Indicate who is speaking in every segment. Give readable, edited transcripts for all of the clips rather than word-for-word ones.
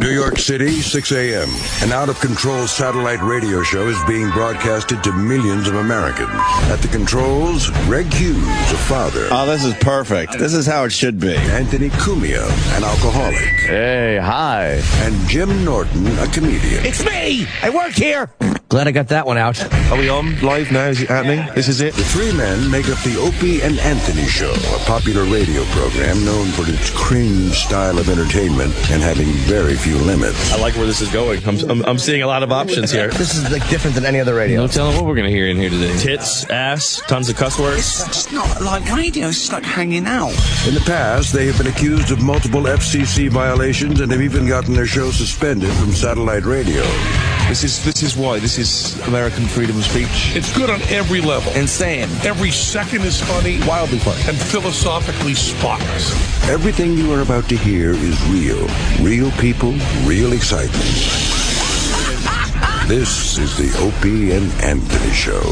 Speaker 1: New York City, 6 a.m. An out-of-control satellite radio show is being broadcasted to millions of Americans. At the controls, Greg Hughes, a father.
Speaker 2: Oh, this is perfect. This is how it should be.
Speaker 1: Anthony Cumia, an alcoholic.
Speaker 3: Hey, hi.
Speaker 1: And Jim Norton, a comedian.
Speaker 4: It's me! I work here!
Speaker 5: Glad I got that one out.
Speaker 4: Are we on live now? Is it happening? This is it?
Speaker 1: The three men make up the Opie and Anthony Show, a popular radio program known for its cringe style of entertainment and having very few limits.
Speaker 6: I like where this is going. I'm seeing a lot of options here.
Speaker 5: This is like different than any other radio.
Speaker 6: No telling what we're going to hear in here today. Tits, ass, tons of cuss words.
Speaker 7: It's not like radio, it's like hanging out.
Speaker 1: In the past, they have been accused of multiple FCC violations and have even gotten their show suspended from satellite radio.
Speaker 4: This is why. This is American freedom of speech.
Speaker 8: It's good on every level.
Speaker 4: Insane.
Speaker 8: Every second is funny.
Speaker 4: Wildly funny.
Speaker 8: And philosophically spotless.
Speaker 1: Everything you are about to hear is real. Real people, real excitement. This is the Opie and Anthony Show.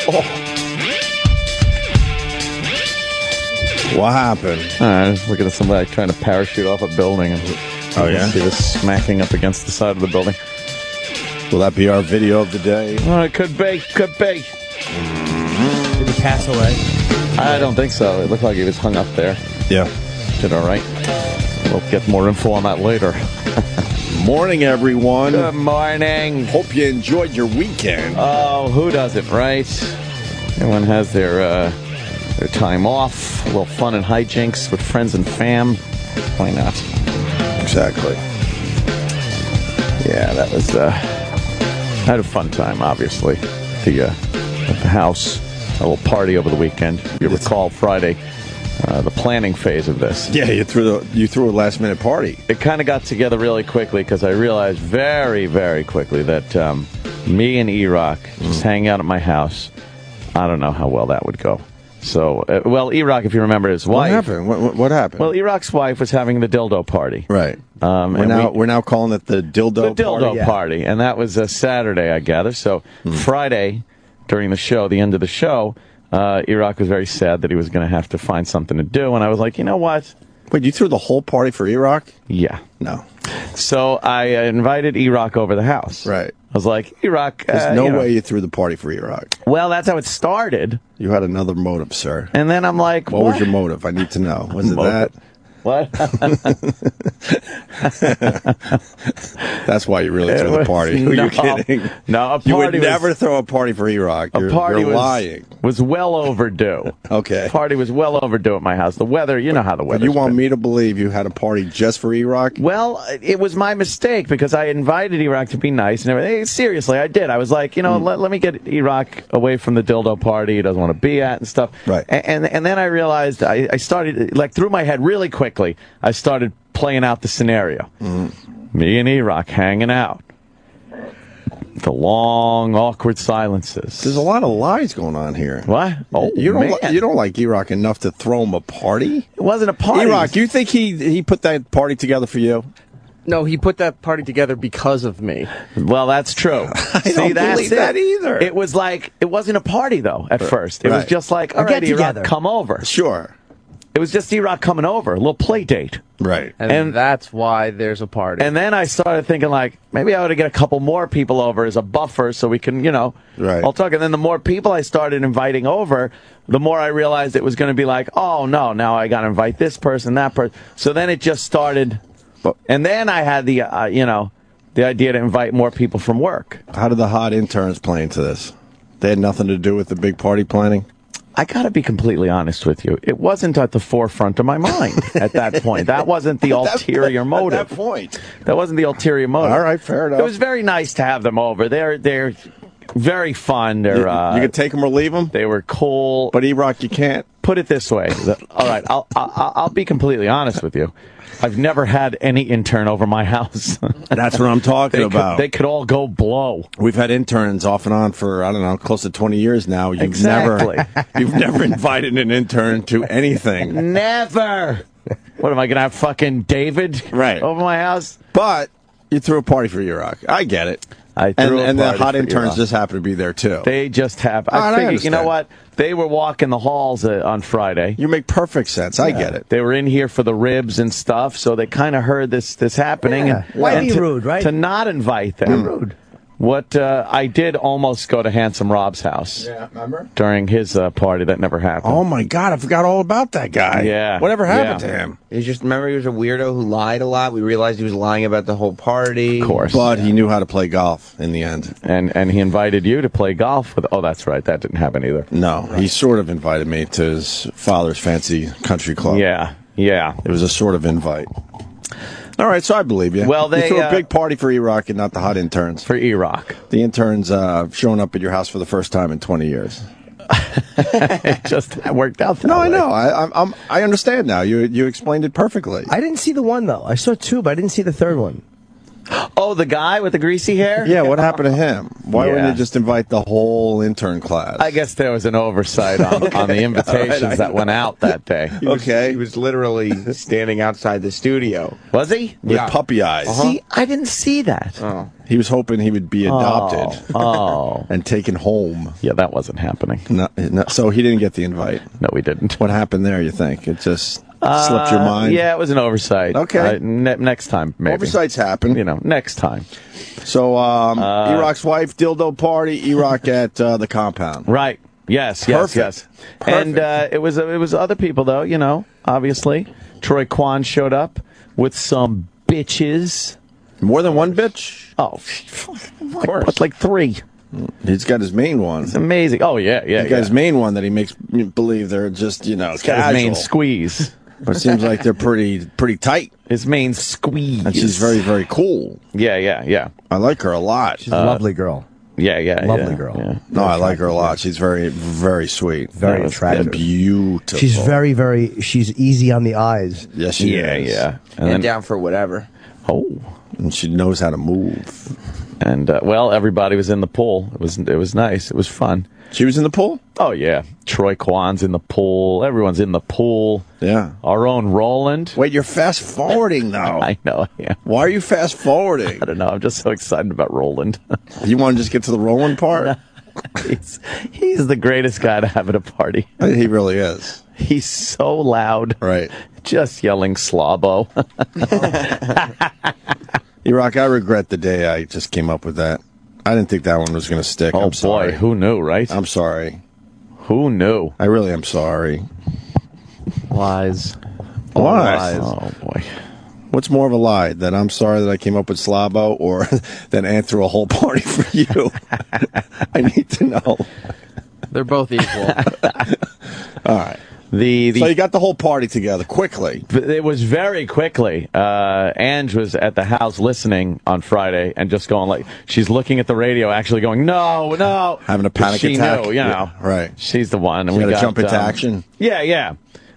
Speaker 2: Oh. What happened?
Speaker 3: I was looking at somebody trying to parachute off a building. And
Speaker 2: Oh, yeah?
Speaker 3: see this smacking up against the side of the building.
Speaker 2: Will that be our video of the day?
Speaker 3: Oh, it could be. Could be.
Speaker 5: Did he pass away?
Speaker 3: I don't think so. It looked like he was hung up there.
Speaker 2: Yeah.
Speaker 3: Did all right. We'll get more info on that later.
Speaker 2: Morning, everyone.
Speaker 3: Good morning.
Speaker 2: Hope you enjoyed your weekend.
Speaker 3: Oh, who doesn't, right? Everyone has their time off, a little fun and hijinks with friends and fam. Why not?
Speaker 2: Exactly.
Speaker 3: Yeah, that was. I had a fun time, obviously. At the house, a little party over the weekend. You recall Friday, the planning phase of this.
Speaker 2: Yeah, you threw a last minute party.
Speaker 3: It kind of got together really quickly because I realized very, very quickly that me and E-Rock just hanging out at my house, I don't know how well that would go. So, E-Rock, if you remember his wife.
Speaker 2: What happened? What happened?
Speaker 3: Well, E-Rock's wife was having the dildo party.
Speaker 2: Right. We're now calling it the dildo
Speaker 3: party. And that was a Saturday, I gather. So, Friday, during the show, the end of the show, E-Rock was very sad that he was going to have to find something to do. And I was like, you know what?
Speaker 2: Wait, you threw the whole party for E-Rock?
Speaker 3: Yeah.
Speaker 2: No.
Speaker 3: So, I invited E-Rock over the house.
Speaker 2: Right.
Speaker 3: I was like, E-Rock.
Speaker 2: There's no way you threw the party for E-Rock.
Speaker 3: Well, that's how it started.
Speaker 2: You had another motive, sir.
Speaker 3: And then I'm like,
Speaker 2: what was your motive? I need to know. Was it that?
Speaker 3: What?
Speaker 2: That's why you really threw the party.
Speaker 3: No,
Speaker 2: You're kidding.
Speaker 3: No, a party
Speaker 2: you would never throw a party for E-Rock. You're lying.
Speaker 3: Was well overdue.
Speaker 2: Okay.
Speaker 3: Party was well overdue at my house. The weather, you know how the weather.
Speaker 2: You want me to believe you had a party just for E-Rock?
Speaker 3: Well, it was my mistake because I invited E-Rock to be nice and everything. Seriously, I did. I was like, let me get E-Rock away from the dildo party he doesn't want to be at and stuff.
Speaker 2: Right.
Speaker 3: And then I realized I started, like, through my head really quickly, I started playing out the scenario. Me and E-Rock hanging out. The long, awkward silences.
Speaker 2: There's a lot of lies going on here.
Speaker 3: What? Oh,
Speaker 2: you don't like E-Rock enough to throw him a party?
Speaker 3: It wasn't a party.
Speaker 2: E-Rock, you think he put that party together for you?
Speaker 5: No, he put that party together because of me.
Speaker 3: Well, that's true.
Speaker 2: I don't believe that either.
Speaker 3: It was like, it wasn't a party, though, at first. It was just like, all right, E-Rock, come over.
Speaker 2: Sure.
Speaker 3: It was just E-Rock coming over, a little play date.
Speaker 2: Right.
Speaker 5: And that's why there's a party.
Speaker 3: And then I started thinking, like, maybe I ought to get a couple more people over as a buffer so we can,
Speaker 2: right.
Speaker 3: I'll talk. And then the more people I started inviting over, the more I realized it was going to be like, oh, no, now I got to invite this person, that person. So then it just started. And then I had the, the idea to invite more people from work.
Speaker 2: How did the hot interns play into this? They had nothing to do with the big party planning?
Speaker 3: I got to be completely honest with you. It wasn't at the forefront of my mind at that point. That wasn't the ulterior motive.
Speaker 2: At that point.
Speaker 3: That wasn't the ulterior motive.
Speaker 2: All right, fair enough.
Speaker 3: It was very nice to have them over. They're very fun. They're
Speaker 2: you can take them or leave them?
Speaker 3: They were cool.
Speaker 2: But E-Rock, you can't?
Speaker 3: Put it this way. All right, I'll be completely honest with you. I've never had any intern over my house.
Speaker 2: That's what I'm talking about.
Speaker 3: They could all go blow.
Speaker 2: We've had interns off and on for, I don't know, close to 20 years now. You've never invited an intern to anything.
Speaker 3: Never. What, am I going to have fucking David over my house?
Speaker 2: But you threw a party for E-Rock. I get it.
Speaker 3: I threw
Speaker 2: and
Speaker 3: a
Speaker 2: the
Speaker 3: party
Speaker 2: hot
Speaker 3: for
Speaker 2: interns
Speaker 3: E-Rock.
Speaker 2: just happened to be there too.
Speaker 3: They just happened.
Speaker 2: I
Speaker 3: I figured, you know
Speaker 2: understand.
Speaker 3: what? They were walking the halls on Friday.
Speaker 2: You make perfect sense. I get it.
Speaker 3: They were in here for the ribs and stuff, so they kind of heard this happening.
Speaker 9: Yeah.
Speaker 3: And,
Speaker 9: Why
Speaker 3: and
Speaker 9: be
Speaker 3: to,
Speaker 9: rude, right?
Speaker 3: To not invite them.
Speaker 9: Rude.
Speaker 3: What I did almost go to Handsome Rob's house.
Speaker 2: Yeah, remember?
Speaker 3: During his party. That never happened.
Speaker 2: Oh my God, I forgot all about that guy.
Speaker 3: Yeah.
Speaker 2: Whatever happened
Speaker 3: Yeah.
Speaker 2: to him?
Speaker 10: He just remember he was a weirdo who lied a lot. We realized he was lying about the whole party.
Speaker 3: Of course.
Speaker 2: But he knew how to play golf in the end.
Speaker 3: And he invited you to play golf with. Oh, that's right. That didn't happen either.
Speaker 2: No, he sort of invited me to his father's fancy country club.
Speaker 3: Yeah.
Speaker 2: It was a sort of invite. All right, so I believe you.
Speaker 3: Well,
Speaker 2: you
Speaker 3: they
Speaker 2: threw a big party for E-Rock and not the hot interns.
Speaker 3: For E-Rock.
Speaker 2: The interns showing up at your house for the first time in 20 years.
Speaker 3: It just worked out that
Speaker 2: No, I
Speaker 3: way.
Speaker 2: know. I understand now. You explained it perfectly.
Speaker 9: I didn't see the one, though. I saw two, but I didn't see the third one.
Speaker 3: Oh, the guy with the greasy hair?
Speaker 2: Yeah, what happened to him? Why wouldn't
Speaker 3: Yeah.
Speaker 2: you just invite the whole intern class?
Speaker 3: I guess there was an oversight on the invitations that went out that day.
Speaker 2: Okay.
Speaker 10: He was literally standing outside the studio.
Speaker 3: Was he?
Speaker 2: With puppy eyes.
Speaker 3: See, I didn't see that.
Speaker 10: Oh.
Speaker 2: He was hoping he would be adopted
Speaker 3: Oh.
Speaker 2: and taken home.
Speaker 3: Yeah, that wasn't happening.
Speaker 2: No, so he didn't get the invite.
Speaker 3: No, we didn't.
Speaker 2: What happened there, you think? It just slipped your mind?
Speaker 3: Yeah, it was an oversight.
Speaker 2: Okay.
Speaker 3: Next time, maybe.
Speaker 2: Oversights happen.
Speaker 3: You know, next time.
Speaker 2: So, E-Rock's wife, dildo party, E-Rock at the compound.
Speaker 3: Right. Yes,
Speaker 2: Perfect.
Speaker 3: yes.
Speaker 2: Perfect.
Speaker 3: And it was other people, though, you know, obviously. Troy Kwan showed up with some bitches.
Speaker 2: More than one bitch?
Speaker 3: Oh, of course. Like three.
Speaker 2: He's got his main one.
Speaker 3: It's amazing. Oh, yeah.
Speaker 2: He's got his main one that he makes you believe they're just,
Speaker 3: Got
Speaker 2: casual.
Speaker 3: his main squeeze.
Speaker 2: But it seems like they're pretty tight.
Speaker 3: His main squeeze.
Speaker 2: And she's very, very cool.
Speaker 3: Yeah.
Speaker 2: I like her a lot.
Speaker 9: She's a lovely girl.
Speaker 3: Yeah.
Speaker 9: Lovely girl.
Speaker 3: Yeah.
Speaker 2: No, I like her a lot. She's very, very sweet.
Speaker 9: Very
Speaker 3: That was
Speaker 9: attractive.
Speaker 2: And beautiful.
Speaker 9: She's very, very, she's easy on the eyes.
Speaker 2: Yes, she is.
Speaker 3: Yeah.
Speaker 10: And down for whatever.
Speaker 3: Oh.
Speaker 2: And she knows how to move.
Speaker 3: And well, everybody was in the pool. It was nice. It was fun.
Speaker 2: She was in the pool?
Speaker 3: Oh yeah, Troy Kwan's in the pool. Everyone's in the pool.
Speaker 2: Yeah.
Speaker 3: Our own Roland.
Speaker 2: Wait, you're fast forwarding now.
Speaker 3: I know. Yeah.
Speaker 2: Why are you fast forwarding?
Speaker 3: I don't know. I'm just so excited about Roland.
Speaker 2: You want to just get to the rolling part?
Speaker 3: He's the greatest guy to have at a party.
Speaker 2: He really is.
Speaker 3: He's so loud.
Speaker 2: Right.
Speaker 3: Just yelling slobbo.
Speaker 2: E-Rock, I regret the day I just came up with that. I didn't think that one was going to stick.
Speaker 3: Oh
Speaker 2: I'm sorry.
Speaker 3: boy, who knew, right?
Speaker 2: I'm sorry.
Speaker 3: Who knew?
Speaker 2: I really am sorry.
Speaker 5: Lies.
Speaker 2: Why?
Speaker 3: Oh boy.
Speaker 2: What's more of a lie? That I'm sorry that I came up with Slabo, or that Ant threw a whole party for you? I need to know.
Speaker 5: They're both equal.
Speaker 2: All right. So you got the whole party together quickly.
Speaker 3: It was very quickly. Ange was at the house listening on Friday and just going like, she's looking at the radio, actually going, no.
Speaker 2: Having a panic
Speaker 3: she
Speaker 2: attack.
Speaker 3: Knew, you know.
Speaker 2: Yeah, right.
Speaker 3: She's the one. And
Speaker 2: She
Speaker 3: we
Speaker 2: had to
Speaker 3: got
Speaker 2: jump into action?
Speaker 3: Yeah.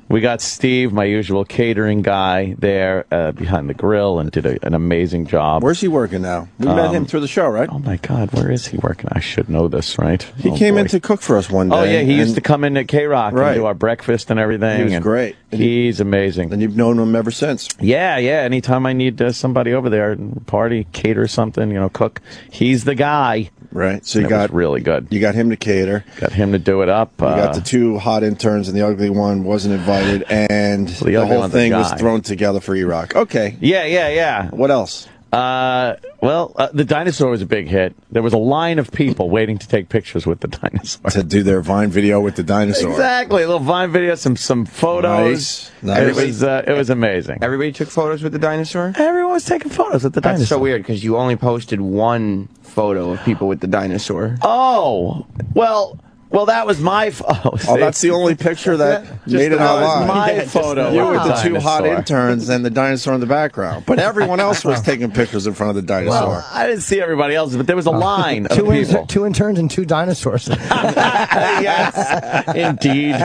Speaker 3: We got Steve, my usual catering guy, there behind the grill and did an amazing job.
Speaker 2: Where's he working now? We met him through the show, right?
Speaker 3: Oh, my God. Where is he working? I should know this, right?
Speaker 2: He came in to cook for us one day.
Speaker 3: Oh, yeah. He used to come in at K-Rock
Speaker 2: Right.
Speaker 3: and do our breakfast and everything.
Speaker 2: He was
Speaker 3: and
Speaker 2: great.
Speaker 3: He's amazing.
Speaker 2: And you've known him ever since.
Speaker 3: Yeah. Anytime I need somebody over there, party, cater something, cook, he's the guy.
Speaker 2: Right. So you
Speaker 3: It
Speaker 2: got
Speaker 3: was really good.
Speaker 2: You got him to cater.
Speaker 3: Got him to do it up.
Speaker 2: You got the two hot interns, and the ugly one wasn't invited, and
Speaker 3: The
Speaker 2: the
Speaker 3: ugly
Speaker 2: whole
Speaker 3: one's a
Speaker 2: thing was
Speaker 3: guy.
Speaker 2: thrown together for E-Rock. Okay.
Speaker 3: Yeah.
Speaker 2: What else?
Speaker 3: The dinosaur was a big hit. There was a line of people waiting to take pictures with the dinosaur.
Speaker 2: To do their Vine video with the dinosaur.
Speaker 3: Exactly, a little Vine video, some photos.
Speaker 2: Nice.
Speaker 3: It was amazing.
Speaker 10: Everybody took photos with the dinosaur?
Speaker 3: Everyone was taking photos with the
Speaker 10: That's
Speaker 3: dinosaur.
Speaker 10: so weird because you only posted one photo of people with the dinosaur.
Speaker 3: Oh, well, that was my.
Speaker 2: Oh, that's the only picture that made it
Speaker 3: that was
Speaker 2: online.
Speaker 3: my photo.
Speaker 2: You
Speaker 3: with
Speaker 2: with the two hot
Speaker 3: dinosaur.
Speaker 2: interns and the dinosaur in the background. But everyone else was taking pictures in front of the dinosaur.
Speaker 3: Well, I didn't see everybody else, but there was a line of
Speaker 9: Two
Speaker 3: people.
Speaker 9: two interns and two dinosaurs.
Speaker 3: Yes, indeed.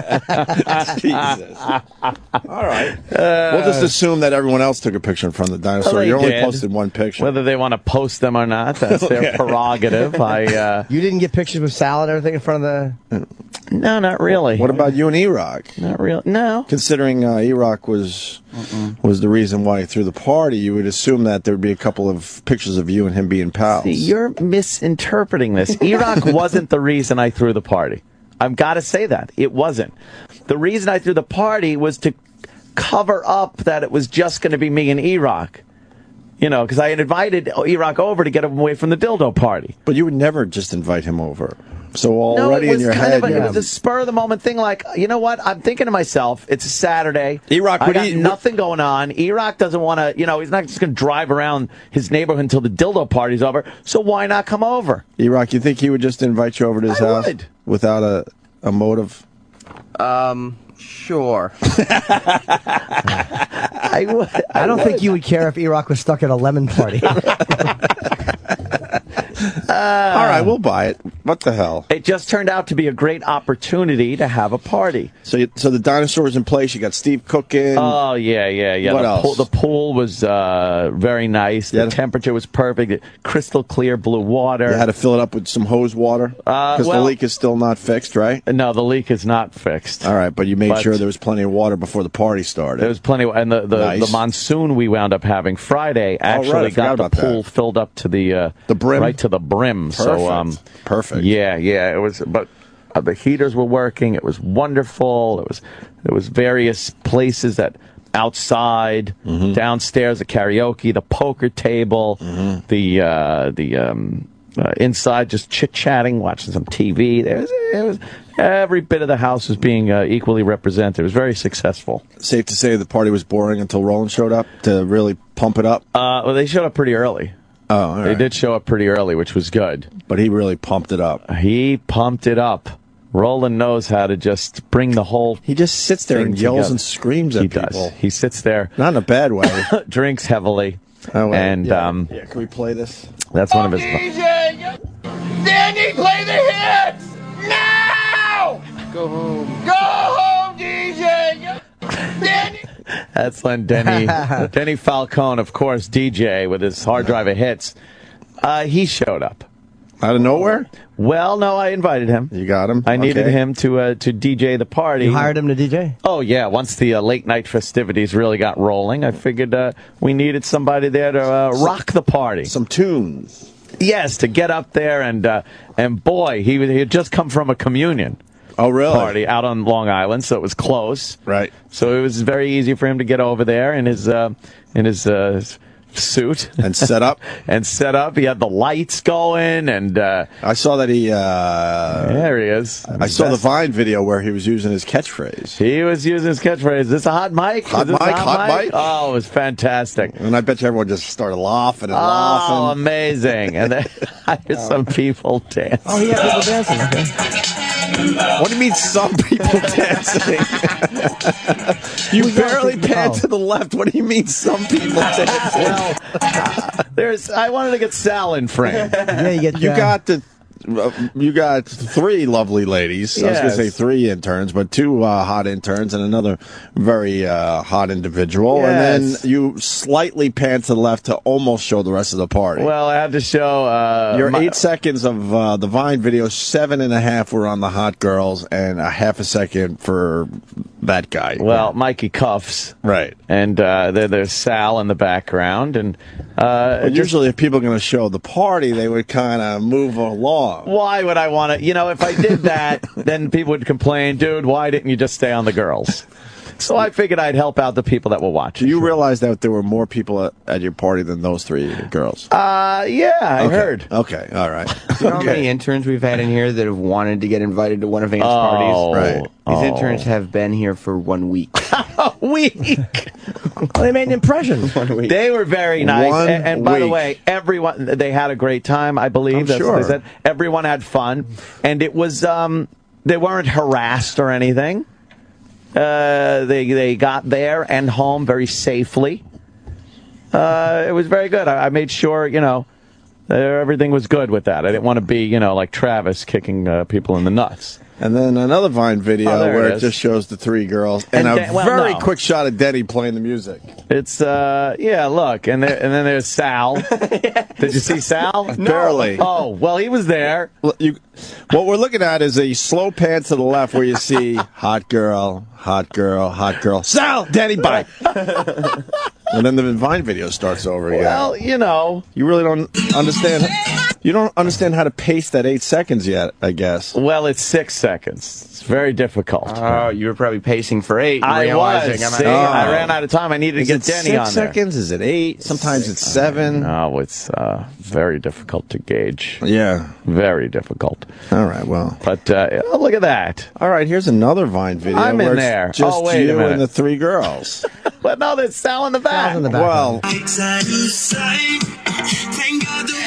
Speaker 2: Jesus. All right. We'll just assume that everyone else took a picture in front of the dinosaur.
Speaker 3: Well, they
Speaker 2: You only
Speaker 3: did.
Speaker 2: posted one picture.
Speaker 3: Whether they want to post them or not, that's their prerogative.
Speaker 9: You didn't get pictures with salad and everything in front of the
Speaker 3: No, not really.
Speaker 2: What about you and Iraq?
Speaker 3: Not real. No.
Speaker 2: Considering Iraq was the reason why he threw the party, you would assume that there would be a couple of pictures of you and him being pals.
Speaker 3: See, you're misinterpreting this. Iraq wasn't the reason I threw the party. I've got to say that. It wasn't. The reason I threw the party was to cover up that it was just going to be me and Iraq. You know, because I had invited Iraq over to get him away from the dildo party.
Speaker 2: But you would never just invite him over. So already in your head,
Speaker 3: it was a spur of the moment thing. Like, you know what? I'm thinking to myself, it's a Saturday.
Speaker 2: Iraq,
Speaker 3: I got nothing going on. Iraq doesn't want to, he's not just going to drive around his neighborhood until the dildo party's over. So why not come over?
Speaker 2: Iraq, you think he would just invite you over to his house without a motive?
Speaker 10: Sure.
Speaker 9: I don't think you would care if Iraq was stuck at a lemon party.
Speaker 2: All right, we'll buy it. What the hell?
Speaker 3: It just turned out to be a great opportunity to have a party.
Speaker 2: So the dinosaur's in place. You got Steve cooking.
Speaker 3: Oh, yeah.
Speaker 2: What else?
Speaker 3: The pool was very nice. The temperature was perfect. Crystal clear blue water.
Speaker 2: You had to fill it up with some hose water? Because the leak is still not fixed, right?
Speaker 3: No, the leak is not fixed.
Speaker 2: All right, but you made sure there was plenty of water before the party started.
Speaker 3: There was plenty, and the monsoon we wound up having Friday actually got the pool filled up to the
Speaker 2: brim,
Speaker 3: right to the brim.
Speaker 2: Perfect.
Speaker 3: So
Speaker 2: perfect.
Speaker 3: Yeah, it was. But the heaters were working. It was wonderful. There was various places that outside, downstairs, the karaoke, the poker table, the inside just chit-chatting, watching some TV. It was every bit of the house was being equally represented. It was very successful.
Speaker 2: Safe to say the party was boring until Roland showed up to really pump it up?
Speaker 3: Well, they showed up pretty early.
Speaker 2: Oh, all right.
Speaker 3: They did show up pretty early, which was good.
Speaker 2: But he really pumped it up.
Speaker 3: He pumped it up. Roland knows how to just bring the whole.
Speaker 2: He just sits there and yells and screams at people.
Speaker 3: He does. He sits there.
Speaker 2: Not in a bad way.
Speaker 3: Drinks heavily.
Speaker 2: Oh, wait.
Speaker 3: And
Speaker 2: can we play this?
Speaker 3: That's one of his.
Speaker 11: DJ! Danny, play the hits now!
Speaker 5: Go home.
Speaker 11: Go home, DJ! Danny.
Speaker 3: That's when Denny Falcone, of course, DJ with his hard drive of hits. He showed up
Speaker 2: out of nowhere.
Speaker 3: Well, no, I invited him.
Speaker 2: You got him.
Speaker 3: I needed him to DJ the party.
Speaker 9: You hired him to DJ?
Speaker 3: Oh yeah. Once the late night festivities really got rolling, I figured we needed somebody there to rock the party.
Speaker 2: Some tunes.
Speaker 3: Yes, to get up there and boy, he had just come from a communion.
Speaker 2: Oh, really?
Speaker 3: Party out on Long Island, so it was close.
Speaker 2: Right.
Speaker 3: So it was very easy for him to get over there in his suit
Speaker 2: and set up.
Speaker 3: He had the lights going, and
Speaker 2: I saw that he.
Speaker 3: There he is.
Speaker 2: I saw the Vine video where he was using his catchphrase.
Speaker 3: He was using his catchphrase. Is this a hot mic?
Speaker 2: Hot mic.
Speaker 3: Oh, it was fantastic.
Speaker 2: And I bet you everyone just started laughing and laughing.
Speaker 3: Oh, amazing! And then I hear some people dancing.
Speaker 9: Oh, yeah, people dancing. Okay.
Speaker 2: What do you mean some people dancing? You barely pan to the left. What do you mean some people dancing?
Speaker 3: Well, I wanted to get Sal in frame.
Speaker 9: Yeah,
Speaker 2: you got three lovely ladies.
Speaker 3: Yes.
Speaker 2: I was going to say three interns, but two hot interns and another very hot individual.
Speaker 3: Yes.
Speaker 2: And then you slightly pan to the left to almost show the rest of the party.
Speaker 3: Well, I had to show...
Speaker 2: Your 8 seconds of the Vine video, 7.5 were on the hot girls, and a half a second for that guy.
Speaker 3: Well, Mikey Cuffs.
Speaker 2: Right.
Speaker 3: And there's Sal in the background. And
Speaker 2: usually if people are going to show the party, they would kind of move along.
Speaker 3: Why would I want to? If I did that, then people would complain, dude, why didn't you just stay on the girls? So I figured I'd help out the people that were watching.
Speaker 2: Do you realize that there were more people at your party than those three girls?
Speaker 3: Yeah, I heard.
Speaker 2: Okay, all right.
Speaker 10: Do you know how many interns we've had in here that have wanted to get invited to one of Van's parties?
Speaker 2: Right.
Speaker 10: These interns have been here for 1 week.
Speaker 3: A week.
Speaker 9: Well, they made an impression.
Speaker 10: 1 week.
Speaker 3: They were very nice. And by the way, everyone, they had a great time, I believe.
Speaker 2: I'm sure.
Speaker 3: They said. Everyone had fun. And it was, they weren't harassed or anything. They got there and home very safely. It was very good. I made sure, everything was good with that. I didn't want to be, like Travis kicking people in the nuts.
Speaker 2: And then another Vine video where it just shows the three girls and a very quick shot of Denny playing the music.
Speaker 3: It's yeah, look, and then there's Sal. Did you see Sal?
Speaker 2: No. Barely.
Speaker 3: Oh, well, he was there.
Speaker 2: What we're looking at is a slow pan to the left where you see hot girl, hot girl, hot girl. Sal, Denny, bye. And then the Vine video starts over again.
Speaker 3: Well, you know,
Speaker 2: you really don't understand. You don't understand how to pace that 8 seconds yet, I guess.
Speaker 3: Well, it's 6 seconds. It's very difficult.
Speaker 10: Oh, you were probably pacing for 8.
Speaker 3: I was. See, I ran out of time. I needed to get Denny on there.
Speaker 2: 6 seconds? Is it 8? Sometimes it's 7.
Speaker 3: No, it's very difficult to gauge.
Speaker 2: Yeah.
Speaker 3: Very difficult.
Speaker 2: All right, well.
Speaker 3: But look at that.
Speaker 2: All right, here's another Vine video.
Speaker 3: I'm in
Speaker 2: where
Speaker 3: there.
Speaker 2: It's just
Speaker 3: wait
Speaker 2: you
Speaker 3: a minute.
Speaker 2: and the three girls.
Speaker 3: But no, there's Sal in the back.
Speaker 9: Sal's in the back.
Speaker 2: Well,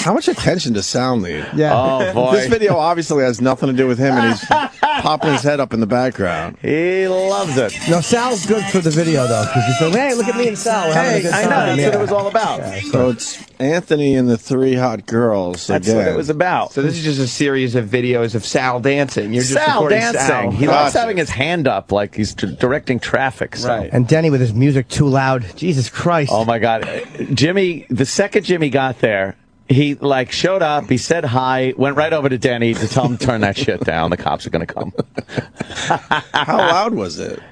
Speaker 2: how much attention does Sal need?
Speaker 9: Yeah.
Speaker 3: Oh, boy.
Speaker 2: This video obviously has nothing to do with him, and he's popping his head up in the background.
Speaker 3: He loves it.
Speaker 9: No, Sal's good for the video, though, because he's like, hey, look at me and Sal. We're having a good
Speaker 3: I
Speaker 9: time.
Speaker 3: know. That's what it was all about.
Speaker 9: Yeah,
Speaker 2: So it's Anthony and the three hot girls.
Speaker 3: That's
Speaker 2: again.
Speaker 3: what it was about.
Speaker 10: So this is just a series of videos of Sal dancing. You're just
Speaker 3: Sal
Speaker 10: recording
Speaker 3: dancing.
Speaker 10: Sal.
Speaker 3: He likes having his hand up like he's directing traffic. So.
Speaker 10: Right.
Speaker 9: And Denny with his music too loud. Jesus Christ.
Speaker 3: Oh, my God. Jimmy, the second Jimmy got there, he, like, showed up, he said hi, went right over to Denny to tell him to turn that shit down. The cops are going to come.
Speaker 2: How loud was it?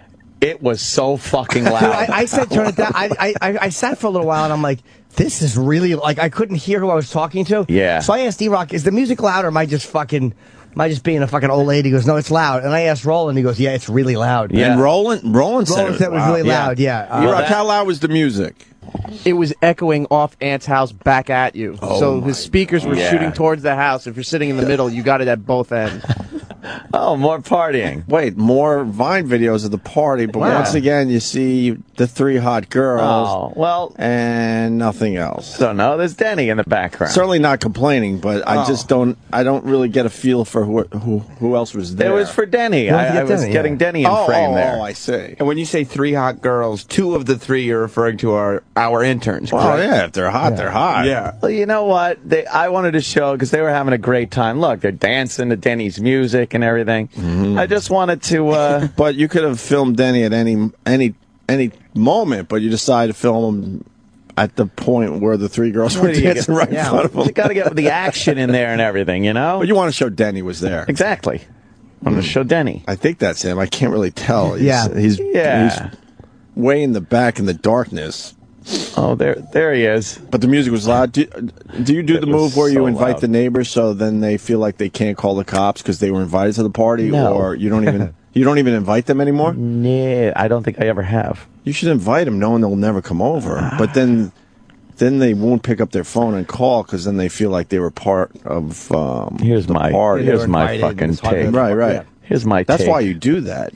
Speaker 3: It was so fucking loud.
Speaker 9: Dude, I said turn it down. I sat for a little while, and I'm like, this is really, like, I couldn't hear who I was talking to.
Speaker 3: Yeah.
Speaker 9: So I asked D-Rock, is the music loud, or am I just being a fucking old lady? He goes, no, it's loud. And I asked Roland, he goes, yeah, it's really loud.
Speaker 3: Yeah.
Speaker 2: And Roland said
Speaker 9: Roland said it was really loud, yeah.
Speaker 2: D-Rock, how loud was the music?
Speaker 5: It was echoing off Ant's house back at you. So his speakers were shooting towards the house. If you're sitting in the middle, you got it at both ends.
Speaker 3: Oh, more partying.
Speaker 2: Wait, more Vine videos of the party, but once again, you see the three hot girls.
Speaker 3: Oh, well.
Speaker 2: And nothing else.
Speaker 3: So, no, there's Denny in the background.
Speaker 2: Certainly not complaining, but I just don't really get a feel for who else was there.
Speaker 3: It was for Denny. I was getting Denny in frame there.
Speaker 2: Oh, I see.
Speaker 10: And when you say three hot girls, 2 of the 3 you're referring to are our interns.
Speaker 2: Oh,
Speaker 10: correct?
Speaker 2: yeah, if they're hot, they're hot.
Speaker 10: Yeah.
Speaker 3: Well, you know what? I wanted to show, because they were having a great time. Look, they're dancing to Denny's music and everything.
Speaker 2: Mm-hmm.
Speaker 3: I just wanted to...
Speaker 2: But you could have filmed Denny at any moment, but you decided to film him at the point where the 3 girls were dancing right in front of him.
Speaker 3: You got to get the action in there and everything, you know?
Speaker 2: But you want to show Denny was there.
Speaker 3: Exactly. I want to show Denny.
Speaker 2: I think that's him. I can't really tell. He's way in the back in the darkness.
Speaker 3: Oh, there he is.
Speaker 2: But the music was loud. Do you do the move where you invite the neighbors so then they feel like they can't call the cops because they were invited to the party, or you don't even invite them anymore?
Speaker 3: Nah, I don't think I ever have.
Speaker 2: You should invite them knowing they'll never come over. But then they won't pick up their phone and call because then they feel like they were part of
Speaker 3: Here's my
Speaker 2: party.
Speaker 3: Here's my fucking take.
Speaker 2: Right.
Speaker 3: Here's my take.
Speaker 2: That's why you do that.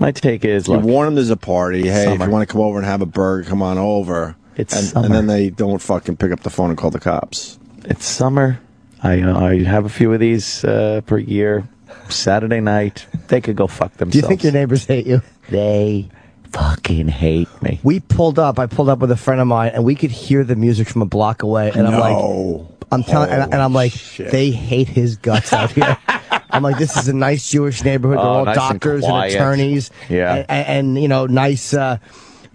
Speaker 3: My take is,
Speaker 2: You
Speaker 3: look,
Speaker 2: warn them there's a party. Hey,
Speaker 3: Summer.
Speaker 2: if you want to come over and have a burger, come on over. And then they don't fucking pick up the phone and call the cops.
Speaker 3: It's summer. I have a few of these per year. Saturday night, they could go fuck themselves.
Speaker 9: Do you think your neighbors hate you?
Speaker 3: They fucking hate me.
Speaker 9: I pulled up with a friend of mine, and we could hear the music from a block away. And I'm like, they hate his guts out here. I'm like, this is a nice Jewish neighborhood. They're all
Speaker 3: nice
Speaker 9: doctors and attorneys.
Speaker 3: Yeah.
Speaker 9: And nice,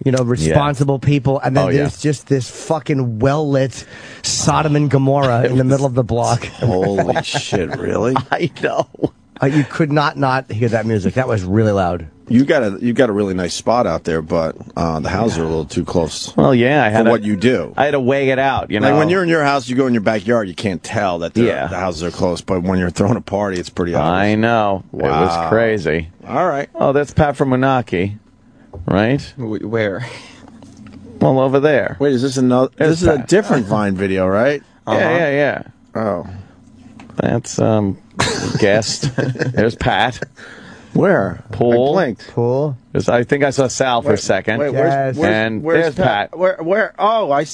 Speaker 9: responsible people. And then there's just this fucking well-lit Sodom and Gomorrah in the middle of the block.
Speaker 2: Holy shit, really?
Speaker 3: I know.
Speaker 9: You could not hear that music. That was really loud.
Speaker 2: You got a really nice spot out there, but the houses are a little too close.
Speaker 3: Well, yeah,
Speaker 2: for what you do.
Speaker 3: I had to weigh it out, you know.
Speaker 2: Like when you're in your house, you go in your backyard, you can't tell that the houses are close. But when you're throwing a party, it's pretty obvious.
Speaker 3: I know. Wow. It was crazy.
Speaker 2: All right.
Speaker 3: Oh, that's Pat from Moonachie, right?
Speaker 10: Where?
Speaker 3: Well, over there.
Speaker 2: Wait, is this another? This is a different Vine video, right?
Speaker 3: Yeah.
Speaker 2: Oh,
Speaker 3: that's guest. There's Pat.
Speaker 2: Where?
Speaker 3: Pool.
Speaker 2: I blinked.
Speaker 9: Pool.
Speaker 3: I think I saw Sal for a second.
Speaker 2: Wait,
Speaker 9: Yes.
Speaker 3: where's Pat?
Speaker 2: Where? Oh, I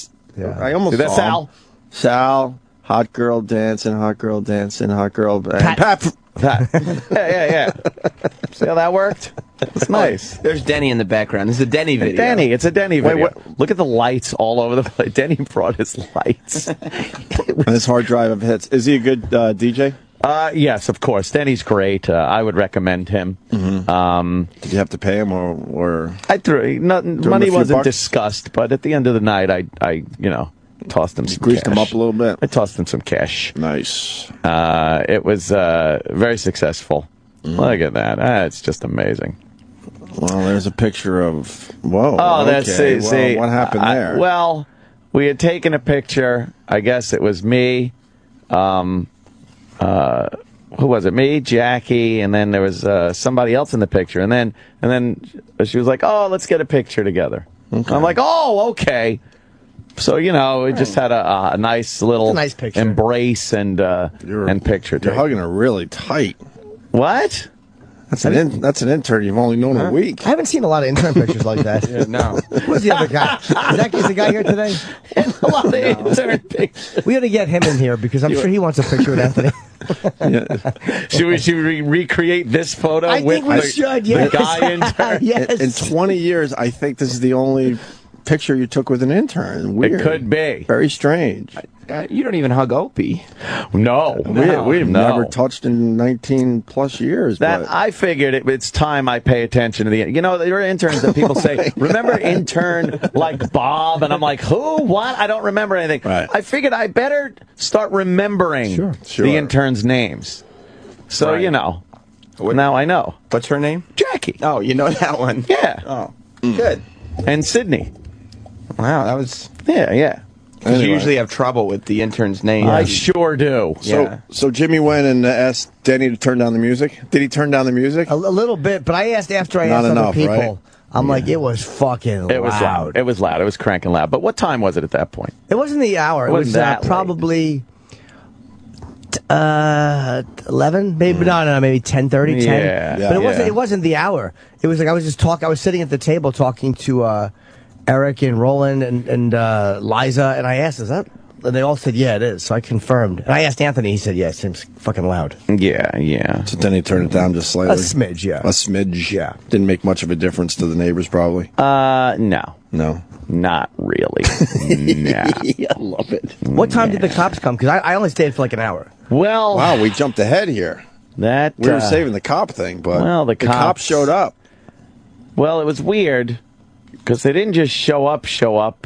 Speaker 2: almost
Speaker 3: See, that's
Speaker 2: saw
Speaker 3: Sal.
Speaker 2: him. Sal, hot girl dancing, hot girl dancing, hot girl. Pat.
Speaker 3: Yeah. See how that worked? It's nice.
Speaker 10: There's Denny in the background. This is a Denny video.
Speaker 3: It's a Denny video. Look at the lights all over the place. Denny brought his lights.
Speaker 2: And his hard drive of hits. Is he a good DJ?
Speaker 3: Yes, of course. Denny's great. I would recommend him.
Speaker 2: Mm-hmm. Did you have to pay him, or
Speaker 3: I threw money wasn't discussed, but at the end of the night, I tossed him some
Speaker 2: greased
Speaker 3: cash.
Speaker 2: him up a little bit?
Speaker 3: I tossed him some cash.
Speaker 2: Nice.
Speaker 3: It was very successful. Look at that. It's just amazing.
Speaker 2: Well, there's a picture of... Whoa.
Speaker 3: Oh,
Speaker 2: okay.
Speaker 3: that's... See,
Speaker 2: what happened there?
Speaker 3: Well, we had taken a picture. I guess it was me. Who was it? Me, Jackie, and then there was somebody else in the picture. And then she was like, "Oh, let's get a picture together." Okay. I'm like, "Oh, okay." So we just had a nice little
Speaker 9: picture.
Speaker 3: Embrace and picture.
Speaker 2: You're hugging her really tight.
Speaker 3: What?
Speaker 2: That's an intern you've only known a week.
Speaker 9: I haven't seen a lot of intern pictures like that.
Speaker 10: Yeah, no.
Speaker 9: Who's the other guy? Is the guy here today?
Speaker 3: A lot of intern pictures.
Speaker 9: We got to get him in here because I'm sure he wants a picture with Anthony.
Speaker 3: Should we recreate this photo?
Speaker 9: I think we should. Yes.
Speaker 3: The guy intern.
Speaker 9: Yes.
Speaker 2: In 20 years, I think this is the only picture you took with an intern. Weird.
Speaker 3: It could be.
Speaker 2: Very strange.
Speaker 10: You don't even hug Opie.
Speaker 3: No.
Speaker 2: We've never touched in 19 plus years.
Speaker 3: That I figured it's time I pay attention to there are interns that people say, remember intern like Bob? And I'm like, who? What? I don't remember anything.
Speaker 2: Right.
Speaker 3: I figured I better start remembering the interns' names. So, now I know.
Speaker 10: What's her name?
Speaker 3: Jackie.
Speaker 10: Oh, you know that one.
Speaker 3: Yeah.
Speaker 10: Oh, good.
Speaker 3: And Sydney.
Speaker 10: Wow, that was...
Speaker 3: Yeah.
Speaker 10: Because you usually have trouble with the intern's name.
Speaker 3: I sure do.
Speaker 2: So Jimmy went and asked Denny to turn down the music. Did he turn down the music?
Speaker 9: A little bit, but I asked after I
Speaker 2: Not
Speaker 9: asked
Speaker 2: enough,
Speaker 9: other people.
Speaker 2: right?
Speaker 9: I'm like, it was fucking loud.
Speaker 3: It was loud. It was loud. It was cranking loud. But what time was it at that point?
Speaker 9: It wasn't the hour. It was probably 11, maybe maybe 10:30, 10.
Speaker 3: Yeah.
Speaker 9: But it wasn't the hour. It was like I was just talking. I was sitting at the table talking to Eric and Roland and Liza, and I asked, "Is that?" And they all said, "Yeah, it is." So I confirmed. And I asked Anthony. He said, "Yeah, it seems fucking loud."
Speaker 3: Yeah.
Speaker 2: So then he turned it down just slightly.
Speaker 9: A smidge, yeah.
Speaker 2: A smidge.
Speaker 9: Yeah.
Speaker 2: Didn't make much of a difference to the neighbors, probably.
Speaker 3: No.
Speaker 2: No.
Speaker 3: Not really. No.
Speaker 2: I love it.
Speaker 9: What time did the cops come? Because I only stayed for like an hour.
Speaker 3: Well,
Speaker 2: wow, we jumped ahead here. We were saving the cop thing, but the cops showed up.
Speaker 3: Well, it was weird because they didn't just show up.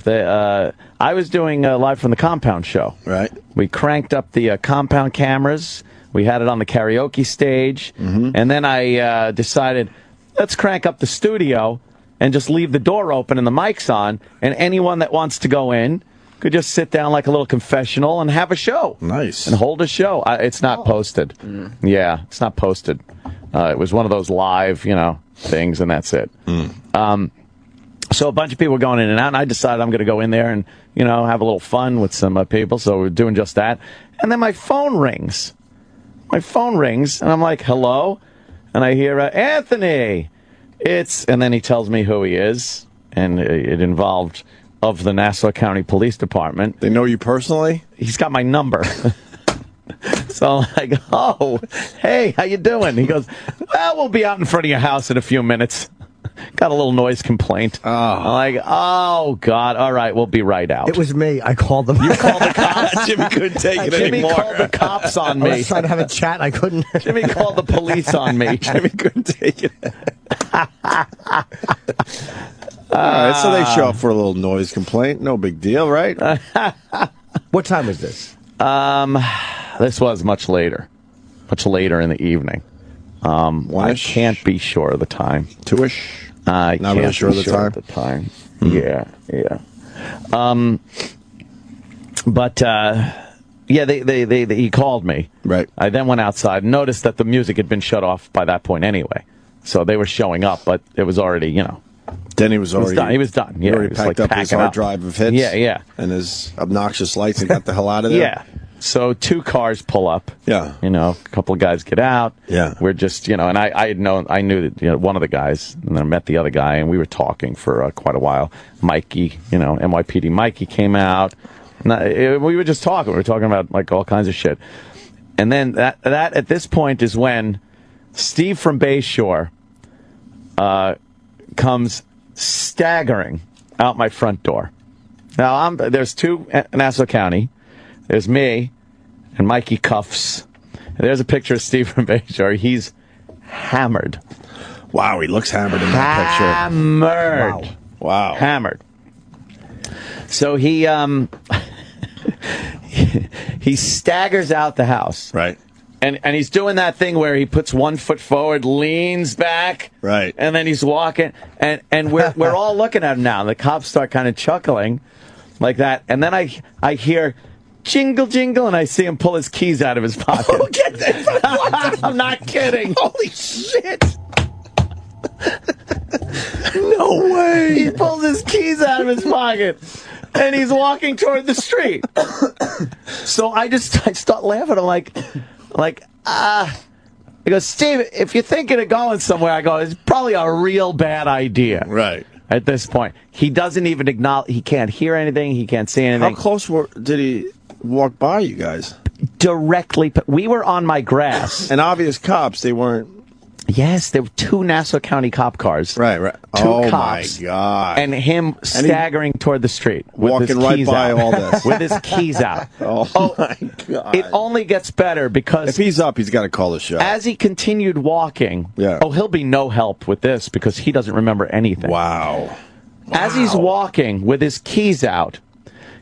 Speaker 3: I was doing live from the compound show.
Speaker 2: Right.
Speaker 3: We cranked up the compound cameras. We had it on the karaoke stage. And then I decided, let's crank up the studio and just leave the door open and the mic's on. And anyone that wants to go in could just sit down like a little confessional and have a show.
Speaker 2: Nice.
Speaker 3: And hold a show. It's not posted. Yeah, it's not posted. It was one of those live, things, and that's it. So a bunch of people were going in and out, and I decided I'm going to go in there and, have a little fun with some people. So we're doing just that. And then my phone rings. And I'm like, hello? And I hear, Anthony! And then he tells me who he is, and it involved of the Nassau County Police Department.
Speaker 2: They know you personally?
Speaker 3: He's got my number. So I'm like, oh, hey, how you doing? He goes, well, we'll be out in front of your house in a few minutes. Got a little noise complaint.
Speaker 2: Oh.
Speaker 3: I'm like, oh, God. All right, we'll be right out.
Speaker 9: It was me. I called them.
Speaker 3: You called the cops?
Speaker 2: Jimmy couldn't take it
Speaker 3: Jimmy
Speaker 2: anymore.
Speaker 3: called the cops on me.
Speaker 9: I was trying to have a chat. I couldn't.
Speaker 3: Jimmy called the police on me.
Speaker 2: Jimmy couldn't take it. All right, so they show up for a little noise complaint. No big deal, right?
Speaker 9: What time was this?
Speaker 3: This was much later in the evening. I can't be sure of the time.
Speaker 2: 2-ish?
Speaker 3: I
Speaker 2: Not
Speaker 3: can't
Speaker 2: really sure
Speaker 3: be
Speaker 2: of the time?
Speaker 3: Yeah. But he called me.
Speaker 2: Right.
Speaker 3: I then went outside and noticed that the music had been shut off by that point anyway. So they were showing up, but it was already,
Speaker 2: Denny was already...
Speaker 3: He was done.
Speaker 2: He
Speaker 3: Yeah,
Speaker 2: already
Speaker 3: he was
Speaker 2: packed up his hard drive of hits.
Speaker 3: Yeah.
Speaker 2: And his obnoxious lights and got the hell out of there.
Speaker 3: Yeah. So 2 cars pull up.
Speaker 2: Yeah.
Speaker 3: A couple of guys get out.
Speaker 2: Yeah.
Speaker 3: We're just, and I knew that, one of the guys, and then I met the other guy, and we were talking for quite a while. Mikey, NYPD Mikey came out. We were just talking. We were talking about, all kinds of shit. And then that at this point is when Steve from Bayshore comes staggering out my front door. Now, there's 2 Nassau County. There's me and Mikey Cuffs There's a picture of Steve from Bayshore. He's hammered.
Speaker 2: Wow, he looks hammered in that picture.
Speaker 3: Hammered.
Speaker 2: Wow.
Speaker 3: Hammered. So he he staggers out the house.
Speaker 2: Right.
Speaker 3: And he's doing that thing where he puts one foot forward, leans back,
Speaker 2: right,
Speaker 3: and then he's walking, and we're all looking at him now. And the cops start kind of chuckling, like that, and then I hear jingle jingle, and I see him pull his keys out of his pocket.
Speaker 2: Oh, get that!
Speaker 3: I'm not kidding.
Speaker 2: Holy shit! No way!
Speaker 3: He pulls his keys out of his pocket, and he's walking toward the street. So I start laughing. I'm like. He goes, Steve, if you're thinking of going somewhere, I go, it's probably a real bad idea.
Speaker 2: Right.
Speaker 3: At this point. He doesn't even acknowledge, he can't hear anything, he can't see anything.
Speaker 2: How close did he walk by you guys?
Speaker 3: Directly. We were on my grass.
Speaker 2: And obvious cops, they weren't.
Speaker 3: Yes, there were 2 Nassau County cop cars.
Speaker 2: Right.
Speaker 3: 2 cops.
Speaker 2: My God.
Speaker 3: And him staggering toward the street.
Speaker 2: Walking right by all this.
Speaker 3: With his keys out.
Speaker 2: Oh, my God.
Speaker 3: It only gets better because...
Speaker 2: If he's up, he's got to call the show.
Speaker 3: As he continued walking...
Speaker 2: Yeah.
Speaker 3: Oh, he'll be no help with this because he doesn't remember anything.
Speaker 2: Wow.
Speaker 3: As he's walking with his keys out,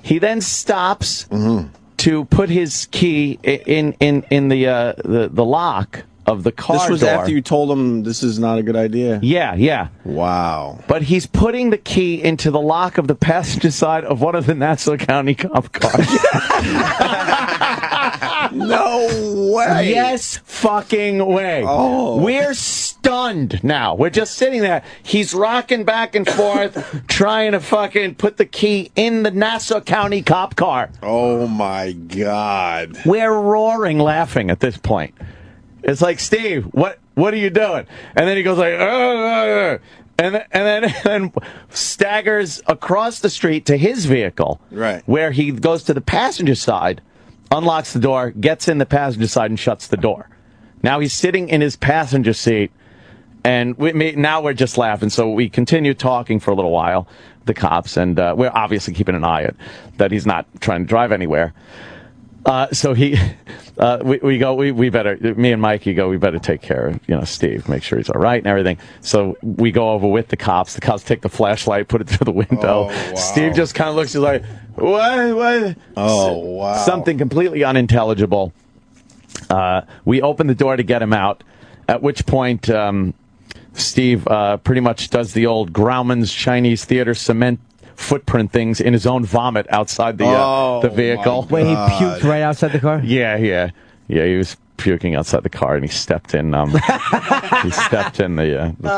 Speaker 3: he then stops to put his key in the lock of the car door.
Speaker 2: This was after you told him this is not a good idea?
Speaker 3: Yeah.
Speaker 2: Wow.
Speaker 3: But he's putting the key into the lock of the passenger side of one of the Nassau County cop cars.
Speaker 2: No way.
Speaker 3: Yes, fucking way.
Speaker 2: Oh.
Speaker 3: We're stunned now. We're just sitting there. He's rocking back and forth, trying to fucking put the key in the Nassau County cop car.
Speaker 2: Oh, my God.
Speaker 3: We're roaring laughing at this point. It's like, Steve, what are you doing? And then he goes like, and then staggers across the street to his vehicle,
Speaker 2: right,
Speaker 3: where he goes to the passenger side, unlocks the door, gets in the passenger side, and shuts the door. Now he's sitting in his passenger seat, and now we're just laughing. So we continue talking for a little while, the cops, and we're obviously keeping an eye on that he's not trying to drive anywhere. So we better, me and Mikey go, we better take care of, Steve, make sure he's all right and everything. So we go over with the cops. The cops take the flashlight, put it through the window.
Speaker 2: Oh, wow.
Speaker 3: Steve just kind of looks, he's like, what?
Speaker 2: Oh, wow.
Speaker 3: Something completely unintelligible. We open the door to get him out, at which point, Steve pretty much does the old Grauman's Chinese Theater cement footprint things in his own vomit outside the vehicle.
Speaker 9: Wait, he puked right outside the car?
Speaker 3: Yeah, he was puking outside the car, and he stepped in. He stepped in the puke.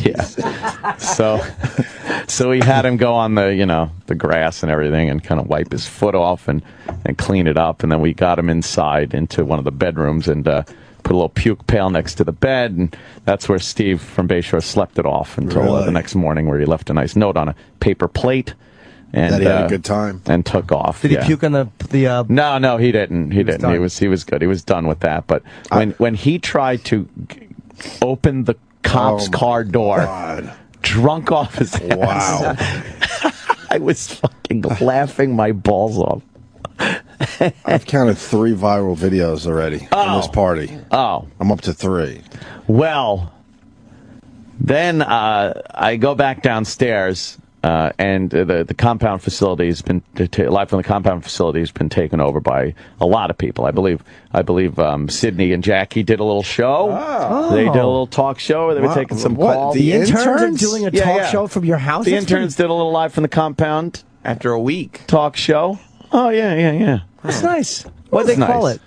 Speaker 3: Yeah. So we had him go on the grass and everything, and kind of wipe his foot off and clean it up, and then we got him inside into one of the bedrooms and put a little puke pail next to the bed, and that's where Steve from Bayshore slept it off until the next morning, where he left a nice note on a paper plate. And
Speaker 2: that he had a good time
Speaker 3: and took off.
Speaker 9: Did he puke on the?
Speaker 3: No, he didn't. He didn't. He was good. He was done with that. But when he tried to open the cop's car door, drunk off his ass,
Speaker 2: wow,
Speaker 3: I was fucking laughing my balls off.
Speaker 2: I've counted 3 viral videos already from this party.
Speaker 3: Oh,
Speaker 2: I'm up to 3.
Speaker 3: Well, then I go back downstairs. And the compound facility has been live from the compound facility has been taken over by a lot of people. I believe Sydney and Jackie did a little show.
Speaker 9: Oh.
Speaker 3: They did a little talk show where they were taking some calls.
Speaker 9: The interns are doing a talk show from your house?
Speaker 3: The interns did a little live from the compound
Speaker 10: after a week
Speaker 3: talk show. Oh yeah.
Speaker 9: That's nice. What did they call it?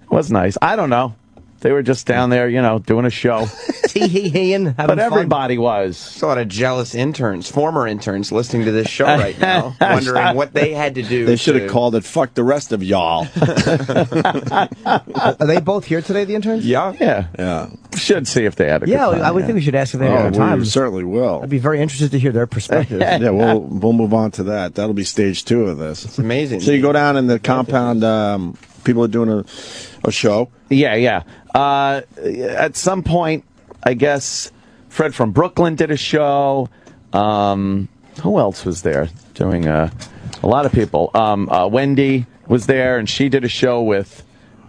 Speaker 3: It was nice. I don't know. They were just down there, doing a show. But everybody was.
Speaker 10: A lot of jealous former interns, listeling to this show right now, wondering what they had to do.
Speaker 2: They should have called it "Fuck the rest of y'all."
Speaker 9: Are they both here today, the interns?
Speaker 3: Yeah. Should see if they had a good time.
Speaker 9: I would think we should ask if they had a good time.
Speaker 2: We certainly will.
Speaker 9: I'd be very interested to hear their perspective.
Speaker 2: Yeah, we'll move on to that. That'll be stage 2 of this.
Speaker 10: It's amazing.
Speaker 2: So you go down in the compound. People are doing a show.
Speaker 3: Yeah. At some point, I guess Fred from Brooklyn did a show. Who else was there doing a lot of people? Wendy was there, and she did a show with,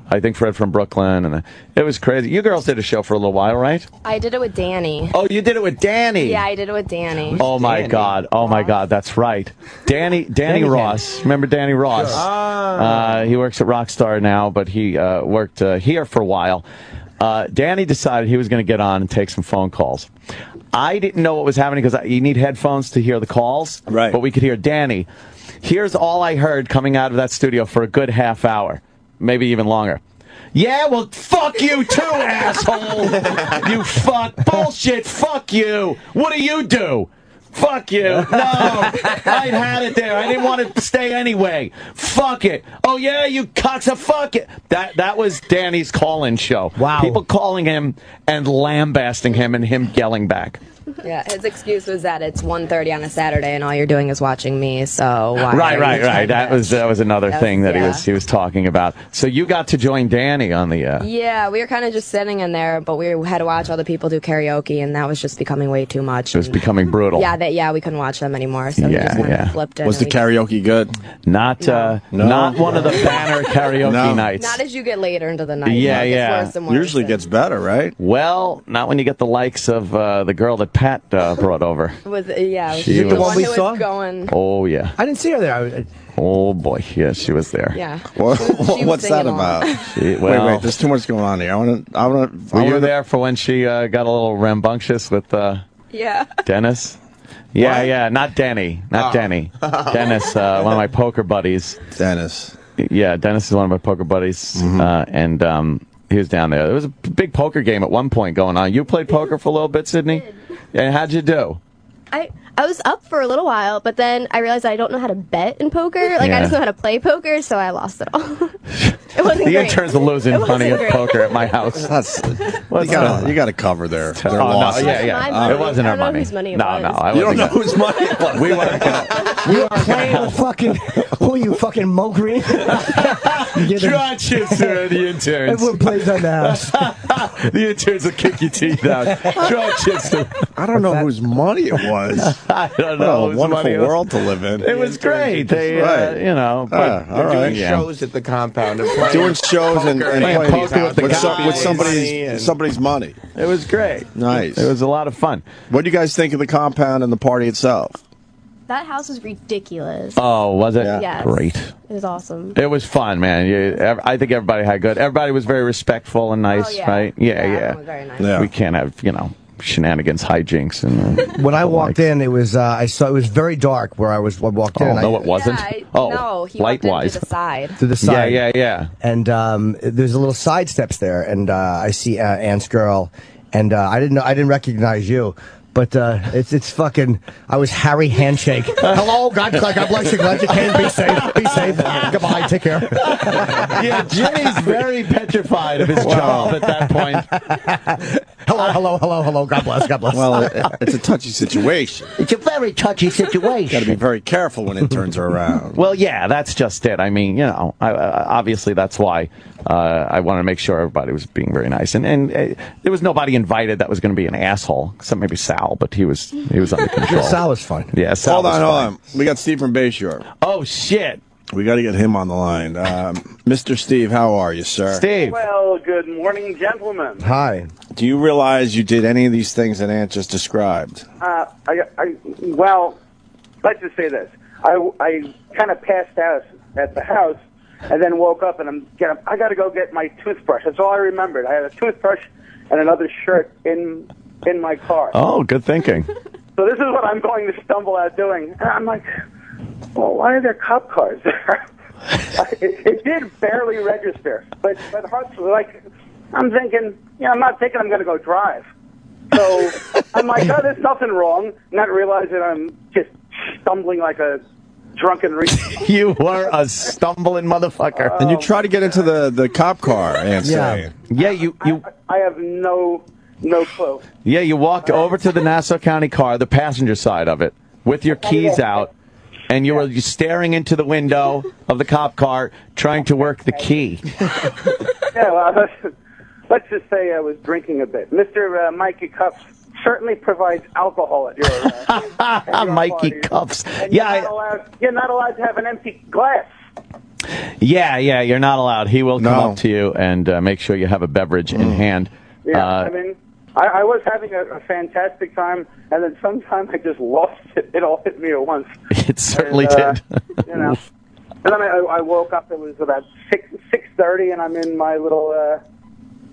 Speaker 3: I think, Fred from Brooklyn, and it was crazy. You girls did a show for a little while, right?
Speaker 12: I did it with Danny.
Speaker 3: Oh, you did it with Danny?
Speaker 12: Yeah, I did it with Danny.
Speaker 3: Oh, my God. Oh, my God. That's right. Danny Ross. Remember Danny Ross? Sure. He works at Rockstar now, but he worked here for a while. Danny decided he was going to get on and take some phone calls. I didn't know what was happening because you need headphones to hear the calls.
Speaker 2: Right.
Speaker 3: But we could hear Danny. Here's all I heard coming out of that studio for a good half hour. Maybe even longer. Yeah, well, fuck you too, asshole. You fuck. Bullshit. Fuck you. What do you do? Fuck you. No. I had it there. I didn't want to stay anyway. Fuck it. Oh, yeah, you cocks. Fuck it. That was Danny's call-in show.
Speaker 9: Wow.
Speaker 3: People calling him and lambasting him and him yelling back.
Speaker 12: Yeah, his excuse was that it's 1:30 on a Saturday and all you're doing is watching me, so why?
Speaker 3: Right. That was another thing that he was talking about. So you got to join Danny on the.
Speaker 12: Yeah, we were kind of just sitting in there, but we had to watch other people do karaoke, and that was just becoming way too much.
Speaker 3: It was becoming brutal.
Speaker 12: Yeah, we couldn't watch them anymore, so we just kind of flipped it.
Speaker 2: Was the karaoke good?
Speaker 3: Not one of the banner karaoke nights.
Speaker 12: Not as you get later into the night.
Speaker 3: Yeah,
Speaker 12: It gets worse and worse.
Speaker 2: Usually gets better, right?
Speaker 3: Well, not when you get the likes of the girl that Pat brought over.
Speaker 12: Was
Speaker 3: She
Speaker 12: the
Speaker 3: was-
Speaker 12: one we
Speaker 9: saw?
Speaker 12: was going.
Speaker 3: Oh yeah.
Speaker 9: I didn't see her there.
Speaker 3: Oh boy, yeah, she was there.
Speaker 12: Yeah.
Speaker 2: What's that about? Wait, there's too much going on here.
Speaker 3: Were you there for when she got a little rambunctious with
Speaker 12: Yeah.
Speaker 3: Dennis? Yeah, not Denny, Dennis, one of my poker buddies.
Speaker 2: Dennis.
Speaker 3: Yeah, Dennis is one of my poker buddies, and he was down there. There was a big poker game at one point going on. You played poker for a little bit, Sydney? Yeah, how'd you do?
Speaker 13: I was up for a little while, but then I realized I don't know how to bet in poker. Like, I just know how to play poker, so I lost it all. It wasn't
Speaker 3: The
Speaker 13: great.
Speaker 3: interns are losing money at
Speaker 13: great.
Speaker 3: poker at my house.
Speaker 2: You got to cover their losses.
Speaker 3: It wasn't our money.
Speaker 2: You don't know whose money it was.
Speaker 3: We weren't
Speaker 9: You were playing with fucking, who are you, fucking Mo Green?
Speaker 3: Draw chips are the interns.
Speaker 9: Everyone plays on the house.
Speaker 3: The interns will kick your teeth out. Draw chips.
Speaker 2: I don't know whose money it was.
Speaker 3: I don't know.
Speaker 2: What a wonderful world to live in.
Speaker 3: It was great. They,
Speaker 2: right.
Speaker 3: But
Speaker 2: all right.
Speaker 10: Doing shows at the compound. And
Speaker 2: doing shows and
Speaker 3: playing poker with
Speaker 2: somebody's money.
Speaker 3: It was great.
Speaker 2: Nice.
Speaker 3: It was a lot of fun.
Speaker 2: What do you guys think of the compound and the party itself?
Speaker 13: That house was ridiculous.
Speaker 3: Oh, was it?
Speaker 13: Yes.
Speaker 3: Great.
Speaker 13: It was awesome.
Speaker 3: It was fun, man. I think everybody had good. Everybody was very respectful and nice, right? Yeah.
Speaker 12: Everyone was very nice.
Speaker 3: We can't have, shenanigans, hijinks, and
Speaker 9: when I walked in, it was I saw it was very dark where I walked in.
Speaker 3: Oh no, it wasn't.
Speaker 12: No, he walked in to the side.
Speaker 9: To the side.
Speaker 3: Yeah.
Speaker 9: And there's a little side steps there, and I see Ant's girl, and I didn't recognize you. But it's fucking. I was Harry Handshake. Hello, God bless you. Glad you came. Be safe. Be safe. Goodbye. Take care.
Speaker 3: Yeah, Jimmy's very petrified of his job at that point.
Speaker 9: Hello. God bless.
Speaker 2: Well, it's a touchy situation.
Speaker 9: It's a very touchy situation.
Speaker 2: Got to be very careful when interns are around.
Speaker 3: Well, yeah, that's just it. I mean, obviously that's why I wanted to make sure everybody was being very nice, and there was nobody invited that was going to be an asshole, except maybe Sal, but he was under control.
Speaker 9: Sal was fine.
Speaker 3: Yeah, Sal was fine.
Speaker 2: Hold on. We got Steve from Bayshore.
Speaker 3: Oh shit.
Speaker 2: We got to get him on the line. Mr. Steve, how are you, sir?
Speaker 3: Steve.
Speaker 14: Well, good morning, gentlemen.
Speaker 9: Hi.
Speaker 2: Do you realize you did any of these things that Ant just described?
Speaker 14: Well, let's just say this. I kind of passed out at the house and then woke up and I got to go get my toothbrush. That's all I remembered. I had a toothbrush and another shirt in my car.
Speaker 3: Oh, good thinking.
Speaker 14: So this is what I'm going to stumble out doing. And I'm like, well, why are there cop cars there? It did barely register, but like I'm thinking, I'm not thinking I'm going to go drive. So I'm like, oh, there's nothing wrong. Not realizing I'm just stumbling like a drunken
Speaker 3: You were a stumbling motherfucker.
Speaker 2: And you try to get into the cop car, Ant's saying.
Speaker 3: Yeah, you.
Speaker 14: I have no clue.
Speaker 3: Yeah, you walked over to the Nassau County car, the passenger side of it, with your keys out. And you were staring into the window of the cop car, trying to work the key.
Speaker 14: Yeah, well, let's just say I was drinking a bit. Mr. Mikey Cups certainly provides alcohol at your
Speaker 3: Mikey Cups.
Speaker 14: you're not allowed to have an empty glass.
Speaker 3: Yeah, you're not allowed. He will come up to you and make sure you have a beverage in hand.
Speaker 14: Yeah, I mean, I was having a fantastic time, and then sometime I just lost it. It all hit me at once.
Speaker 3: It certainly did.
Speaker 14: You know, and then I woke up. It was about 6:30, and I'm in my little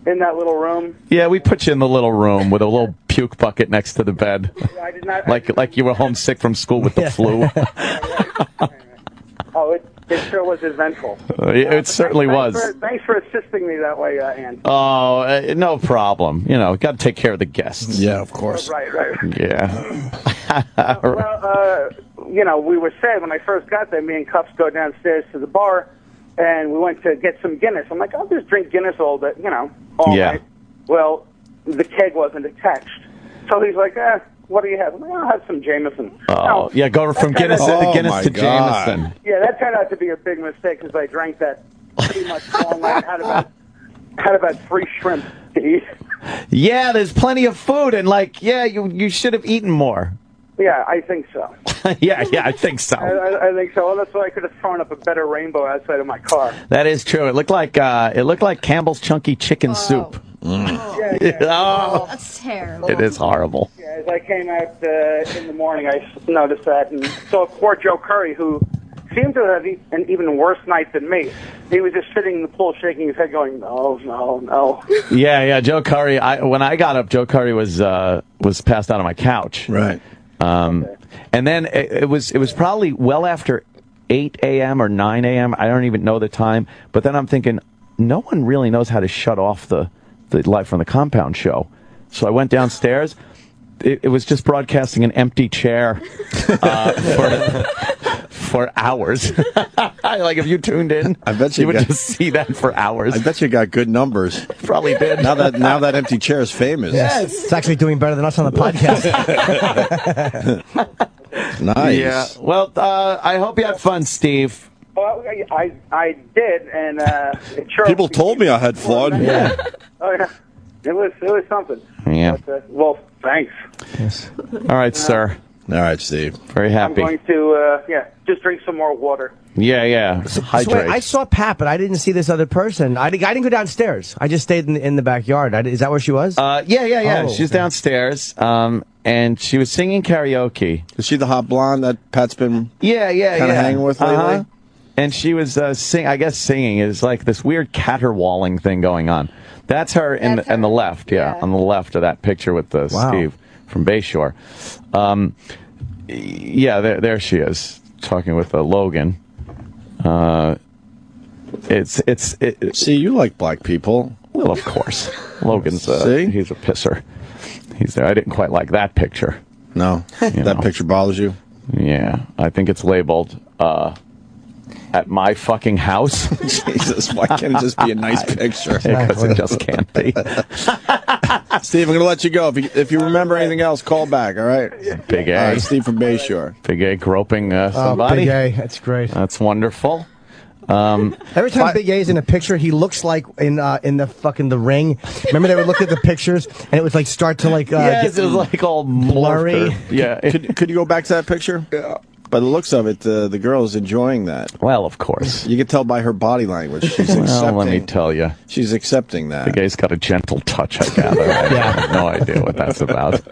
Speaker 14: in that little room.
Speaker 3: Yeah, we put you in the little room with a little puke bucket next to the bed,
Speaker 14: I did not.
Speaker 3: like you were homesick from school with the flu.
Speaker 14: Oh, it sure was eventful.
Speaker 3: It certainly was.
Speaker 14: Thanks for assisting me that way, Ann.
Speaker 3: Oh, no problem. You know, got to take care of the guests.
Speaker 2: Yeah, of course.
Speaker 14: Right.
Speaker 3: Yeah.
Speaker 14: Well, you know, we were sad when I first got there. Me and Cups go downstairs to the bar, and we went to get some Guinness. I'm like, I'll just drink Guinness all day, you know, all night. Well, the keg wasn't attached. So he's like, what do you have? I'm like, I'll have some Jameson.
Speaker 3: Oh, yeah, go from Guinness to Jameson.
Speaker 14: Yeah, that turned out to be a big mistake because I drank that pretty much all night. Had about 3 shrimp to eat.
Speaker 3: Yeah, there's plenty of food, and you should have eaten more.
Speaker 14: Yeah, I think so.
Speaker 3: yeah, I think so.
Speaker 14: I think so. Well, that's why I could have thrown up a better rainbow outside of my car.
Speaker 3: That is true. It looked like Campbell's Chunky Chicken Soup.
Speaker 14: Yeah.
Speaker 3: Oh,
Speaker 13: that's terrible.
Speaker 3: It is horrible.
Speaker 14: Yeah, as I came out in the morning, I noticed that and saw poor Joe Curry, who seemed to have an even worse night than me. He was just sitting in the pool shaking his head going, no.
Speaker 3: Yeah, Joe Curry. When I got up, Joe Curry was passed out on my couch.
Speaker 2: Right.
Speaker 3: And then it was probably well after 8 a.m. or 9 a.m. I don't even know the time. But then I'm thinking, no one really knows how to shut off the Live from the Compound show. So I went downstairs. It was just broadcasting an empty chair for hours. Like if you tuned in,
Speaker 2: I bet
Speaker 3: you would just see that for hours.
Speaker 2: I bet you got good numbers.
Speaker 3: Probably did.
Speaker 2: Now that empty chair is famous.
Speaker 9: Yes. It's actually doing better than us on the podcast.
Speaker 2: Nice.
Speaker 3: Yeah. Well, I hope you had fun, Steve.
Speaker 14: Well, I did, and it sure.
Speaker 2: People told me I had fun.
Speaker 9: Yeah.
Speaker 14: Oh yeah, it was something.
Speaker 3: Yeah.
Speaker 14: But, well, thanks.
Speaker 9: Yes.
Speaker 3: All right, sir.
Speaker 2: All right, Steve.
Speaker 3: Very happy.
Speaker 14: I'm going to just drink some more water.
Speaker 3: Yeah. Hydrate.
Speaker 9: So wait, I saw Pat, but I didn't see this other person. I didn't go downstairs. I just stayed in the backyard. Is that where she was?
Speaker 3: Yeah.
Speaker 9: Oh,
Speaker 3: She's downstairs, and she was singing karaoke.
Speaker 2: Is she the hot blonde that Pat's been kind of hanging with lately?
Speaker 3: And she was singing. It's like this weird caterwauling thing going on. That's her in the left, on the left of that picture with the Steve from Bayshore. There she is talking with Logan.
Speaker 2: See, you like black people.
Speaker 3: Well, of course. Logan's he's a pisser. He's there. I didn't quite like that picture.
Speaker 2: No, that picture bothers you.
Speaker 3: Yeah, I think it's labeled at my fucking house.
Speaker 2: Jesus, why can't it just be a nice picture?
Speaker 3: Because it just can't be.
Speaker 2: Steve, I'm going to let you go. If you remember anything else, call back, all right?
Speaker 3: Big A.
Speaker 2: All right, Steve from Bayshore.
Speaker 3: Big A groping somebody.
Speaker 9: Big A, that's great.
Speaker 3: That's wonderful.
Speaker 9: Every time Big A's in a picture, he looks like in the Ring. Remember they would look at the pictures and it would like start to like
Speaker 3: it was like all
Speaker 9: blurry.
Speaker 3: Yeah.
Speaker 2: Could you go back to that picture? Yeah. By the looks of it, the girl is enjoying that.
Speaker 3: Well, of course.
Speaker 2: You can tell by her body language. She's accepting.
Speaker 3: Let me tell you.
Speaker 2: She's accepting that.
Speaker 3: The guy's got a gentle touch, I gather. I have no idea what that's about.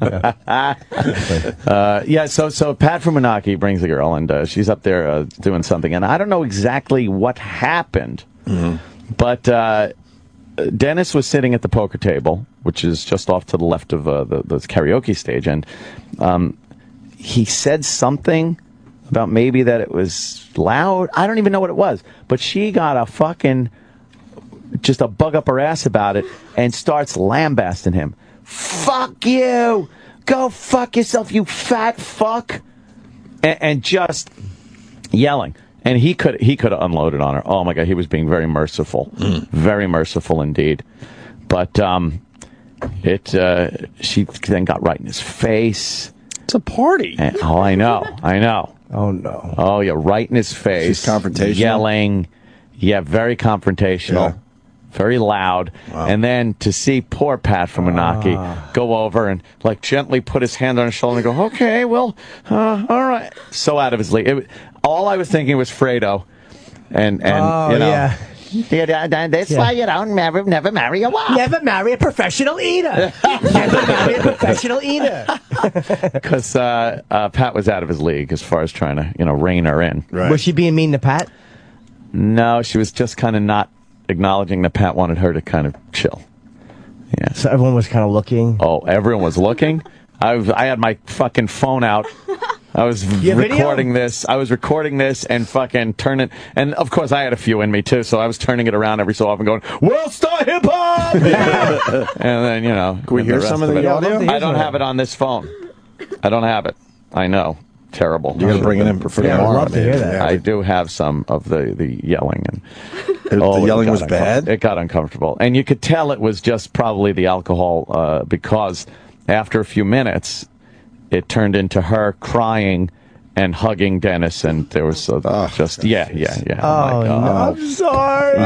Speaker 3: So Pat from Menaki brings the girl, and she's up there doing something. And I don't know exactly what happened, but Dennis was sitting at the poker table, which is just off to the left of the karaoke stage, and he said something about maybe that it was loud. I don't even know what it was. But she got just a bug up her ass about it and starts lambasting him. Fuck you! Go fuck yourself, you fat fuck! And just yelling. And he could have unloaded on her. Oh my God, he was being very merciful. Very merciful indeed. But she then got right in his face.
Speaker 2: It's a party.
Speaker 3: And, I know.
Speaker 9: Oh, no.
Speaker 3: Oh, yeah, right in his face.
Speaker 2: She's confrontational.
Speaker 3: Yelling. Yeah, very confrontational.
Speaker 2: Yeah.
Speaker 3: Very loud. Wow. And then to see poor Pat from Menaki go over and, like, gently put his hand on his shoulder and go, okay, well, all right. So out of his league. All I was thinking was, Fredo, And you know. Yeah, that's why you don't never marry a wife.
Speaker 9: Never marry a professional eater. Never marry a professional eater.
Speaker 3: Because Pat was out of his league as far as trying to, rein her in.
Speaker 9: Right. Was she being mean to Pat?
Speaker 3: No, she was just kind of not acknowledging that Pat wanted her to kind of chill. Yeah.
Speaker 9: So everyone was kind of looking?
Speaker 3: Oh, everyone was looking? I had my fucking phone out. I was recording this. I was recording this and fucking turning. And of course, I had a few in me too, so I was turning it around every so often, going, "World Star Hip Hop!" And then
Speaker 2: Can we hear some of the audio?
Speaker 3: I don't have it on this phone. I don't have it. I know. Terrible.
Speaker 2: You're gonna bring it in for tomorrow.
Speaker 9: I'd love to hear that.
Speaker 3: I do have some of the yelling and.
Speaker 2: The yelling was bad?
Speaker 3: It got uncomfortable. And you could tell it was just probably the alcohol because after a few minutes, it turned into her crying and hugging Dennis, and there was yeah.
Speaker 9: Oh, no. I'm sorry.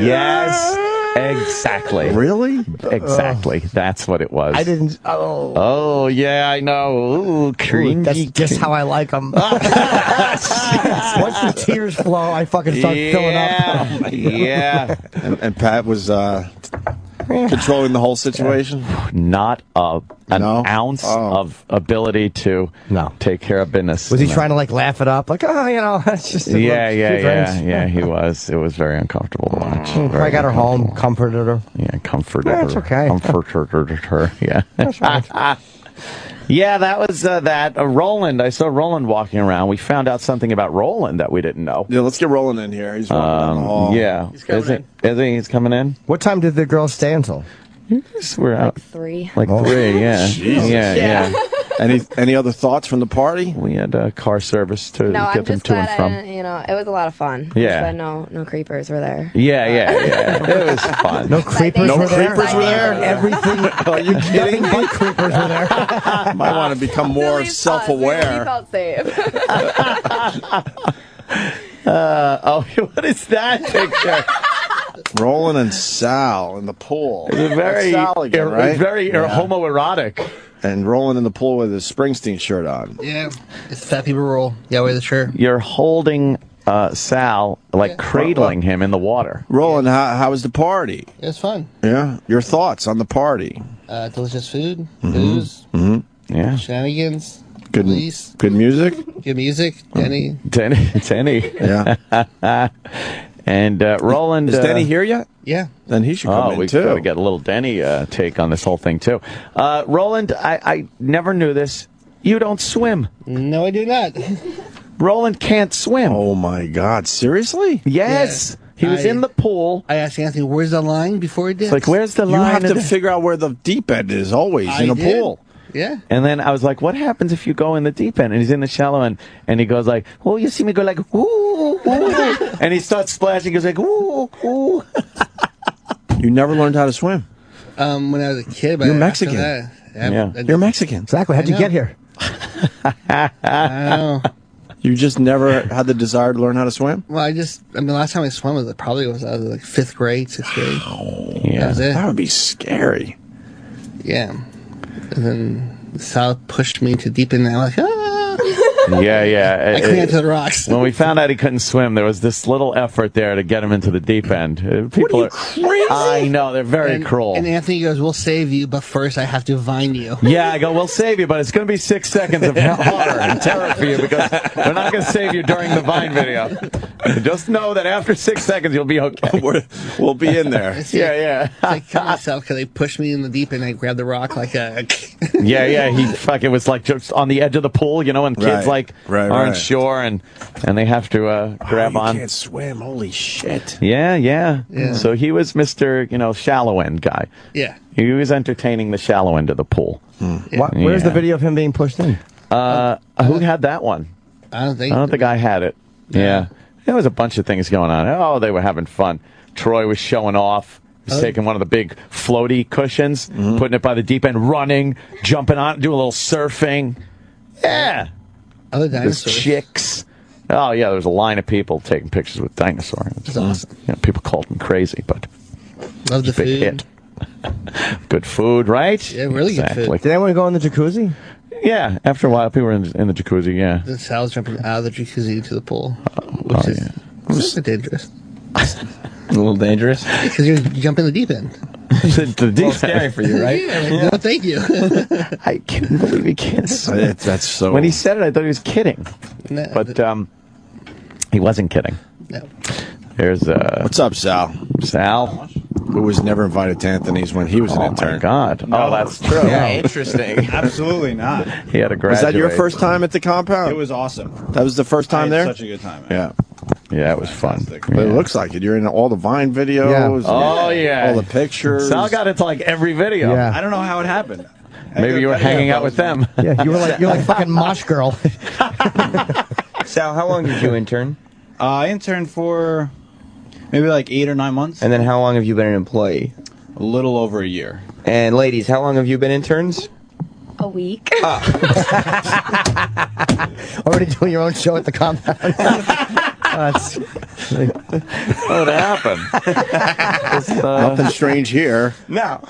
Speaker 3: Yes, exactly.
Speaker 2: Really?
Speaker 3: Exactly. That's what it was.
Speaker 9: I didn't.
Speaker 3: Oh, yeah, I know. Ooh, cringy.
Speaker 9: That's just how I like them. Once the tears flow, I fucking start filling up.
Speaker 3: Yeah.
Speaker 2: And Pat was controlling the whole situation?
Speaker 3: Not an ounce of ability to take care of business.
Speaker 9: Was he trying to laugh it up? It's just
Speaker 3: yeah, he was. It was very uncomfortable to watch.
Speaker 9: I got her home, comforted her.
Speaker 3: Yeah, comforted her.
Speaker 9: That's okay.
Speaker 3: Comforted her, yeah.
Speaker 9: That's right.
Speaker 3: Yeah, that was that. Roland, I saw Roland walking around. We found out something about Roland that we didn't know.
Speaker 2: Yeah, let's get Roland in here. He's walking down the hall.
Speaker 3: Yeah.
Speaker 5: He's coming in.
Speaker 3: He's coming in?
Speaker 9: What time did the girls stay until?
Speaker 3: We're out.
Speaker 12: 3.
Speaker 3: 3, yeah.
Speaker 2: Jesus.
Speaker 3: Yeah.
Speaker 2: Any other thoughts from the party?
Speaker 3: We had car service to
Speaker 12: No,
Speaker 3: get
Speaker 12: I'm
Speaker 3: them
Speaker 12: just
Speaker 3: to and
Speaker 12: glad
Speaker 3: from.
Speaker 12: it was a lot of fun.
Speaker 3: Yeah.
Speaker 12: Just that no creepers were there.
Speaker 3: Yeah. It was fun.
Speaker 9: No creepers were there?
Speaker 2: Creepers were there?
Speaker 9: Everything.
Speaker 2: Are you kidding me?
Speaker 9: Creepers were there.
Speaker 2: Might want to become more self-aware.
Speaker 12: We felt safe.
Speaker 3: What is that picture?
Speaker 2: Roland and Sal in the pool.
Speaker 3: It's very,
Speaker 2: Sal again, right?
Speaker 3: very homoerotic.
Speaker 2: And Roland in the pool with his Springsteen shirt on.
Speaker 5: Yeah, it's fat people rule. Yeah, wear the shirt.
Speaker 3: You're holding Sal, cradling him in the water.
Speaker 2: Roland, how was the party?
Speaker 5: It was fun.
Speaker 2: Yeah? Your thoughts on the party?
Speaker 5: Delicious food, booze,
Speaker 3: Yeah.
Speaker 5: shenanigans,
Speaker 2: Good
Speaker 5: police,
Speaker 2: good music?
Speaker 5: good music, Denny.
Speaker 3: Denny.
Speaker 2: Yeah.
Speaker 3: And Roland...
Speaker 2: Is Denny here yet?
Speaker 5: Yeah.
Speaker 2: Then he should come in,
Speaker 3: we've
Speaker 2: too.
Speaker 3: got to get a little Denny take on this whole thing, too. Roland, I never knew this. You don't swim.
Speaker 5: No, I do not.
Speaker 3: Roland can't swim.
Speaker 2: Oh, my God. Seriously?
Speaker 3: Yes.
Speaker 5: Yeah.
Speaker 3: He was in the pool.
Speaker 5: I asked Anthony, where's the line before he did?
Speaker 3: It's like, where's the
Speaker 2: You
Speaker 3: line?
Speaker 2: have to figure out where the deep end is always in a pool.
Speaker 5: Yeah.
Speaker 3: And then I was like, what happens if you go in the deep end? And he's in the shallow end. And he goes like, oh, you see me go like, ooh, ooh. And he starts splashing. He goes like, ooh, ooh.
Speaker 2: You never learned how to swim.
Speaker 5: When I was a kid. But
Speaker 2: You're
Speaker 5: after
Speaker 2: Mexican.
Speaker 5: that,
Speaker 2: You're Mexican.
Speaker 9: Exactly. How'd you get here?
Speaker 5: I don't know.
Speaker 2: You just never had the desire to learn how to swim?
Speaker 5: Well, the last time I swam was probably I was like 5th grade, 6th grade.
Speaker 3: Yeah.
Speaker 5: That was it.
Speaker 2: That would be scary.
Speaker 5: Yeah. And then Sal pushed me to deep in there. I was like,
Speaker 3: Yeah.
Speaker 5: I clinged to the rocks.
Speaker 3: When we found out he couldn't swim, there was this little effort there to get him into the deep end. People are
Speaker 2: crazy?
Speaker 3: I know, they're very cruel.
Speaker 5: And Anthony goes, we'll save you, but first I have to vine you.
Speaker 3: Yeah, I go, we'll save you, but it's going to be 6 seconds of horror and terror for you because we're not going to save you during the Vine video. Just know that after 6 seconds, you'll be okay.
Speaker 2: We'll be in there.
Speaker 3: Yeah.
Speaker 5: I killed myself because they pushed me in the deep and I grabbed the rock like a...
Speaker 3: Yeah. He fucking was like just on the edge of the pool, and kids aren't sure and they have to grab on.
Speaker 2: You can't swim. Holy shit.
Speaker 3: Yeah. So he was Mr. Shallow end guy.
Speaker 5: Yeah.
Speaker 3: He was entertaining the shallow end of the pool.
Speaker 9: Yeah. Where's the video of him being pushed in?
Speaker 3: Who had that one?
Speaker 5: I don't think
Speaker 3: I had it. Yeah. There was a bunch of things going on. Oh, they were having fun. Troy was showing off. He was taking one of the big floaty cushions, putting it by the deep end, running, jumping on it, doing a little surfing. Yeah.
Speaker 5: Other
Speaker 3: There's
Speaker 5: dinosaurs.
Speaker 3: chicks. Oh, yeah, there was a line of people taking pictures with dinosaur.
Speaker 5: That's awesome.
Speaker 3: People called him crazy, but
Speaker 5: Love the
Speaker 3: big
Speaker 5: food.
Speaker 3: hit. Good food, right?
Speaker 5: Yeah, really good food.
Speaker 9: Did anyone go in the jacuzzi?
Speaker 3: Yeah, after a while, people were in the jacuzzi, yeah.
Speaker 5: Then Sal's jumping out of the jacuzzi into the pool. Which is
Speaker 15: It's dangerous.
Speaker 10: A little dangerous?
Speaker 15: Because you jump in the deep end.
Speaker 3: The deep
Speaker 10: scary for you, right?
Speaker 15: No, thank you.
Speaker 3: I can't believe he can't swim.
Speaker 2: That's so...
Speaker 3: When he said it, I thought he was kidding.
Speaker 15: No,
Speaker 3: But he wasn't kidding.
Speaker 15: No.
Speaker 3: There's
Speaker 2: What's up, Sal?
Speaker 3: Sal,
Speaker 2: who was never invited to Anthony's when he was an intern.
Speaker 3: Oh, my God. Oh, that's true.
Speaker 10: Yeah, interesting.
Speaker 16: Absolutely not.
Speaker 3: He had to graduate.
Speaker 2: Was that your first time at the compound?
Speaker 16: It was awesome.
Speaker 2: That was the first time
Speaker 16: I had
Speaker 2: there?
Speaker 16: such a good time.
Speaker 2: Yeah.
Speaker 3: Yeah, it was fun.
Speaker 2: But it looks like it. You're in all the Vine videos.
Speaker 9: Yeah.
Speaker 3: Oh, yeah.
Speaker 2: All the pictures.
Speaker 3: Sal got into like every video.
Speaker 9: Yeah.
Speaker 16: I don't know how it happened.
Speaker 3: Maybe you were hanging out with them.
Speaker 9: Yeah, you're like fucking mosh girl.
Speaker 10: Sal, how long did you intern?
Speaker 16: I interned for maybe like 8 or 9 months.
Speaker 10: And then how long have you been an employee?
Speaker 16: A little over a year.
Speaker 10: And ladies, how long have you been interns?
Speaker 13: A week.
Speaker 9: Already doing your own show at the compound.
Speaker 3: What happened?
Speaker 2: Nothing strange here.
Speaker 10: No.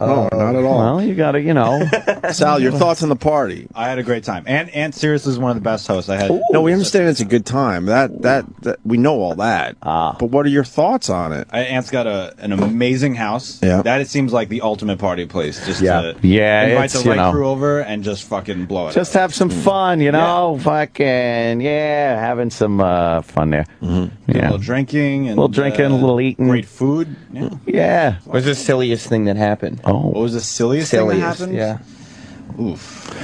Speaker 2: No, not at all.
Speaker 3: Well, you got to,
Speaker 2: Sal, your thoughts on the party?
Speaker 16: I had a great time. And seriously is one of the best hosts I had.
Speaker 2: No, we understand it's a good time. That we know all that. But what are your thoughts on it?
Speaker 16: Ant's got an amazing house.
Speaker 2: Yeah.
Speaker 16: That it seems like the ultimate party place. Just to invite
Speaker 3: it's,
Speaker 16: the right crew over and just fucking blow it.
Speaker 3: Just have some fun, fucking, having some fun there.
Speaker 16: A little drinking. And,
Speaker 3: a little drinking, a little eating.
Speaker 16: Great food.
Speaker 3: Yeah.
Speaker 10: What was the silliest thing that happened?
Speaker 3: Oh.
Speaker 16: What was the silliest thing that happened?
Speaker 10: Yeah.
Speaker 16: Oof.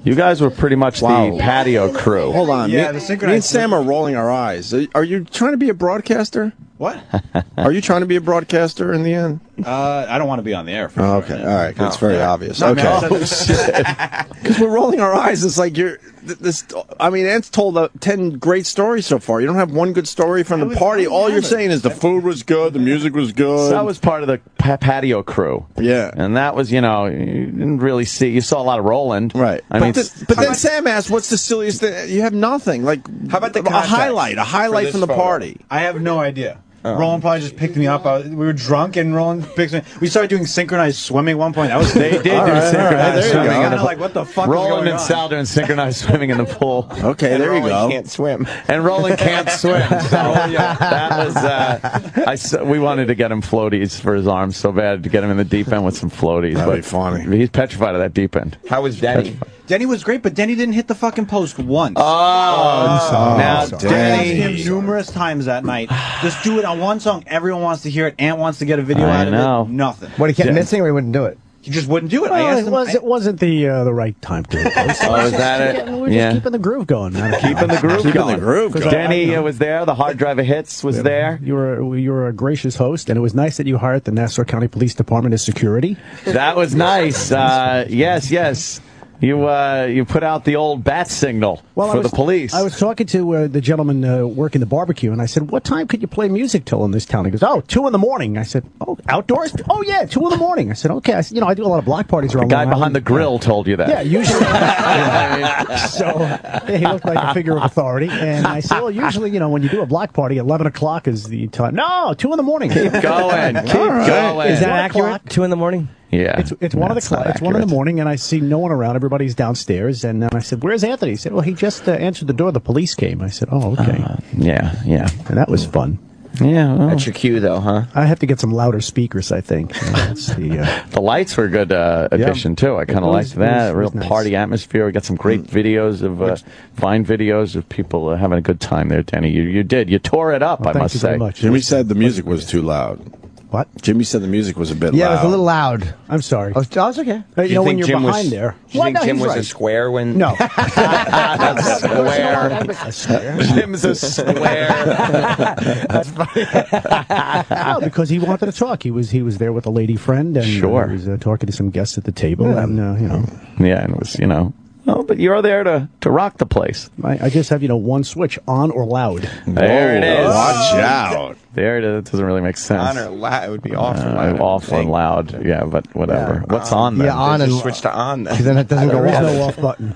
Speaker 3: You guys were pretty much the patio crew.
Speaker 2: Hold on.
Speaker 16: Yeah,
Speaker 2: me,
Speaker 16: the synchronized
Speaker 2: and Sam are rolling our eyes. Are you trying to be a broadcaster?
Speaker 16: What?
Speaker 2: Are you trying to be a broadcaster in the end?
Speaker 16: I don't want to be on the air. For
Speaker 2: Oh,
Speaker 16: sure.
Speaker 2: okay. All right. That's very obvious.
Speaker 16: No,
Speaker 2: Okay.
Speaker 16: man,
Speaker 2: Because we're rolling our eyes. It's like you're... Ant's told 10 great stories so far. You don't have one good story from the party. All you're saying is the food was good, the music was good.
Speaker 3: So that was part of the patio crew.
Speaker 2: Yeah.
Speaker 3: And that was, you didn't really see. You saw a lot of Roland.
Speaker 2: Right. But then Sam asked, what's the silliest thing? You have nothing. Like,
Speaker 16: how about the
Speaker 2: a highlight from the party?
Speaker 16: I have no idea. Roland probably just picked me up. We were drunk, and Roland picked me. We started doing synchronized swimming at one point. That was
Speaker 3: They did do synchronized swimming.
Speaker 16: Kind of like, what the fuck?
Speaker 3: Roland and Sal doing synchronized swimming in the pool.
Speaker 2: Okay,
Speaker 10: and
Speaker 2: there
Speaker 10: Roland
Speaker 2: you go.
Speaker 10: Can't swim.
Speaker 3: And Roland can't swim. So that was. We wanted to get him floaties for his arms so bad to get him in the deep end with some floaties.
Speaker 2: That'd be funny.
Speaker 3: He's petrified of that deep end.
Speaker 10: How was Denny?
Speaker 16: Denny was great, but Denny didn't hit the fucking post once.
Speaker 3: Now
Speaker 16: Denny asked him numerous times that night. Just do it on one song. Everyone wants to hear it. Ant wants to get a video out of it. Nothing.
Speaker 9: What, he kept missing or he wouldn't do it?
Speaker 16: He just wouldn't do it.
Speaker 17: Well,
Speaker 16: I asked him.
Speaker 17: it wasn't the right time to do it.
Speaker 3: Oh, is that it?
Speaker 17: We're just keeping the groove going.
Speaker 3: Keeping the groove going.
Speaker 2: Groove.
Speaker 3: Denny was there. The hard drive of hits was there.
Speaker 17: You were a gracious host, and it was nice that you hired the Nassau County Police Department as security.
Speaker 3: That was nice. Yes. You put out the old bat signal for the police.
Speaker 17: I was talking to the gentleman working the barbecue, and I said, "What time could you play music till in this town?" He goes, 2 in the morning. I said, "Oh, outdoors? Oh yeah, 2 in the morning." I said, "Okay." I said, I do a lot of block parties around.
Speaker 3: The guy
Speaker 17: Long
Speaker 3: behind
Speaker 17: Island.
Speaker 3: the grill told you that.
Speaker 17: Yeah, usually. He looked like a figure of authority, and I said, "Well, usually, when you do a block party, 11 o'clock is the time." No, 2 in the morning.
Speaker 3: Keep going. Keep going.
Speaker 9: Is that accurate? 2 in the morning?
Speaker 3: Yeah,
Speaker 17: it's one of the it's 1 in the morning, and I see no one around. Everybody's downstairs, and I said, "Where's Anthony?" He said, "Well, he just answered the door. The police came." I said, "Oh, okay."
Speaker 3: Yeah,
Speaker 17: and that was fun.
Speaker 3: Yeah, well,
Speaker 10: that's your cue, though, huh?
Speaker 17: I have to get some louder speakers. I think
Speaker 3: the lights were a good addition too. I kind of liked that. Real
Speaker 17: nice.
Speaker 3: Party atmosphere. We got some great videos of fine videos of people having a good time there, Denny. You did. You tore it up. I must say.
Speaker 2: Jimmy said the music was too loud.
Speaker 17: What?
Speaker 2: Jimmy said the music was a bit loud.
Speaker 9: Yeah, it was a little loud.
Speaker 17: I'm sorry.
Speaker 9: Oh, it's okay.
Speaker 17: When you're
Speaker 10: Jim
Speaker 17: behind there.
Speaker 10: Do you think Jim was a square when?
Speaker 17: No.
Speaker 3: A square. Jim's a square.
Speaker 17: That's funny. No, because he wanted to talk. He was there with a lady friend, and he was talking to some guests at the table, and
Speaker 3: Yeah, and it was Oh, but you're there to rock the place.
Speaker 17: I just have one switch, on or loud.
Speaker 3: There it is.
Speaker 2: Watch out.
Speaker 3: There it is. It doesn't really make sense.
Speaker 10: On or loud. It would be off or loud.
Speaker 3: Awful and loud. Yeah, but whatever. What's on then?
Speaker 9: Yeah, on and
Speaker 10: switch to on.
Speaker 9: Then it doesn't go
Speaker 17: There is
Speaker 9: off.
Speaker 17: no off button.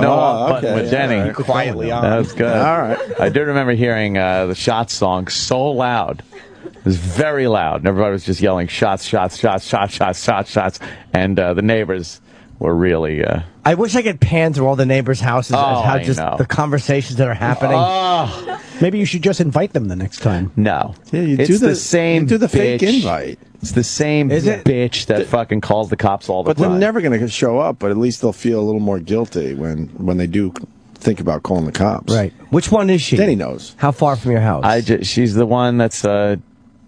Speaker 3: No off button with Denny.
Speaker 10: Quietly on.
Speaker 3: That was good. All right. I do remember hearing the Shots song so loud. It was very loud. And everybody was just yelling shots, shots, shots, shots, shots, shots, shots. And the neighbors were really.
Speaker 9: I wish I could pan through all the neighbors' houses and how
Speaker 3: I
Speaker 9: just
Speaker 3: know.
Speaker 9: the conversations that are happening.
Speaker 17: Maybe you should just invite them the next time.
Speaker 3: No.
Speaker 2: Yeah, you
Speaker 3: It's
Speaker 2: do
Speaker 3: the same
Speaker 2: You do the fake
Speaker 3: bitch.
Speaker 2: invite.
Speaker 3: It's the same
Speaker 2: Is it?
Speaker 3: bitch that fucking calls the cops all the
Speaker 2: But
Speaker 3: time.
Speaker 2: they're never going to show up. But at least they'll feel a little more guilty when they do think about calling the cops.
Speaker 9: Right. Which one is she?
Speaker 2: Then he knows.
Speaker 9: How far from your house?
Speaker 3: She's the one that's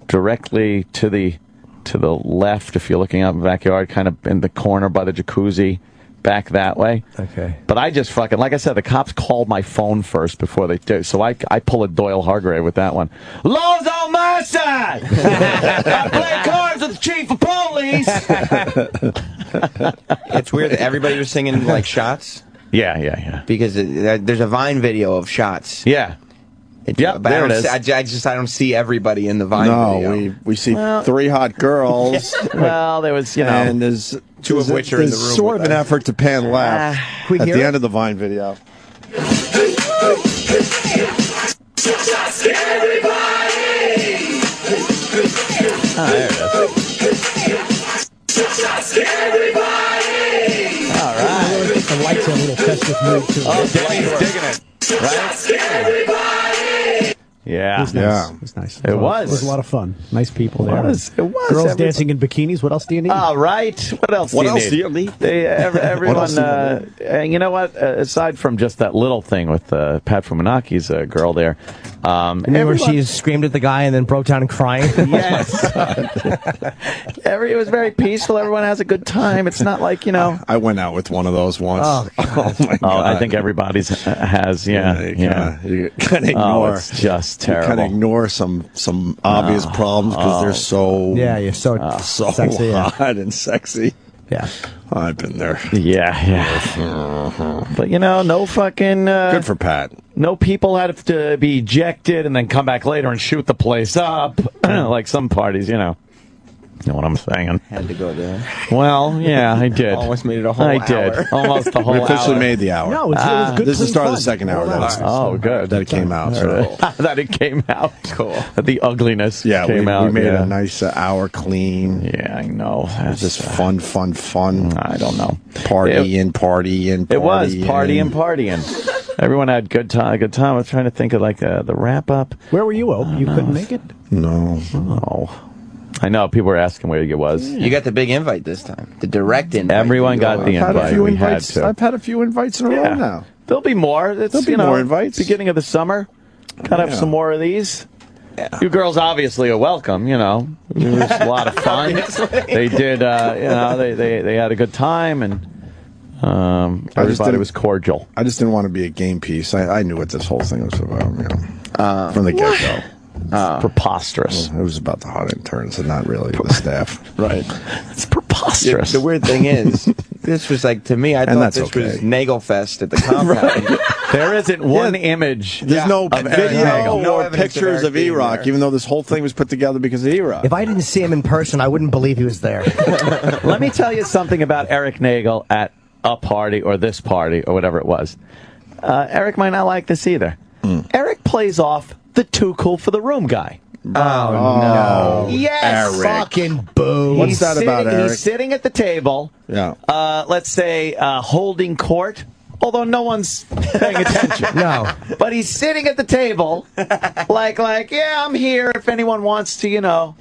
Speaker 3: directly to the left. If you're looking out in the backyard, kind of in the corner by the jacuzzi, back that way.
Speaker 9: Okay.
Speaker 3: But I just fucking, like I said, the cops called my phone first before they do. So I pull a Doyle Hargrave with that one. Law's on my side. I play cards with the chief of police.
Speaker 10: It's weird that everybody was singing like shots.
Speaker 3: Yeah.
Speaker 10: Because there's a Vine video of shots.
Speaker 3: Yeah. Yep,
Speaker 10: But
Speaker 3: there it is.
Speaker 10: I don't see everybody in the Vine video.
Speaker 2: No, we see three hot girls.
Speaker 3: Well, there was,
Speaker 2: and there's
Speaker 10: two of which are in the room.
Speaker 2: Sort
Speaker 10: with
Speaker 2: of an
Speaker 10: us.
Speaker 2: effort to pan left at the end of the Vine video.
Speaker 3: There it is. All right.
Speaker 17: I think the lights are a little festive mood too.
Speaker 3: Oh, Danny's digging it. Right? Yeah.
Speaker 17: It was nice. It was nice.
Speaker 3: It was.
Speaker 17: It was a lot of fun. Nice people there.
Speaker 3: It was.
Speaker 17: Girls
Speaker 3: Everybody-
Speaker 17: dancing in bikinis. What else do you need?
Speaker 3: All right. What else
Speaker 2: What
Speaker 3: do you
Speaker 2: else
Speaker 3: need?
Speaker 2: do you need?
Speaker 3: Everyone,
Speaker 2: What else do you
Speaker 3: you know what? Aside from just that little thing with Pat Fuminaki's girl there.
Speaker 9: Remember she screamed at the guy and then broke down and crying?
Speaker 3: Yes. It was very peaceful. Everyone has a good time. It's not like,
Speaker 2: I went out with one of those once.
Speaker 9: Oh,
Speaker 2: my God.
Speaker 3: I think everybody's has, yeah.
Speaker 2: You kind of ignore.
Speaker 3: It's just
Speaker 2: You kind
Speaker 3: terrible.
Speaker 2: of ignore some obvious problems because they're so
Speaker 9: Yeah, you're so sexy. Yeah.
Speaker 2: hot and sexy.
Speaker 9: Yeah.
Speaker 2: I've been there.
Speaker 3: Yeah. But no fucking.
Speaker 2: Good for Pat.
Speaker 3: No people had to be ejected and then come back later and shoot the place up like some parties, You know what I'm saying?
Speaker 10: Had to go there.
Speaker 3: Well, yeah, I did.
Speaker 10: Almost made it a whole
Speaker 3: I
Speaker 10: hour.
Speaker 3: did. Almost the whole
Speaker 2: We officially
Speaker 3: hour.
Speaker 2: made the hour.
Speaker 17: No, it was good.
Speaker 2: This is the
Speaker 17: clean
Speaker 2: start of
Speaker 17: fun.
Speaker 2: the second hour.
Speaker 3: Oh, good.
Speaker 2: That it came out. So.
Speaker 3: That it came out.
Speaker 10: Cool.
Speaker 3: That the ugliness
Speaker 2: Yeah,
Speaker 3: came out.
Speaker 2: we made
Speaker 3: yeah.
Speaker 2: a nice hour clean.
Speaker 3: Yeah, I know.
Speaker 2: Just fun.
Speaker 3: I don't know.
Speaker 2: Partying.
Speaker 3: It was partying. Everyone had good time. I was trying to think of like the wrap up.
Speaker 17: Where were you, Ope? You couldn't make it?
Speaker 2: No.
Speaker 3: Oh. I know people were asking where you was.
Speaker 10: You got the big invite this time. The direct invite.
Speaker 3: Everyone got the
Speaker 2: I've had a
Speaker 3: invite.
Speaker 2: few
Speaker 3: We had
Speaker 2: invites.
Speaker 3: to.
Speaker 2: I've had a few invites in a row now.
Speaker 3: There'll be more. There'll
Speaker 2: be more invites.
Speaker 3: Beginning of the summer. Gotta have
Speaker 2: Yeah.
Speaker 3: some more of these. You girls obviously are welcome. It was a lot of fun. They did. They had a good time and everybody was cordial.
Speaker 2: I just didn't want to be a game piece. I knew what this whole thing was about. From the get go.
Speaker 3: Preposterous.
Speaker 2: It was about the hot interns and not really the staff.
Speaker 3: Right. It's preposterous.
Speaker 10: The weird thing is, this was like, to me, I thought
Speaker 2: that's
Speaker 10: this
Speaker 2: okay.
Speaker 10: was Nagelfest at the compound.
Speaker 3: There isn't one image.
Speaker 2: There's no
Speaker 3: of Eric
Speaker 2: video
Speaker 3: Nagel.
Speaker 10: No
Speaker 2: or
Speaker 10: evidence of
Speaker 2: pictures
Speaker 10: Eric
Speaker 2: of
Speaker 10: being
Speaker 2: E-Rock,
Speaker 10: there.
Speaker 2: even though this whole thing was put together because of E-Rock.
Speaker 9: If I didn't see him in person, I wouldn't believe he was there.
Speaker 3: Let me tell you something about Eric Nagel at a party or this party or whatever it was. Eric might not like this either. Eric plays off the too cool for the room guy.
Speaker 9: Oh, no.
Speaker 3: Yes.
Speaker 2: Eric.
Speaker 9: Fucking boo.
Speaker 2: What's that about, Eric?
Speaker 3: He's sitting at the table,
Speaker 2: Yeah.
Speaker 3: let's say holding court, although no one's paying attention.
Speaker 9: No.
Speaker 3: But he's sitting at the table like, yeah, I'm here if anyone wants to,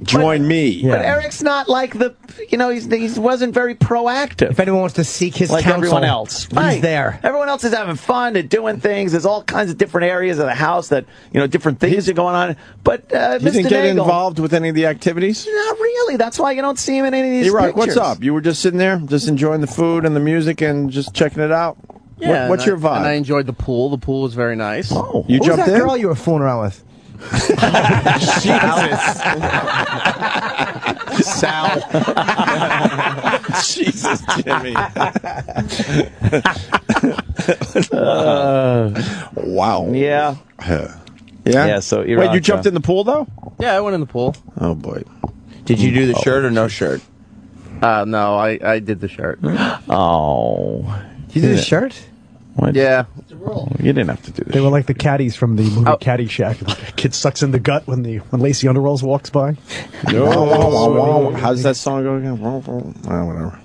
Speaker 2: Join me.
Speaker 3: But Eric's not like he wasn't very proactive.
Speaker 9: If anyone wants to seek his
Speaker 3: like
Speaker 9: counsel,
Speaker 3: everyone else.
Speaker 9: he's there.
Speaker 3: Everyone else is having fun. They're doing things. There's all kinds of different areas of the house that, different things are going on. But
Speaker 2: You
Speaker 3: Mr.
Speaker 2: didn't get
Speaker 3: Nagel,
Speaker 2: involved with any of the activities?
Speaker 3: not really. That's why you don't see him in any of these
Speaker 2: E-Rock,
Speaker 3: pictures.
Speaker 2: what's up? You were just sitting there, just enjoying the food and the music and just checking it out?
Speaker 5: Yeah.
Speaker 2: What's your vibe?
Speaker 5: And I enjoyed the pool. The pool was very nice.
Speaker 3: Oh,
Speaker 2: You
Speaker 9: Who was
Speaker 2: jumped
Speaker 9: that
Speaker 2: in?
Speaker 9: girl you were fooling around with?
Speaker 3: Sal.
Speaker 2: Jesus, Jimmy. Wow.
Speaker 3: Yeah.
Speaker 2: Yeah?
Speaker 3: Yeah, so
Speaker 2: Wait,
Speaker 3: E-Rock,
Speaker 2: you jumped in the pool, though?
Speaker 5: Yeah, I went in the pool.
Speaker 2: Oh, boy.
Speaker 10: Did you do the shirt or no shirt?
Speaker 5: No, I did the shirt.
Speaker 3: Oh.
Speaker 9: You did a shirt?
Speaker 3: What?
Speaker 5: Yeah.
Speaker 3: You didn't have to do this.
Speaker 17: They were like the caddies from the movie Caddyshack. The kid sucks in the gut when Lacey Underalls walks by.
Speaker 2: How's that song go again? Whatever.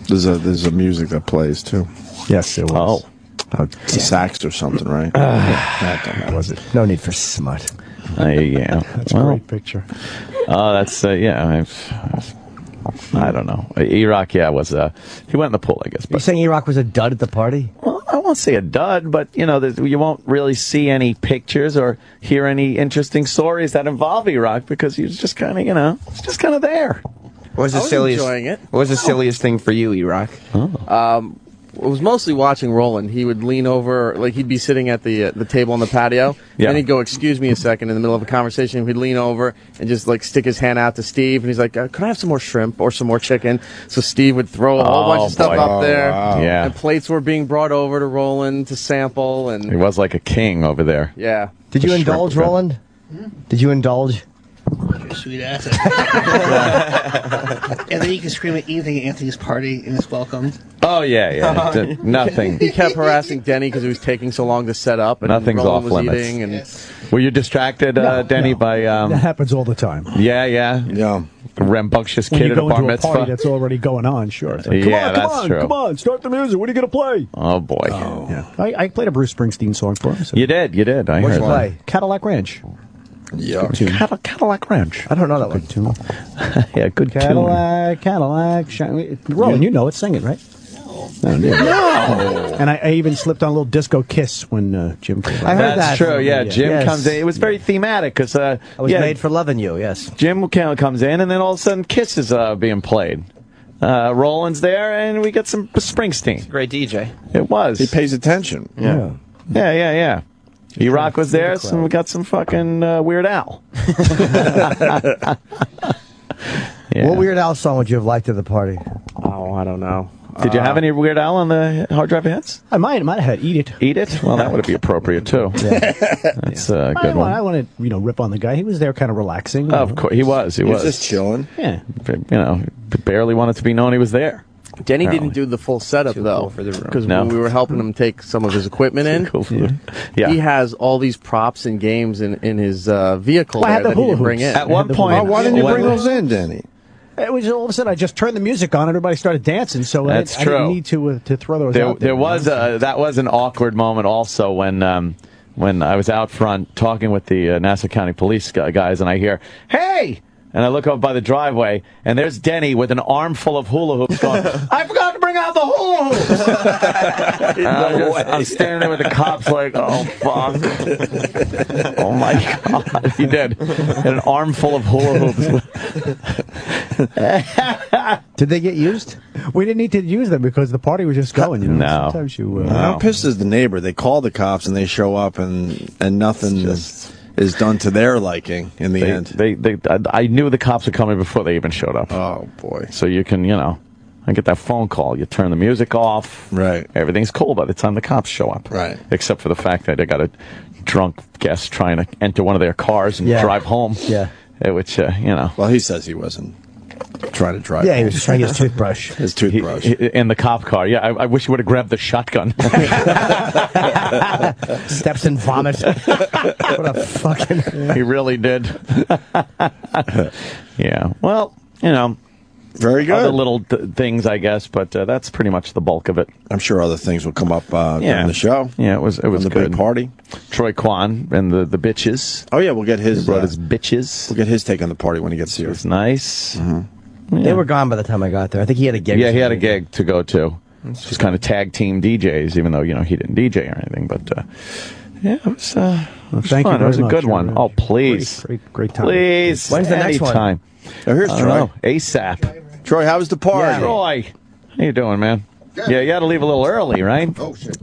Speaker 2: There's a music that plays too.
Speaker 17: Yes, it was.
Speaker 2: Sax or something, right?
Speaker 9: That was it. No need for smut.
Speaker 3: Yeah.
Speaker 17: That's a great picture.
Speaker 3: Oh, that's I don't know. E-Rock, was he went in the pool, I guess.
Speaker 9: Are you saying E-Rock was a dud at the party?
Speaker 3: Well, I won't say a dud, but you won't really see any pictures or hear any interesting stories that involve E-Rock because he was just kind of, it's just kind of there.
Speaker 10: What was the silliest?
Speaker 5: enjoying it.
Speaker 10: What was the silliest thing for you, E-Rock?
Speaker 5: It was mostly watching Roland. He would lean over, like he'd be sitting at the table on the patio, and he'd go, "Excuse me a second," in the middle of a conversation. He'd lean over and just like stick his hand out to Steve, and he's like, "Can I have some more shrimp or some more chicken?" So Steve would throw a whole bunch of stuff up there, and plates were being brought over to Roland to sample, and
Speaker 3: he was like a king over there.
Speaker 5: Yeah.
Speaker 9: Did you indulge, Roland? Did you indulge?
Speaker 15: Your sweet ass. And then you can scream at anything at Anthony's party and it's welcomed.
Speaker 3: Oh, yeah. Nothing.
Speaker 5: He kept harassing Denny because it was taking so long to set up. And
Speaker 3: Nothing's
Speaker 5: Roland
Speaker 3: off
Speaker 5: was
Speaker 3: limits.
Speaker 5: eating and
Speaker 3: Were you distracted, Denny, by...
Speaker 17: that happens all the time.
Speaker 3: Yeah. Rambunctious
Speaker 17: When
Speaker 3: kid
Speaker 17: you
Speaker 3: at a
Speaker 17: go
Speaker 3: bar
Speaker 17: into a party
Speaker 3: mitzvah?
Speaker 17: that's already going on, sure. It's like,
Speaker 3: Yeah, that's
Speaker 17: come on,
Speaker 3: true.
Speaker 17: Come on, start the music. What are you going to play?
Speaker 3: Oh, boy.
Speaker 17: Yeah. I played a Bruce Springsteen song for him. So.
Speaker 3: You did. I
Speaker 9: What'd
Speaker 3: heard
Speaker 9: you play?
Speaker 17: Cadillac Ranch.
Speaker 2: Yeah.
Speaker 3: Cadillac Ranch.
Speaker 9: I don't know that one.
Speaker 17: Good tune.
Speaker 3: Yeah, good
Speaker 17: Cadillac. Roland, you know it. Sing it, right? No. And I even slipped on a little disco kiss when Jim came.
Speaker 9: I heard
Speaker 3: That's
Speaker 9: that.
Speaker 3: true. Yeah, Jim
Speaker 9: Yes.
Speaker 3: comes in. It was very thematic because
Speaker 9: I was made for loving you. Yes.
Speaker 3: Jim comes in, and then all of a sudden, Kiss is being played. Roland's there, and we get some Springsteen.
Speaker 10: Great DJ.
Speaker 3: It was.
Speaker 2: He pays attention.
Speaker 3: Yeah. E-Rock was there, so we got some fucking Weird Al.
Speaker 9: What Weird Al song would you have liked at the party?
Speaker 5: oh, I don't know.
Speaker 3: Did you have any Weird Al on the hard drive hits?
Speaker 17: I might have had Eat It.
Speaker 3: Eat It? Well, that would be appropriate, too. That's a good one.
Speaker 17: I want to, rip on the guy. He was there kind of relaxing.
Speaker 3: Of course, he was.
Speaker 2: He was just chilling.
Speaker 17: Yeah.
Speaker 3: Barely wanted to be known he was there.
Speaker 5: Denny
Speaker 3: Apparently.
Speaker 5: didn't do the full setup though,
Speaker 10: cool for the room.
Speaker 5: because
Speaker 3: No.
Speaker 5: when we were helping him take some of his equipment in,
Speaker 3: Cool food. Yeah.
Speaker 5: he has all these props and games in his vehicle
Speaker 17: Well, I had
Speaker 5: there
Speaker 17: the
Speaker 5: that he
Speaker 17: hula
Speaker 5: didn't bring
Speaker 17: hoops.
Speaker 5: in.
Speaker 3: At one point,
Speaker 2: Why didn't you
Speaker 3: when-
Speaker 2: bring those in, Denny?
Speaker 17: It was all of a sudden I just turned the music on. Everybody started dancing, so
Speaker 3: That's
Speaker 17: I didn't
Speaker 3: true.
Speaker 17: need to throw those
Speaker 3: There
Speaker 17: out there.
Speaker 3: was that was an awkward moment also when I was out front talking with the Nassau County Police guys, and I hear, "Hey!" And I look up by the driveway, and there's Denny with an armful of hula hoops going, "I forgot to bring out the hula hoops!" I'm standing there with the cops like, "Oh, fuck." Oh, my God. He did. Had an armful of hula hoops.
Speaker 9: Did they get used?
Speaker 17: We didn't need to use them because the party was just going.
Speaker 3: No.
Speaker 17: Sometimes you.
Speaker 2: How pissed is the neighbor? They call the cops and they show up and nothing is done to their liking in the end.
Speaker 3: I knew the cops were coming before they even showed up.
Speaker 2: Oh, boy.
Speaker 3: So you can, I get that phone call. You turn the music off.
Speaker 2: Right.
Speaker 3: Everything's cool by the time the cops show up.
Speaker 2: Right.
Speaker 3: Except for the fact that they got a drunk guest trying to enter one of their cars and
Speaker 9: Yeah.
Speaker 3: drive home.
Speaker 9: Yeah.
Speaker 3: Which,
Speaker 2: Well, he says he wasn't trying to drive.
Speaker 9: Yeah, he was just trying to get his toothbrush.
Speaker 2: His toothbrush.
Speaker 3: in the cop car. Yeah, I wish he would have grabbed the shotgun.
Speaker 9: Steps and vomit. What a fucking...
Speaker 3: He really did. Yeah. Well,
Speaker 2: Very good.
Speaker 3: other little things, I guess, but that's pretty much the bulk of it.
Speaker 2: I'm sure other things will come up during the show.
Speaker 3: Yeah, it was
Speaker 2: On the
Speaker 3: good.
Speaker 2: big party.
Speaker 3: Troy Kwan and the bitches.
Speaker 2: Oh, yeah, we'll get his...
Speaker 3: He brought his bitches.
Speaker 2: We'll get his take on the party when he gets
Speaker 3: It
Speaker 2: here.
Speaker 3: was nice.
Speaker 2: Mm-hmm.
Speaker 9: They were gone by the time I got there. I think he had a gig.
Speaker 3: Yeah, he had a gig to go to. Just kind of tag team DJs, even though, he didn't DJ or anything. But, it was,
Speaker 17: thank you
Speaker 3: fun. It was a
Speaker 17: very
Speaker 3: good
Speaker 17: much.
Speaker 3: one. Oh, please.
Speaker 17: Great time.
Speaker 3: Please.
Speaker 9: When's the next one?
Speaker 3: Anytime.
Speaker 2: Oh, here's
Speaker 3: I don't
Speaker 2: Troy.
Speaker 3: know. ASAP.
Speaker 2: Troy, how was the party?
Speaker 9: Yeah.
Speaker 3: Troy, how you doing, man? Yeah, you had to leave a little early, right?
Speaker 18: Oh, shit.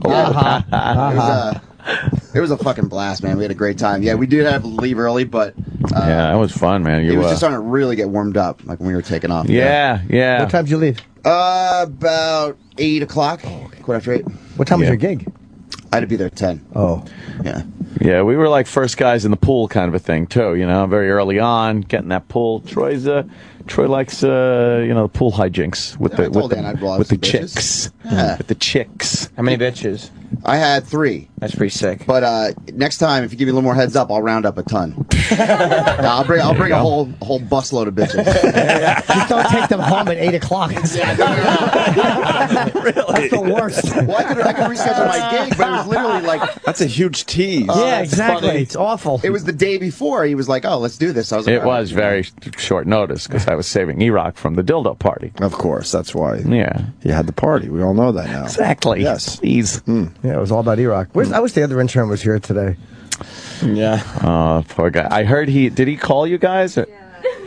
Speaker 18: It was a fucking blast, man. We had a great time. Yeah, we did have to leave early, but
Speaker 3: yeah, it was fun, man.
Speaker 18: it was just starting to really get warmed up, like when we were taking off.
Speaker 3: Yeah.
Speaker 9: What time did you leave?
Speaker 18: About 8 o'clock. Quarter after 8.
Speaker 9: What time was your gig?
Speaker 18: I had to be there at 10.
Speaker 9: Oh.
Speaker 18: Yeah.
Speaker 3: Yeah, we were like first guys in the pool kind of a thing, too, very early on, getting that pool. Troy likes, the pool hijinks with
Speaker 18: I told Dan I'd blow out
Speaker 3: with the
Speaker 18: some bitches.
Speaker 3: chicks.
Speaker 18: Yeah.
Speaker 3: With the chicks.
Speaker 10: How many bitches?
Speaker 18: I had 3.
Speaker 10: That's pretty sick.
Speaker 18: But next time, if you give me a little more heads up, I'll round up a ton. I'll bring a whole busload of bitches.
Speaker 9: Just don't take them home at 8 o'clock.
Speaker 2: Really?
Speaker 9: That's the worst.
Speaker 18: Well, I could reschedule my gig, but it was literally like...
Speaker 2: That's a huge tease.
Speaker 9: Yeah, exactly.
Speaker 2: Funny.
Speaker 9: It's awful.
Speaker 18: It was the day before. He was like, oh, let's do this. I was like,
Speaker 3: It was very short notice because I was saving E-Rock from the dildo party.
Speaker 2: Of course, that's why.
Speaker 3: Yeah.
Speaker 2: He had the party. We all know that now.
Speaker 3: Exactly.
Speaker 2: Yes.
Speaker 3: Please.
Speaker 9: Yeah, it was all about E-Rock. I wish the other intern was here today.
Speaker 10: Yeah.
Speaker 3: Oh, poor guy. I heard did he call you guys? Or,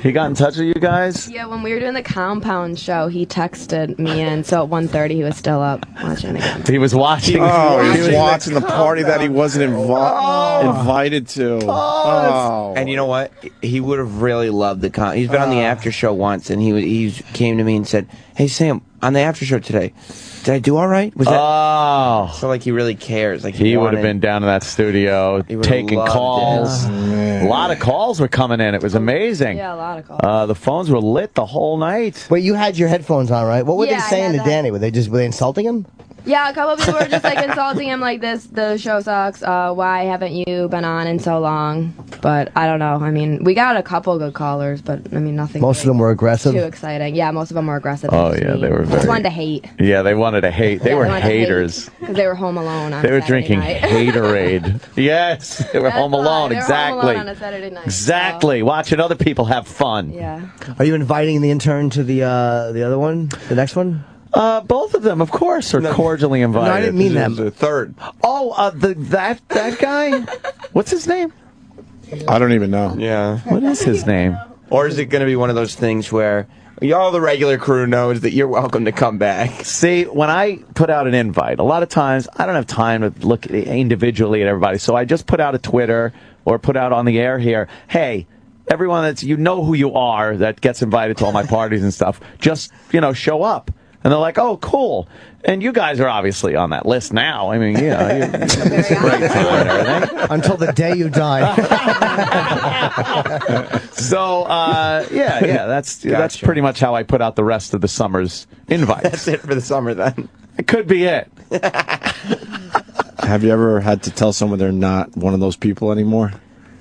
Speaker 3: he got in touch with you guys?
Speaker 12: Yeah, when we were doing the Compound show, he texted me in, so at 1:30 he was still up watching again.
Speaker 3: He was watching.
Speaker 2: He was watching the party that he wasn't invited to. Oh.
Speaker 10: And you know what? He would have really loved the He's been on the after show once, and he came to me and said, "Hey Sam, on the after show today, did I do all right? Was that?"
Speaker 3: Oh.
Speaker 10: So like he really cares. Like
Speaker 3: he would have been down in that studio taking calls. A lot of calls were coming in. It was amazing.
Speaker 12: Yeah, a lot of calls.
Speaker 3: The phones were lit the whole night.
Speaker 9: Wait, you had your headphones on, right? What were they
Speaker 12: Yeah, I
Speaker 9: saying
Speaker 12: had
Speaker 9: to Danny? Were they insulting him?
Speaker 12: Yeah, a couple of people were just like insulting him like this. The show sucks. Why haven't you been on in so long? But I don't know. I mean, we got a couple good callers, but I mean, nothing.
Speaker 9: Most of them were aggressive.
Speaker 12: Too exciting. Yeah, most of them were aggressive.
Speaker 3: Oh yeah, they were very.
Speaker 12: Just wanted to hate.
Speaker 3: Yeah, they wanted to hate. They were haters.
Speaker 12: Because they were home alone on
Speaker 3: They were
Speaker 12: Saturday
Speaker 3: drinking
Speaker 12: night.
Speaker 3: Haterade. Yes, they were home alone.
Speaker 12: They were
Speaker 3: Exactly.
Speaker 12: home alone on a Saturday night.
Speaker 3: Exactly. Watching other people have fun.
Speaker 12: Yeah.
Speaker 9: Are you inviting the intern to the other one, the next one?
Speaker 3: Both of them, of course, are cordially invited.
Speaker 9: No, I didn't mean that.
Speaker 10: The third.
Speaker 3: Oh, that guy. What's his name?
Speaker 2: I don't even know.
Speaker 10: Yeah.
Speaker 3: What is his name?
Speaker 10: Or is it going to be one of those things where all the regular crew knows that you're welcome to come back?
Speaker 3: See, when I put out an invite, a lot of times I don't have time to look individually at everybody, so I just put out a Twitter or put out on the air here, hey, everyone that's, you know who you are that gets invited to all my parties and stuff, just, show up. And they're like, oh, cool. And you guys are obviously on that list now. I mean, you're great for it and everything.
Speaker 9: Until the day you die.
Speaker 3: So, that's pretty much how I put out the rest of the summer's invites.
Speaker 10: That's it for the summer, then.
Speaker 3: It could be it.
Speaker 2: Have you ever had to tell someone they're not one of those people anymore?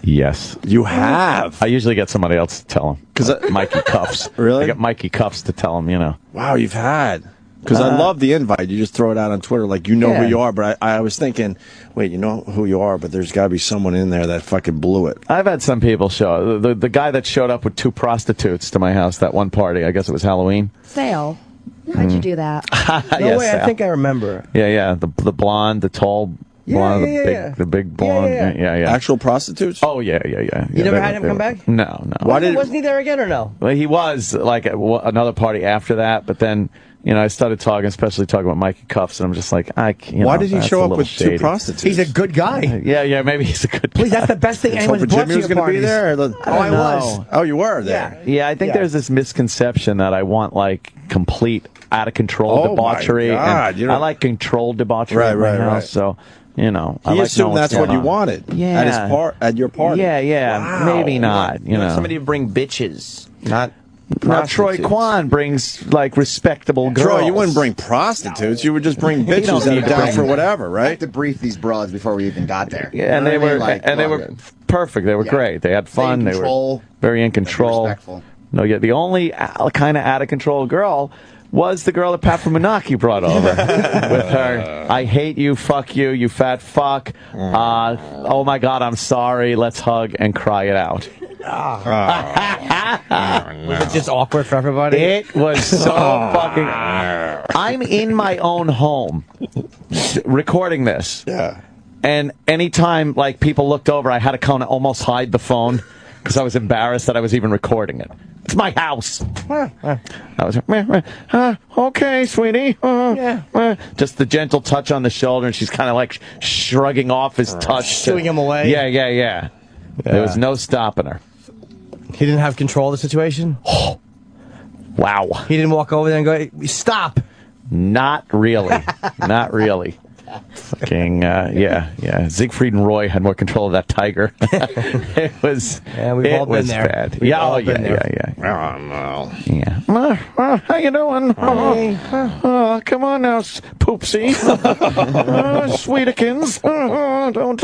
Speaker 3: Yes.
Speaker 2: You have?
Speaker 3: I usually get somebody else to tell them.
Speaker 2: Because
Speaker 3: Mikey Cuffs.
Speaker 2: Really?
Speaker 3: I get Mikey Cuffs to tell them,
Speaker 2: Wow, you've had. Because I love the invite. You just throw it out on Twitter like you know who you are. But I was thinking, wait, you know who you are, but there's got to be someone in there that fucking blew it.
Speaker 3: I've had some people show. The guy that showed up with 2 prostitutes to my house that one party, I guess it was Halloween.
Speaker 12: Sale. How'd you do that?
Speaker 9: No way, I think I remember.
Speaker 3: Yeah. The blonde, the tall blonde, the big blonde. Yeah.
Speaker 2: Actual prostitutes?
Speaker 3: Oh, yeah.
Speaker 9: You never had him come back?
Speaker 3: No.
Speaker 9: Wasn't he there again or no?
Speaker 3: Well, he was like at another party after that, but then I started especially talking about Mikey Cuffs, and I'm just like, why
Speaker 2: did he show up with shady. 2 prostitutes?
Speaker 9: He's a good guy.
Speaker 3: Yeah, maybe he's a good.
Speaker 9: Please, that's the best thing anyone's brought to your parties.
Speaker 2: Be there?
Speaker 9: I was.
Speaker 2: Oh, you were there.
Speaker 3: Yeah, I think there's this misconception that I want like complete out of control debauchery.
Speaker 2: My God,
Speaker 3: and I like controlled debauchery at my house, so.
Speaker 2: He assumed that's what you wanted.
Speaker 3: Yeah.
Speaker 2: At your party.
Speaker 3: Yeah.
Speaker 2: Wow.
Speaker 3: Maybe not.
Speaker 10: You want somebody to bring bitches, not.
Speaker 3: Now, Troy Kwan brings, like, respectable girls.
Speaker 2: Troy, you wouldn't bring prostitutes. You would just bring bitches that are down for whatever, right?
Speaker 18: I had to brief these broads before we even got there.
Speaker 3: Yeah, and they were perfect. They were great. They had fun. They were very in control.
Speaker 18: Respectful.
Speaker 3: No, the only kind of out-of-control girl was the girl that Pat from Menaki brought over with her. I hate you, fuck you, you fat fuck. Oh, my God, I'm sorry. Let's hug and cry it out.
Speaker 9: Was it just awkward for everybody?
Speaker 3: It was so fucking. I'm in my own home recording this.
Speaker 2: Yeah.
Speaker 3: And anytime like people looked over, I had to kind of almost hide the phone because I was embarrassed that I was even recording it. It's my house. I was okay, sweetie. Just the gentle touch on the shoulder, and she's kind of like shrugging off his touch,
Speaker 9: shooing him away.
Speaker 3: Yeah. There was no stopping her.
Speaker 9: He didn't have control of the situation?
Speaker 3: Wow.
Speaker 9: He didn't walk over there and go, stop.
Speaker 3: Not really. Not really. Fucking, yeah. Siegfried and Roy had more control of that tiger. It was,
Speaker 9: we've all been there.
Speaker 3: Bad.
Speaker 9: We've
Speaker 3: Yeah,
Speaker 9: all
Speaker 3: yeah.
Speaker 9: been there.
Speaker 3: Oh, no. Yeah. How you doing? come on now, Poopsie. Sweetikins. Don't.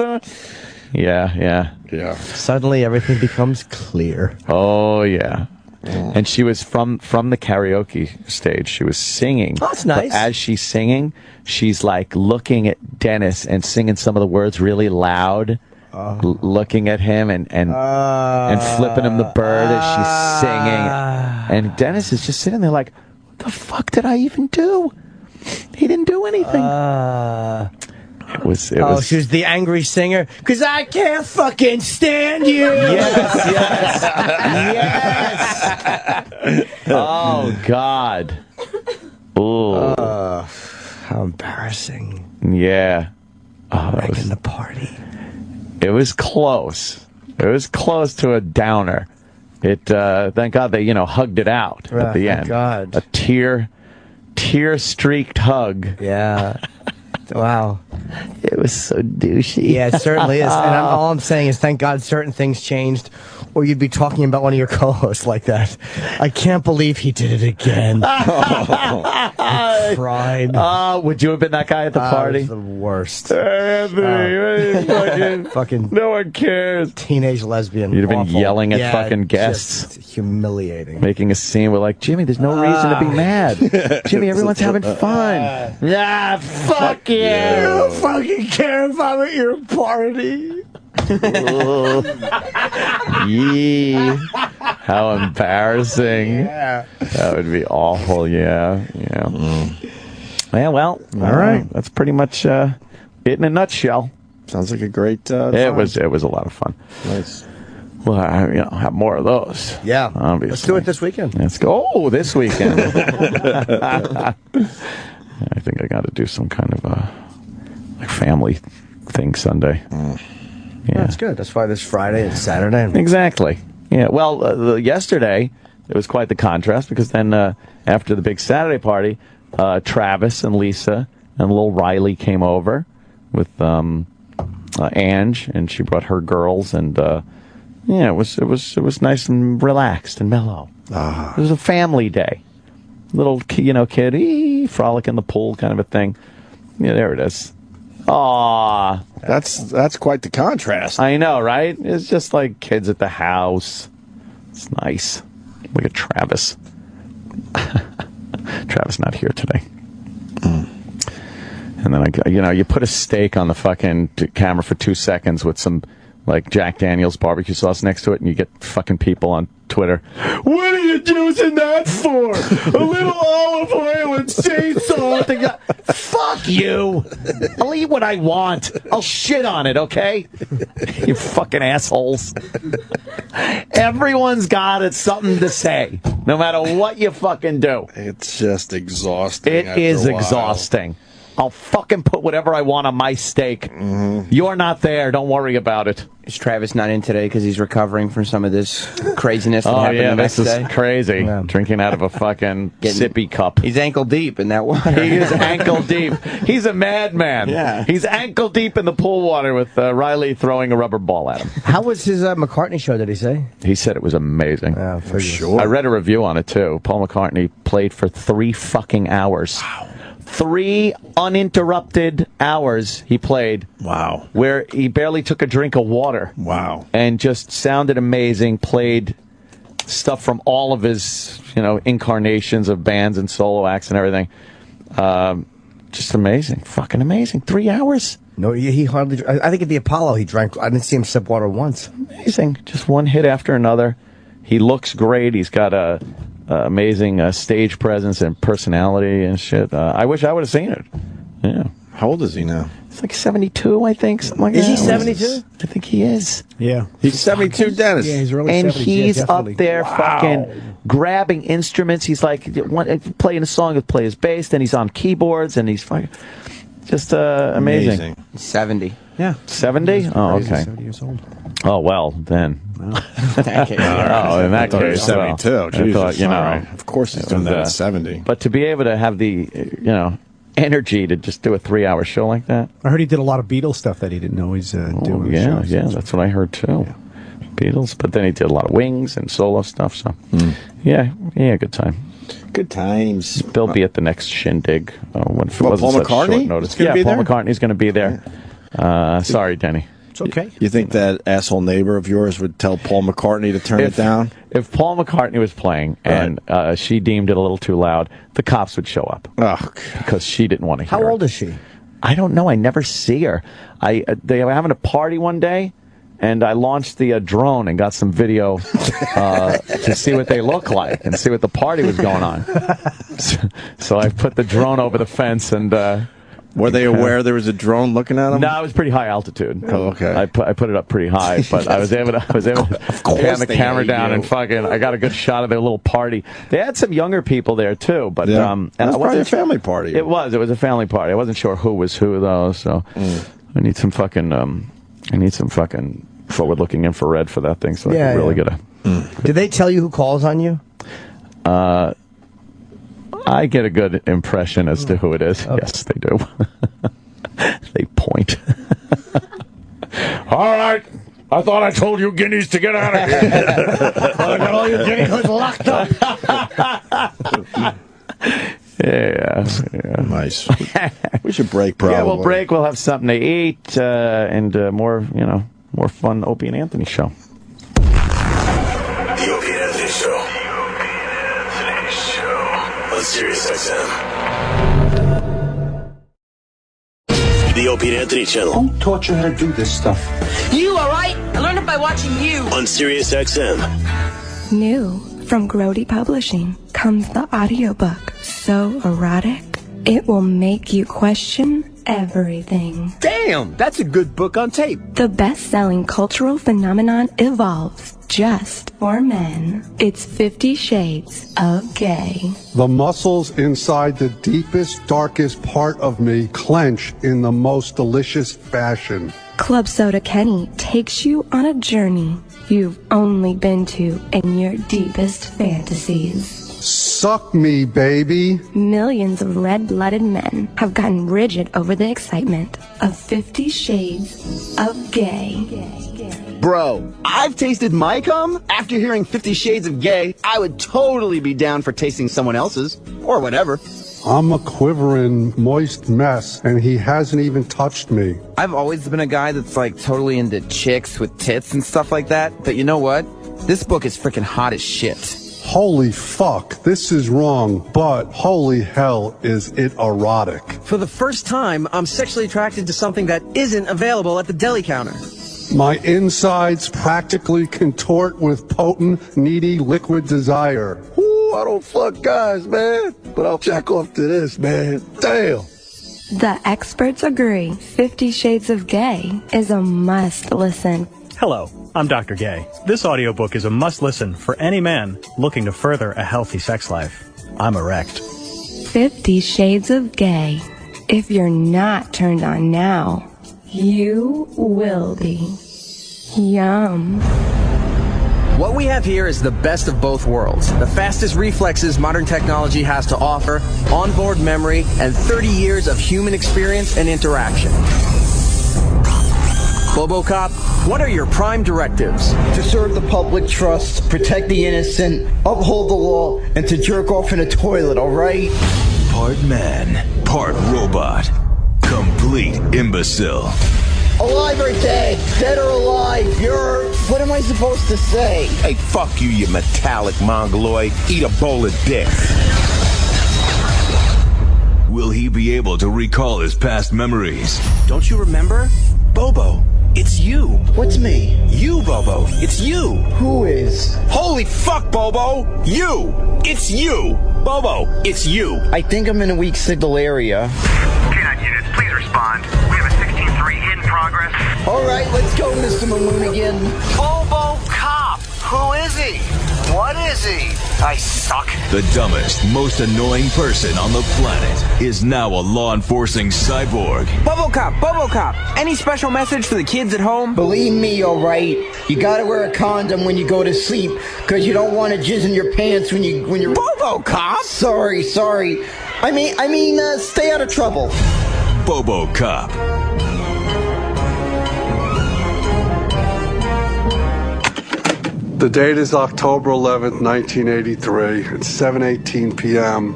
Speaker 3: Yeah.
Speaker 9: Suddenly everything becomes clear.
Speaker 3: Oh, yeah. And she was from the karaoke stage. She was singing.
Speaker 9: Oh, that's nice.
Speaker 3: But as she's singing, she's like looking at Dennis and singing some of the words really loud. Looking at him and flipping him the bird as she's singing. And Dennis is just sitting there like, what the fuck did I even do? He didn't do anything. It was.
Speaker 9: She was the angry singer. 'Cause I can't fucking stand you.
Speaker 3: Yes. Oh, God. Ooh.
Speaker 9: How embarrassing.
Speaker 3: Yeah. Oh, that was
Speaker 9: the party.
Speaker 3: It was close. It was close to a downer. Thank God they, hugged it out at the end.
Speaker 9: God.
Speaker 3: A tear-streaked hug.
Speaker 9: Yeah. Wow.
Speaker 3: It was so douchey.
Speaker 9: Yeah, it certainly is. And all I'm saying is thank God certain things changed, or you'd be talking about one of your co-hosts like that. I can't believe he did it again. I cried.
Speaker 3: Would you have been that guy at the party?
Speaker 9: It was the worst.
Speaker 3: Anthony,
Speaker 9: fucking
Speaker 3: no one cares.
Speaker 9: Teenage lesbian.
Speaker 3: You'd have been
Speaker 9: Awful.
Speaker 3: yelling at fucking guests.
Speaker 9: Just humiliating.
Speaker 3: Making a scene. We're like, Jimmy, there's no reason to be mad. Jimmy, everyone's having fun. Yeah, fuck you.
Speaker 9: I don't fucking care if I'm at your party.
Speaker 3: Yee. How embarrassing.
Speaker 9: Yeah.
Speaker 3: That would be awful, yeah. Yeah, well, all right. That's pretty much it in a nutshell.
Speaker 2: Sounds like a great
Speaker 3: it was a lot of fun.
Speaker 2: Nice.
Speaker 3: Well, have more of those.
Speaker 9: Yeah.
Speaker 3: Obviously.
Speaker 9: Let's do it this weekend.
Speaker 3: Let's go. Oh, this weekend. I think I got to do some kind of family thing Sunday. Yeah,
Speaker 9: that's good. That's why this Friday and Saturday.
Speaker 3: Exactly. Yeah. Well, yesterday it was quite the contrast because then after the big Saturday party, Travis and Lisa and little Riley came over with Ange, and she brought her girls, and it was nice and relaxed and mellow. It was a family day. Little kid frolic in the pool kind of a thing. Yeah, there it is. Aw,
Speaker 2: that's quite the contrast.
Speaker 3: I know, right? It's just like kids at the house. It's nice. Look at Travis. Travis not here today. And then you put a steak on the fucking camera for 2 seconds with some like Jack Daniel's barbecue sauce next to it, and you get fucking people on Twitter. What are you using that for? A little olive oil and sea salt. Fuck you. I'll eat what I want. I'll shit on it, okay? You fucking assholes. Everyone's got something to say, no matter what you fucking do.
Speaker 2: It's just exhausting.
Speaker 3: It is exhausting. I'll fucking put whatever I want on my steak. Mm-hmm. You're not there. Don't worry about it.
Speaker 10: Is Travis not in today because he's recovering from some of this craziness that happened the next day?
Speaker 3: This is crazy. Yeah. Drinking out of a fucking sippy cup.
Speaker 10: He's ankle deep in that water.
Speaker 3: He is ankle deep. He's a madman. Yeah. He's ankle deep in the pool water with Riley throwing a rubber ball at him.
Speaker 9: How was his McCartney show, did he say?
Speaker 3: He said it was amazing.
Speaker 9: Yeah, for sure.
Speaker 3: I read a review on it, too. Paul McCartney played for 3 fucking hours. Wow. 3 uninterrupted hours he played.
Speaker 2: Wow.
Speaker 3: Where he barely took a drink of water.
Speaker 2: Wow.
Speaker 3: And just sounded amazing, played stuff from all of his, incarnations of bands and solo acts and everything. Just amazing. Fucking amazing. 3 hours?
Speaker 9: No, he hardly... I think at the Apollo he drank... I didn't see him sip water once.
Speaker 3: Amazing. Just one hit after another. He looks great. He's got a... amazing stage presence and personality and shit. I wish I would have seen it. Yeah.
Speaker 2: How old is he now?
Speaker 3: He's like 72, I think. Something like
Speaker 9: is
Speaker 3: that.
Speaker 9: He 72?
Speaker 3: I think he is.
Speaker 17: Yeah.
Speaker 2: He's 72, Dennis.
Speaker 17: Yeah, he's early
Speaker 3: and
Speaker 17: 70s.
Speaker 3: He's
Speaker 17: yeah,
Speaker 3: up there fucking grabbing instruments. He's like playing a song, he'll play his bass, then he's on keyboards, and he's fucking just amazing.
Speaker 10: 70.
Speaker 17: Yeah.
Speaker 3: 70? Oh, okay.
Speaker 17: 70 years old.
Speaker 3: Oh, well, then.
Speaker 10: In that case.
Speaker 3: Oh, in that case.
Speaker 2: 72.
Speaker 3: Well,
Speaker 2: Jesus.
Speaker 3: I thought,
Speaker 2: right. Of course he's doing that at 70.
Speaker 3: But to be able to have the, energy to just do a 3-hour show like that.
Speaker 17: I heard he did a lot of Beadle stuff that he didn't know he's doing.
Speaker 3: Yeah, that's what I heard too. Yeah. Beatles, but then he did a lot of Wings and solo stuff. So, yeah, good time.
Speaker 2: Good times.
Speaker 3: They'll be at the next shindig. When it
Speaker 2: Well,
Speaker 3: wasn't
Speaker 2: Paul
Speaker 3: such
Speaker 2: McCartney?
Speaker 3: short notice.
Speaker 2: It's gonna
Speaker 3: Yeah,
Speaker 2: be
Speaker 3: Paul
Speaker 2: there?
Speaker 3: McCartney's going to be there. Sorry, Denny.
Speaker 17: It's okay.
Speaker 2: You think that asshole neighbor of yours would tell Paul McCartney to turn it down?
Speaker 3: If Paul McCartney was playing and she deemed it a little too loud, the cops would show up.
Speaker 2: Oh,
Speaker 3: because she didn't want to hear
Speaker 9: How
Speaker 3: it.
Speaker 9: old is she?
Speaker 3: I don't know. I never see her. They were having a party one day, and I launched the drone and got some video to see what they look like and see what the party was going on. So I put the drone over the fence and...
Speaker 2: Were they aware there was a drone looking at them?
Speaker 3: No, it was pretty high altitude.
Speaker 2: Oh, okay.
Speaker 3: I put it up pretty high, but I was able to pan the camera down and I got a good shot of their little party. They had some younger people there too, but
Speaker 2: Yeah.
Speaker 3: and
Speaker 2: It was
Speaker 3: I
Speaker 2: probably
Speaker 3: wasn't
Speaker 2: a family party.
Speaker 3: It was a family party. I wasn't sure who was who though, so I need some fucking forward-looking infrared for that thing, so I can really get a.
Speaker 9: Did they tell you who calls on you?
Speaker 3: I get a good impression as to who it is. Okay. Yes, they do. They point.
Speaker 11: All right. I thought I told you guineas to get out of here.
Speaker 9: I got all your guinea pigs locked up.
Speaker 3: Yeah.
Speaker 2: Nice. We should break, probably.
Speaker 3: Yeah, we'll break. We'll have something to eat and more fun Opie and Anthony show.
Speaker 19: The Opie and Anthony Show. On Sirius XM. The Opie and Anthony channel.
Speaker 7: Don't taught you how to do this stuff.
Speaker 11: You, all right? I learned it by watching you.
Speaker 19: On Sirius XM.
Speaker 20: New from Grody Publishing comes the audiobook so erotic it will make you question everything.
Speaker 11: Damn, that's a good book on tape.
Speaker 20: The best-selling cultural phenomenon evolves just for men. It's 50 Shades of Gay.
Speaker 21: The muscles inside the deepest, darkest part of me clench in the most delicious fashion.
Speaker 20: Club Soda Kenny takes you on a journey you've only been to in your deepest fantasies.
Speaker 21: Suck me, baby.
Speaker 20: Millions of red-blooded men have gotten rigid over the excitement of 50 Shades of Gay.
Speaker 22: Bro, I've tasted my cum. After hearing 50 Shades of Gay, I would totally be down for tasting someone else's. Or whatever.
Speaker 21: I'm a quivering, moist mess, and he hasn't even touched me.
Speaker 10: I've always been a guy that's like totally into chicks with tits and stuff like that. But you know what? This book is freaking hot as shit.
Speaker 21: Holy fuck, this is wrong, but holy hell is it erotic.
Speaker 23: For the first time, I'm sexually attracted to something that isn't available at the deli counter.
Speaker 21: My insides practically contort with potent, needy liquid desire.
Speaker 11: Ooh, I don't fuck guys, man. But I'll jack off to this, man. Damn.
Speaker 20: The experts agree 50 Shades of Gay is a must-listen.
Speaker 24: Hello, I'm Dr. Gay. This audiobook is a must-listen for any man looking to further a healthy sex life. I'm erect.
Speaker 20: 50 Shades of Gay. If you're not turned on now, you will be. Yum.
Speaker 23: What we have here is the best of both worlds. The fastest reflexes modern technology has to offer, onboard memory, and 30 years of human experience and interaction. Bobocop, what are your prime directives?
Speaker 25: To serve the public trust, protect the innocent, uphold the law, and to jerk off in a toilet, alright?
Speaker 19: Part man, part robot. Complete imbecile.
Speaker 25: Alive or dead? Dead or alive? You're... What am I supposed to say?
Speaker 19: Hey, fuck you, you metallic mongoloid. Eat a bowl of dick. Will he be able to recall his past memories?
Speaker 23: Don't you remember? Bobo, it's you.
Speaker 25: What's me?
Speaker 23: You, Bobo. It's you.
Speaker 25: Who is?
Speaker 19: Holy fuck, Bobo! You! It's you! Bobo, it's you!
Speaker 25: I think I'm in a weak signal area.
Speaker 26: K-9 units, please respond. We have a 16-3 hit in progress.
Speaker 25: Alright, let's go, Mr. Mamoonigan.
Speaker 26: Bobo Cop! Who is he? What is he? I suck.
Speaker 19: The dumbest, most annoying person on the planet is now a law-enforcing cyborg.
Speaker 10: Bobocop, any special message for the kids at home?
Speaker 25: Believe me, alright. You gotta wear a condom when you go to sleep, cause you don't want to jizz in your pants when you're...
Speaker 10: Bobocop?
Speaker 25: Sorry. I mean, stay out of trouble.
Speaker 19: Bobocop.
Speaker 21: The date is October 11th, 1983. It's 7:18 p.m.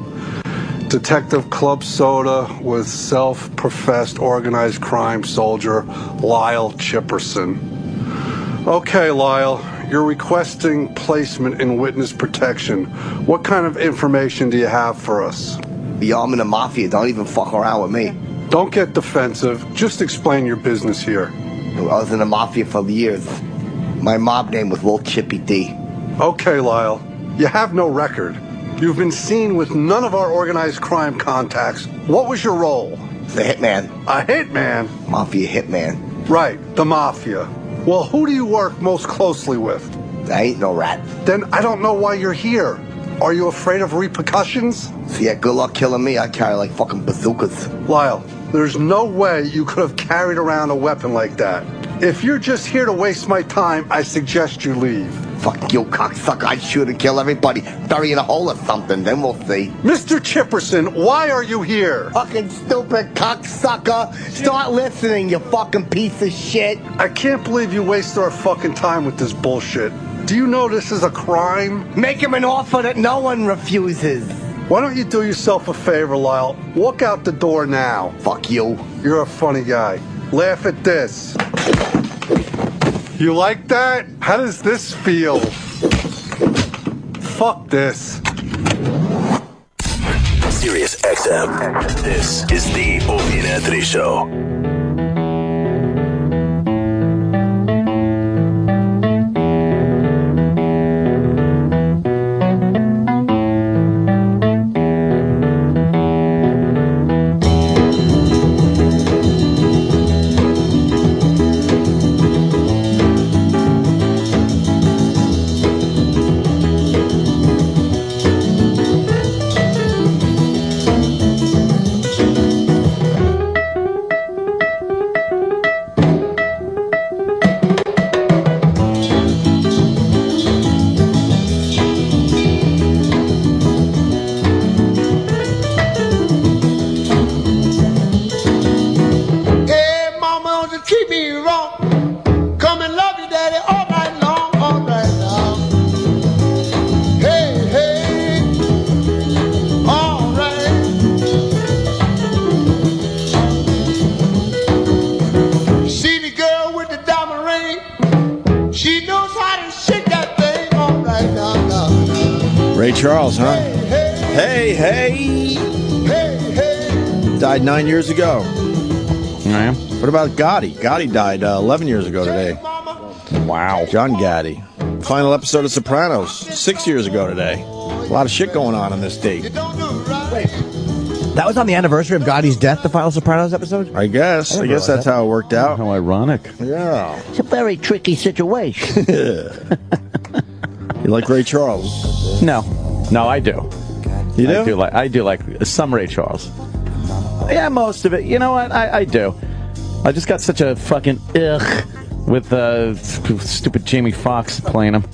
Speaker 21: Detective Club Soda with self-professed organized crime soldier Lyle Chipperson. Okay, Lyle, you're requesting placement in witness protection. What kind of information do you have for us?
Speaker 22: Yo, I'm in the mafia. Don't even fuck around with me.
Speaker 21: Don't get defensive. Just explain your business here.
Speaker 22: I was in the mafia for years. My mob name was Little Chippy D.
Speaker 21: Okay, Lyle. You have no record. You've been seen with none of our organized crime contacts. What was your role?
Speaker 22: The hitman.
Speaker 21: A hitman?
Speaker 22: Mafia hitman.
Speaker 21: Right, the mafia. Well, who do you work most closely with?
Speaker 22: I ain't no rat.
Speaker 21: Then I don't know why you're here. Are you afraid of repercussions?
Speaker 22: So yeah, good luck killing me. I carry like fucking bazookas.
Speaker 21: Lyle, there's no way you could have carried around a weapon like that. If you're just here to waste my time, I suggest you leave.
Speaker 22: Fuck you, cocksucker. I'd shoot and kill everybody. Bury in a hole or something, then we'll see.
Speaker 21: Mr. Chipperson, why are you here?
Speaker 22: Fucking stupid cocksucker. Start listening, you fucking piece of shit.
Speaker 21: I can't believe you wasted our fucking time with this bullshit. Do you know this is a crime?
Speaker 22: Make him an offer that no one refuses.
Speaker 21: Why don't you do yourself a favor, Lyle? Walk out the door now.
Speaker 22: Fuck you.
Speaker 21: You're a funny guy. Laugh at this. You like that? How does this feel? Fuck this.
Speaker 19: Sirius XM. This is the Opie and Anthony Show.
Speaker 2: Charles, huh? Hey, hey. Died 9 years ago.
Speaker 3: Yeah.
Speaker 2: What about Gotti? Gotti died 11 years ago today.
Speaker 3: Wow.
Speaker 2: John Gotti. Final episode of Sopranos 6 years ago today. A lot of shit going on this date.
Speaker 9: That was on the anniversary of Gotti's death, the final Sopranos episode?
Speaker 2: I guess that's how it worked out.
Speaker 3: How ironic.
Speaker 2: Yeah.
Speaker 9: It's a very tricky situation.
Speaker 2: You like Ray Charles?
Speaker 3: No, I do.
Speaker 2: You do?
Speaker 3: I do like some Ray Charles. Yeah, most of it. You know what? I do. I just got such a fucking ugh with stupid Jamie Foxx playing him.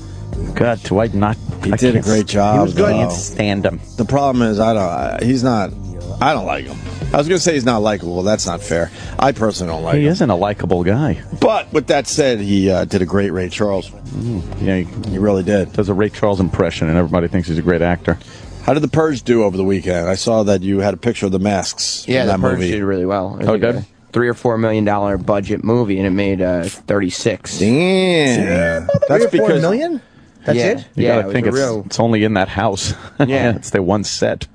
Speaker 3: God, do I not?
Speaker 2: He did a great job.
Speaker 3: He was good. I
Speaker 2: though.
Speaker 3: can't stand him.
Speaker 2: The problem is, I don't like him. I was going to say he's not likable. That's not fair. I personally don't like him.
Speaker 3: He isn't a likable guy.
Speaker 2: But with that said, he did a great Ray Charles.
Speaker 3: Yeah,
Speaker 2: he really did.
Speaker 3: Does a Ray Charles impression, and everybody thinks he's a great actor.
Speaker 2: How did The Purge do over the weekend? I saw that you had a picture of the masks.
Speaker 10: Yeah,
Speaker 2: in
Speaker 10: The
Speaker 2: that
Speaker 10: Purge
Speaker 2: movie.
Speaker 10: did really well.
Speaker 3: Oh, did?
Speaker 10: $3 or $4 million budget movie, and it made 36.
Speaker 2: Damn. That's because
Speaker 9: $4 million? That's it?
Speaker 3: You gotta think it's only in that house.
Speaker 10: Yeah.
Speaker 3: It's their one set.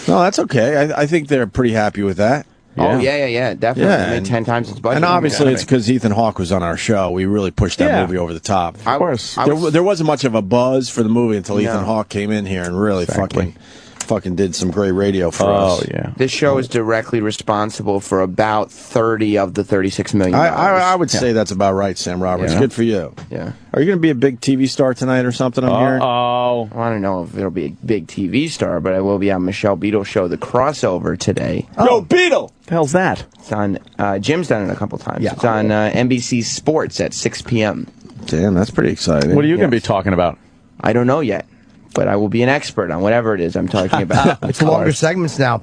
Speaker 2: No, that's okay. I think they're pretty happy with that.
Speaker 10: Oh, yeah, definitely.
Speaker 2: Yeah,
Speaker 10: It made 10 times its budget.
Speaker 2: And obviously it's because Ethan Hawke was on our show. We really pushed that movie over the top.
Speaker 3: Of course.
Speaker 2: There wasn't much of a buzz for the movie until Ethan Hawke came in here and really fucking did some great radio for us.
Speaker 3: Oh, yeah.
Speaker 10: This show is directly responsible for about 30 of the $36 million.
Speaker 2: I would say that's about right, Sam Roberts.
Speaker 10: Yeah.
Speaker 2: Good for you.
Speaker 10: Yeah.
Speaker 2: Are you going to be a big TV star tonight or something, I'm hearing?
Speaker 10: I don't know if it'll be a big TV star, but I will be on Michelle Beadle show, The Crossover, today.
Speaker 2: Yo, Beadle!
Speaker 3: The hell's that?
Speaker 10: It's on, Jim's done it a couple times.
Speaker 9: Yeah.
Speaker 10: It's on NBC Sports at 6 p.m.
Speaker 2: Damn, that's pretty exciting.
Speaker 3: What are you going to be talking about?
Speaker 10: I don't know yet, but I will be an expert on whatever it is I'm talking about.
Speaker 9: It's longer segments now.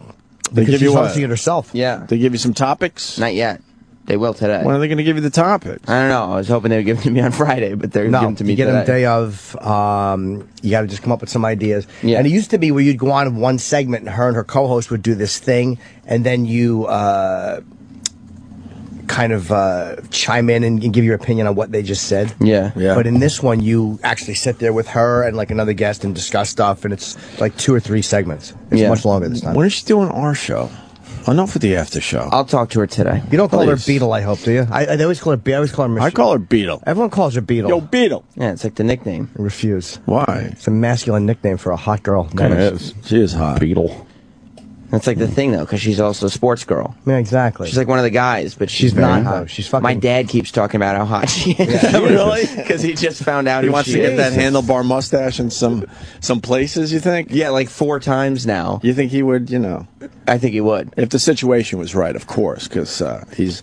Speaker 2: They
Speaker 9: Because
Speaker 2: give you
Speaker 9: she's
Speaker 2: what?
Speaker 9: hosting it herself.
Speaker 10: Yeah.
Speaker 2: They give you some topics?
Speaker 10: Not yet. They will today.
Speaker 2: When are they going to give you the topics?
Speaker 10: I don't know. I was hoping they would give it to me on Friday, but they're giving it to me
Speaker 9: you get
Speaker 10: today.
Speaker 9: them day of. You got to just come up with some ideas.
Speaker 10: Yeah.
Speaker 9: And it used to be where you'd go on one segment, and her co-host would do this thing, and then you kind of chime in and give your opinion on what they just said.
Speaker 10: Yeah.
Speaker 9: But in this one, you actually sit there with her and like another guest and discuss stuff, and it's like 2 or 3 segments. It's much longer this time.
Speaker 2: When is she doing our show? Enough with the after show.
Speaker 10: I'll talk to her today.
Speaker 9: You don't call her Beadle, I hope, do you? I always call her Beadle. I always call her Michelle.
Speaker 2: I call her Beadle.
Speaker 9: Everyone calls her Beadle.
Speaker 2: Yo, Beadle.
Speaker 10: Yeah, it's like the nickname.
Speaker 9: I refuse.
Speaker 2: Why?
Speaker 9: It's a masculine nickname for a hot girl.
Speaker 2: Kind of is. She is hot.
Speaker 3: Beadle.
Speaker 10: That's like the thing, though, because she's also a sports girl.
Speaker 9: Yeah, exactly.
Speaker 10: She's like one of the guys, but she's
Speaker 9: not
Speaker 10: very
Speaker 9: hot.
Speaker 10: hot.
Speaker 9: She's fucking.
Speaker 10: My dad keeps talking about how hot she is.
Speaker 2: Really?
Speaker 10: Because he just found out
Speaker 2: He
Speaker 10: who
Speaker 2: wants
Speaker 10: she
Speaker 2: to get
Speaker 10: is.
Speaker 2: that handlebar mustache in some places, you think?
Speaker 10: Yeah, like 4 times now.
Speaker 2: You think he would,
Speaker 10: I think he would.
Speaker 2: If the situation was right, of course, because he's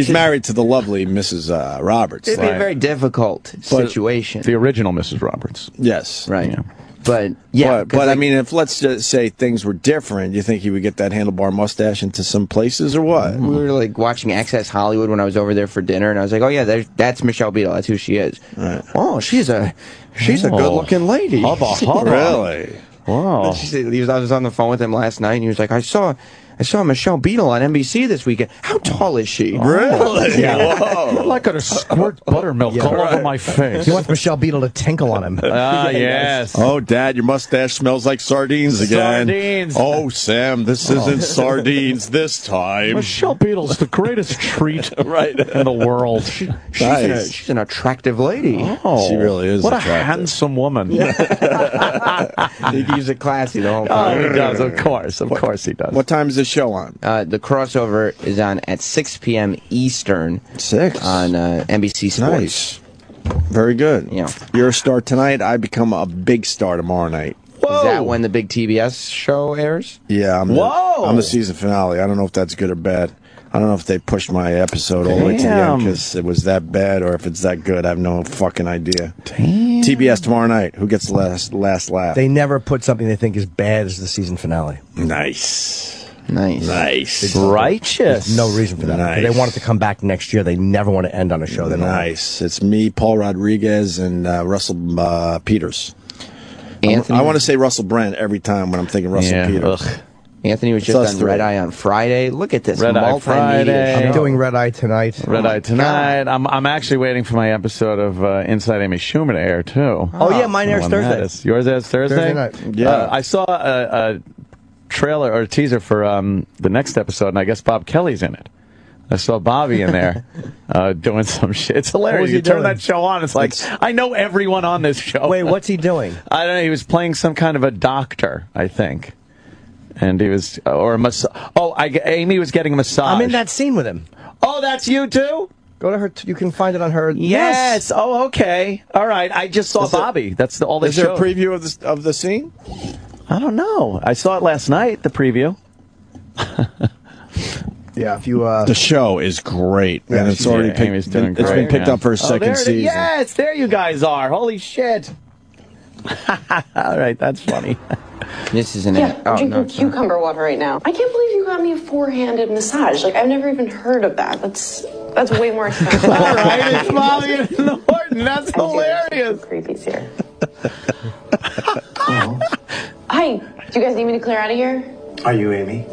Speaker 2: married to the lovely Mrs. Roberts.
Speaker 10: It'd be a very difficult situation.
Speaker 3: The original Mrs. Roberts.
Speaker 2: Yes.
Speaker 10: Right.
Speaker 3: Yeah.
Speaker 10: But, yeah.
Speaker 2: But I mean, if let's just say things were different, you think he would get that handlebar mustache into some places or what?
Speaker 10: We were like watching Access Hollywood when I was over there for dinner, and I was like, oh, yeah, that's Michelle Beadle. That's who she is.
Speaker 2: Right.
Speaker 10: Oh, she's a good-looking lady.
Speaker 2: Really?
Speaker 3: Wow.
Speaker 10: I was on the phone with him last night, and he was like, I saw Michelle Beadle on NBC this weekend. How tall is she?
Speaker 2: Really?
Speaker 9: Yeah.
Speaker 2: Whoa.
Speaker 3: I'm not going to squirt buttermilk all over my face.
Speaker 9: He wants Michelle Beadle to tinkle on him.
Speaker 3: Yes.
Speaker 2: Oh, Dad, your mustache smells like sardines again.
Speaker 3: Sardines.
Speaker 2: Oh, Sam, this isn't sardines this time.
Speaker 3: Michelle Beadle's the greatest treat
Speaker 2: Right.
Speaker 3: in the world.
Speaker 10: She's an attractive lady.
Speaker 3: Oh,
Speaker 2: She really is
Speaker 3: What
Speaker 2: attractive.
Speaker 3: a handsome woman.
Speaker 10: He keeps it classy the whole
Speaker 3: Oh,
Speaker 10: time.
Speaker 3: he does, of course. Of course he does.
Speaker 2: What time is the show on?
Speaker 10: The crossover is on at 6 p.m. Eastern.
Speaker 2: 6
Speaker 10: on NBC Sports.
Speaker 2: Nice. Very good.
Speaker 10: Yeah.
Speaker 2: You're a star tonight. I become a big star tomorrow night.
Speaker 10: Is that when the big TBS show airs?
Speaker 2: Yeah. I'm the season finale. I don't know if that's good or bad. I don't know if they pushed my episode all the way to the end because it was that bad or if it's that good. I have no fucking idea.
Speaker 3: Damn.
Speaker 2: TBS tomorrow night. Who gets the last laugh?
Speaker 9: They never put something they think is bad as the season finale.
Speaker 2: Nice.
Speaker 10: Nice.
Speaker 3: Righteous.
Speaker 9: There's no reason for that.
Speaker 2: Nice.
Speaker 9: They want it to come back next year. They never want to end on a show.
Speaker 2: Nice. It's me, Paul Rodriguez, and Russell Peters.
Speaker 10: Anthony,
Speaker 2: I want to say Russell Brand every time when I'm thinking Russell Peters.
Speaker 3: Ugh.
Speaker 10: Anthony was just on Red Eye on Friday. Look at this
Speaker 3: Red Eye Friday.
Speaker 10: multimedia
Speaker 9: I'm
Speaker 10: show.
Speaker 9: doing Red Eye tonight.
Speaker 3: Red Eye tonight. I'm actually waiting for my episode of Inside Amy Schumer to air too.
Speaker 9: Oh, yeah, mine airs
Speaker 3: When
Speaker 9: Thursday.
Speaker 3: that is. Yours airs Thursday.
Speaker 9: Thursday night.
Speaker 2: Yeah.
Speaker 3: I saw a trailer or a teaser for the next episode, and I guess Bob Kelly's in it. I saw Bobby in there doing some shit. It's hilarious.
Speaker 9: was he
Speaker 3: You turn
Speaker 9: doing?
Speaker 3: that show on, it's like, I know everyone on this show.
Speaker 9: Wait, what's he doing?
Speaker 3: I don't know. He was playing some kind of a doctor, I think. And he was, or a massage. Oh, Amy was getting a massage.
Speaker 9: I'm in that scene with him.
Speaker 3: Oh, that's you too?
Speaker 9: Go to her. You can find it on her.
Speaker 3: Yes. Oh, okay. All right. I just saw Bobby. That's all they
Speaker 2: Is there a
Speaker 3: showed.
Speaker 2: preview of the scene?
Speaker 3: I don't know. I saw it last night, the preview.
Speaker 9: Yeah, if you.
Speaker 2: The show is great,
Speaker 9: Yeah,
Speaker 2: and it's already
Speaker 3: Amy's doing
Speaker 2: it's been
Speaker 3: great,
Speaker 2: picked
Speaker 3: man.
Speaker 2: up for a second
Speaker 3: there it is.
Speaker 2: season.
Speaker 3: Yes, there you guys are. Holy shit. All right, that's funny.
Speaker 10: This is an
Speaker 1: I'm drinking cucumber water right now. I can't believe you got me a four-handed massage. Like, I've never even heard of that. That's way more expensive.
Speaker 3: All right, it's Bobby and Norton. That's hilarious.
Speaker 1: Creepies here. Hi. Do you guys need me to clear out of here?
Speaker 7: Are you Amy?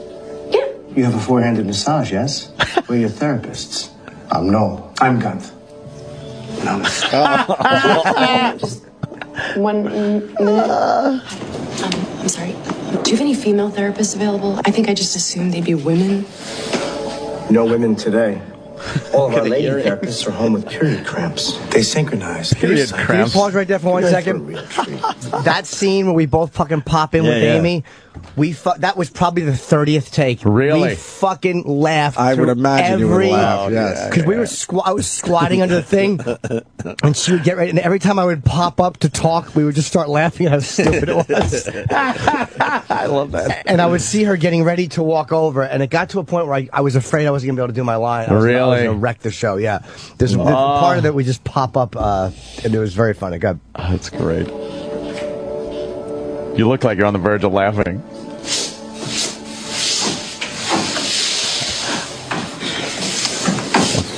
Speaker 1: Yeah.
Speaker 7: You have a four-handed massage, yes? We're your therapists. I'm Noel. I'm Gunther. Namaste.
Speaker 1: Just 1 minute. I'm sorry. Do you have any female therapists available? I think I just assumed they'd be women.
Speaker 7: No women today. All of our lady therapists are home with period cramps. They synchronize.
Speaker 9: Period cramps. Can you pause right there for 1 second? That scene where we both fucking pop in with Amy, that was probably the 30th take.
Speaker 3: Really?
Speaker 9: We fucking laughed.
Speaker 2: I would imagine you would laugh. Yes,
Speaker 9: because we were. I was squatting under the thing, and she would get ready. And every time I would pop up to talk, we would just start laughing at how stupid it was.
Speaker 3: I love that.
Speaker 9: And I would see her getting ready to walk over, and it got to a point where I was afraid I wasn't gonna be able to do my line. I was gonna wreck the show. Yeah, there's part of it we just pop up, and it was very funny. God,
Speaker 3: that's great. You look like you're on the verge of laughing.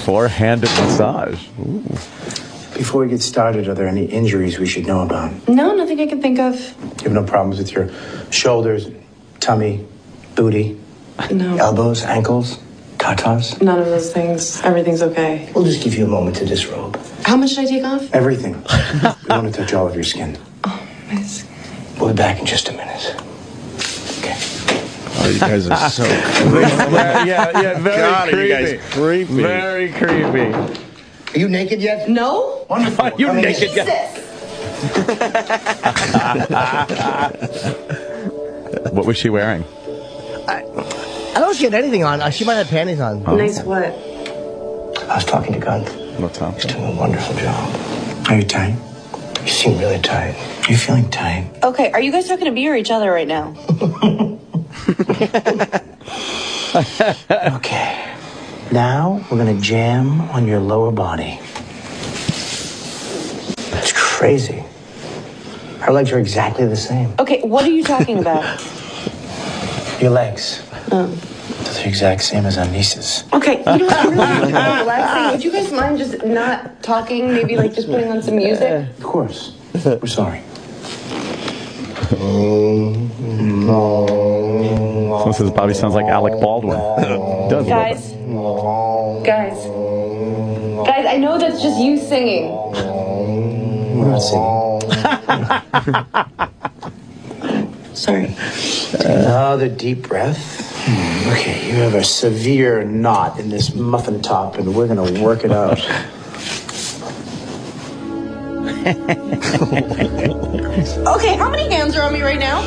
Speaker 3: Four-handed massage. Ooh.
Speaker 7: Before we get started, are there any injuries we should know about?
Speaker 1: No, nothing I can think of.
Speaker 7: You have no problems with your shoulders, tummy, booty,
Speaker 1: No.
Speaker 7: elbows, ankles, tatas?
Speaker 1: None of those things. Everything's okay.
Speaker 7: We'll just give you a moment to disrobe.
Speaker 1: How much should I take off?
Speaker 7: Everything. We want to touch all of your skin.
Speaker 1: Nice.
Speaker 7: We'll be back in just a minute.
Speaker 2: Oh, you guys are so
Speaker 3: yeah, very
Speaker 2: God,
Speaker 3: creepy.
Speaker 2: you guys creepy.
Speaker 3: Very creepy.
Speaker 7: Are you naked yet?
Speaker 1: No.
Speaker 7: Wonderful.
Speaker 3: Are you naked yet? What was she wearing?
Speaker 9: I don't know if she had anything on. She might have panties on.
Speaker 3: Oh.
Speaker 1: Nice what?
Speaker 7: I was talking to Gunt.
Speaker 3: What's up?
Speaker 7: He's doing a wonderful job. Are you tight? You seem really tight. Are you feeling tight?
Speaker 1: Okay, are you guys talking to me or each other right now?
Speaker 7: Okay. Now we're gonna jam on your lower body. It's crazy. Her legs are exactly the same.
Speaker 1: Okay, what are you talking about?
Speaker 7: Your legs.
Speaker 1: Oh.
Speaker 7: They're the exact same as Anisa's.
Speaker 1: Okay, you know what? I'm really relaxing. Would you guys mind just not talking? Maybe like just putting on some music?
Speaker 7: Of course. We're sorry.
Speaker 3: This probably sounds like Alec Baldwin. Does
Speaker 1: Guys, I know that's just you singing.
Speaker 7: We're not singing.
Speaker 1: Sorry.
Speaker 7: Another deep breath. Okay, you have a severe knot in this muffin top, and we're gonna work it out.
Speaker 1: Okay, how many hands are on me right now?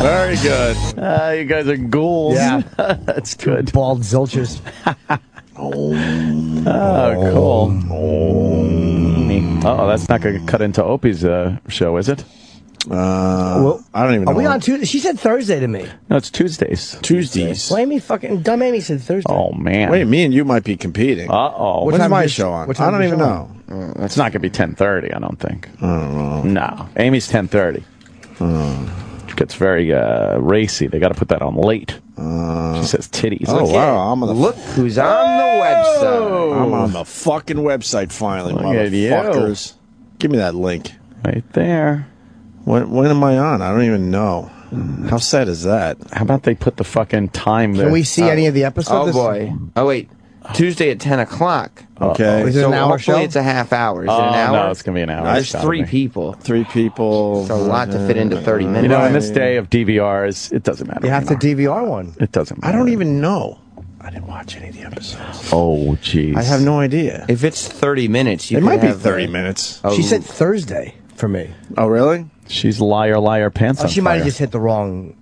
Speaker 3: Very good. You guys are ghouls.
Speaker 9: Yeah.
Speaker 3: That's good.
Speaker 9: Bald zilchers.
Speaker 3: Oh, cool. Oh, that's not going to cut into Opie's show, is it?
Speaker 9: Well,
Speaker 2: I don't even know.
Speaker 9: Are we on Tuesday? She said Thursday to me.
Speaker 3: No, it's Tuesdays.
Speaker 2: Tuesdays.
Speaker 9: Well, dumb Amy said Thursday.
Speaker 3: Oh, man.
Speaker 2: Wait, me and you might be competing.
Speaker 3: Uh-oh.
Speaker 2: When's my show on? I don't even know.
Speaker 3: It's not going to be 10:30, I don't think.
Speaker 2: I don't know.
Speaker 3: No. Amy's 10:30. It gets very racy. They got to put that on late. She says titties.
Speaker 2: Oh, wow. I'm on the
Speaker 10: Look who's on the website.
Speaker 2: I'm on the fucking website finally,
Speaker 3: Look at you.
Speaker 2: motherfuckers. Give me that link.
Speaker 3: Right there.
Speaker 2: When am I on? I don't even know. How sad is that?
Speaker 3: How about they put the fucking time there?
Speaker 9: Can we see any of the episodes?
Speaker 10: Oh, boy. Oh, wait. Tuesday at 10 o'clock.
Speaker 2: Okay.
Speaker 9: Is it
Speaker 10: So
Speaker 9: an hour
Speaker 10: hopefully
Speaker 9: show?
Speaker 10: it's a half hour. Is it an
Speaker 3: Oh,
Speaker 10: hour?
Speaker 3: no, it's going to be an hour.
Speaker 10: There's
Speaker 3: It's gotta
Speaker 10: 3
Speaker 3: be.
Speaker 10: people.
Speaker 2: 3 people.
Speaker 10: It's a lot to fit into 30 minutes.
Speaker 3: You know, in this day of DVRs, it doesn't matter.
Speaker 9: You have to DVR one.
Speaker 3: It doesn't matter.
Speaker 2: I don't even know. I didn't watch any of the episodes.
Speaker 3: Oh, jeez.
Speaker 2: I have no idea.
Speaker 10: If it's 30 minutes, you
Speaker 2: It
Speaker 10: can
Speaker 2: might be
Speaker 10: have,
Speaker 2: 30 minutes.
Speaker 9: She said Thursday for me.
Speaker 2: Oh, really?
Speaker 3: She's liar, pants on
Speaker 9: She might have
Speaker 3: fire.
Speaker 9: just hit the wrong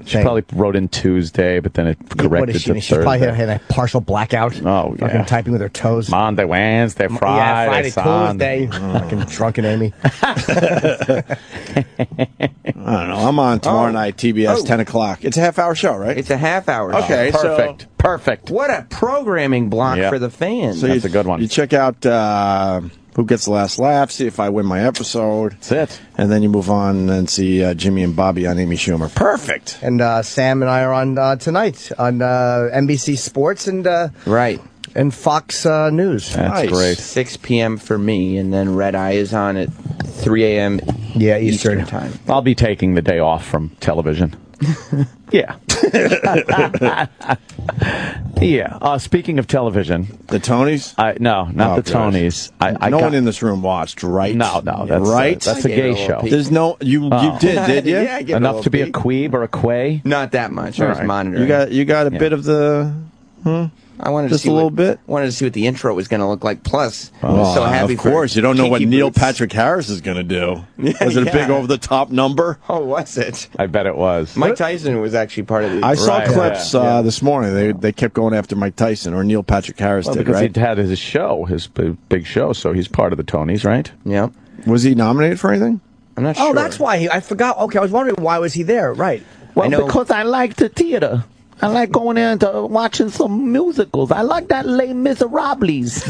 Speaker 3: She
Speaker 9: thing.
Speaker 3: probably wrote in Tuesday, but then it
Speaker 9: What
Speaker 3: corrected
Speaker 9: is she?
Speaker 3: to
Speaker 9: She probably
Speaker 3: Thursday.
Speaker 9: had a partial blackout.
Speaker 3: Oh,
Speaker 9: Fucking
Speaker 3: yeah.
Speaker 9: typing with her toes.
Speaker 3: Monday, Wednesday, Friday,
Speaker 9: Yeah, Friday,
Speaker 3: Sunday.
Speaker 9: Tuesday. Fucking drunken Amy.
Speaker 2: I don't know. I'm on tomorrow night, TBS, 10 o'clock. It's a half-hour show, right?
Speaker 10: It's a half hour.
Speaker 2: Okay, so-
Speaker 3: Perfect. Perfect.
Speaker 10: What a programming block
Speaker 3: Yep.
Speaker 10: for the fans.
Speaker 2: So
Speaker 3: That's a good one.
Speaker 2: You check out Who Gets the Last Laugh, see if I win my episode.
Speaker 3: That's it.
Speaker 2: And then you move on and see Jimmy and Bobby on Amy Schumer. Perfect.
Speaker 9: And Sam and I are on tonight on NBC Sports and
Speaker 10: right.
Speaker 9: and Fox News.
Speaker 3: That's
Speaker 2: Nice.
Speaker 3: great.
Speaker 10: 6 p.m. for me, and then Red Eye is on at 3 a.m.
Speaker 9: Yeah,
Speaker 10: Eastern time.
Speaker 3: I'll be taking the day off from television. Yeah. Yeah. Speaking of television,
Speaker 2: The Tonys?
Speaker 3: no, not
Speaker 2: Oh,
Speaker 3: the
Speaker 2: good.
Speaker 3: Tonys.
Speaker 2: No one in this room watched, right?
Speaker 3: No, that's
Speaker 2: right.
Speaker 3: That's a gay show.
Speaker 2: There's no you did you?
Speaker 10: Yeah, I get a
Speaker 3: Enough
Speaker 10: little
Speaker 3: to be a
Speaker 10: peek.
Speaker 3: queeb or a quay.
Speaker 10: Not that much. I was
Speaker 3: All right.
Speaker 10: monitoring.
Speaker 2: You got a bit of the
Speaker 10: I wanted
Speaker 2: just
Speaker 10: to see
Speaker 2: a little
Speaker 10: what,
Speaker 2: bit.
Speaker 10: Wanted to see what the intro was going to look like. Plus, I'm
Speaker 2: Oh,
Speaker 10: so happy.
Speaker 2: of course, you don't know what
Speaker 10: Kinky
Speaker 2: Neil
Speaker 10: Boots.
Speaker 2: Patrick Harris is going to do. Was it a big
Speaker 10: yeah.
Speaker 2: over the top number?
Speaker 10: Oh, was it?
Speaker 3: I bet it was.
Speaker 10: Mike Tyson was actually part of the.
Speaker 2: I saw
Speaker 3: Right,
Speaker 2: clips
Speaker 3: yeah.
Speaker 2: this morning. They kept going after Mike Tyson or Neil Patrick Harris
Speaker 3: Well,
Speaker 2: did,
Speaker 3: because
Speaker 2: right?
Speaker 3: he had his show, his big show, so he's part of the Tonys, right?
Speaker 10: Yeah.
Speaker 2: Was he nominated for anything?
Speaker 10: I'm not sure.
Speaker 9: Oh, that's why I forgot. Okay, I was wondering why was he there? Right.
Speaker 3: Well,
Speaker 10: I know-
Speaker 3: because I like the theater. I like going in to watching some musicals. I like that Les Miserables.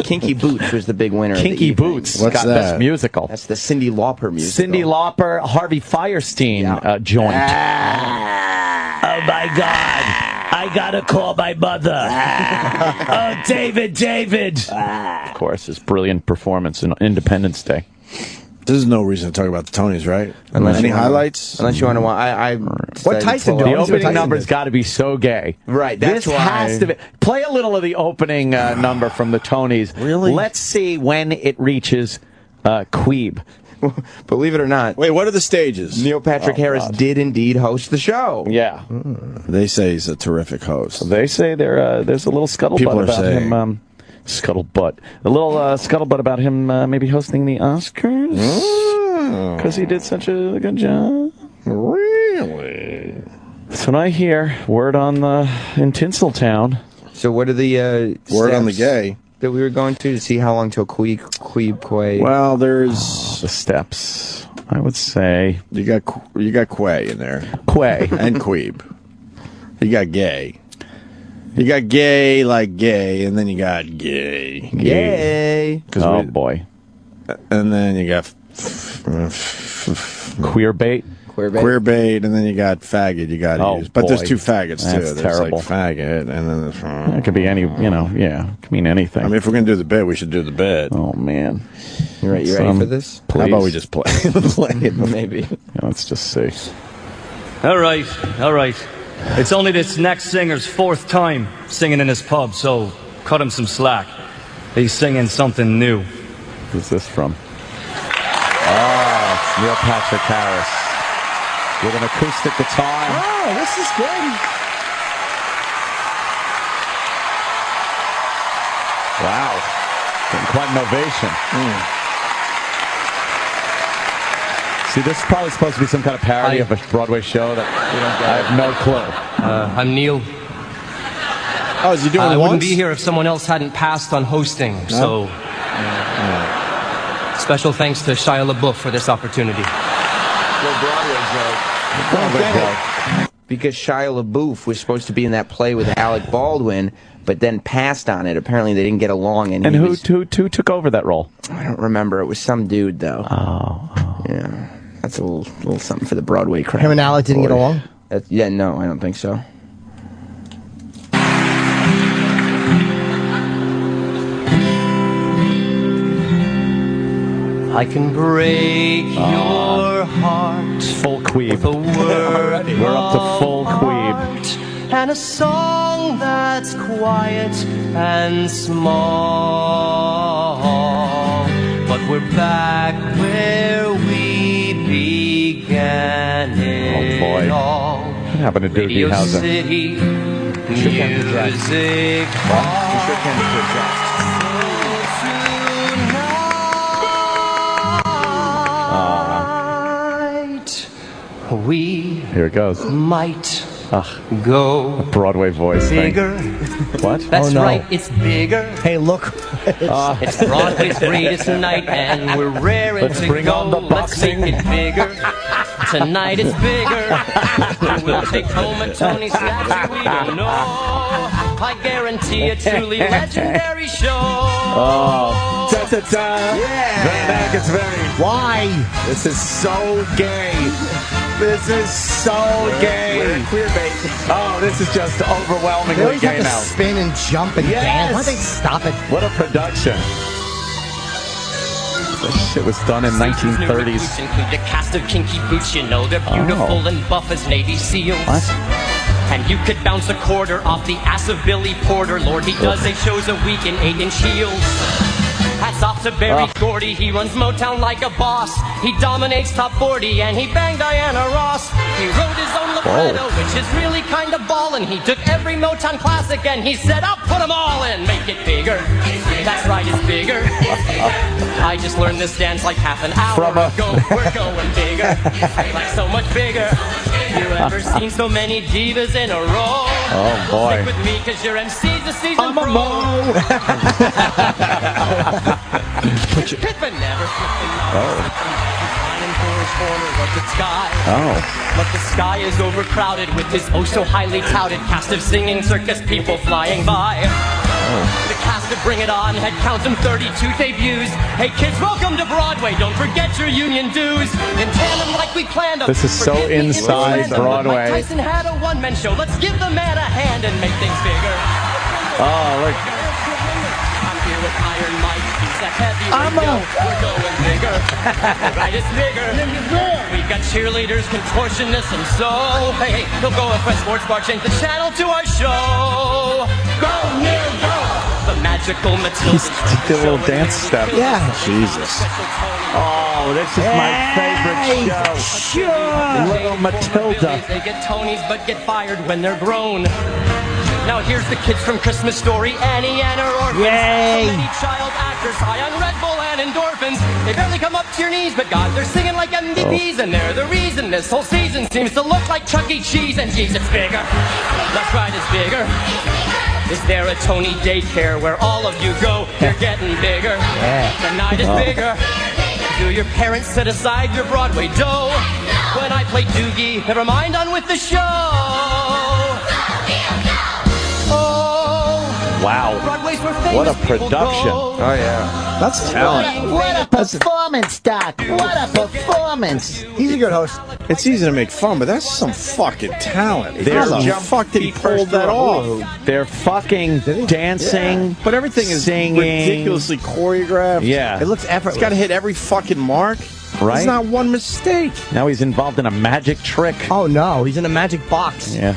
Speaker 10: Kinky Boots was the big winner. of the
Speaker 3: Kinky
Speaker 10: evening.
Speaker 3: Boots.
Speaker 2: What's
Speaker 3: got
Speaker 2: that?
Speaker 3: Best musical.
Speaker 10: That's the Cyndi Lauper musical.
Speaker 3: Cyndi Lauper, Harvey Firestein joint. Oh my God! I gotta call my mother. Oh, David. Of course, his brilliant performance in Independence Day.
Speaker 2: There's no reason to talk about the Tonys, right? Any highlights?
Speaker 10: Unless you want to
Speaker 9: What Tyson doing?
Speaker 3: The opening number's got to be so gay.
Speaker 10: Right, that's
Speaker 3: this
Speaker 10: why.
Speaker 3: has to be. Play a little of the opening number from the Tonys.
Speaker 2: Really?
Speaker 3: Let's see when it reaches Queeb.
Speaker 10: Believe it or not.
Speaker 2: Wait, what are the stages?
Speaker 10: Neil Patrick Harris did indeed host the show.
Speaker 3: Yeah.
Speaker 2: They say he's a terrific host.
Speaker 3: They say there's a little scuttlebutt about him. Scuttlebutt. A little scuttlebutt about him maybe hosting the Oscars. Because he did such a good job.
Speaker 2: Really?
Speaker 3: That's what I hear. Word on in Tinseltown.
Speaker 10: So what are the
Speaker 2: word on the gay
Speaker 10: that we were going to see how long till Quay?
Speaker 2: Well, there's
Speaker 3: the steps. I would say
Speaker 2: you got Quay in there.
Speaker 3: Quay
Speaker 2: and Queeb. You got gay. You got gay like gay, and then you got gay.
Speaker 10: Gay.
Speaker 3: Oh boy.
Speaker 2: And then you got
Speaker 3: queer bait.
Speaker 2: Queer bait, and then you got faggot. You got to use, but there's two faggots too.
Speaker 3: That's
Speaker 2: there's
Speaker 3: terrible.
Speaker 2: like faggot, and then there's,
Speaker 3: it could be any, it could mean anything.
Speaker 2: I mean, if we're gonna do the bit, we should do the bit.
Speaker 3: Oh man,
Speaker 10: you ready for this?
Speaker 2: Please. How about we just play it?
Speaker 10: Maybe.
Speaker 3: Yeah, let's just see.
Speaker 4: All right. It's only this next singer's 4th time singing in this pub, so cut him some slack. He's singing something new.
Speaker 3: Who's this from? Oh, it's Neil Patrick Harris with an acoustic guitar.
Speaker 9: Oh, this is good.
Speaker 3: Wow. Getting quite an ovation. See, this is probably supposed to be some kind of parody of a Broadway show that I have no clue.
Speaker 4: I'm Neil.
Speaker 2: Oh, is he doing it
Speaker 4: I
Speaker 2: once?
Speaker 4: wouldn't be here if someone else hadn't passed on hosting, so special thanks to Shia LaBeouf for this opportunity.
Speaker 10: Because Shia LaBeouf was supposed to be in that play with Alec Baldwin, but then passed on it. Apparently they didn't get along. And
Speaker 3: who took over that role?
Speaker 10: I don't remember. It was some dude, though.
Speaker 3: Oh.
Speaker 10: Yeah. That's a little something for the Broadway crowd.
Speaker 9: Him and Alec didn't get along?
Speaker 10: Yeah, no, I don't think so.
Speaker 4: I can break your heart.
Speaker 3: Full Queeb.
Speaker 4: With a word
Speaker 3: We're up to full Queeb.
Speaker 4: And a song that's quiet and small. But we're back where we began it all.
Speaker 3: What happened to Doogie
Speaker 4: Radio
Speaker 3: Howser?
Speaker 4: City, music hall. We
Speaker 3: Here it goes.
Speaker 4: might go
Speaker 3: A Broadway voice
Speaker 4: bigger.
Speaker 3: thing. What?
Speaker 4: That's right, it's bigger.
Speaker 9: Hey, look.
Speaker 4: It's Broadway's greatest night, and we're raring
Speaker 3: Let's
Speaker 4: to
Speaker 3: bring
Speaker 4: go.
Speaker 3: on the
Speaker 4: Let's make
Speaker 3: boxing.
Speaker 4: it bigger. Tonight it's bigger. We'll take home a Tony statue we don't know. I guarantee a truly legendary show.
Speaker 3: Oh. Ta-ta-ta.
Speaker 10: Yeah.
Speaker 3: It's very.
Speaker 9: Why?
Speaker 3: This is so gay. This is so gay.
Speaker 10: Queer bait.
Speaker 3: Oh, this is just
Speaker 9: They
Speaker 3: overwhelmingly
Speaker 9: always have
Speaker 3: gay
Speaker 9: to
Speaker 3: now.
Speaker 9: spin and jump and
Speaker 3: Yes.
Speaker 9: dance. Why don't they stop it?
Speaker 3: What a production. This shit was done in 1930s.
Speaker 4: Include the cast of Kinky Boots, you know they're beautiful and buff as Navy SEALs.
Speaker 3: What?
Speaker 4: And you could bounce a quarter off the ass of Billy Porter. Lord, he does 8 shows a week in 8-inch heels. Hats off to Barry Gordy, he runs Motown like a boss. He dominates top 40 and he banged Diana Ross. He wrote his own libretto, which is really kind of ballin'. He took every Motown classic and he said, I'll put them all in, make it bigger. That's right, it's bigger. I just learned this dance like half an hour ago. We're going bigger, like so much bigger. You ever seen so many divas in a row?
Speaker 3: Oh boy.
Speaker 4: Stick with me cause your MC's a seasoned
Speaker 3: I'm a
Speaker 4: pro.
Speaker 3: mo.
Speaker 4: Pittman never sky.
Speaker 3: Oh.
Speaker 4: But the sky is overcrowded with his oh so highly touted cast of singing circus people flying by. The has to bring it on. Head count them 32 debuts. Hey kids, welcome to Broadway. Don't forget your union dues. In tandem like we planned.
Speaker 3: This is so inside Broadway.
Speaker 4: Mike Tyson had a one-man show. Let's give the man a hand and make things bigger.
Speaker 3: Oh, look.
Speaker 4: I'm here with Iron Mike. He's a heavyweight. We're going bigger. Right, it's bigger. We've got cheerleaders, contortionists, and so. Hey, he'll go if a sports bar change the channel to our show. Go, Neil, go. The magical Matilda.
Speaker 3: He did a little dance step.
Speaker 9: Yeah.
Speaker 2: Jesus.
Speaker 3: Oh, this is my favorite show.
Speaker 9: Sure.
Speaker 3: Little Matilda.
Speaker 4: They get Tonys but get fired when they're grown. Now here's the kids from Christmas Story, Annie and her orphans.
Speaker 9: Yay.
Speaker 4: So many child actors high on Red Bull and endorphins. They barely come up to your knees, but God, they're singing like MVPs. And they're the reason this whole season seems to look like Chuck E. Cheese. And geez, it's bigger. That's right, it's bigger. Is there a Tony daycare where all of you go? You're getting bigger. The night is bigger. Do your parents set aside your Broadway dough? When I play Doogie, never mind, on with the show.
Speaker 3: Wow.
Speaker 4: Broadway's where famous
Speaker 3: What a
Speaker 4: people
Speaker 3: production.
Speaker 4: go.
Speaker 10: Oh, yeah.
Speaker 2: That's talent.
Speaker 25: What a performance, Doc. What a performance.
Speaker 9: He's a good host.
Speaker 2: It's easy to make fun, but that's some fucking talent.
Speaker 3: There's
Speaker 2: How the
Speaker 3: jump
Speaker 2: fuck did he pull that off?
Speaker 3: They're fucking dancing,
Speaker 2: Yeah. But everything is
Speaker 3: singing.
Speaker 2: ridiculously choreographed.
Speaker 3: Yeah.
Speaker 9: It looks effortless.
Speaker 2: It's got to hit every fucking mark.
Speaker 3: Right?
Speaker 2: There's not one mistake.
Speaker 3: Now he's involved in a magic trick.
Speaker 9: Oh, no. He's in a magic box.
Speaker 3: Yeah.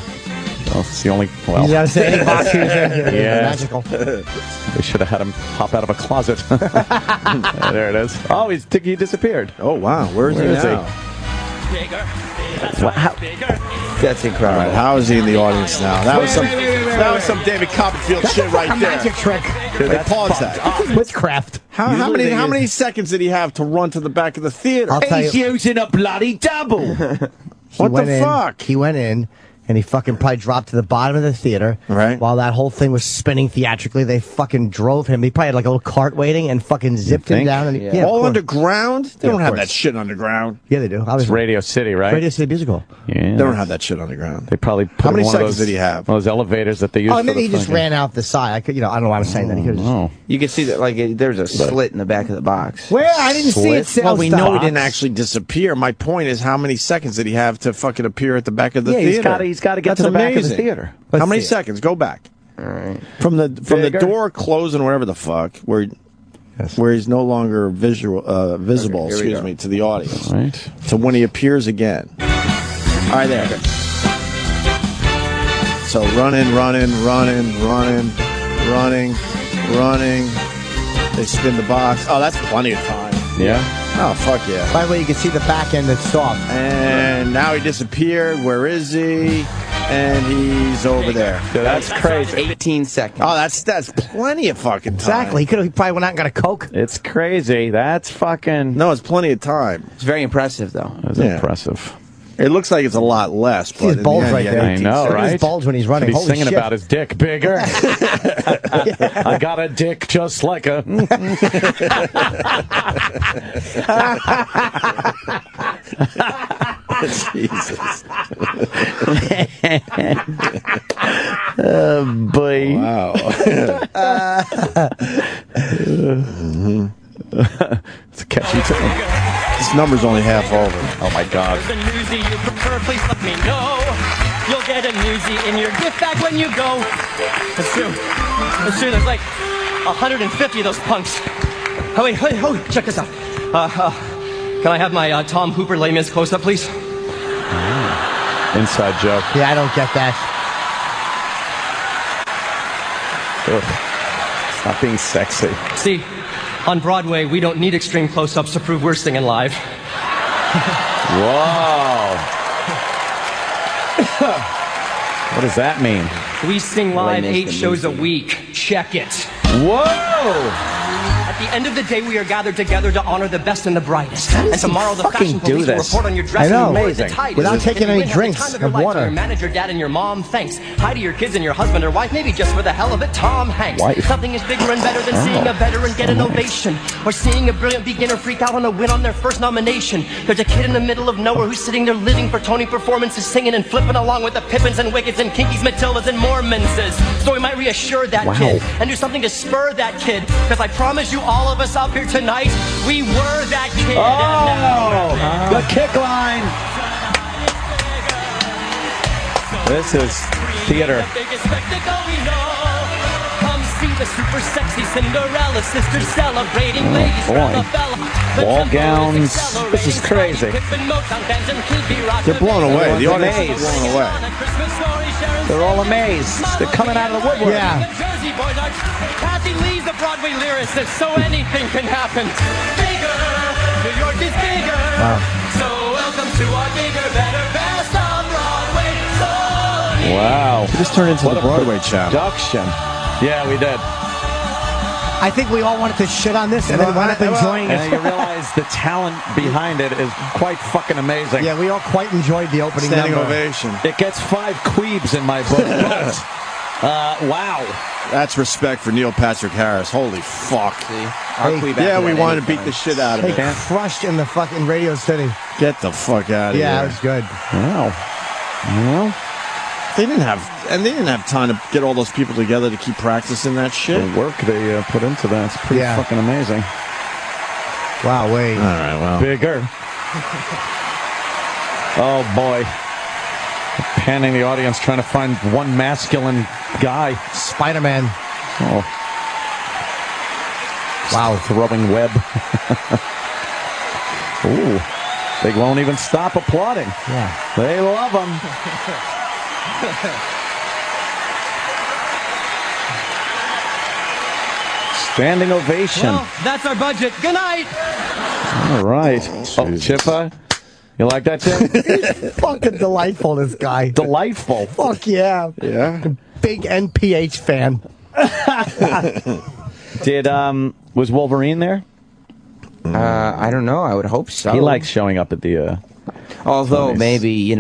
Speaker 3: Oh, it's the only. Well,
Speaker 9: You gotta say any box he was in.
Speaker 3: Yeah.
Speaker 9: Magical.
Speaker 3: They should have had him pop out of a closet. There it is. Oh, he disappeared.
Speaker 2: Oh, wow. Where is he now?
Speaker 4: Bigger.
Speaker 3: Well, how-
Speaker 10: That's
Speaker 2: All
Speaker 10: incredible.
Speaker 2: right, how is he in the audience now? That was some David Copperfield shit right
Speaker 9: A
Speaker 2: there.
Speaker 9: magic trick.
Speaker 2: Hey, pause that.
Speaker 9: This is witchcraft.
Speaker 2: How many seconds did he have to run to the back of the theater?
Speaker 9: I'll tell
Speaker 10: He's
Speaker 9: you.
Speaker 10: using a bloody double.
Speaker 2: What the fuck?
Speaker 9: He went in. And he fucking probably dropped to the bottom of the theater.
Speaker 2: Right.
Speaker 9: While that whole thing was spinning theatrically, they fucking drove him. He probably had like a little cart waiting and fucking zipped him down. And
Speaker 10: Yeah.
Speaker 2: All
Speaker 9: of course.
Speaker 2: underground? They
Speaker 9: Yeah,
Speaker 2: don't
Speaker 9: of
Speaker 2: have
Speaker 9: course.
Speaker 2: that shit underground.
Speaker 9: Yeah, they do.
Speaker 3: It's
Speaker 9: Obviously.
Speaker 3: Radio City, right?
Speaker 9: Radio City Musical.
Speaker 3: Yeah.
Speaker 2: They don't have that shit underground.
Speaker 3: They probably put
Speaker 2: How many
Speaker 3: one of
Speaker 2: seconds
Speaker 3: those,
Speaker 2: did he have?
Speaker 3: Those elevators that they use.
Speaker 9: Oh,
Speaker 3: for
Speaker 9: maybe
Speaker 3: the
Speaker 9: he just
Speaker 3: fucking-
Speaker 9: ran out the side. I don't know why I'm saying that. He could just.
Speaker 3: Oh.
Speaker 10: You can see that, like, there's a slit in the back of the box.
Speaker 9: Where? I didn't see it.
Speaker 2: Well, we know he didn't
Speaker 9: Box.
Speaker 2: actually disappear. My point is, how many seconds did he have to fucking appear at the back of the
Speaker 3: Yeah,
Speaker 2: theater?
Speaker 3: he's got to get
Speaker 2: That's
Speaker 3: to the back of the
Speaker 2: amazing.
Speaker 3: theater.
Speaker 2: How many
Speaker 9: see it.
Speaker 2: seconds? Go back.
Speaker 10: All right.
Speaker 2: From the
Speaker 3: Bigger.
Speaker 2: door closing, whatever the fuck, where he's no longer visible,
Speaker 10: Okay, here we
Speaker 2: excuse
Speaker 10: go.
Speaker 2: me, to the audience.
Speaker 3: Right.
Speaker 2: To when he appears again. All right, there. So running. They spin the box. Oh, that's plenty of time.
Speaker 3: Yeah.
Speaker 2: Oh, fuck yeah.
Speaker 9: By the way, you can see the back end that's soft.
Speaker 2: And now he disappeared. Where is he? And he's over there.
Speaker 3: So that's crazy.
Speaker 10: 18 seconds.
Speaker 2: Oh, that's plenty of fucking time.
Speaker 9: Exactly. He probably went out and got a Coke.
Speaker 3: It's crazy. That's fucking.
Speaker 2: No, it's plenty of time.
Speaker 10: It's very impressive, though.
Speaker 3: That's
Speaker 2: Yeah.
Speaker 3: impressive.
Speaker 2: It looks like it's a lot less.
Speaker 9: See his
Speaker 2: but in the
Speaker 9: bulge
Speaker 2: end,
Speaker 9: right
Speaker 2: he had
Speaker 9: there.
Speaker 2: 18
Speaker 3: I know,
Speaker 9: Look at
Speaker 3: right?
Speaker 9: his bulge when he's running.
Speaker 3: He's
Speaker 9: Holy
Speaker 3: singing
Speaker 9: shit.
Speaker 3: about his dick bigger. I got a dick just like a.
Speaker 2: Jesus.
Speaker 3: Oh, boy.
Speaker 2: Wow.
Speaker 3: It's a catchy tune.
Speaker 2: This number's only half over.
Speaker 3: Oh, my God.
Speaker 4: The newsie you prefer, please let me know. You'll get a newsie in your gift bag when you go. It's true. It's true. There's like 150 of those punks. Oh, wait. Check this out. Can I have my Tom Hooper Les Mis close-up, please?
Speaker 3: Inside joke.
Speaker 9: Yeah, I don't get that.
Speaker 3: Ugh. Stop being sexy.
Speaker 4: See, on Broadway, we don't need extreme close-ups to prove we're singing live.
Speaker 3: Whoa. What does that mean?
Speaker 4: We sing live
Speaker 10: Les Mis
Speaker 4: 8
Speaker 10: the
Speaker 4: shows a
Speaker 10: movie.
Speaker 4: week. Check it.
Speaker 3: Whoa.
Speaker 4: At the end of the day, we are gathered together to honor the best and the brightest. And tomorrow, the
Speaker 3: fucking
Speaker 4: fashion police will
Speaker 3: this?
Speaker 4: report on your dress.
Speaker 9: I know.
Speaker 4: and
Speaker 3: Amazing.
Speaker 4: the tightest.
Speaker 9: Without taking
Speaker 4: If you
Speaker 9: any
Speaker 4: win, have the
Speaker 9: drinks
Speaker 4: time of your
Speaker 9: of
Speaker 4: life.
Speaker 9: water.
Speaker 4: To your manager, dad, and your mom, thanks. Hi to your kids and your husband or wife, maybe just for the hell of it, Tom Hanks.
Speaker 3: Wife.
Speaker 4: Nothing is bigger and better than seeing a veteran get an ovation, or seeing a brilliant beginner freak out on a win on their first nomination. There's a kid in the middle of nowhere who's sitting there living for Tony performances, singing and flipping along with the Pippins and Wickets and Kinkies, Matildas and Mormonses. So we might reassure that kid and do something to spur that kid, because I promise you, all of us out here tonight, we were that kid.
Speaker 3: The kick line. This is theater.
Speaker 4: Come see the super sexy Cinderella sisters celebrating ladies from the fella.
Speaker 3: Ball gowns. This is crazy.
Speaker 2: They're blown away. The audience is
Speaker 3: amazed.
Speaker 2: blown away.
Speaker 3: They're all amazed. They're coming out of the woodwork.
Speaker 9: Yeah.
Speaker 4: Jersey boys are Kathy Lee's a Broadway lyricist, so anything can happen. Bigger, New York is bigger.
Speaker 9: Wow.
Speaker 4: So welcome to our bigger, better, best of Broadway. So
Speaker 3: Wow.
Speaker 2: We just turned into the Broadway channel.
Speaker 3: Production. Yeah, we did.
Speaker 9: I think we all wanted to shit on this and then wound up enjoying
Speaker 3: And
Speaker 9: it.
Speaker 3: you realize the talent behind it is quite fucking amazing.
Speaker 9: Yeah, we all quite enjoyed the opening
Speaker 2: Standing
Speaker 9: number.
Speaker 2: ovation.
Speaker 3: It gets 5 queebs in my book. Wow.
Speaker 2: That's respect for Neil Patrick Harris. Holy fuck. Yeah, we wanted to beat the shit out of
Speaker 9: They
Speaker 2: him.
Speaker 9: crushed in the fucking Radio City.
Speaker 2: Get the fuck out of
Speaker 9: Yeah, it
Speaker 2: here.
Speaker 9: was good.
Speaker 3: Wow. Well,
Speaker 2: They didn't have time to get all those people together to keep practicing that shit.
Speaker 3: the work they put into that's pretty
Speaker 9: Yeah.
Speaker 3: fucking amazing.
Speaker 9: Wow, wait.
Speaker 2: All right, well.
Speaker 3: Bigger. Oh boy. Panning the audience trying to find one masculine guy.
Speaker 9: Spider-Man.
Speaker 3: Oh.
Speaker 9: Wow.
Speaker 3: Throwing web. Ooh. They won't even stop applauding.
Speaker 9: Yeah.
Speaker 3: They love him. Standing ovation.
Speaker 4: well, that's our budget. Good night.
Speaker 3: All right. Oh, Chippa. You like that, Chip?
Speaker 9: Fucking delightful, this guy.
Speaker 3: Delightful.
Speaker 9: Fuck yeah.
Speaker 2: Yeah.
Speaker 9: Big NPH fan.
Speaker 3: Was Wolverine there?
Speaker 10: I don't know. I would hope so.
Speaker 3: He likes showing up at the.
Speaker 10: Although
Speaker 3: nice.
Speaker 10: maybe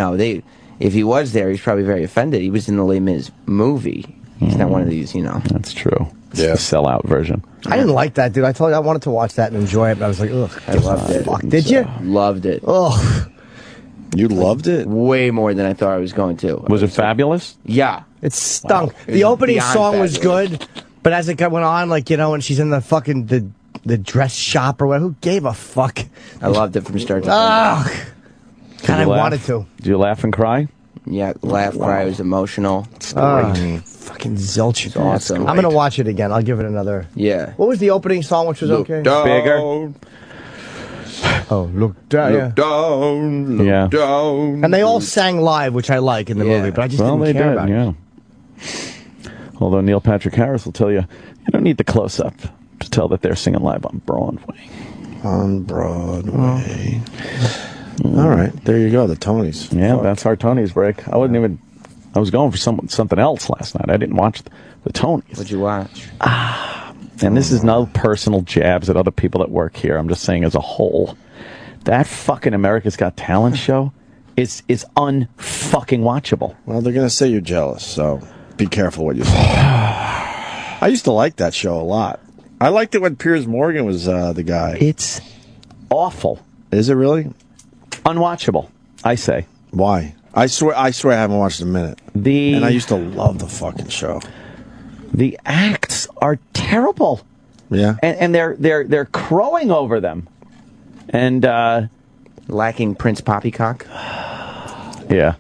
Speaker 10: if he was there, he's probably very offended. He was in the Les Mis movie. He's not one of these,
Speaker 3: That's true. It's
Speaker 2: Yeah.
Speaker 3: the sellout version.
Speaker 9: I didn't like that, dude. I told you I wanted to watch that and enjoy it, but I was like, ugh.
Speaker 10: I loved it.
Speaker 9: Fuck. Did you?
Speaker 10: Loved it.
Speaker 9: Ugh.
Speaker 2: You loved it?
Speaker 10: Way more than I thought I was going to.
Speaker 3: Was it fabulous?
Speaker 10: Yeah.
Speaker 9: It stunk.
Speaker 10: Wow. It
Speaker 9: The
Speaker 10: was
Speaker 9: opening
Speaker 10: beyond
Speaker 9: song was
Speaker 10: fabulous.
Speaker 9: good, but as it went on, and she's in the fucking the dress shop or what, who gave a fuck?
Speaker 10: I loved it from start to
Speaker 9: Ugh.
Speaker 10: finish.
Speaker 9: God, I
Speaker 3: you laugh?
Speaker 9: wanted to.
Speaker 3: Do you laugh and cry?
Speaker 10: Yeah, laugh, cry, was emotional.
Speaker 9: Fucking zilch.
Speaker 10: It's awesome.
Speaker 9: I'm going to watch it again. I'll give it another.
Speaker 10: Yeah.
Speaker 9: What was the opening song, which was okay?
Speaker 3: Bigger.
Speaker 9: Oh, look down.
Speaker 2: Look down, look
Speaker 3: Yeah.
Speaker 2: down.
Speaker 9: And they all sang live, which I like in the movie, but I just
Speaker 3: Well,
Speaker 9: didn't
Speaker 3: they
Speaker 9: care
Speaker 3: did,
Speaker 9: about it.
Speaker 3: yeah. Although Neil Patrick Harris will tell you, you don't need the close-up to tell that they're singing live on Broadway.
Speaker 2: On Broadway. All right, there you go, the Tonys.
Speaker 3: Yeah,
Speaker 2: Fuck.
Speaker 3: that's our Tony's break. I was going for something else last night. I didn't watch the Tonys.
Speaker 10: What'd you watch?
Speaker 3: And this is no personal jabs at other people that work here. I'm just saying as a whole. That fucking America's Got Talent show is unfucking watchable.
Speaker 2: Well, they're going to say you're jealous, so be careful what you say. I used to like that show a lot. I liked it when Piers Morgan was the guy.
Speaker 3: It's awful.
Speaker 2: Is it really?
Speaker 3: Unwatchable, I say.
Speaker 2: Why? I swear I haven't watched a minute. And I used to love the fucking show.
Speaker 3: The acts are terrible.
Speaker 2: Yeah.
Speaker 3: And they're crowing over them. And
Speaker 10: lacking Prince Poppycock.
Speaker 3: Yeah.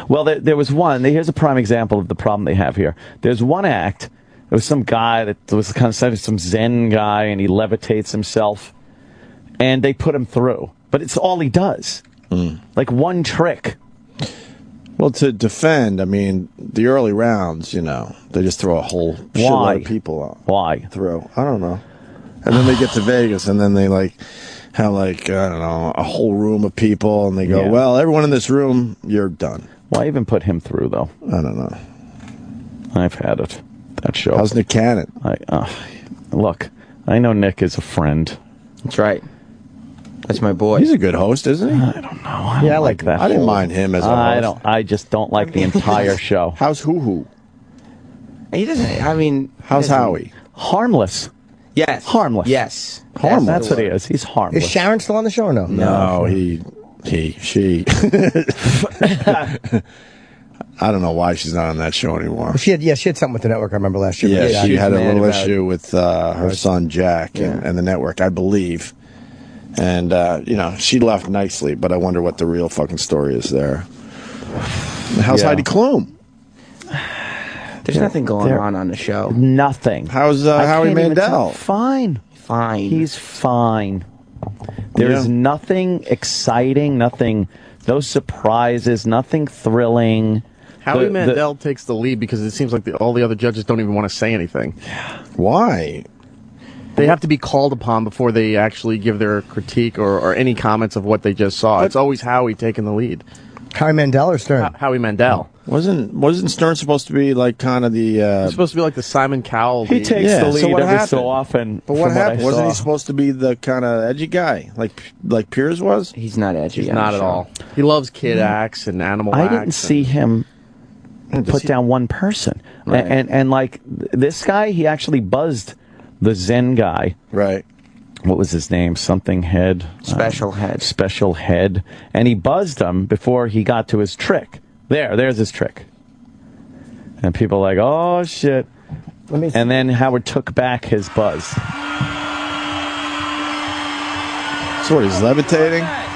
Speaker 3: Well, there was one. Here's a prime example of the problem they have here. There's one act. There was some guy that was kind of some Zen guy, and he levitates himself. And they put him through. But it's all he does. Like one trick.
Speaker 2: Well, to defend, I mean, the early rounds, they just throw a whole shitload of people out.
Speaker 3: Why?
Speaker 2: Through. I don't know. And then they get to Vegas, and then they have I don't know, a whole room of people, and they go,
Speaker 3: Yeah.
Speaker 2: well, everyone in this room, you're done.
Speaker 3: Why even put him through, though?
Speaker 2: I don't know.
Speaker 3: I've had it. That show.
Speaker 2: How's Nick Cannon?
Speaker 3: Look, I know Nick is a friend.
Speaker 10: That's right. That's my boy.
Speaker 2: He's a good host, isn't he?
Speaker 3: I don't know. I don't like that.
Speaker 2: I didn't mind him as a host.
Speaker 3: I just don't like the entire show.
Speaker 2: How's Hoo?
Speaker 10: He doesn't. I mean,
Speaker 2: how's Howie?
Speaker 3: Harmless.
Speaker 10: Yes.
Speaker 3: Harmless.
Speaker 10: Yes.
Speaker 3: Harmless. That's what he is. He's harmless.
Speaker 9: Is Sharon still on the show or no?
Speaker 2: No, she. I don't know why she's not on that show anymore.
Speaker 9: She had something with the network. I remember last year.
Speaker 2: Yeah, she had a little issue with her son Jack and the network, I believe. And she left nicely, but I wonder what the real fucking story is there. How's Heidi Klum?
Speaker 10: There's nothing going on the show.
Speaker 3: Nothing.
Speaker 2: How's Howie Mandel?
Speaker 3: Fine.
Speaker 10: Fine.
Speaker 3: He's fine. There's nothing exciting, no surprises, nothing thrilling.
Speaker 5: Howie Mandel takes the lead because it seems like all the other judges don't even want to say anything.
Speaker 2: Why?
Speaker 5: They have to be called upon before they actually give their critique or any comments of what they just saw. It's always Howie taking the lead.
Speaker 9: Howie Mandel or Stern?
Speaker 5: Howie Mandel.
Speaker 2: Wasn't Stern supposed to be like kind of the...
Speaker 5: He's supposed to be like the Simon Cowell.
Speaker 3: He takes the lead every so often.
Speaker 2: But what happened? Wasn't he supposed to be the kind of edgy guy like Piers was?
Speaker 10: He's not edgy.
Speaker 5: He's not at all. He loves kid acts and animal acts.
Speaker 3: I didn't see him put down one person.
Speaker 10: Right.
Speaker 3: And like this guy, he actually buzzed the Zen guy.
Speaker 2: Right.
Speaker 3: What was his name? Something Head.
Speaker 10: Special Head.
Speaker 3: Special Head. And he buzzed him before he got to his trick. There's his trick. And people are like, oh, shit. And then Howard took back his buzz.
Speaker 2: So what, he's levitating?
Speaker 3: Yeah.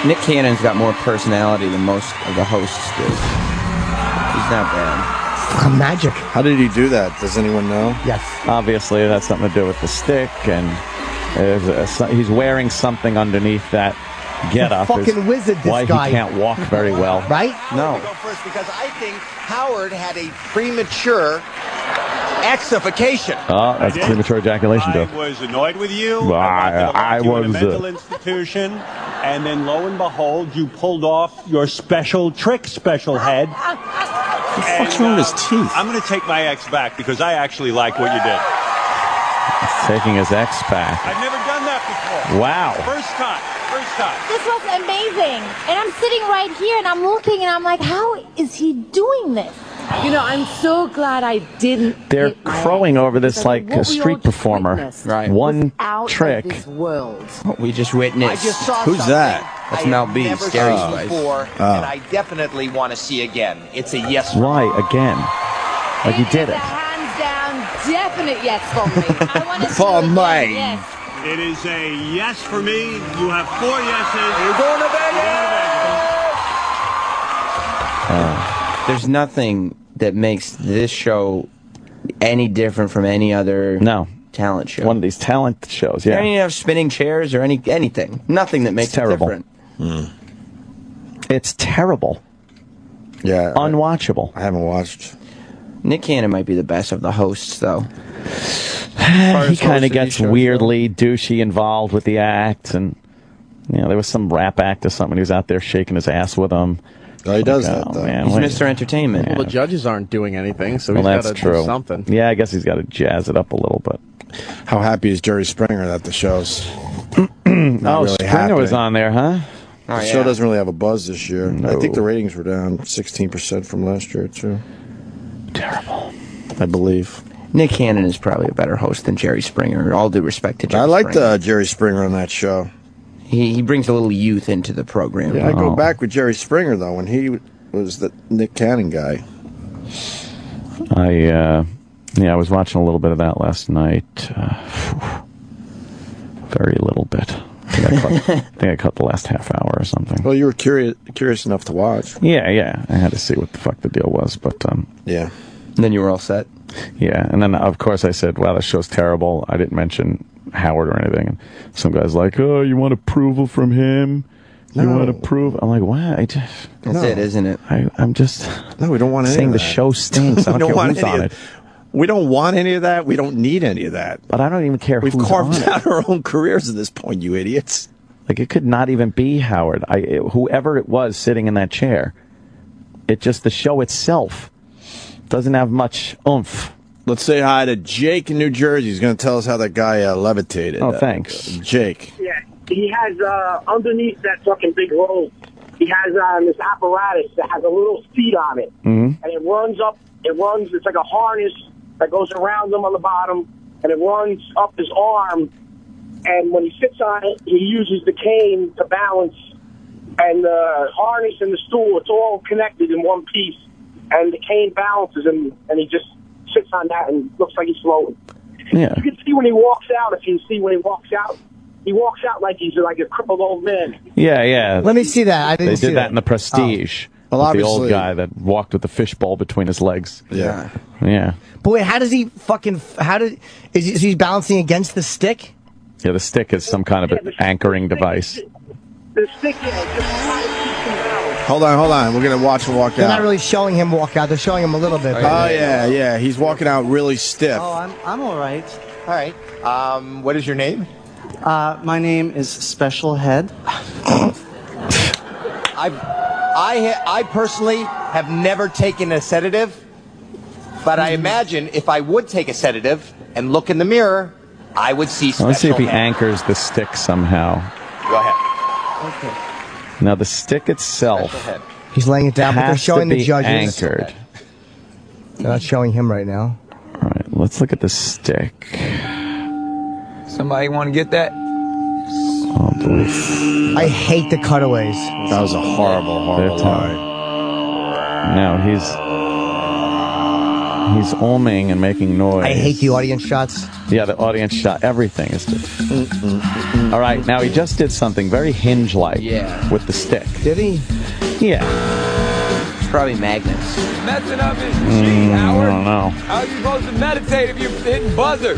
Speaker 10: Nick Cannon's got more personality than most of the hosts do. He's not bad.
Speaker 9: Magic.
Speaker 2: How did he do that? Does anyone know?
Speaker 9: Yes.
Speaker 3: Obviously, it has something to do with the stick, and he's wearing something underneath that getup.
Speaker 9: Fucking wizard, this
Speaker 3: why
Speaker 9: guy.
Speaker 3: He can't walk very well.
Speaker 9: Right?
Speaker 10: No.
Speaker 26: Go first because I think Howard had a premature excification.
Speaker 3: Oh, that's premature ejaculation, Joe.
Speaker 6: I was annoyed with you.
Speaker 3: I
Speaker 6: you in a
Speaker 3: was
Speaker 6: mental institution, and then lo and behold, you pulled off your special trick, Special Head.
Speaker 2: What's wrong with his teeth?
Speaker 6: I'm going to take my ex back because I actually like what you did.
Speaker 3: He's taking his ex back.
Speaker 6: I've never done that before.
Speaker 3: Wow.
Speaker 6: First time.
Speaker 8: This was amazing. And I'm sitting right here and I'm looking and I'm like, how is he doing this? You know, I'm so glad I didn't.
Speaker 3: They're crowing over this like a street performer.
Speaker 10: Right.
Speaker 3: One trick.
Speaker 10: What we just witnessed.
Speaker 26: I just saw
Speaker 2: Who's
Speaker 26: something
Speaker 2: that?
Speaker 10: That's
Speaker 26: I
Speaker 10: Mel
Speaker 26: have
Speaker 10: B,
Speaker 26: never
Speaker 10: Scary
Speaker 26: seen
Speaker 10: Spice.
Speaker 26: before, and I definitely want to see again. It's a yes.
Speaker 3: Why again? Like you did it.
Speaker 8: Hands down, definite yes for me. I want to
Speaker 2: For
Speaker 8: see it
Speaker 2: me.
Speaker 8: again, yes.
Speaker 6: It is a yes for me. You have 4 yeses.
Speaker 26: You're going to Vegas.
Speaker 10: There's nothing that makes this show any different from any other talent show.
Speaker 3: One of these talent shows,
Speaker 10: They don't even have spinning chairs or anything. Nothing that makes it
Speaker 3: terrible.
Speaker 10: different.
Speaker 3: It's terrible.
Speaker 2: Yeah.
Speaker 3: Unwatchable.
Speaker 2: I haven't watched.
Speaker 10: Nick Cannon might be the best of the hosts, though.
Speaker 3: He kind of gets weirdly douchey involved with the act, and there was some rap act or something. He was out there shaking his ass with them.
Speaker 2: Oh, he does that, though.
Speaker 3: Man,
Speaker 10: He's Mr. Entertainment.
Speaker 5: Well, the judges aren't doing anything, so he's
Speaker 3: that's
Speaker 5: got to
Speaker 3: true.
Speaker 5: do something.
Speaker 3: Yeah, I guess he's got to jazz it up a little bit.
Speaker 2: How happy is Jerry Springer that the show's
Speaker 3: Springer was on there, huh?
Speaker 2: The show doesn't really have a buzz this year. I think the ratings were down 16% from last year, too.
Speaker 3: Terrible.
Speaker 2: I believe.
Speaker 10: Nick Cannon is probably a better host than Jerry Springer. All due respect to Jerry
Speaker 2: I liked
Speaker 10: Springer.
Speaker 2: Jerry Springer on that show.
Speaker 10: He brings a little youth into the program.
Speaker 2: Yeah, I go back with Jerry Springer, though, when he was the Nick Cannon guy.
Speaker 3: I was watching a little bit of that last night. Very little bit. I think I caught the last half hour or something.
Speaker 2: Well, you were curious enough to watch.
Speaker 3: Yeah. I had to see what the fuck the deal was, but
Speaker 2: yeah.
Speaker 10: And then you were all set.
Speaker 3: Yeah, and then of course I said, "Wow, this show's terrible." I didn't mention Howard or anything. And some guy's like, "Oh, you want approval from him? You want approval?" I'm like, "What?"
Speaker 10: That's it, isn't it?
Speaker 3: I'm just
Speaker 2: we don't want any
Speaker 3: saying
Speaker 2: of
Speaker 3: the
Speaker 2: that.
Speaker 3: show stinks. I don't care who's on it.
Speaker 2: We don't want any of that. We don't need any of that.
Speaker 3: But I don't even care
Speaker 2: We've
Speaker 3: who's
Speaker 2: carved
Speaker 3: on it.
Speaker 2: out our own careers at this point, you idiots.
Speaker 3: Like, it could not even be Howard. Whoever it was sitting in that chair, it just, the show itself doesn't have much oomph.
Speaker 2: Let's say hi to Jake in New Jersey. He's going to tell us how that guy levitated.
Speaker 3: Oh, thanks.
Speaker 2: Jake.
Speaker 12: Yeah, he has underneath that fucking big rope, he has this apparatus that has a little seat on it.
Speaker 3: Mm-hmm.
Speaker 12: And it runs, it's like a harness that goes around him on the bottom, and it runs up his arm. And when he sits on it, he uses the cane to balance. And the harness and the stool, it's all connected in one piece. And the cane balances him, and he just sits on that and looks like he's floating.
Speaker 3: Yeah.
Speaker 12: You can see when he walks out, he walks out like he's like a crippled old man.
Speaker 3: Yeah.
Speaker 9: Let me see that. I didn't see
Speaker 3: They did that in The Prestige.
Speaker 2: Well,
Speaker 3: with the
Speaker 2: obviously-
Speaker 3: old guy that walked with the fishbowl between his legs.
Speaker 2: Yeah.
Speaker 3: Yeah.
Speaker 9: But wait, how does he fucking? Is he balancing against the stick?
Speaker 3: Yeah, the stick is some kind of an anchoring device.
Speaker 12: The stick, yeah,
Speaker 2: Hold on. We're going to watch him walk
Speaker 9: They're
Speaker 2: out.
Speaker 9: not really showing him walk out. They're showing him a little bit.
Speaker 2: Oh, yeah. He's walking out really stiff.
Speaker 25: Oh, I'm all right.
Speaker 26: All right. What is your name?
Speaker 25: My name is Special Head.
Speaker 26: I personally have never taken a sedative, but I imagine if I would take a sedative and look in the mirror, I would see Special
Speaker 3: Let's see if he
Speaker 26: Head.
Speaker 3: anchors the stick somehow.
Speaker 26: Go ahead.
Speaker 25: Okay.
Speaker 3: Now, the stick itself
Speaker 9: He's laying it down, but they're
Speaker 3: has
Speaker 9: showing
Speaker 3: to
Speaker 9: the
Speaker 3: be
Speaker 9: judges.
Speaker 3: anchored.
Speaker 9: They're not showing him right now.
Speaker 3: All right, let's look at the stick.
Speaker 13: Somebody want to get that?
Speaker 3: Oh, boy.
Speaker 9: I hate the cutaways.
Speaker 2: That was a horrible lie.
Speaker 3: Now he's oming and making noise.
Speaker 9: I hate the audience shots.
Speaker 3: Yeah, the audience shot. Everything is just... All right, now he just did something very Hinge-like with the stick.
Speaker 9: Did he?
Speaker 3: Yeah.
Speaker 10: It's probably magnets.
Speaker 13: Messing up his G, Howard.
Speaker 3: I don't know.
Speaker 13: How are you supposed to meditate if you're hitting buzzer?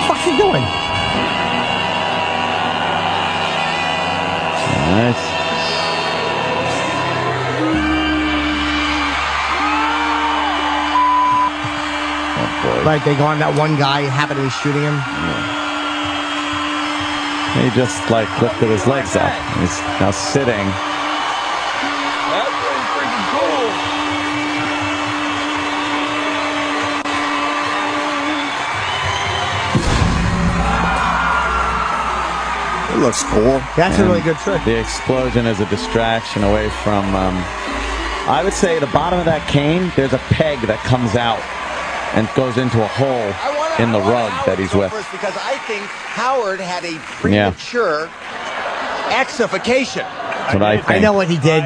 Speaker 9: What's he doing?
Speaker 3: Nice.
Speaker 9: Right, they go on that one guy happened to be shooting him.
Speaker 3: He just like lifted his legs up. He's now sitting.
Speaker 13: That's pretty freaking cool.
Speaker 2: It looks cool.
Speaker 9: That's a really good trick.
Speaker 3: The explosion is a distraction away from. I would say the bottom of that cane, there's a peg that comes out and goes into a hole in the rug that he's with.
Speaker 26: First, because I think Howard had a premature excification.
Speaker 3: That's what I think.
Speaker 9: I know what he did.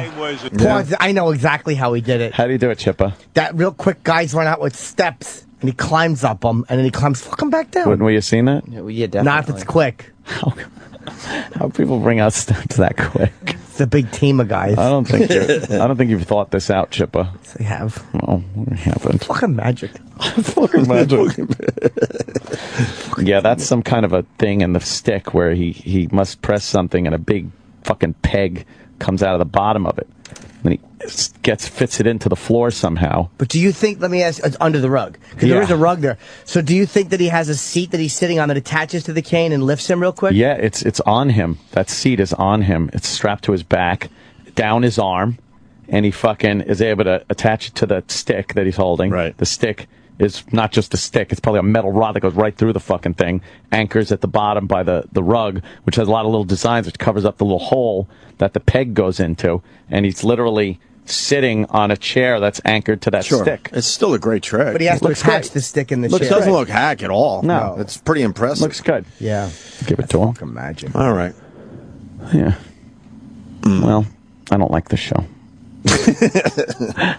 Speaker 9: I know exactly how he did it.
Speaker 3: How do you do it, Chippa?
Speaker 9: That real quick guy's run out with steps, and he climbs up them, and then he climbs fucking back down.
Speaker 3: Wouldn't we have seen that?
Speaker 10: Yeah, definitely.
Speaker 9: Not if it's quick.
Speaker 3: How people bring out steps that quick?
Speaker 9: It's a big team of guys.
Speaker 3: I don't think you've thought this out, Chippa.
Speaker 9: They have.
Speaker 3: No, we haven't.
Speaker 9: Fucking magic.
Speaker 3: Fucking magic. Yeah, that's some kind of a thing in the stick where he must press something and a big fucking peg comes out of the bottom of it. And he fits it into the floor somehow.
Speaker 9: But do you think, let me ask, it's under the rug? Because there is a rug there. So do you think that he has a seat that he's sitting on that attaches to the cane and lifts him real quick?
Speaker 3: Yeah, it's on him. That seat is on him. It's strapped to his back, down his arm, and he fucking is able to attach it to the stick that he's holding. Right. The stick is not just a stick. It's probably a metal rod that goes right through the fucking thing. Anchors at the bottom by the rug, which has a lot of little designs, which covers up the little hole that the peg goes into. And he's literally sitting on a chair that's anchored to that stick.
Speaker 2: It's still a great trick.
Speaker 9: But he has to attach the stick in the chair.
Speaker 2: It doesn't look hack at all.
Speaker 3: No.
Speaker 2: It's pretty impressive.
Speaker 3: Looks good.
Speaker 9: Yeah.
Speaker 3: Give it to him.
Speaker 9: Fucking magic.
Speaker 2: All right.
Speaker 3: Yeah. Well, I don't like the show. I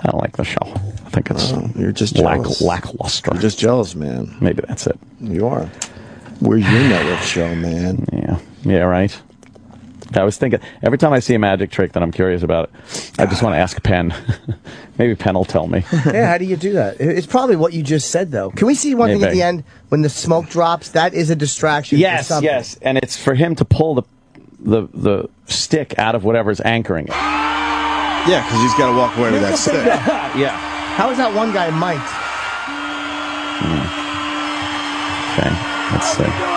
Speaker 3: don't like the show. I think it's
Speaker 2: you're just jealous.
Speaker 3: lackluster.
Speaker 2: You're just jealous, man.
Speaker 3: Maybe that's it.
Speaker 2: You are. Where's your network show, man?
Speaker 3: Yeah, right. I was thinking, every time I see a magic trick that I'm curious about it, I just want to ask Penn. Maybe Penn will tell me.
Speaker 9: Yeah, how do you do that? It's probably what you just said, though. Can we see one thing at the end? When the smoke drops, that is a distraction.
Speaker 3: Yes,
Speaker 9: for
Speaker 3: yes. And it's for him to pull the stick out of whatever's anchoring it.
Speaker 2: Yeah, because he's got to walk away with that stick.
Speaker 3: Yeah.
Speaker 9: How is that one guy mic'd?
Speaker 3: Okay, let's see.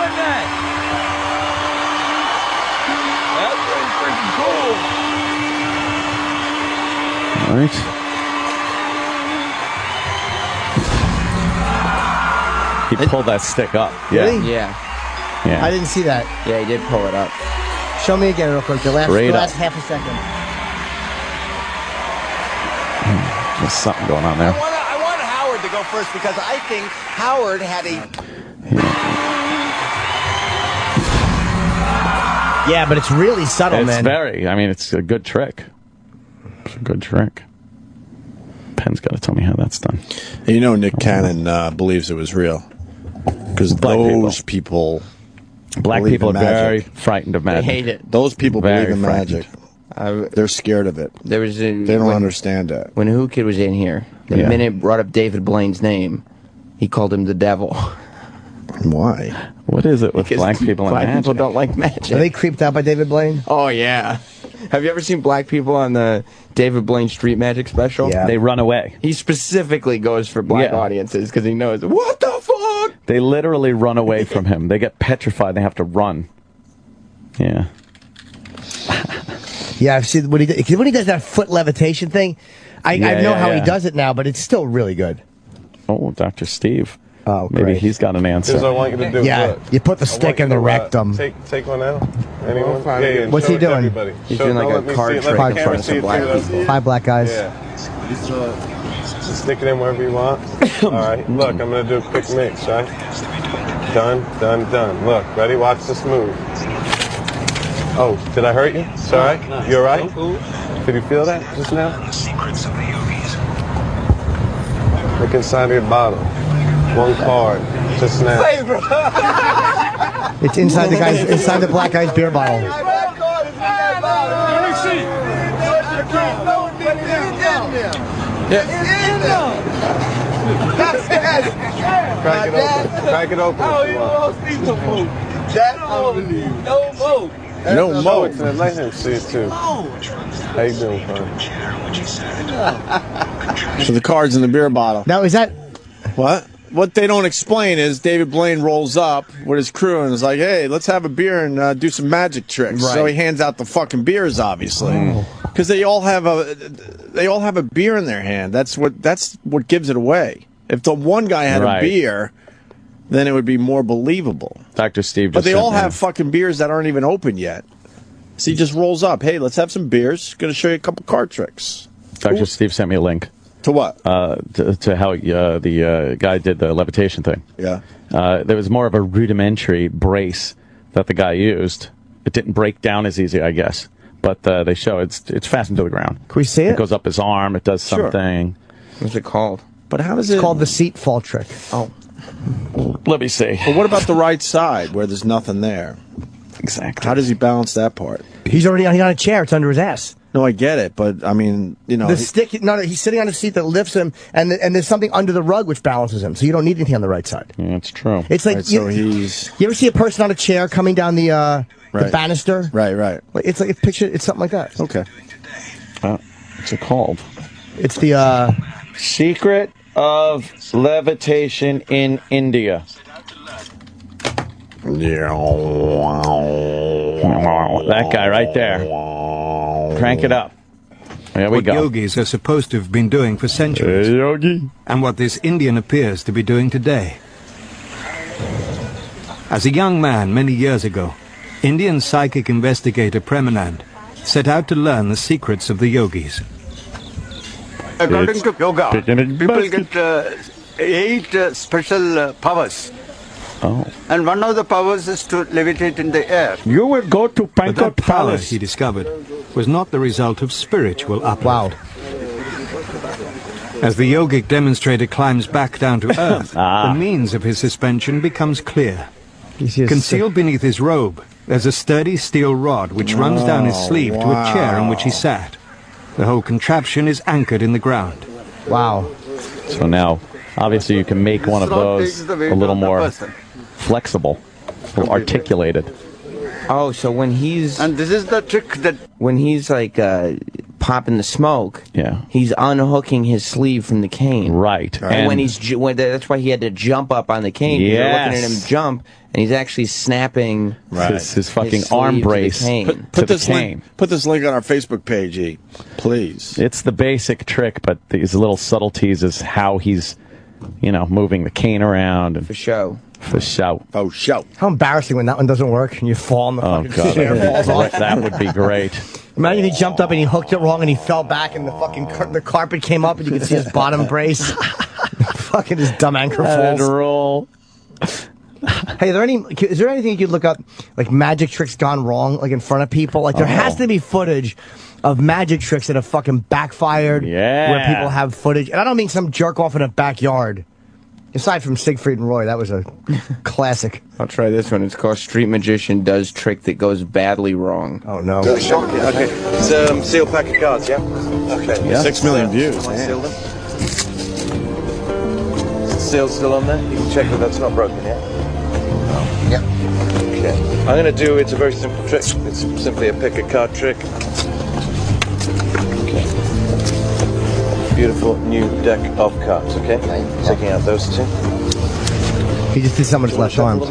Speaker 3: All right. He pulled that stick up. Yeah.
Speaker 9: Really?
Speaker 10: Yeah.
Speaker 3: Yeah.
Speaker 9: I didn't see that.
Speaker 10: Yeah, he did pull it up.
Speaker 9: Show me again real quick. The last half a second.
Speaker 3: There's something going on there.
Speaker 26: I want Howard to go first because I think Howard had a...
Speaker 9: Yeah, but it's really subtle,
Speaker 3: It's
Speaker 9: man.
Speaker 3: very. I mean, it's a good trick. It's a good trick. Pen's got to tell me how that's done.
Speaker 2: You know, Nick Cannon believes it was real because those people,
Speaker 3: black
Speaker 2: believe
Speaker 3: people
Speaker 2: in
Speaker 3: are
Speaker 2: magic.
Speaker 3: very frightened of magic.
Speaker 10: They hate it.
Speaker 2: Those people
Speaker 3: Very
Speaker 2: believe in magic. They're scared of it.
Speaker 10: There was
Speaker 2: they don't understand it.
Speaker 10: When Who Kid was in here, the minute it brought up David Blaine's name, he called him the devil.
Speaker 2: Why?
Speaker 3: What is it with black people and
Speaker 10: black
Speaker 3: magic?
Speaker 10: people don't like magic.
Speaker 9: Are they creeped out by David Blaine?
Speaker 10: Oh, yeah. Have you ever seen black people on the David Blaine Street Magic special?
Speaker 9: Yeah.
Speaker 3: They run away.
Speaker 10: He specifically goes for black audiences because he knows, what the fuck?
Speaker 3: They literally run away from him. They get petrified. They have to run. Yeah.
Speaker 9: Yeah, I've seen when he does that foot levitation thing. I know how he does it now, but it's still really good.
Speaker 3: Oh, Dr. Steve.
Speaker 9: Oh,
Speaker 3: maybe
Speaker 9: great.
Speaker 3: he's got an answer.
Speaker 11: Here's what I want you to do.
Speaker 9: Yeah,
Speaker 11: Look.
Speaker 9: you put the stick in the rectum.
Speaker 11: Take one out. Anyone? Yeah,
Speaker 9: What's
Speaker 11: show
Speaker 9: he
Speaker 11: it to
Speaker 9: doing?
Speaker 11: everybody.
Speaker 10: He's
Speaker 11: Show-
Speaker 10: doing like
Speaker 11: don't
Speaker 10: a
Speaker 11: let me
Speaker 10: card
Speaker 11: see it.
Speaker 10: trick
Speaker 11: Let
Speaker 10: in
Speaker 11: the
Speaker 10: front
Speaker 11: camera
Speaker 10: of black
Speaker 11: see it.
Speaker 10: people.
Speaker 9: 5 black guys.
Speaker 11: Yeah. Stick it in wherever you want. All right. Look, I'm going to do a quick mix, right? Done, done, done. Look, ready? Watch this move. Oh, did I hurt you? It's all right? You all right? Did you feel that just now? Look inside of your bottle. One card. Just now.
Speaker 9: It's inside the black guy's beer bottle.
Speaker 11: Crack it open. Crack it open.
Speaker 13: Oh, you lost these food. That no more.
Speaker 11: No more. Let him see it too. How you doing, son?
Speaker 2: So the card's in the beer bottle.
Speaker 9: Now, is that...
Speaker 2: What? What they don't explain is David Blaine rolls up with his crew and is like, hey, let's have a beer and do some magic tricks.
Speaker 9: Right.
Speaker 2: So he hands out the fucking beers, obviously. Because they all have a beer in their hand. That's what gives it away. If the one guy had a beer, then it would be more believable.
Speaker 3: Dr. Steve
Speaker 2: But
Speaker 3: just
Speaker 2: they all
Speaker 3: sent
Speaker 2: have fucking beers that aren't even open yet. So he just rolls up. Hey, let's have some beers. Going to show you a couple card tricks.
Speaker 3: Dr. Steve sent me a link.
Speaker 2: To what?
Speaker 3: To how the guy did the levitation thing.
Speaker 2: Yeah.
Speaker 3: There was more of a rudimentary brace that the guy used. It didn't break down as easy, I guess. But they show it's fastened to the ground.
Speaker 9: Can we see it?
Speaker 3: It goes up his arm. It does something.
Speaker 10: What's it called?
Speaker 2: But how does
Speaker 9: It's called the seat fall trick.
Speaker 10: Oh.
Speaker 3: Let me see.
Speaker 2: But what about the right side where there's nothing there?
Speaker 3: Exactly.
Speaker 2: How does he balance that part?
Speaker 9: He's already on a chair. It's under his ass.
Speaker 2: No, I get it, but I mean, you know,
Speaker 9: The stick. No, he's sitting on a seat that lifts him, and there's something under the rug which balances him. So you don't need anything on the right side.
Speaker 3: Yeah, it's true.
Speaker 9: It's like
Speaker 2: Right, so he's
Speaker 9: You ever see a person on a chair coming down the banister?
Speaker 2: right.
Speaker 9: It's like it's something like that.
Speaker 2: Okay.
Speaker 3: What's it called?
Speaker 9: It's the
Speaker 3: Secret of Levitation in India. That guy right there. Crank it up. There we
Speaker 14: what
Speaker 3: go.
Speaker 14: yogis are supposed to have been doing for centuries.
Speaker 3: Hey, yogi.
Speaker 14: And what this Indian appears to be doing today. As a young man many years ago, Indian psychic investigator Premanand set out to learn the secrets of the yogis.
Speaker 15: According to yoga, people get 8 special powers.
Speaker 3: Oh.
Speaker 15: And one of the powers is to levitate in the air.
Speaker 3: You will go to
Speaker 14: But
Speaker 3: Bangkok
Speaker 14: that power,
Speaker 3: Palace.
Speaker 14: he discovered, was not the result of spiritual uplift.
Speaker 9: Wow.
Speaker 14: As the yogic demonstrator climbs back down to earth, the means of his suspension becomes clear. Concealed beneath his robe, there's a sturdy steel rod which runs down his sleeve to a chair on which he sat. The whole contraption is anchored in the ground.
Speaker 9: Wow.
Speaker 3: So now, obviously, you can make one of those a little more flexible, a little articulated.
Speaker 10: Oh, so when he's...
Speaker 15: And this is the trick that...
Speaker 10: When he's like popping the smoke,
Speaker 3: Yeah.
Speaker 10: he's unhooking his sleeve from the cane.
Speaker 3: Right.
Speaker 10: And when that's why he had to jump up on the cane.
Speaker 3: Yes.
Speaker 10: You're looking at him jump, and he's actually snapping
Speaker 3: his fucking
Speaker 10: sleeve
Speaker 3: arm
Speaker 10: to the
Speaker 3: brace.
Speaker 10: cane.
Speaker 2: Put this link on our Facebook page, E. Please.
Speaker 3: It's the basic trick, but these little subtleties is how he's, moving the cane around. And
Speaker 10: For show.
Speaker 3: For show.
Speaker 2: Oh, show.
Speaker 9: How embarrassing when that one doesn't work and you fall on the fucking
Speaker 3: God.
Speaker 9: chair. Falls off.
Speaker 3: That would be great.
Speaker 9: Imagine he jumped up and he hooked it wrong and he fell back and the fucking the carpet came up and you could see his bottom brace. Fucking his dumb ankle falls.
Speaker 3: Roll.
Speaker 9: Hey, is there anything you could look up, like magic tricks gone wrong, like in front of people? Like there has to be footage of magic tricks that have fucking backfired.
Speaker 3: Yeah.
Speaker 9: Where people have footage, and I don't mean some jerk off in a backyard. Aside from Siegfried and Roy, that was a classic.
Speaker 10: I'll try this one. It's called Street Magician Does Trick That Goes Badly Wrong.
Speaker 9: Oh, no.
Speaker 11: Okay. It's sealed pack of cards, yeah? Okay.
Speaker 2: Yeah. 6 million views.
Speaker 11: Seal them. Seal's still on there? You can check that that's not broken, yeah? Yeah. Okay. I'm going to do, it's a very simple trick. It's simply a pick a card trick. Okay. Beautiful new deck of cards, okay? Taking out those two.
Speaker 9: He just did someone's left arm, too.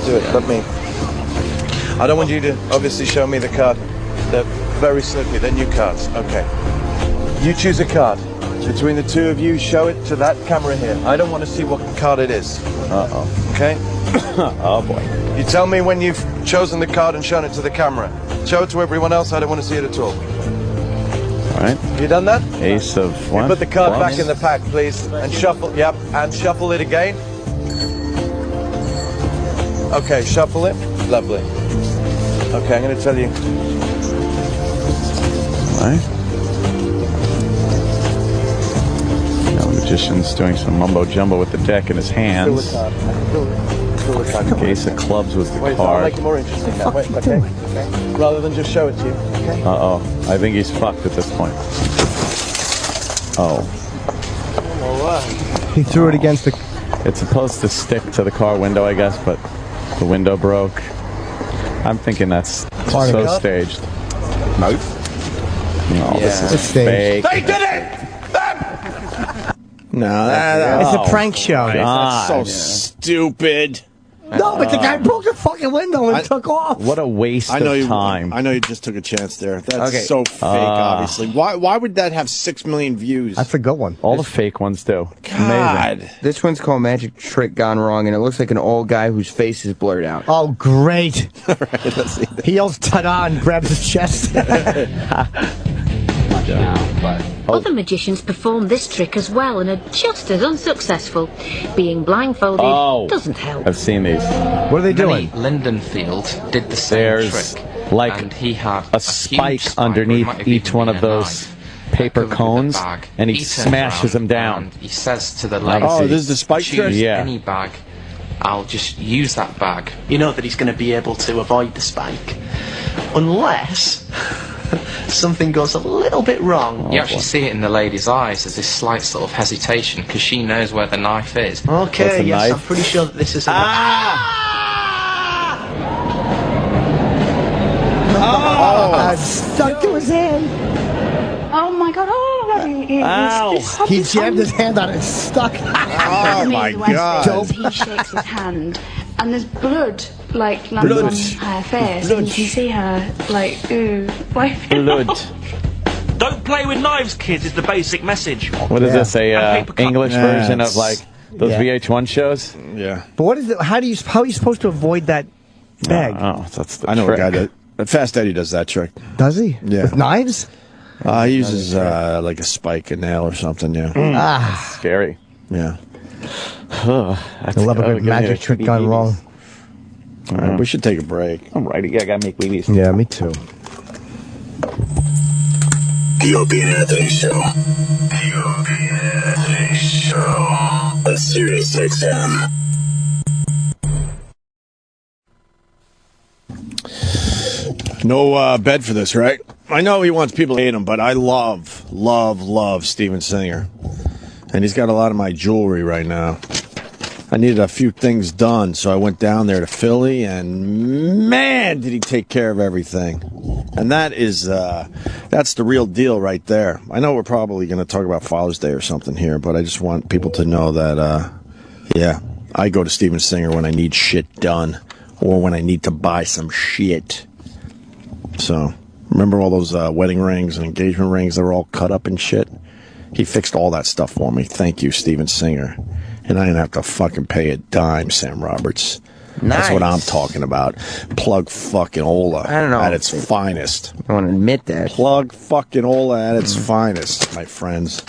Speaker 11: Do it, let me. I don't want you to obviously show me the card. They're very slippery, they're new cards. Okay. You choose a card. Between the two of you, show it to that camera here. I don't want to see what card it is.
Speaker 3: Uh-oh.
Speaker 11: Okay?
Speaker 3: Oh, boy.
Speaker 11: You tell me when you've chosen the card and shown it to the camera. Show it to everyone else, I don't want to see it at all.
Speaker 3: All right.
Speaker 11: You done that?
Speaker 3: Ace of what?
Speaker 11: You put the card back in the pack, please, and shuffle. Yep, and shuffle it again. Okay, shuffle it. Lovely. Okay, I'm going to tell you.
Speaker 3: All right. Now the magician's doing some mumbo jumbo with the deck in his hands. Ace of clubs was the
Speaker 11: Wait, I'll
Speaker 3: card.
Speaker 11: make it more interesting now. Wait, okay? Rather than just show it to you. Okay.
Speaker 3: Uh-oh. I think he's fucked at this point. Oh.
Speaker 11: All right.
Speaker 9: He threw it against the...
Speaker 3: It's supposed to stick to the car window, I guess, but the window broke. I'm thinking that's
Speaker 9: Part of
Speaker 3: so
Speaker 9: it.
Speaker 3: staged.
Speaker 2: Nope.
Speaker 3: No, this
Speaker 9: It's
Speaker 3: is
Speaker 9: staged.
Speaker 3: fake.
Speaker 11: They did it!
Speaker 2: No,
Speaker 9: It's a prank show.
Speaker 2: That's so stupid.
Speaker 9: No, but the guy broke the fucking window and took off.
Speaker 3: What a waste of time.
Speaker 2: I know you just took a chance there. That's
Speaker 10: Okay.
Speaker 2: so fake, obviously. Why would that have 6 million views?
Speaker 9: That's a good one.
Speaker 3: All the fake ones do.
Speaker 2: God.
Speaker 10: This one's called Magic Trick Gone Wrong, and it looks like an old guy whose face is blurred out.
Speaker 9: Oh, great.
Speaker 2: All right, let's see that.
Speaker 9: He yells ta-da and grabs his chest.
Speaker 16: Other magicians perform this trick as well and are just as unsuccessful. Being blindfolded doesn't help.
Speaker 3: I've seen these.
Speaker 9: What are they doing?
Speaker 17: Lindenfield did the same
Speaker 3: There's
Speaker 17: trick.
Speaker 3: like
Speaker 17: and he had
Speaker 3: a spike underneath each one of those paper cones, and he smashes them down.
Speaker 17: He says to the lady,
Speaker 2: Oh, this is the spike trick?
Speaker 17: choose
Speaker 3: Yeah.
Speaker 17: any bag. I'll just use that bag.
Speaker 18: You know that he's going to be able to avoid the spike. Unless something goes a little bit wrong.
Speaker 17: You actually see it in the lady's eyes. There's this slight sort of hesitation because she knows where the knife is.
Speaker 18: Okay, yes, I'm pretty sure that this is a
Speaker 9: Oh, stuck to his hand.
Speaker 20: Oh my god,
Speaker 9: Ow. He jammed his hand on it, it's stuck.
Speaker 20: Oh
Speaker 2: my God.
Speaker 20: He shakes his hand and there's blood like lands on her face and you can see her like ooh
Speaker 3: Blood.
Speaker 23: Don't play with knives, kids, is the basic message.
Speaker 3: What is this? A English version of like those
Speaker 9: Yeah.
Speaker 3: VH1 shows?
Speaker 2: Yeah.
Speaker 9: But what is it? How are you supposed to avoid that bag?
Speaker 3: Oh, that's the
Speaker 2: I know
Speaker 3: trick.
Speaker 2: a guy that. Fast Eddie does that trick.
Speaker 9: Does he?
Speaker 2: Yeah.
Speaker 9: With knives?
Speaker 2: He uses like a spike, a nail, or something. Yeah.
Speaker 9: Ah,
Speaker 3: Scary.
Speaker 2: Yeah.
Speaker 9: I love a good magic trick gone wrong.
Speaker 2: All right, we should take a break.
Speaker 3: Alrighty, yeah, I gotta make babies.
Speaker 9: Yeah, me too.
Speaker 19: The Opie and Anthony Show. The Opie and Anthony Show. On Sirius XM.
Speaker 2: No bed for this, right? I know he wants people to hate him, but I love Steven Singer. And he's got a lot of my jewelry right now. I needed a few things done, so I went down there to Philly, and man, did he take care of everything. And that is, that's the real deal right there. I know we're probably going to talk about Father's Day or something here, but I just want people to know that, yeah, I go to Steven Singer when I need shit done, or when I need to buy some shit. So, remember all those wedding rings and engagement rings that were all cut up and shit? He fixed all that stuff for me. Thank you, Steven Singer. And I didn't have to fucking pay a dime, Sam Roberts.
Speaker 10: Nice.
Speaker 2: That's what I'm talking about. Plug fucking Ola at its finest.
Speaker 10: I want to admit that.
Speaker 2: Plug fucking Ola at its finest, my friends.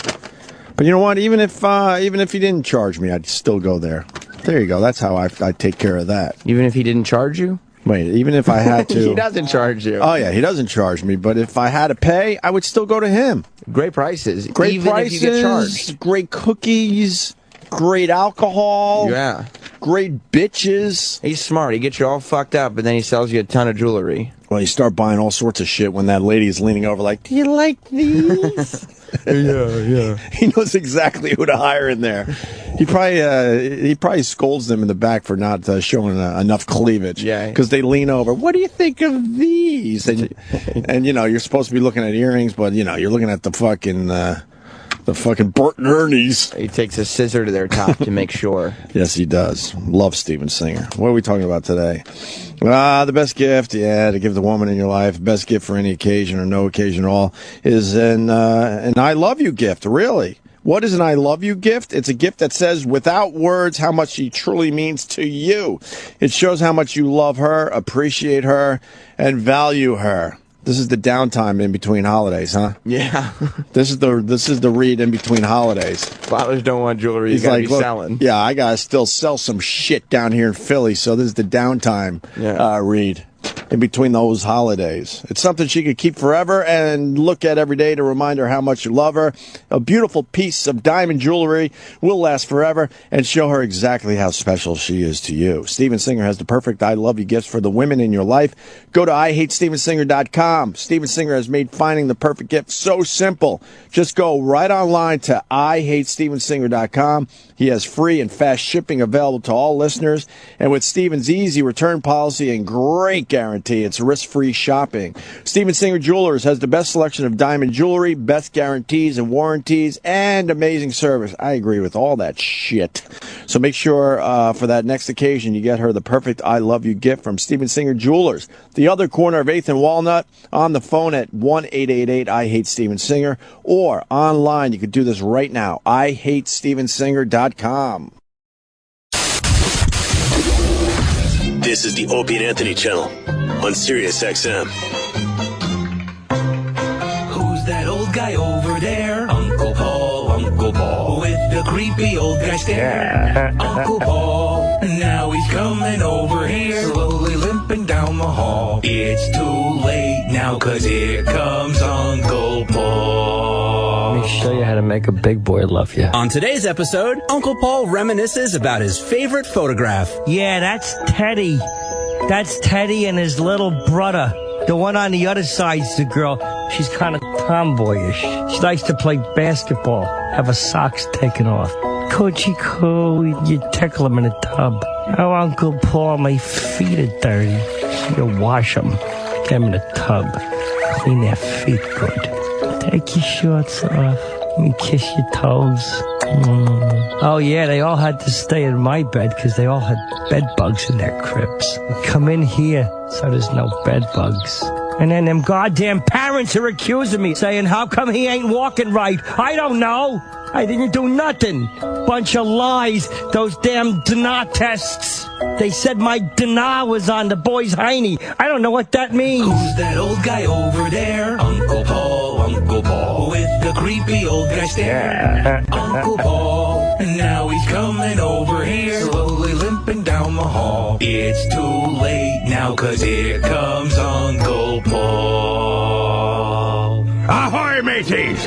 Speaker 2: But you know what? Even if he didn't charge me, I'd still go there. There you go. That's how I take care of that.
Speaker 10: Even if he didn't charge you?
Speaker 2: Wait, even if I had to...
Speaker 10: He doesn't charge you.
Speaker 2: Oh, yeah, he doesn't charge me. But if I had to pay, I would still go to him.
Speaker 10: Great prices.
Speaker 2: Great
Speaker 10: even
Speaker 2: prices,
Speaker 10: if you get charged.
Speaker 2: Great cookies, great alcohol.
Speaker 10: Yeah.
Speaker 2: Great bitches.
Speaker 10: He's smart. He gets you all fucked up, but then he sells you a ton of jewelry.
Speaker 2: Well, you start buying all sorts of shit when that lady is leaning over like, do you like these? Yeah. He knows exactly who to hire in there. He probably scolds them in the back for not showing enough cleavage.
Speaker 10: Yeah.
Speaker 2: Because they lean over. What do you think of these? And you know, you're supposed to be looking at earrings, but you know, you're looking at the fucking Bert and Ernie's.
Speaker 10: He takes a scissor to their top to make sure.
Speaker 2: Yes, he does. Love Steven Singer. What are we talking about today? The best gift, to give the woman in your life, best gift for any occasion or no occasion at all, is an I love you gift, really. What is an I love you gift? It's a gift that says without words how much she truly means to you. It shows how much you love her, appreciate her, and value her. This is the downtime in between holidays, huh?
Speaker 10: Yeah.
Speaker 2: This is the read in between holidays.
Speaker 10: Fathers don't want jewelry.
Speaker 2: He's
Speaker 10: You gotta
Speaker 2: like,
Speaker 10: be
Speaker 2: look,
Speaker 10: selling.
Speaker 2: yeah, I gotta still sell some shit down here in Philly, so this is the downtime read in between those holidays. It's something she could keep forever and look at every day to remind her how much you love her. A beautiful piece of diamond jewelry will last forever and show her exactly how special she is to you. Steven Singer has the perfect I love you gifts for the women in your life. Go to IHateStevenSinger.com. Steven Singer has made finding the perfect gift so simple. Just go right online to IHateStevenSinger.com. He has free and fast shipping available to all listeners. And with Steven's easy return policy and great guarantee, it's risk-free shopping. Steven Singer Jewelers has the best selection of diamond jewelry, best guarantees and warranties, and amazing service. I agree with all that shit. So make sure for that next occasion you get her the perfect I love you gift from Steven Singer Jewelers. The other corner of 8th and Walnut, on the phone at 1-888-I-HATE-STEVEN-SINGER, or online. You can do this right now. IHateStevenSinger.com.
Speaker 19: This is the Opie and Anthony channel on Sirius XM.
Speaker 1: Who's that old guy over there? Uncle Paul, with the creepy old guy stare. Uncle Paul, now he's coming over here, slowly limping down the hall. It's too late now, 'cause here comes Uncle Paul.
Speaker 4: Let me show you how to make a big boy love you.
Speaker 7: On today's episode, Uncle Paul reminisces about his favorite photograph.
Speaker 21: Yeah, that's Teddy. That's Teddy and his little brother. The one on the other side's the girl. She's kind of tomboyish. She likes to play basketball, have her socks taken off. Coochie coo, you tickle him in a tub. Oh, Uncle Paul, my feet are dirty. You wash them, get them in a tub, clean their feet good. Take your shorts off. Let me kiss your toes. Oh, yeah, they all had to stay in my bed because they all had bed bugs in their cribs. Come in here so there's no bed bugs. And then them goddamn parents are accusing me, saying, how come he ain't walking right? I don't know. I didn't do nothing. Bunch of lies. Those damn DNA tests. They said my DNA was on the boy's hiney. I don't know what that means.
Speaker 1: Who's that old guy over there? Uncle Paul, with the creepy old guy stare. Uncle Paul, now he's coming over here, slowly limping down the hall. It's too late now, 'cause here comes Uncle Paul.
Speaker 22: Ahoy, mateys!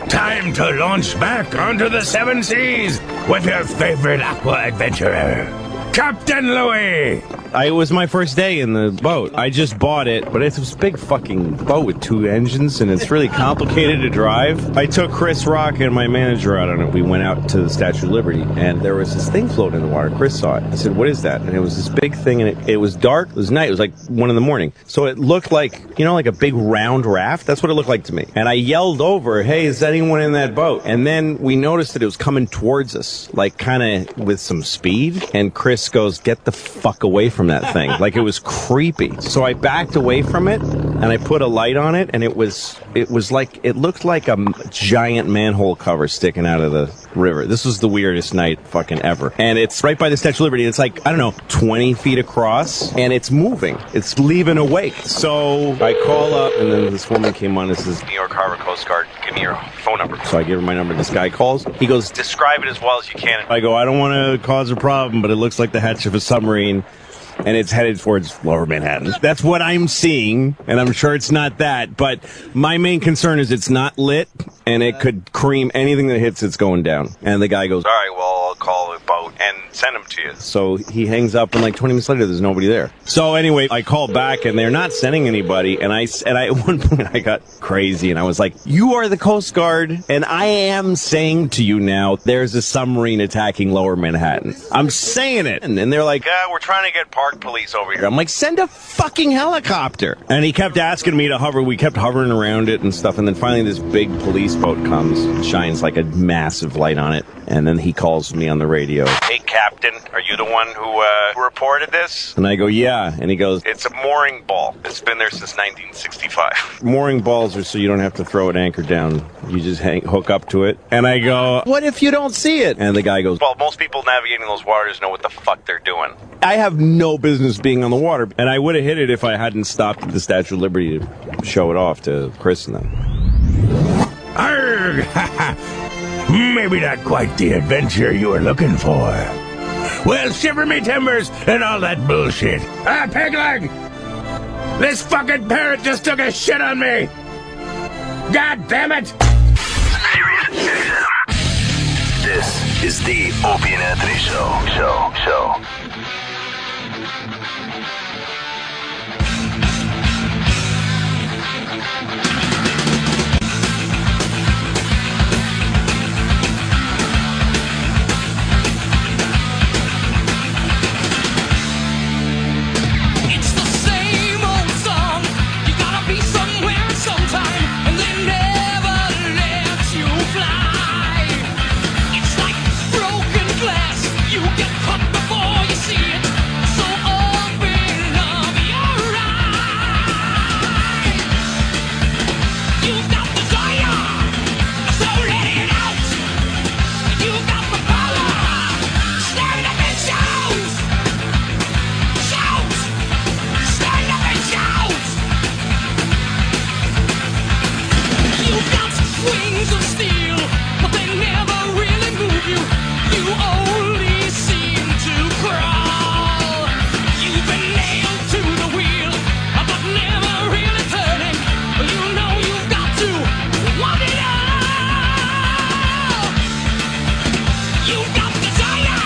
Speaker 22: Time to launch back onto the 7 seas with your favorite aqua adventurer, Captain Louie!
Speaker 5: It was my first day in the boat. I just bought it, but it's this big fucking boat with 2 engines, and it's really complicated to drive. I took Chris Rock and my manager out on it. We went out to the Statue of Liberty, and there was this thing floating in the water. Chris saw it. I said, what is that? And it was this big thing, and it was dark. It was night. It was like 1 a.m. So it looked like, like a big round raft. That's what it looked like to me. And I yelled over, hey, is anyone in that boat? And then we noticed that it was coming towards us, like kind of with some speed. And Chris goes, get the fuck away from that thing. Like it was creepy. So I backed away from it and I put a light on it, and it looked like a giant manhole cover sticking out of the river. This was the weirdest night fucking ever. And it's right by the Statue of Liberty. It's like, I don't know, 20 feet across, and it's moving. It's leaving a wake. So I call up, and then this woman came on and says, New York Harbor Coast Guard, give me your phone number. So I give her my number. This guy calls. He goes, describe it as well as you can. I go, I don't want to cause a problem, but it looks like the hatch of a submarine, and it's headed towards Lower Manhattan. That's what I'm seeing, and I'm sure it's not that, but my main concern is it's not lit, and it could cream anything that hits it's going down. And the guy goes, all right, well, I'll call a boat and send them to you. So he hangs up, and like 20 minutes later, there's nobody there. So anyway, I call back, and they're not sending anybody, and I at one point, I got crazy, and I was like, you are the Coast Guard, and I am saying to you now, there's a submarine attacking Lower Manhattan. I'm saying it. And they're like, we're trying to get park police over here. I'm like, send a fucking helicopter. And he kept asking me to hover. We kept hovering around it and stuff, and then finally this big police boat comes, shines like a massive light on it, and then he calls me on the radio. Hey, Captain, are you the one who reported this? And I go, yeah. And he goes, it's a mooring ball. It's been there since 1965. Mooring balls are so you don't have to throw an anchor down. You just hook up to it. And I go, what if you don't see it? And the guy goes, well, most people navigating those waters know what the fuck they're doing. I have no business being on the water, and I would have hit it if I hadn't stopped at the Statue of Liberty to show it off to Chris and them.
Speaker 22: Arrgh! Maybe not quite the adventure you were looking for. Well, shiver me timbers and all that bullshit. Pegleg! This fucking parrot just took a shit on me! God damn it!
Speaker 19: This is the Opie and Anthony Show.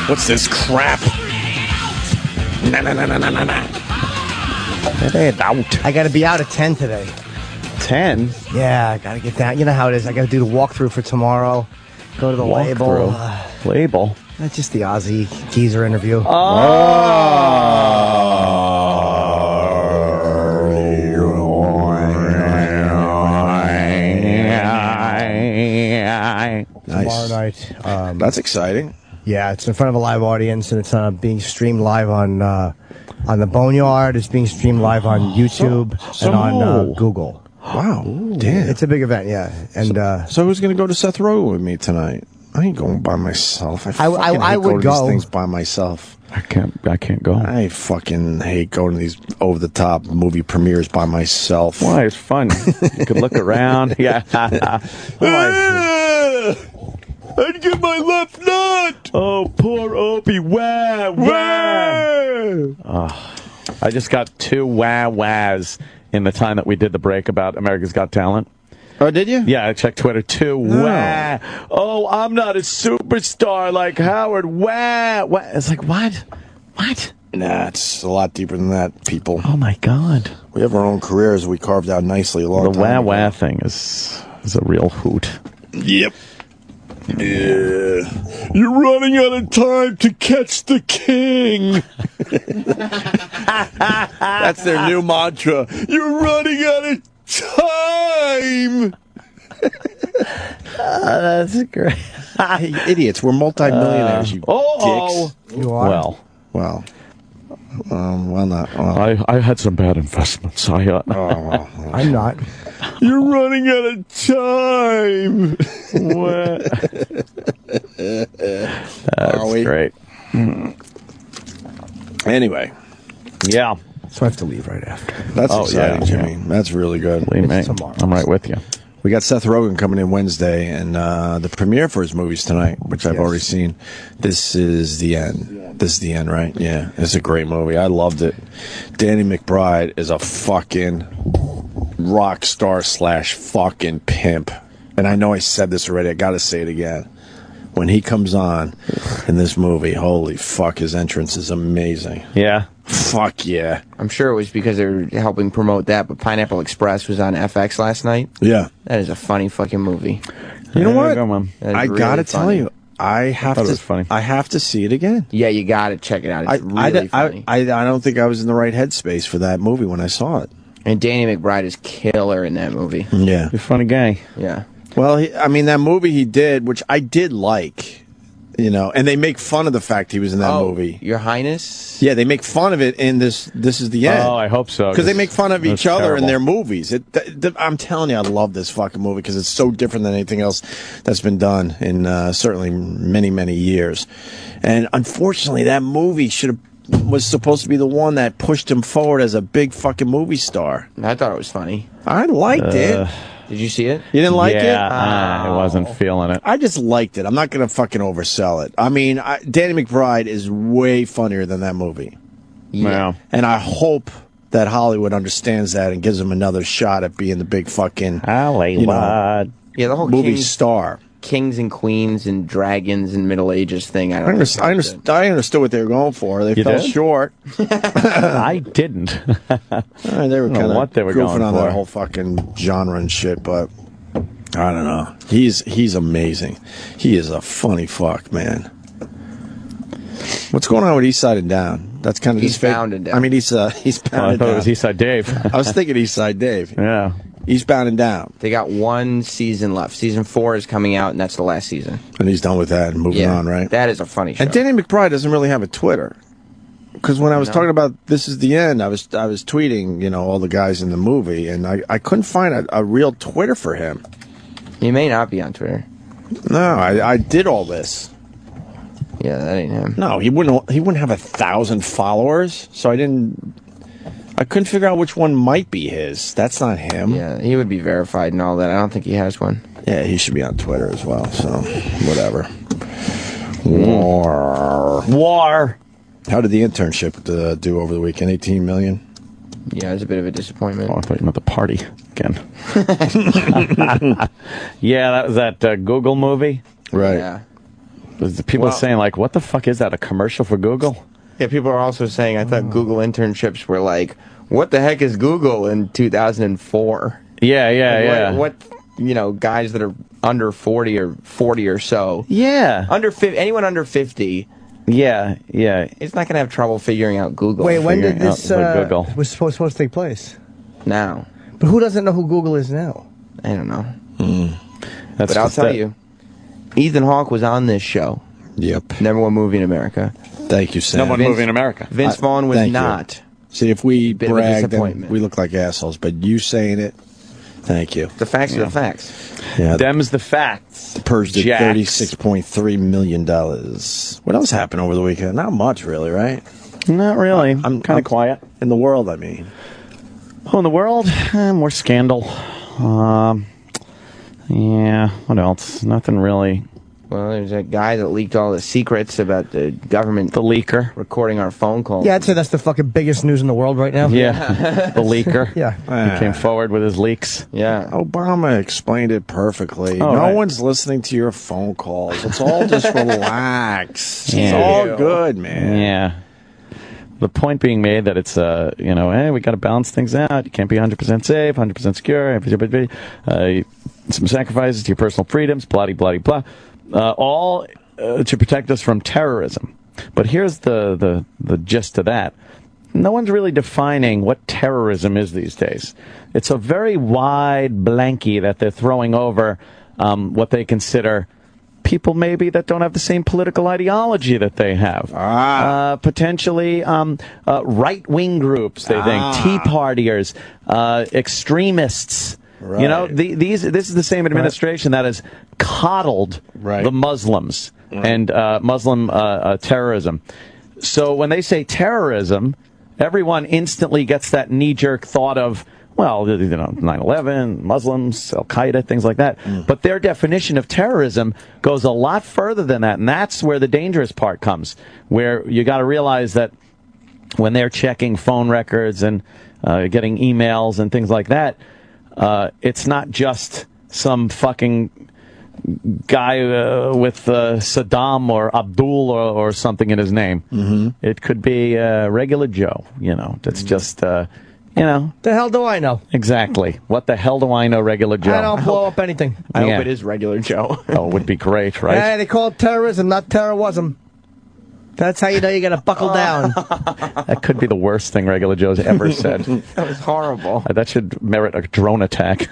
Speaker 2: What's this crap? Nah.
Speaker 9: I got to be out at 10 today.
Speaker 3: 10?
Speaker 9: Yeah, I got to get down. You know how it is. I got to do the walkthrough for tomorrow. Go to the label.
Speaker 3: Label?
Speaker 9: That's just the Aussie geezer interview. Tomorrow night.
Speaker 2: That's exciting.
Speaker 9: Yeah, it's in front of a live audience, and it's being streamed live on the Boneyard. It's being streamed live on YouTube and on Google.
Speaker 2: Wow, damn!
Speaker 9: It's a big event, yeah. And
Speaker 2: so who's going to go to Seth Rogen with me tonight? I ain't going by myself.
Speaker 9: I would
Speaker 2: go to
Speaker 9: go.
Speaker 2: these things by myself.
Speaker 3: I can't go.
Speaker 2: I fucking hate going to these over the top movie premieres by myself.
Speaker 3: Why? It's fun. You can look around. Yeah.
Speaker 2: I'd get my left nut.
Speaker 3: Oh, poor Opie. Wah. I just got 2 wah-wahs in the time that we did the break about America's Got Talent.
Speaker 2: Oh, did you?
Speaker 3: Yeah, I checked Twitter, 2 wah. Oh, I'm not a superstar like Howard. Wah. It's like, what?
Speaker 2: Nah, it's a lot deeper than that, people.
Speaker 3: Oh my God.
Speaker 2: We have our own careers we carved out nicely a long
Speaker 3: The
Speaker 2: time
Speaker 3: wah
Speaker 2: ago.
Speaker 3: wah thing is a real hoot.
Speaker 2: Yep. Yeah. You're running out of time to catch the king. That's their new mantra. You're running out of time.
Speaker 3: That's great.
Speaker 2: Hey, idiots. We're multimillionaires, you dicks.
Speaker 9: You are?
Speaker 2: Well, not. Well.
Speaker 3: I had some bad investments.
Speaker 2: well.
Speaker 9: I'm not.
Speaker 2: You're running out of time.
Speaker 3: That's great.
Speaker 2: Anyway.
Speaker 3: Yeah.
Speaker 9: So I have to leave right after.
Speaker 2: That's
Speaker 3: Oh,
Speaker 2: exciting,
Speaker 3: yeah,
Speaker 2: Jimmy.
Speaker 3: yeah.
Speaker 2: That's really good.
Speaker 3: Believe me,
Speaker 9: tomorrow.
Speaker 3: I'm right with you.
Speaker 2: We got Seth Rogen coming in Wednesday, and the premiere for his movies tonight, which I've already seen. This is the end. This is the end, right? Yeah. It's a great movie. I loved it. Danny McBride is a fucking rock star / fucking pimp. And I know I said this already. I got to say it again. When he comes on in this movie, holy fuck, his entrance is amazing.
Speaker 3: Yeah.
Speaker 2: Fuck yeah.
Speaker 10: I'm sure it was because they were helping promote that, but Pineapple Express was on FX last night.
Speaker 2: Yeah.
Speaker 10: That is a funny fucking movie.
Speaker 2: You know what?
Speaker 10: That is
Speaker 2: I
Speaker 10: really
Speaker 2: gotta tell
Speaker 10: funny.
Speaker 2: you, I have
Speaker 3: thought
Speaker 2: to.
Speaker 3: it was funny.
Speaker 2: I have to see it again.
Speaker 10: Yeah, you gotta check it out. It's really funny.
Speaker 2: I don't think I was in the right headspace for that movie when I saw it.
Speaker 10: And Danny McBride is killer in that movie.
Speaker 2: Yeah.
Speaker 3: You're a funny guy.
Speaker 10: Yeah.
Speaker 2: Well, I mean, that movie he did, which I did like, you know, and they make fun of the fact he was in that movie.
Speaker 10: Your Highness?
Speaker 2: Yeah, they make fun of it in this is the end.
Speaker 3: Oh, I hope so.
Speaker 2: Because they make fun of
Speaker 3: That's
Speaker 2: each other in
Speaker 3: terrible.
Speaker 2: their movies. I'm telling you, I love this fucking movie because it's so different than anything else that's been done in certainly many, many years. And unfortunately, that movie was supposed to be the one that pushed him forward as a big fucking movie star.
Speaker 10: I thought it was funny.
Speaker 2: I liked it.
Speaker 10: Did you see it?
Speaker 2: You didn't like it?
Speaker 3: Yeah, I wasn't feeling it.
Speaker 2: I just liked it. I'm not going to fucking oversell it. I mean, Danny McBride is way funnier than that movie.
Speaker 3: Yeah.
Speaker 2: And I hope that Hollywood understands that and gives him another shot at being the big fucking
Speaker 3: Hollywood.
Speaker 10: Yeah, the whole
Speaker 2: movie star.
Speaker 10: Kings and queens and dragons and Middle Ages thing. I
Speaker 2: understood what they were going for. They
Speaker 3: You
Speaker 2: fell
Speaker 3: did?
Speaker 2: short.
Speaker 3: I didn't.
Speaker 2: They were
Speaker 3: I don't know
Speaker 2: kind of
Speaker 3: what they were
Speaker 2: goofing
Speaker 3: going
Speaker 2: on
Speaker 3: for.
Speaker 2: that whole fucking genre and shit, but I don't know. He's amazing. He is a funny fuck, man. What's going on with East Side and Down? That's kind of
Speaker 10: He's
Speaker 2: his fake-
Speaker 10: Bound and Down.
Speaker 2: I mean, he's
Speaker 3: Oh, I
Speaker 2: bound and
Speaker 3: thought it
Speaker 2: down.
Speaker 3: was Eastside Dave.
Speaker 2: I was thinking East Side Dave.
Speaker 3: Yeah.
Speaker 2: Eastbound and Down.
Speaker 10: They got one season left. Season 4 is coming out, and that's the last season.
Speaker 2: And he's done with that and moving on, right?
Speaker 10: That is a funny show.
Speaker 2: And Danny McBride doesn't really have a Twitter. Because when I was talking about This Is the End, I was tweeting, you know, all the guys in the movie, and I couldn't find a real Twitter for him.
Speaker 10: He may not be on Twitter.
Speaker 2: No, I did all this.
Speaker 10: Yeah, that ain't him.
Speaker 2: No, he wouldn't have 1,000 followers, so I couldn't figure out which one might be his. That's not him.
Speaker 10: Yeah, he would be verified and all that. I don't think he has one.
Speaker 2: Yeah, he should be on Twitter as well, so whatever. War. How did the internship do over the weekend? 18 million?
Speaker 10: Yeah, it was a bit of a disappointment.
Speaker 3: Oh, I thought you meant the party again. Yeah, that was that Google movie.
Speaker 2: Right.
Speaker 10: Yeah.
Speaker 3: People
Speaker 10: Well-
Speaker 3: are saying, like, what the fuck is that, a commercial for Google?
Speaker 10: Yeah, people are also saying, I thought Google internships were like, what the heck is Google in 2004?
Speaker 3: Yeah, yeah,
Speaker 10: Like,
Speaker 3: yeah.
Speaker 10: What, you know, guys that are under 40 or 40 or so.
Speaker 3: Yeah.
Speaker 10: Anyone under 50.
Speaker 3: Yeah, yeah.
Speaker 10: It's not going to have trouble figuring out Google.
Speaker 9: Wait, when did this
Speaker 3: Google
Speaker 9: was supposed to take place?
Speaker 10: Now.
Speaker 9: But who doesn't know who Google is now?
Speaker 10: I don't know.
Speaker 3: That's
Speaker 10: But I'll
Speaker 3: just
Speaker 10: tell
Speaker 3: it.
Speaker 10: you, Ethan Hawke was on this show.
Speaker 2: Yep.
Speaker 10: Number one movie in America.
Speaker 2: Thank you, Sam.
Speaker 3: Number one movie in America.
Speaker 10: Vince Vaughn was
Speaker 2: thank you.
Speaker 10: not.
Speaker 2: See, if we
Speaker 10: Bit of a
Speaker 2: brag, then
Speaker 10: disappointment.
Speaker 2: we look like assholes. But you saying it, thank you.
Speaker 10: The facts are the facts.
Speaker 2: Yeah,
Speaker 3: Them's the facts.
Speaker 2: purged at
Speaker 3: Jacks.
Speaker 2: $36.3 million. What else happened over the weekend? Not much, really, right?
Speaker 3: Not really.
Speaker 2: I'm
Speaker 3: kind of quiet.
Speaker 2: In the world, I mean.
Speaker 3: Oh, in the world, more scandal. Yeah, what else? Nothing really.
Speaker 10: Well, there's that guy that leaked all the secrets about the government.
Speaker 3: The leaker.
Speaker 10: Recording our phone calls.
Speaker 9: Yeah, I'd say that's the fucking biggest news in the world right now.
Speaker 3: Yeah, the leaker.
Speaker 9: Yeah.
Speaker 3: He came forward with his leaks.
Speaker 10: Yeah.
Speaker 2: Obama explained it perfectly.
Speaker 3: Oh,
Speaker 2: no
Speaker 3: right.
Speaker 2: one's listening to your phone calls. It's all just relax. It's
Speaker 3: Yeah.
Speaker 2: all good, man.
Speaker 3: Yeah. the point being made that it's, hey, we got to balance things out. You can't be 100% safe, 100% secure, some sacrifices to your personal freedoms, blah, blah, blah, all to protect us from terrorism. But here's the gist of that. No one's really defining what terrorism is these days. It's a very wide blanket that they're throwing over what they consider people maybe that don't have the same political ideology that they have. Potentially right-wing groups, they think, Tea Partiers, extremists. Right. This is the same administration that has coddled the Muslims and Muslim terrorism. So when they say terrorism, everyone instantly gets that knee-jerk thought of, 9/11, Muslims, Al-Qaeda, things like that. But their definition of terrorism goes a lot further than that, and that's where the dangerous part comes, where you got to realize that when they're checking phone records and getting emails and things like that, it's not just some fucking guy with Saddam or Abdul or something in his name. It could be regular Joe, that's just, The
Speaker 9: hell do I know?
Speaker 3: Exactly. What the hell do I know, regular Joe?
Speaker 9: I don't blow up anything.
Speaker 10: I hope it is regular Joe.
Speaker 3: Oh, it would be great, right?
Speaker 9: Yeah, they call it terrorism, not terrorism. That's how you know you got to buckle down.
Speaker 3: That could be the worst thing regular Joe's ever said.
Speaker 10: That was horrible.
Speaker 3: That should merit a drone attack.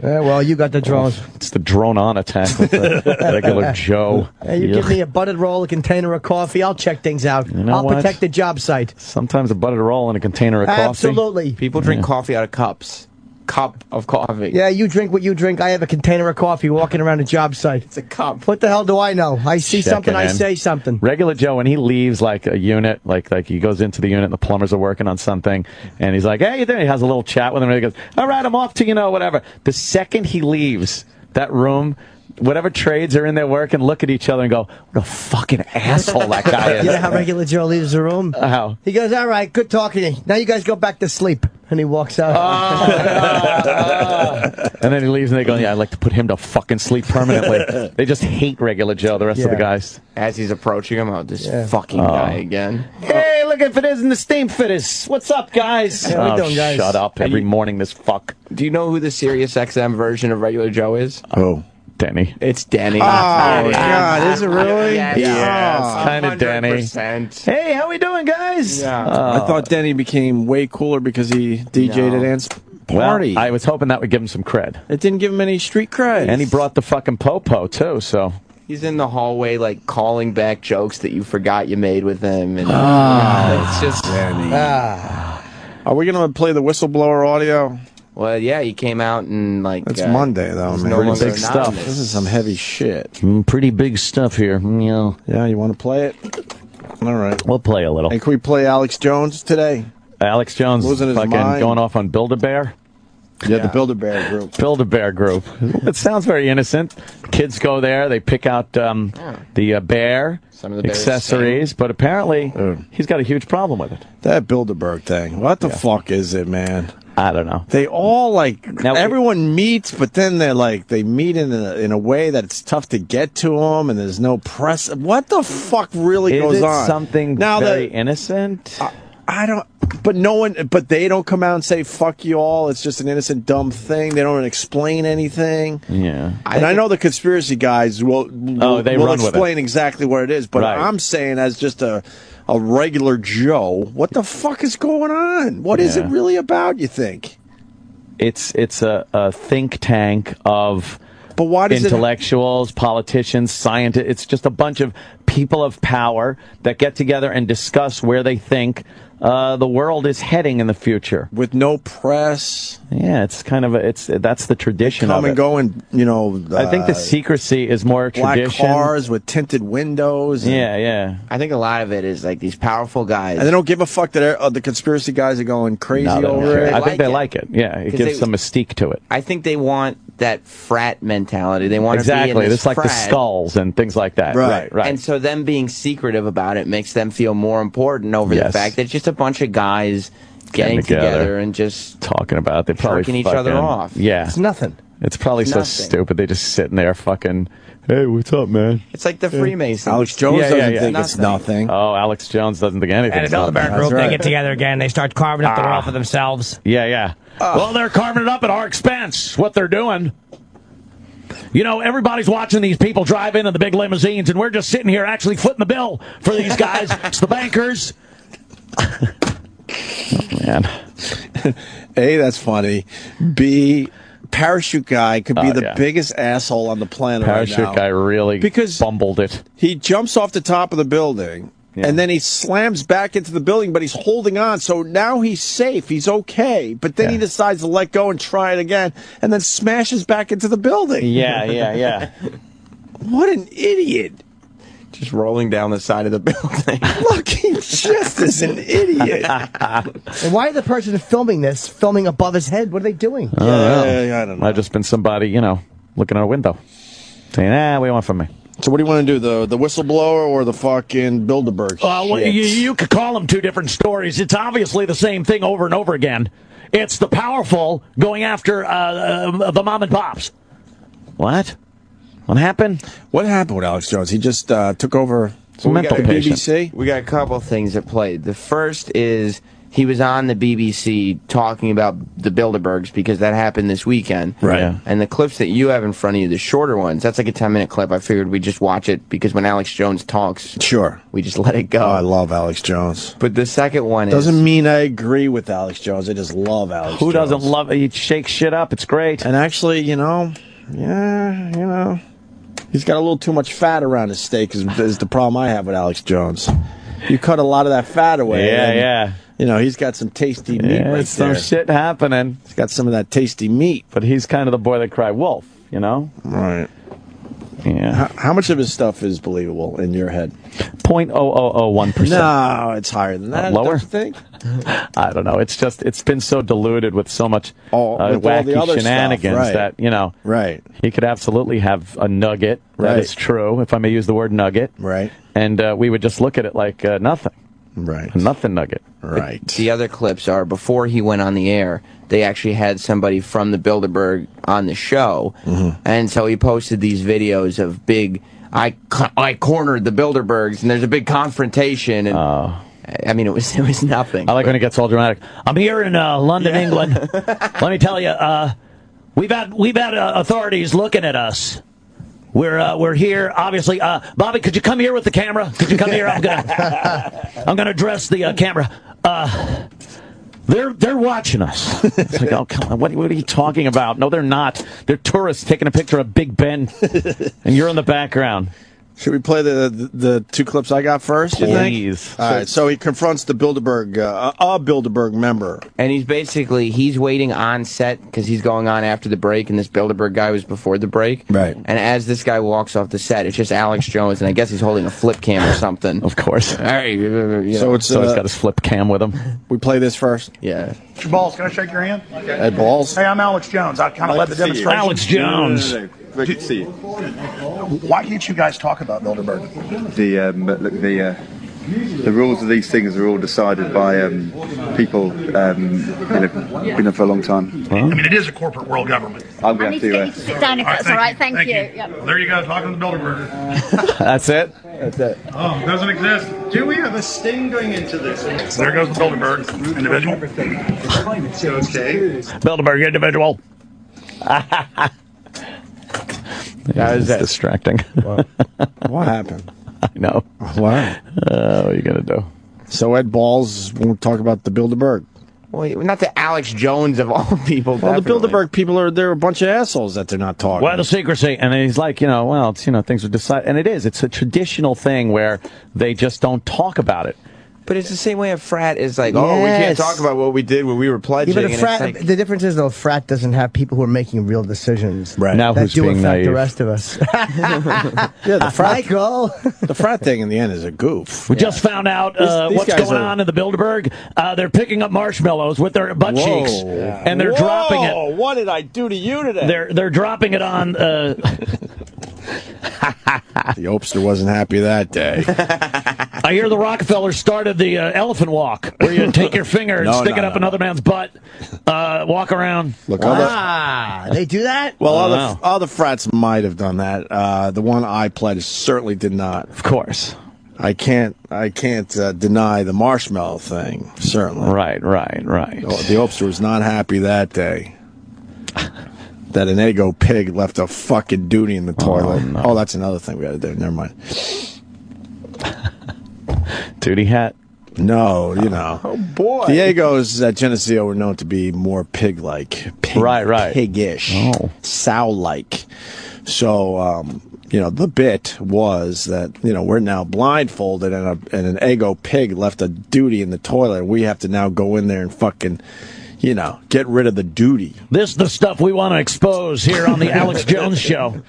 Speaker 9: Yeah, well, you got the drone.
Speaker 3: It's the drone-on attack with the regular Joe.
Speaker 9: Hey, you give me a buttered roll, a container of coffee, I'll check things out. I'll protect the job site.
Speaker 3: Sometimes a buttered roll and a container of coffee.
Speaker 9: Absolutely.
Speaker 10: People drink coffee out of cups. Cup of coffee.
Speaker 9: Yeah, you drink what you drink. I have a container of coffee walking around a job site.
Speaker 10: It's a cup.
Speaker 9: What the hell do I know? I see something, I say something.
Speaker 3: Regular Joe, when he leaves like a unit, like he goes into the unit and the plumbers are working on something, and he's like, hey, you there? He has a little chat with him, and he goes, all right, I'm off to, whatever. The second he leaves that room, whatever trades are in there working, look at each other and go, what a fucking asshole that guy is.
Speaker 9: You know how regular Joe leaves the room?
Speaker 3: How?
Speaker 9: He goes, all right, good talking to you. Now you guys go back to sleep. And he walks out.
Speaker 3: And then he leaves and they go, yeah, I'd like to put him to fucking sleep permanently. They just hate regular Joe, the rest of the guys.
Speaker 10: As he's approaching him, this fucking guy again.
Speaker 3: Hey, look at Fitters and the steam Fitters. What's up, guys?
Speaker 9: How we doing, guys?
Speaker 3: Shut up every morning, this fuck.
Speaker 10: Do you know who the Sirius XM version of regular Joe is?
Speaker 3: Oh. Denny.
Speaker 10: It's Denny.
Speaker 2: Oh, God, is it really?
Speaker 10: Yes.
Speaker 3: Yeah, kind of Denny. Hey, how we doing, guys?
Speaker 2: I thought Denny became way cooler because he DJ'd at Ant's party.
Speaker 3: Well, I was hoping that would give him some cred.
Speaker 2: It didn't give him any street cred.
Speaker 3: And he brought the fucking popo, too, so...
Speaker 10: He's in the hallway, calling back jokes that you forgot you made with him. And it's just...
Speaker 2: Denny. Are we going to play the whistleblower audio?
Speaker 10: Well, yeah, he came out and
Speaker 2: It's Monday, though, man.
Speaker 10: No
Speaker 2: Pretty big stuff. This is some heavy shit.
Speaker 3: Pretty big stuff here.
Speaker 2: Yeah, you want to play it? All right.
Speaker 3: We'll play a little.
Speaker 2: Hey, can we play Alex Jones today?
Speaker 3: Alex Jones
Speaker 2: Losing his
Speaker 3: fucking
Speaker 2: mind.
Speaker 3: going off on Bilderberg?
Speaker 2: Yeah, the Bilderberg Group.
Speaker 3: Bilderberg Group. It sounds very innocent. Kids go there, they pick out the bear,
Speaker 10: some of the
Speaker 3: accessories, but apparently he's got a huge problem with it.
Speaker 2: That Bilderberg thing. What the fuck is it, man?
Speaker 3: I don't know.
Speaker 2: They all everyone meets, but then they meet in a way that it's tough to get to them, and there's no press. What the fuck really goes on?
Speaker 3: Is it something very innocent?
Speaker 2: I don't. But no one. But they don't come out and say "fuck you all." It's just an innocent, dumb thing. They don't explain anything.
Speaker 3: Yeah.
Speaker 2: And I know the conspiracy guys will explain exactly what it is. But I'm saying, as just a regular Joe, what the fuck is going on? What is it really about, you think?
Speaker 3: It's a think tank of intellectuals, politicians, scientists. It's just a bunch of people of power that get together and discuss where they think the world is heading in the future.
Speaker 2: With no press.
Speaker 3: Yeah, it's kind of that's the tradition of it.
Speaker 2: Come and go, and
Speaker 3: I think the secrecy is more tradition.
Speaker 2: Black cars with tinted windows.
Speaker 3: Yeah.
Speaker 10: I think a lot of it is these powerful guys.
Speaker 2: And they don't give a fuck that the conspiracy guys are going crazy over it.
Speaker 3: I think they like it. Yeah, it gives some mystique to it.
Speaker 10: I think they want that frat mentality. They want to be in this
Speaker 3: it's like the skulls and things like that. Right.
Speaker 10: And so them being secretive about it makes them feel more important over the fact that it's just a bunch of guys getting together and just
Speaker 3: talking about it. They probably
Speaker 10: jerking each other off.
Speaker 3: Yeah.
Speaker 9: It's nothing.
Speaker 3: It's probably so stupid. They just sitting there fucking Hey, what's up, man?
Speaker 10: It's like the Freemasons.
Speaker 2: Alex Jones doesn't think it's nothing.
Speaker 3: Oh, Alex Jones doesn't think anything.
Speaker 21: And the Bilderberg Group,
Speaker 2: right.
Speaker 21: they get together again. They start carving up the world for themselves.
Speaker 3: Yeah. Well, they're carving it up at our expense. What they're doing. You know, everybody's watching these people drive in the big limousines, and we're just sitting here actually footing the bill for these guys. It's the bankers. Man.
Speaker 2: A, that's funny. B, parachute guy could be the biggest asshole on the planet right now.
Speaker 3: Parachute guy really bumbled it.
Speaker 2: He jumps off the top of the building, and then he slams back into the building, but he's holding on. So now he's safe. He's okay. But then he decides to let go and try it again, and then smashes back into the building.
Speaker 3: Yeah.
Speaker 2: What an idiot.
Speaker 10: Just rolling down the side of the building.
Speaker 2: Look, he just is an idiot.
Speaker 9: And why are the person filming this filming above his head? What are they doing?
Speaker 2: I don't know.
Speaker 3: Might have just been somebody, looking out a window, saying, what do you want from me?
Speaker 2: So what do you want to do, the whistleblower or the fucking Bilderberg?
Speaker 3: Well, you could call them two different stories. It's obviously the same thing over and over again. It's the powerful going after the mom and pops. What? What happened?
Speaker 2: What happened with Alex Jones? He just took over
Speaker 3: mental
Speaker 2: BBC.
Speaker 10: We got a couple things that played. The first is he was on the BBC talking about the Bilderbergs because that happened this weekend.
Speaker 2: Right. Yeah.
Speaker 10: And the clips that you have in front of you, the shorter ones, that's like a 10-minute clip. I figured we'd just watch it because when Alex Jones talks, we just let it go.
Speaker 2: Oh, I love Alex Jones.
Speaker 10: But the second one
Speaker 2: doesn't mean I agree with Alex Jones. I just love Alex Jones.
Speaker 3: Who doesn't love it? He shakes shit up. It's great.
Speaker 2: And actually, he's got a little too much fat around his steak is the problem I have with Alex Jones. You cut a lot of that fat away.
Speaker 3: Yeah.
Speaker 2: He's got some tasty meat right there.
Speaker 3: Some shit happening.
Speaker 2: He's got some of that tasty meat.
Speaker 3: But he's kind of the boy that cried wolf,
Speaker 2: Right.
Speaker 3: Yeah.
Speaker 2: How much of his stuff is believable in your head?
Speaker 3: 0.0001%.
Speaker 2: No, it's higher than that.
Speaker 3: Lower?
Speaker 2: Don't you think?
Speaker 3: I don't know. It's been so diluted with so much
Speaker 2: with all the
Speaker 3: wacky
Speaker 2: other
Speaker 3: shenanigans
Speaker 2: stuff, right.
Speaker 3: that, he could absolutely have a nugget. That is true, if I may use the word nugget.
Speaker 2: Right.
Speaker 3: And we would just look at it like nothing.
Speaker 2: Right.
Speaker 3: A nothing nugget.
Speaker 2: Right.
Speaker 10: The other clips are before he went on the air, they actually had somebody from the Bilderberg on the show.
Speaker 2: Mm-hmm.
Speaker 10: And so he posted these videos of I cornered the Bilderbergs, and there's a big confrontation. And I mean, it was nothing.
Speaker 3: I like when it gets all dramatic. I'm here in London, England. Let me tell you, we've had authorities looking at us. We're here, obviously. Bobby, could you come here with the camera? Could you come here? I'm gonna address the camera. They're watching us. It's like, oh, come on, what are you talking about? No, they're not. They're tourists taking a picture of Big Ben, and you're in the background.
Speaker 2: Should we play the two clips I got first, you think?
Speaker 3: Please.
Speaker 2: All right, so he confronts the Bilderberg, a Bilderberg member.
Speaker 10: And he's waiting on set because he's going on after the break, and this Bilderberg guy was before the break.
Speaker 2: Right.
Speaker 10: And as this guy walks off the set, it's just Alex Jones, and I guess he's holding a flip cam or something.
Speaker 3: Of course.
Speaker 10: All right.
Speaker 2: So
Speaker 3: he's got his flip cam with him.
Speaker 2: We play this first?
Speaker 10: Yeah.
Speaker 6: Mr. Balls, can I shake your hand?
Speaker 2: Ed Balls?
Speaker 6: Hey, I'm Alex Jones. I kind of led the demonstration.
Speaker 3: Alex Jones.
Speaker 6: Great to see you. Why can't you guys talk about Bilderberg?
Speaker 8: The rules of these things are all decided by people been there for a long time.
Speaker 6: I mean, it is a corporate world government.
Speaker 8: I'm going to
Speaker 12: Sit down if that's all right. Thank you. Yep.
Speaker 6: Well, there you go, talking to the Bilderberg.
Speaker 3: That's it?
Speaker 2: That's it.
Speaker 6: Oh, it doesn't exist.
Speaker 8: Do we have a sting going into this?
Speaker 6: There goes the Bilderberg individual.
Speaker 8: Okay.
Speaker 3: Bilderberg individual.
Speaker 2: That is
Speaker 3: distracting.
Speaker 2: What happened?
Speaker 3: I know.
Speaker 2: What?
Speaker 3: What are you going to do?
Speaker 2: So Ed Balls won't talk about the Bilderberg.
Speaker 10: Well, not the Alex Jones of all people.
Speaker 2: Well,
Speaker 10: definitely.
Speaker 2: the Bilderberg people they're a bunch of assholes that they're not talking.
Speaker 3: Well, the secrecy. And then he's like, it's, things are decided. And it is. It's a traditional thing where they just don't talk about it.
Speaker 10: But it's the same way a frat is like, we can't talk about what we did when we were pledging.
Speaker 9: Yeah, but a frat, the difference is, though, a frat doesn't have people who are making real decisions.
Speaker 2: Right.
Speaker 3: Now
Speaker 9: that
Speaker 3: who's
Speaker 9: do
Speaker 3: being
Speaker 9: affect
Speaker 3: naive?
Speaker 9: the rest of us.
Speaker 2: Yeah, the frat,
Speaker 9: Michael.
Speaker 2: the frat thing in the end is a goof.
Speaker 3: We just found out
Speaker 2: These
Speaker 3: what's
Speaker 2: guys
Speaker 3: going
Speaker 2: are-
Speaker 3: on in the Bilderberg. They're picking up marshmallows with their butt cheeks, and they're dropping it.
Speaker 2: What did I do to you today?
Speaker 3: They're dropping it on.
Speaker 2: The Opster wasn't happy that day.
Speaker 13: I hear the Rockefellers started the elephant walk, where you take your finger and stick it up another man's butt, walk around.
Speaker 2: Look,
Speaker 9: they do that?
Speaker 2: Well, all the frats might have done that. The one I pledged certainly did not.
Speaker 3: Of course.
Speaker 2: I can't deny the marshmallow thing, certainly.
Speaker 3: Right.
Speaker 2: The Opster was not happy that day that an Eggo pig left a fucking duty in the toilet. Oh, that's another thing we got to do. Never mind.
Speaker 3: Duty hat?
Speaker 2: No, you know.
Speaker 9: Oh, boy.
Speaker 2: The Eggos at Geneseo were known to be more pig-like.
Speaker 3: Right.
Speaker 2: Piggish.
Speaker 3: Oh.
Speaker 2: Sow-like. So, the bit was that, we're now blindfolded and an Eggo pig left a duty in the toilet. We have to now go in there and fucking, get rid of the duty.
Speaker 13: This is the stuff we want to expose here on the Alex Jones Show.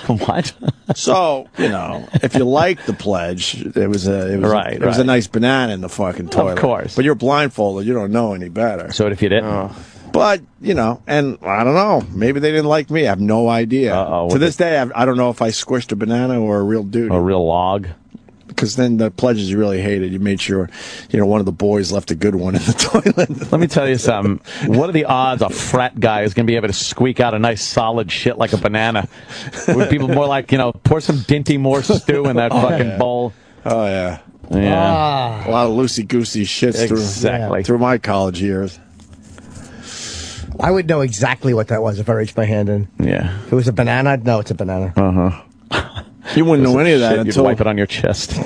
Speaker 3: What?
Speaker 2: So, if you like the pledge, it was a nice banana in the fucking toilet.
Speaker 3: Of course.
Speaker 2: But you're blindfolded, you don't know any better.
Speaker 3: So what if you didn't?
Speaker 2: But, and I don't know. Maybe they didn't like me. I have no idea. To this day, I don't know if I squished a banana or a real dude.
Speaker 3: A real log.
Speaker 2: Because then the pledges you really hated, you made sure, one of the boys left a good one in the toilet.
Speaker 3: Let me tell you something. What are the odds a frat guy is going to be able to squeak out a nice solid shit like a banana? Would people more like, pour some Dinty Moore stew in that fucking bowl?
Speaker 2: Oh, yeah.
Speaker 3: Yeah.
Speaker 2: A lot of loosey-goosey shits through my college years.
Speaker 9: I would know exactly what that was if I reached my hand in.
Speaker 3: Yeah.
Speaker 9: If it was a banana, I'd know it's a banana.
Speaker 2: You wouldn't know any of that until...
Speaker 3: You'd wipe it on your chest.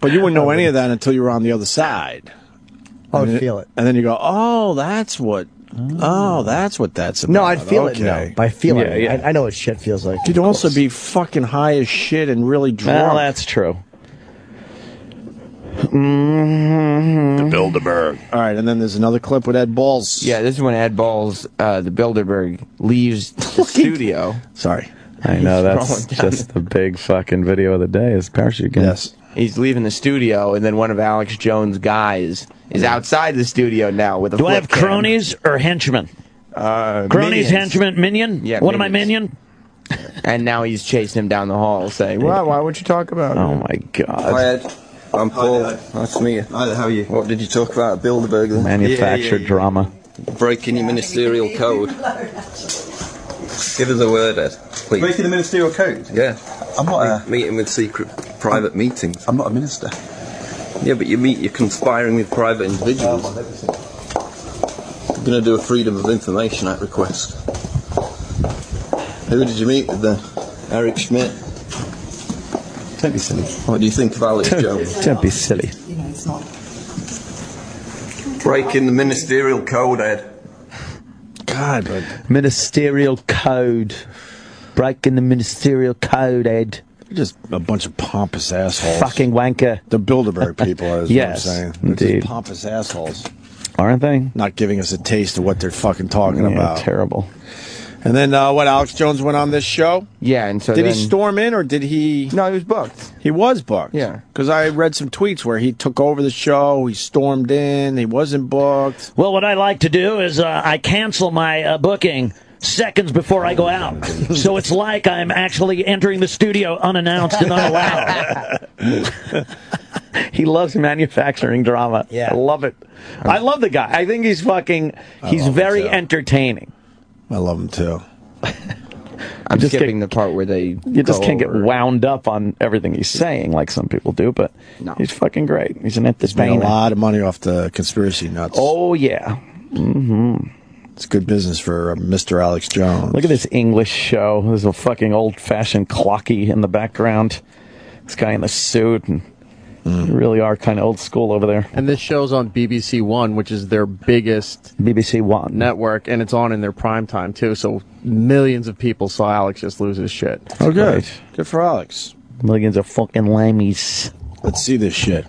Speaker 2: But you wouldn't know any of that until you were on the other side.
Speaker 9: I would feel it.
Speaker 2: And then you go, that's what that's about.
Speaker 9: No, I'd feel it now. By feeling it.
Speaker 3: Yeah.
Speaker 9: I know what shit feels like.
Speaker 2: You'd also be fucking high as shit and really drunk.
Speaker 3: Well, that's true.
Speaker 2: The Bilderberg. All right, and then there's another clip with Ed Balls.
Speaker 10: Yeah, this is when Ed Balls, the Bilderberg, leaves the studio.
Speaker 2: Sorry.
Speaker 3: I know, that's just the big fucking video of the day is parachute game.
Speaker 2: Yes.
Speaker 10: He's leaving the studio, and then one of Alex Jones' guys is outside the studio now with a
Speaker 13: Do I
Speaker 10: flip
Speaker 13: have
Speaker 10: cam.
Speaker 13: cronies or henchmen? Cronies,
Speaker 10: Minions.
Speaker 13: henchmen, minion?
Speaker 10: Yeah,
Speaker 13: What am I,
Speaker 10: minions.
Speaker 13: minion?
Speaker 10: And now he's chasing him down the hall saying, why would you talk about it?
Speaker 3: Oh, my God.
Speaker 14: Hi, Ed. I'm Paul. Nice to meet you. Hi, how are you? What did you talk about at Bilderberg then?
Speaker 3: Manufactured drama.
Speaker 14: Breaking your ministerial code. Give us a word, Ed, please.
Speaker 6: Breaking the ministerial code?
Speaker 14: Yeah.
Speaker 6: I'm not
Speaker 14: meeting with secret private meetings.
Speaker 6: I'm not a minister.
Speaker 14: Yeah, but you're conspiring with private individuals. You're going to do a Freedom of Information Act request. Who did you meet with then? Eric Schmidt?
Speaker 6: Don't be silly.
Speaker 14: What do you think of Alex Jones?
Speaker 3: Don't be silly.
Speaker 6: It's not.
Speaker 14: Breaking the ministerial code, Ed.
Speaker 2: God, but...
Speaker 3: Ministerial code. Breaking the ministerial code, Ed.
Speaker 2: You're just a bunch of pompous assholes.
Speaker 3: Fucking wanker.
Speaker 2: The Bilderberg people, is
Speaker 3: yes,
Speaker 2: what I'm saying. They're
Speaker 3: indeed.
Speaker 2: just pompous assholes.
Speaker 3: Aren't they?
Speaker 2: Not giving us a taste of what they're fucking talking about.
Speaker 3: Terrible.
Speaker 2: And then, Alex Jones went on this show?
Speaker 10: Yeah, and so
Speaker 2: Did he storm in, or did he...
Speaker 10: No, he was booked.
Speaker 2: He was booked?
Speaker 10: Yeah.
Speaker 2: Because I read some tweets where he took over the show, he stormed in, he wasn't booked.
Speaker 13: Well, what I like to do is I cancel my booking seconds before I go out. So it's like I'm actually entering the studio unannounced and unallowed.
Speaker 3: He loves manufacturing drama.
Speaker 9: Yeah.
Speaker 3: I love it. I love the guy. I think he's very entertaining.
Speaker 2: I love him, too.
Speaker 10: I'm just skipping the part where they
Speaker 3: You just can't get wound up on everything he's saying like some people do, but he's fucking great. He's an entertainer.
Speaker 2: Made a lot of money off the conspiracy nuts.
Speaker 3: Oh, yeah. Mm-hmm.
Speaker 2: It's good business for Mr. Alex Jones.
Speaker 3: Look at this English show. There's a fucking old-fashioned clocky in the background. This guy in the suit, and you really are kind of old school over there.
Speaker 15: And this show's on BBC One, which is their biggest
Speaker 3: BBC One
Speaker 15: network, and it's on in their prime time, too. So millions of people saw Alex just lose his shit.
Speaker 2: Oh, good. Good for Alex.
Speaker 3: Millions of fucking lammies.
Speaker 2: Let's see this shit.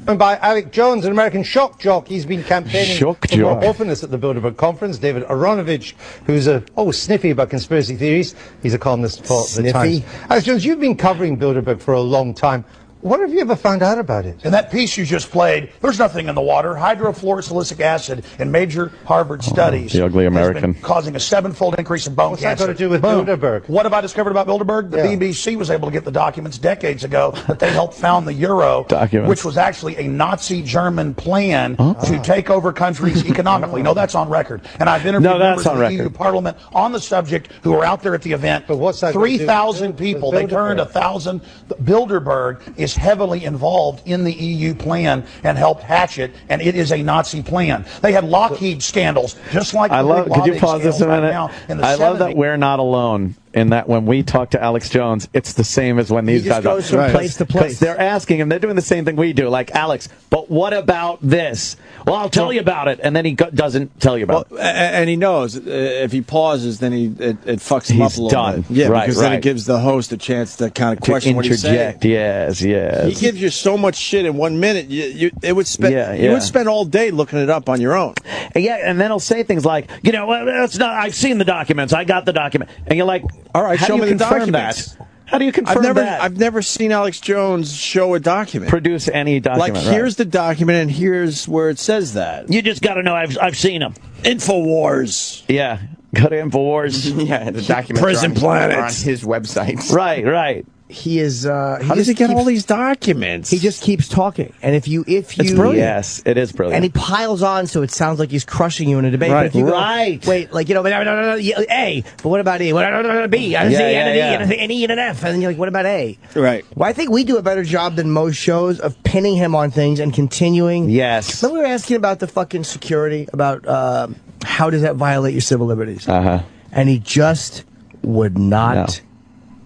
Speaker 24: And by Alex Jones, an American shock jock. He's been campaigning for more openness at the Bilderberg conference. David Aronovich, who's sniffy about conspiracy theories. He's a columnist for The Times. Alex Jones, you've been covering Bilderberg for a long time. What have you ever found out about it?
Speaker 6: In that piece you just played, there's nothing in the water. Hydrofluorosilicic acid in major Harvard studies
Speaker 3: the ugly American.
Speaker 6: has been causing a 7-fold increase in bone
Speaker 24: What's
Speaker 6: cancer.
Speaker 24: that got to do with
Speaker 6: Boom.
Speaker 24: Bilderberg?
Speaker 6: What have I discovered about Bilderberg? The BBC was able to get the documents decades ago that they helped found the Euro, which was actually a Nazi German plan to take over countries economically. No, that's on record. And I've interviewed members of the EU Parliament on the subject who were out there at the event.
Speaker 24: But what's that
Speaker 6: 3,000 people. They turned 1,000. Bilderberg is heavily involved in the EU plan and helped hatch it, and it is a Nazi plan. They had Lockheed scandals, just like
Speaker 3: could you pause this a minute? I love that
Speaker 6: 70s.
Speaker 3: we're not alone in that when we talk to Alex Jones, it's the same as when these guys
Speaker 9: goes from place to place.
Speaker 3: They're asking him, they're doing the same thing we do. Like, Alex, but what about this? Well, I'll tell you about it. And then he doesn't tell you about it.
Speaker 2: And he knows if he pauses, then it fucks him up a little
Speaker 3: done.
Speaker 2: bit. Yeah,
Speaker 3: Right,
Speaker 2: because then
Speaker 3: right.
Speaker 2: it gives the host a chance to kind of question what he's saying.
Speaker 3: Interject, yes.
Speaker 2: He gives you so much shit in 1 minute. You would spend all day looking it up on your own.
Speaker 13: Yeah, and then he'll say things like, well, that's not. I've seen the documents. I got the document. And you're like,
Speaker 2: all right,
Speaker 13: how
Speaker 2: show
Speaker 13: do
Speaker 2: me
Speaker 13: you
Speaker 2: the
Speaker 13: confirm
Speaker 2: documents.
Speaker 13: that? How do you confirm that?
Speaker 2: I've never seen Alex Jones show a document.
Speaker 3: Produce any document.
Speaker 2: Like, here's the document, and here's where it says that.
Speaker 13: You just got to know I've seen them.
Speaker 2: InfoWars.
Speaker 3: Yeah, go to InfoWars.
Speaker 10: Yeah, the documents
Speaker 2: Prison Planet
Speaker 10: are on his website.
Speaker 3: Right.
Speaker 9: He is.
Speaker 2: How does he get all these documents?
Speaker 9: He just keeps talking, and if you,
Speaker 3: It's brilliant. Yes, it is brilliant.
Speaker 9: and he piles on, so it sounds like he's crushing you in a debate.
Speaker 2: Right.
Speaker 9: But if you go,
Speaker 13: Right.
Speaker 9: wait, like A, but what about E? What about B? I see an E and an F, and then you're like, what about A?
Speaker 2: Right.
Speaker 9: Well, I think we do a better job than most shows of pinning him on things and continuing.
Speaker 3: Yes.
Speaker 9: Then we were asking about the fucking security, about how does that violate your civil liberties? And he just would not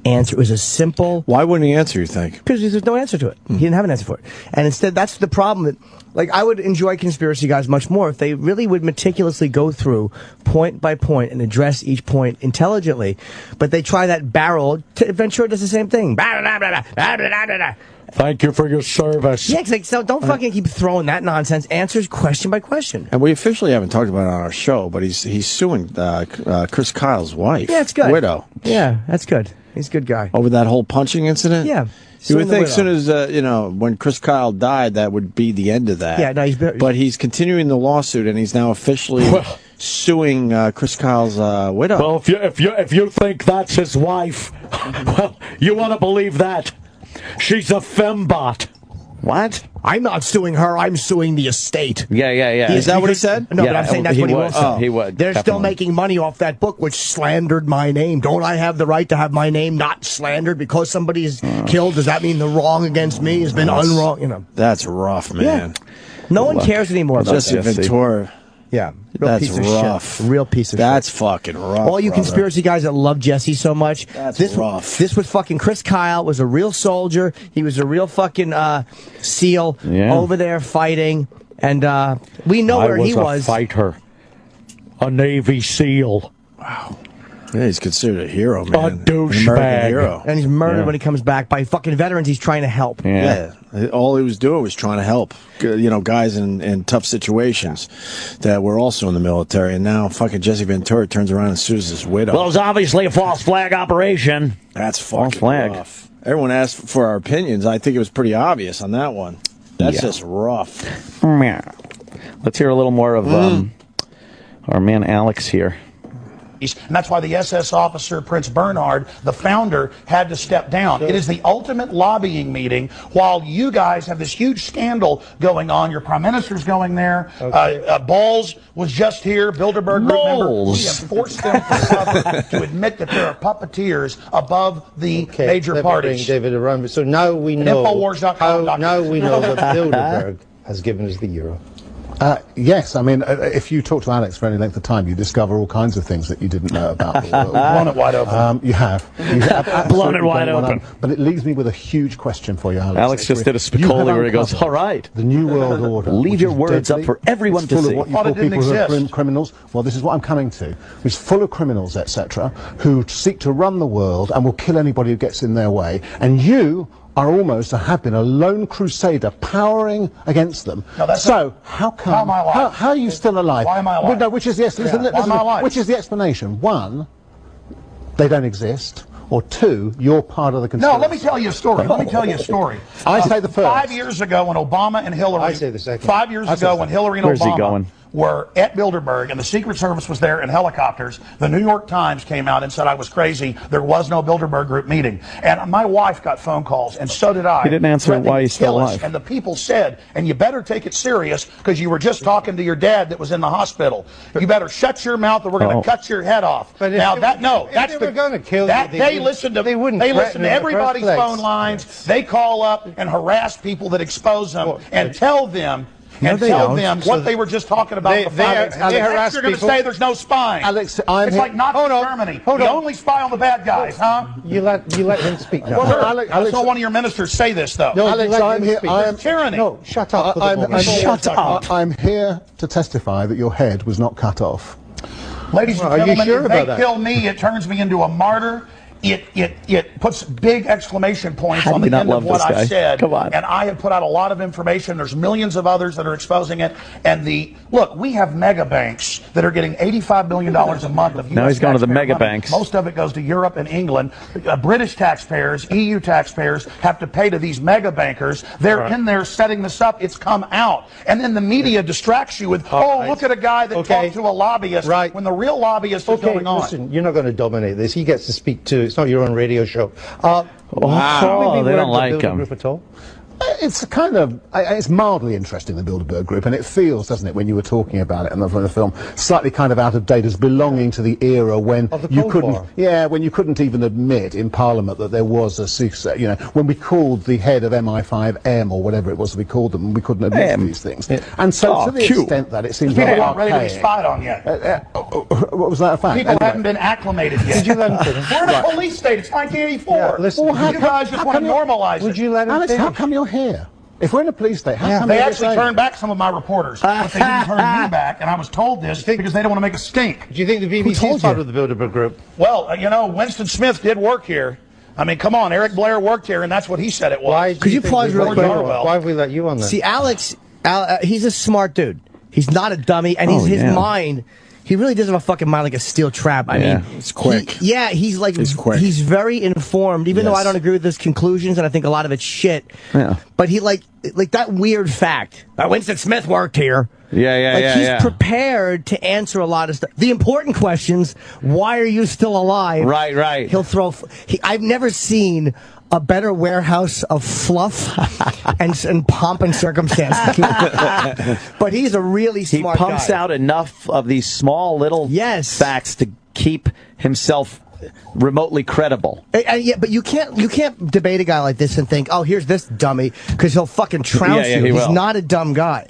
Speaker 9: answer. It was a simple.
Speaker 2: Why wouldn't he answer, you think?
Speaker 9: Because there's no answer to it. He didn't have an answer for it. And instead, that's the problem. That, like, I would enjoy conspiracy guys much more if they really would meticulously go through point by point and address each point intelligently. But they try that barrel. Ventura does the same thing.
Speaker 13: Thank you for your service.
Speaker 9: Yeah, so don't fucking keep throwing that nonsense. Answers question by question.
Speaker 2: And we officially haven't talked about it on our show, but he's suing Chris Kyle's wife.
Speaker 9: Yeah, it's good.
Speaker 2: Widow.
Speaker 9: Yeah, that's good. He's a good guy.
Speaker 2: Over that whole punching incident?
Speaker 9: Yeah.
Speaker 2: You would think as soon as, when Chris Kyle died, that would be the end of that.
Speaker 9: Yeah, no,
Speaker 2: but he's continuing the lawsuit, and he's now officially suing Chris Kyle's widow.
Speaker 13: Well, if you think that's his wife, well, you want to believe that. She's a fembot.
Speaker 3: What?
Speaker 9: I'm not suing her. I'm suing the estate.
Speaker 3: Yeah.
Speaker 2: Is that what he said?
Speaker 9: No, but I'm saying that's what he will say.
Speaker 3: He would.
Speaker 9: They're still making money off that book, which slandered my name. Don't I have the right to have my name not slandered because somebody is killed? Does that mean the wrong against me has been unwrong?
Speaker 2: That's rough, man.
Speaker 9: Yeah. No one cares anymore about
Speaker 2: Jesse
Speaker 9: that.
Speaker 2: Ventura.
Speaker 9: Yeah.
Speaker 2: That's
Speaker 9: piece of
Speaker 2: rough.
Speaker 9: Shit. Real piece of
Speaker 2: That's
Speaker 9: shit.
Speaker 2: fucking rough.
Speaker 9: All you
Speaker 2: brother.
Speaker 9: conspiracy guys that love Jesse so much.
Speaker 2: That's
Speaker 9: this
Speaker 2: rough.
Speaker 9: This was fucking Chris Kyle was a real soldier. He was a real fucking SEAL over there fighting. And we know where he was.
Speaker 13: A fighter. A Navy SEAL.
Speaker 2: Wow. Yeah, he's considered a hero, man.
Speaker 13: A douchebag.
Speaker 2: An American hero.
Speaker 9: And he's murdered when he comes back by fucking veterans he's trying to help.
Speaker 2: Yeah. All he was doing was trying to help, guys in tough situations that were also in the military. And now fucking Jesse Ventura turns around and sues his widow.
Speaker 13: Well, it was obviously a false flag operation.
Speaker 2: That's fucking rough. Everyone asked for our opinions. I think it was pretty obvious on that one. That's just rough.
Speaker 3: Let's hear a little more of our man Alex here.
Speaker 6: And that's why the SS officer, Prince Bernhard, the founder, had to step down. It is the ultimate lobbying meeting while you guys have this huge scandal going on. Your prime minister's going there. Balls was just here. Bilderberg Group member. We have forced them to admit that there are puppeteers above the major parties.
Speaker 24: David around. So now we know.
Speaker 6: Infowars.com.
Speaker 24: Now we know that Bilderberg has given us the euro.
Speaker 11: Yes, I mean, if you talk to Alex for any length of time, you discover all kinds of things that you didn't know about.
Speaker 6: Blown it wide open.
Speaker 11: You have.
Speaker 13: Blown it wide open.
Speaker 11: But it leaves me with a huge question for you, Alex.
Speaker 3: Alex just did a Spicoli where he goes, all right.
Speaker 11: The New World Order.
Speaker 3: Leave your words up for everyone to see.
Speaker 11: Full of what you call people who are criminals. Well, this is what I'm coming to. It's full of criminals, etc., who seek to run the world and will kill anybody who gets in their way. And you are almost, have been, a lone crusader powering against them.
Speaker 6: No, that's
Speaker 11: so, how come?
Speaker 6: How am I alive?
Speaker 11: How are you still alive?
Speaker 6: Why am I alive?
Speaker 11: Well, no, which is the
Speaker 6: Why am I alive?
Speaker 11: Which is the explanation? One, they don't exist. or two, you're part of the conspiracy?
Speaker 6: No, let me tell you a story. Let me tell you a story.
Speaker 11: I say the first.
Speaker 6: 5 years ago when Obama and Hillary...
Speaker 24: I say the second.
Speaker 6: 5 years ago when Hillary and
Speaker 3: Where's he
Speaker 6: Obama
Speaker 3: going?
Speaker 6: were at Bilderberg and the Secret Service was there in helicopters, the New York Times came out and said I was crazy. There was no Bilderberg Group meeting. And my wife got phone calls, and so did I.
Speaker 3: He didn't answer why he's still
Speaker 6: Kill us.
Speaker 3: alive.
Speaker 6: And the people said, and you better take it serious because you were just talking to your dad that was in the hospital. You better shut your mouth or we're going to cut your head off.
Speaker 24: But
Speaker 6: now
Speaker 24: if
Speaker 6: that no,
Speaker 24: if
Speaker 6: that's
Speaker 24: they
Speaker 6: the
Speaker 24: were going to kill
Speaker 6: that
Speaker 24: you,
Speaker 6: they listen to
Speaker 24: they wouldn't
Speaker 6: they
Speaker 24: threaten
Speaker 6: listen to
Speaker 24: in the first
Speaker 6: everybody's
Speaker 24: place.
Speaker 6: phone lines. They call up and harass people that expose them and tell them. And tell them what they were just talking about.
Speaker 24: They harass
Speaker 6: You're going to
Speaker 24: people.
Speaker 6: say there's no spying.
Speaker 11: Alex,
Speaker 6: it's like Nazi Germany. You only spy on the bad guys, huh?
Speaker 24: You let him speak now.
Speaker 6: Well,
Speaker 11: Alex,
Speaker 6: I saw one of your ministers say this, though.
Speaker 24: No,
Speaker 11: Alex, I'm here.
Speaker 6: It's tyranny.
Speaker 24: No, shut up. for the moment.
Speaker 11: Shut up. I'm here to testify that your head was not cut off.
Speaker 6: Ladies and
Speaker 24: Well, are you
Speaker 6: gentlemen,
Speaker 24: sure
Speaker 6: if
Speaker 24: about
Speaker 6: they
Speaker 24: that?
Speaker 6: kill me, it turns me into a martyr. It puts big exclamation points
Speaker 3: How do
Speaker 6: on
Speaker 3: you
Speaker 6: the
Speaker 3: not
Speaker 6: end of
Speaker 3: love
Speaker 6: what
Speaker 3: this guy?
Speaker 6: I said.
Speaker 3: Come on.
Speaker 6: And I have put out a lot of information. There's millions of others that are exposing it. And look, we have mega banks that are getting $85 billion a month of US
Speaker 3: Now he's going to the
Speaker 6: taxpayer
Speaker 3: mega
Speaker 6: money.
Speaker 3: banks.
Speaker 6: Most of it goes to Europe and England. British taxpayers, EU taxpayers have to pay to these mega bankers. They're in there setting this up. It's come out. And then the media distracts you with, look at a guy that talked to a lobbyist when the real lobbyist is going on.
Speaker 24: Listen, you're not going to dominate this. He gets to speak too. It's not your own radio show.
Speaker 3: Wow, they don't like him.
Speaker 24: Group at all?
Speaker 11: It's kind of, it's mildly interesting, the Bilderberg Group, and it feels, doesn't it, when you were talking about it in the film, slightly kind of out of date, as belonging to the era when you couldn't, when you couldn't even admit in Parliament that there was a secret, when we called the head of MI5M or whatever it was that we called them, we couldn't admit these things. And so to the extent that it seems
Speaker 6: People
Speaker 11: very
Speaker 6: aren't ready to be
Speaker 11: archaic.
Speaker 6: spied on yet.
Speaker 11: What was that a fact?
Speaker 6: People haven't been acclimated yet.
Speaker 24: Did you let him finish?
Speaker 6: We're in a police state. It's 1984.
Speaker 24: Yeah, listen,
Speaker 6: you guys just want to normalize it.
Speaker 24: Would you let him
Speaker 11: Alex,
Speaker 24: finish?
Speaker 11: how come you're here? If we're in a police state, how come
Speaker 6: They
Speaker 11: you're
Speaker 6: actually
Speaker 11: saying-
Speaker 6: turned back some of my reporters, but they didn't turn me back, and I was told this because they don't want to make a stink.
Speaker 24: Do you think the BBC is part of the Bilderberg Group?
Speaker 6: Well, Winston Smith did work here. I mean, come on, Eric Blair worked here, and that's what he said it was.
Speaker 24: Why?
Speaker 9: Could you pause real quick?
Speaker 24: Why have we let you on there?
Speaker 9: See, Alex, he's a smart dude. He's not a dummy, and his mind. He really does have a fucking mind like a steel trap. I mean,
Speaker 2: it's quick.
Speaker 9: He's like,
Speaker 2: He's quick.
Speaker 9: He's very informed, even though I don't agree with his conclusions, and I think a lot of it's shit.
Speaker 3: Yeah.
Speaker 9: But he like that weird fact. Winston Smith worked here. He's prepared to answer a lot of stuff. The important questions: why are you still alive?
Speaker 3: Right.
Speaker 9: He'll throw. I've never seen a better warehouse of fluff and pomp and circumstance. But he's a really smart guy.
Speaker 3: He pumps out enough of these small little facts to keep himself remotely credible.
Speaker 9: But you can't debate a guy like this and think, oh, here's this dummy, because he'll fucking trounce you. He's not a dumb guy.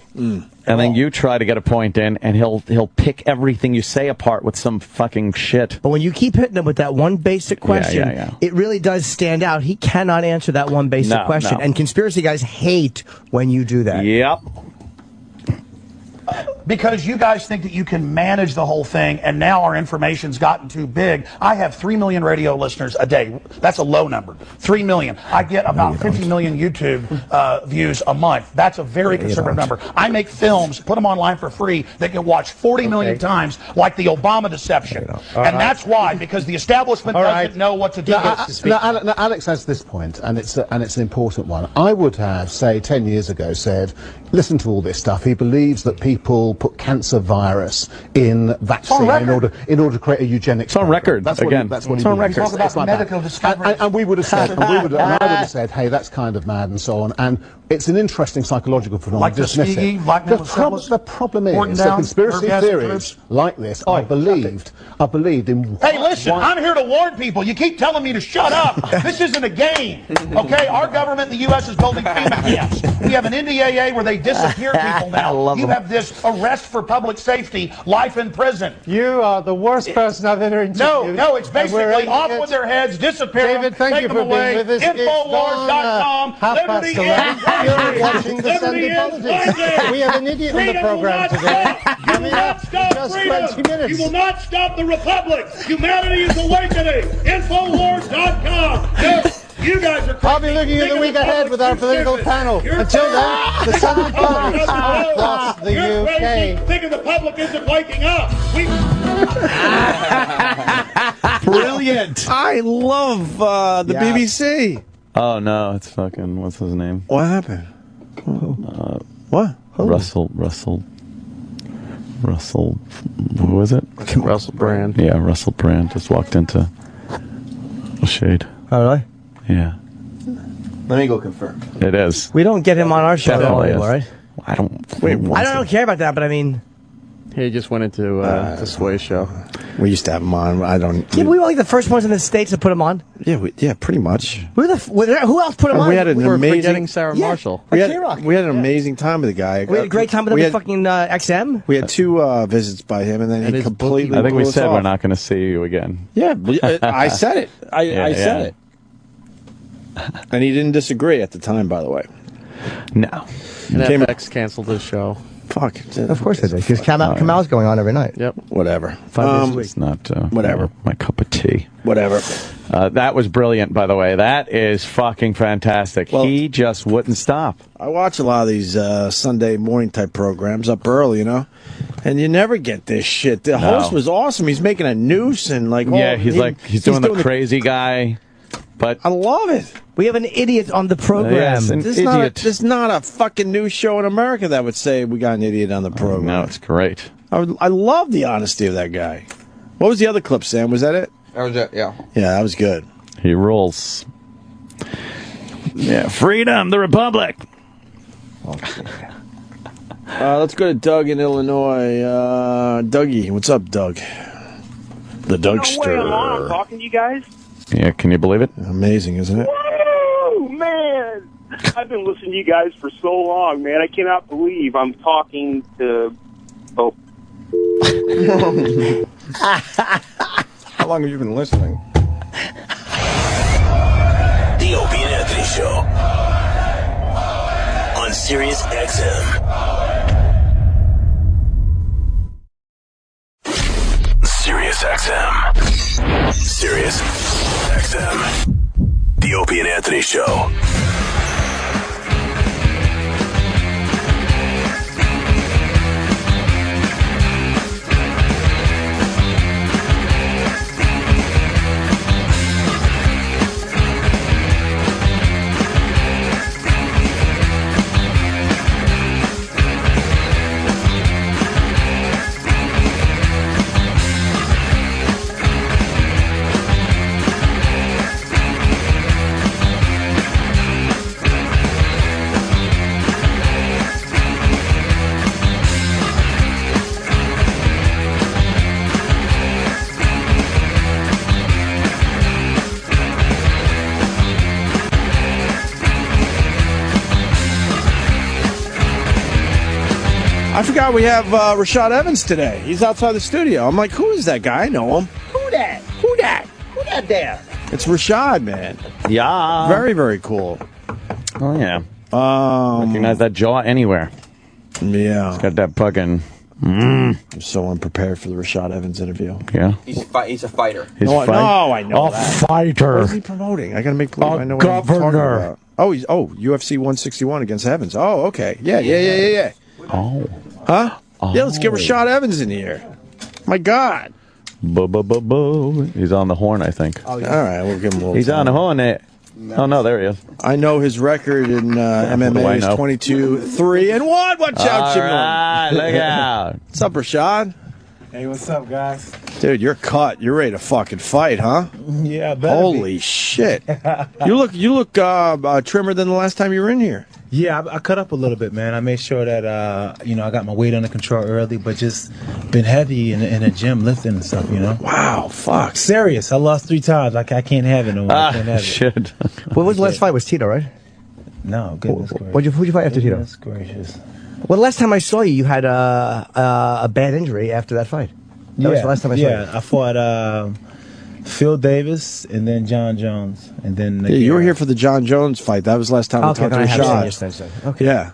Speaker 3: And then you try to get a point in, and he'll pick everything you say apart with some fucking shit.
Speaker 9: But when you keep hitting him with that one basic question, it really does stand out. He cannot answer that one basic question. And conspiracy guys hate when you do that.
Speaker 3: Yep.
Speaker 6: Because you guys think that you can manage the whole thing, and now our information's gotten too big. I have 3 million radio listeners a day. That's a low number. 3 million. I get about 50 million YouTube views a month. That's a very conservative number. I make films, put them online for free, that get watched 40 million times, like the Obama deception. And that's why, because the establishment doesn't know what to do.
Speaker 11: Now, Alex has this point, and it's an important one. I would have, say, 10 years ago said, listen to all this stuff. He believes that people put cancer virus in vaccine in order to create a eugenics.
Speaker 3: It's on record.
Speaker 11: That's
Speaker 3: again.
Speaker 11: That's what
Speaker 3: it's
Speaker 11: he
Speaker 3: on
Speaker 11: believes.
Speaker 3: record.
Speaker 6: Talk about medical discovery.
Speaker 11: And we would have said, and I would have said, hey, that's kind of mad and so on. And it's an interesting psychological phenomenon.
Speaker 6: Like Tuskegee,
Speaker 11: the problem is that conspiracy theories like this are believed in.
Speaker 6: Hey, listen, I'm here to warn people. You keep telling me to shut up. This isn't a game. Okay, our government in the U.S. is building FEMA camps. We have an NDAA where they disappear people now. You have this arrest for public safety, life in prison.
Speaker 24: You are the worst person I've ever interviewed.
Speaker 6: No, it's basically off with their heads, disappear
Speaker 24: David,
Speaker 6: them, take them away.
Speaker 24: Being with us.
Speaker 6: Infowars.com, Liberty ends.
Speaker 24: You're watching the Sunday Politics. We have an idiot on the program today.
Speaker 23: You will not stop freedom. You will not stop the republic. Humanity is awakening. Infowars.com. No, you guys are.
Speaker 24: I'll be looking at the week ahead with our political panel. Until then, the Sunday Politics across the
Speaker 23: You're
Speaker 24: UK.
Speaker 23: crazy, thinking the public isn't waking up.
Speaker 2: Brilliant. I love the BBC.
Speaker 3: Oh no, it's fucking what's his name?
Speaker 2: What happened? What?
Speaker 3: Russell. Who was it?
Speaker 15: Russell Brand.
Speaker 3: Yeah, Russell Brand just walked into a shade.
Speaker 9: Oh, really?
Speaker 3: Yeah.
Speaker 10: Let me go confirm.
Speaker 3: It is.
Speaker 9: We don't get him on our show at all
Speaker 3: Definitely
Speaker 9: anymore,
Speaker 3: is.
Speaker 9: right?
Speaker 3: I don't.
Speaker 9: I don't care about that, but I mean,
Speaker 15: He just went into the Sway show.
Speaker 2: We used to have him on. I don't.
Speaker 9: yeah, we were like the first ones in the States to put him on.
Speaker 2: Yeah, pretty much.
Speaker 9: Who else put him on?
Speaker 2: We had an
Speaker 15: We're
Speaker 2: amazing.
Speaker 15: forgetting Sarah Marshall.
Speaker 2: We
Speaker 9: K-Rock.
Speaker 2: had an amazing time with the guy.
Speaker 9: We had a great time with him at fucking XM.
Speaker 2: We had 2 visits by him, and then he completely.
Speaker 3: I think we
Speaker 2: blew us
Speaker 3: said we're
Speaker 2: off.
Speaker 3: not going to see you again.
Speaker 2: Yeah, I said it. I said it. And he didn't disagree at the time, by the way.
Speaker 3: No.
Speaker 15: And FX canceled his show.
Speaker 2: Fuck.
Speaker 9: Of course they did, because Kamal's going on every night.
Speaker 15: Yep.
Speaker 2: Whatever.
Speaker 9: 5 days a week.
Speaker 3: It's not
Speaker 2: whatever.
Speaker 3: My cup of tea.
Speaker 2: Whatever.
Speaker 3: That was brilliant, by the way. That is fucking fantastic.
Speaker 2: Well,
Speaker 3: he just wouldn't stop.
Speaker 2: I watch a lot of these Sunday morning type programs up early, and you never get this shit. The host was awesome. He's making a noose and like.
Speaker 3: He's doing the crazy guy. But
Speaker 2: I love it.
Speaker 9: We have an idiot on the program.
Speaker 3: Yes, an idiot.
Speaker 2: There's not a fucking news show in America that would say we got an idiot on the program.
Speaker 3: No, it's great.
Speaker 2: I love the honesty of that guy. What was the other clip, Sam? Was that it?
Speaker 10: That was it, yeah.
Speaker 2: Yeah, that was good.
Speaker 3: He rules.
Speaker 13: Yeah, freedom, the republic.
Speaker 2: Let's go to Doug in Illinois. Dougie, what's up, Doug? The Dougster.
Speaker 16: No way I'm on. I'm talking to you guys.
Speaker 3: Yeah, can you believe it?
Speaker 2: Amazing, isn't it?
Speaker 16: Woo, man! I've been listening to you guys for so long, man. I cannot believe I'm talking to... Oh.
Speaker 2: How long have you been listening?
Speaker 19: The Opie and Anthony Show on Sirius XM. Sirius XM. Sirius XM. The Opie and Anthony Show.
Speaker 2: I forgot we have Rashad Evans today. He's outside the studio. I'm like, who is that guy? I know him.
Speaker 9: Who that? Who that? Who that there?
Speaker 2: It's Rashad, man.
Speaker 3: Yeah.
Speaker 2: Very, very cool.
Speaker 3: Oh, yeah. Recognize that jaw anywhere.
Speaker 2: Yeah.
Speaker 3: He's got that fucking...
Speaker 2: I'm so unprepared for the Rashad Evans interview.
Speaker 3: Yeah.
Speaker 10: He's a fighter.
Speaker 3: He's
Speaker 2: no, I know
Speaker 3: a
Speaker 2: that.
Speaker 3: fighter.
Speaker 2: What is he promoting? I gotta make believe I know what I'm talking about. Oh, UFC 161 against Evans. Oh, okay. Yeah.
Speaker 3: Oh.
Speaker 2: Huh? Yeah, let's get Rashad Evans in here. My God.
Speaker 3: Boo. He's on the horn, I think.
Speaker 2: Oh, yeah. All right, we'll give him a little
Speaker 3: He's
Speaker 2: time.
Speaker 3: on the horn there. Oh, no, there he is.
Speaker 2: I know his record in MMA is 22-3-1. Watch out, Jimmy.
Speaker 3: All right, look out.
Speaker 2: What's up, Rashad?
Speaker 17: Hey, what's up, guys?
Speaker 2: Dude, you're cut. You're ready to fucking fight, huh?
Speaker 17: Yeah, better
Speaker 2: Holy
Speaker 17: be.
Speaker 2: shit. You look trimmer than the last time you were in here.
Speaker 17: Yeah, I cut up a little bit, man. I made sure that I got my weight under control early, but just been heavy in the gym lifting and stuff,
Speaker 2: Wow, fuck.
Speaker 17: Serious. I lost 3 times. I can't have it no more. I can't have it.
Speaker 3: Shit.
Speaker 9: What was the last fight? Was Tito, right?
Speaker 17: No, goodness gracious.
Speaker 9: Who'd you fight after Tito?
Speaker 17: Goodness gracious.
Speaker 9: Well, last time I saw you, you had a bad injury after that fight. That was the last time I saw you.
Speaker 17: Yeah, I fought Phil Davis and then Jon Jones. And then
Speaker 2: Yeah, you were here for the Jon Jones fight. That was the last time we talked to Rashad.
Speaker 9: Okay.
Speaker 2: Yeah.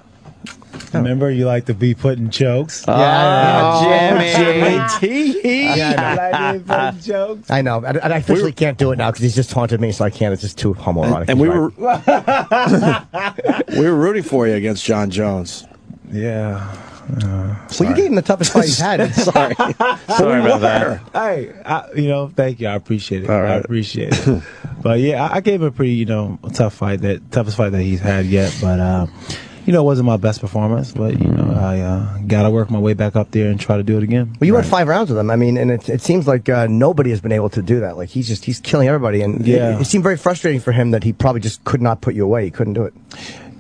Speaker 17: Remember, you like to be putting jokes?
Speaker 9: Yeah,
Speaker 17: Jimmy. I like putting jokes.
Speaker 9: I know. And I officially can't do it now because he's just taunted me, so I can't. It's just too homoerotic.
Speaker 2: And we were rooting for you against Jon Jones.
Speaker 17: Yeah.
Speaker 9: Well, you gave him the toughest fight he's had. Sorry.
Speaker 3: Sorry about that.
Speaker 17: Hey, thank you. I appreciate it.
Speaker 2: All right.
Speaker 17: I appreciate it. But yeah, I gave him a pretty, tough fight. Toughest fight that he's had yet. But it wasn't my best performance. But I got to work my way back up there and try to do it again.
Speaker 9: Well, you went 5 rounds with him. I mean, and it seems like nobody has been able to do that. Like he's killing everybody, and it seemed very frustrating for him that he probably just could not put you away. He couldn't do it.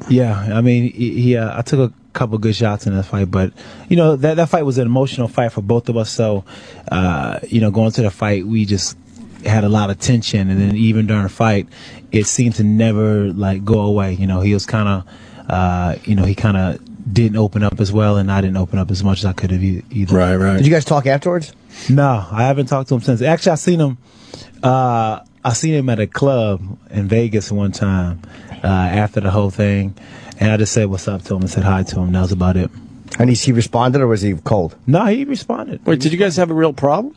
Speaker 17: Yeah, I mean, I took a couple good shots in that fight, but that fight was an emotional fight for both of us. So, going to the fight, we just had a lot of tension, and then even during the fight, it seemed to never go away. He was kind of, he kind of didn't open up as well, and I didn't open up as much as I could have either.
Speaker 2: Right.
Speaker 9: Did you guys talk afterwards?
Speaker 17: No, I haven't talked to him since. Actually, I seen him at a club in Vegas one time after the whole thing, and I just said what's up to him and said hi to him. That was about it.
Speaker 9: And he responded, or was he cold?
Speaker 17: No, he responded.
Speaker 2: Wait, did you guys have a real problem?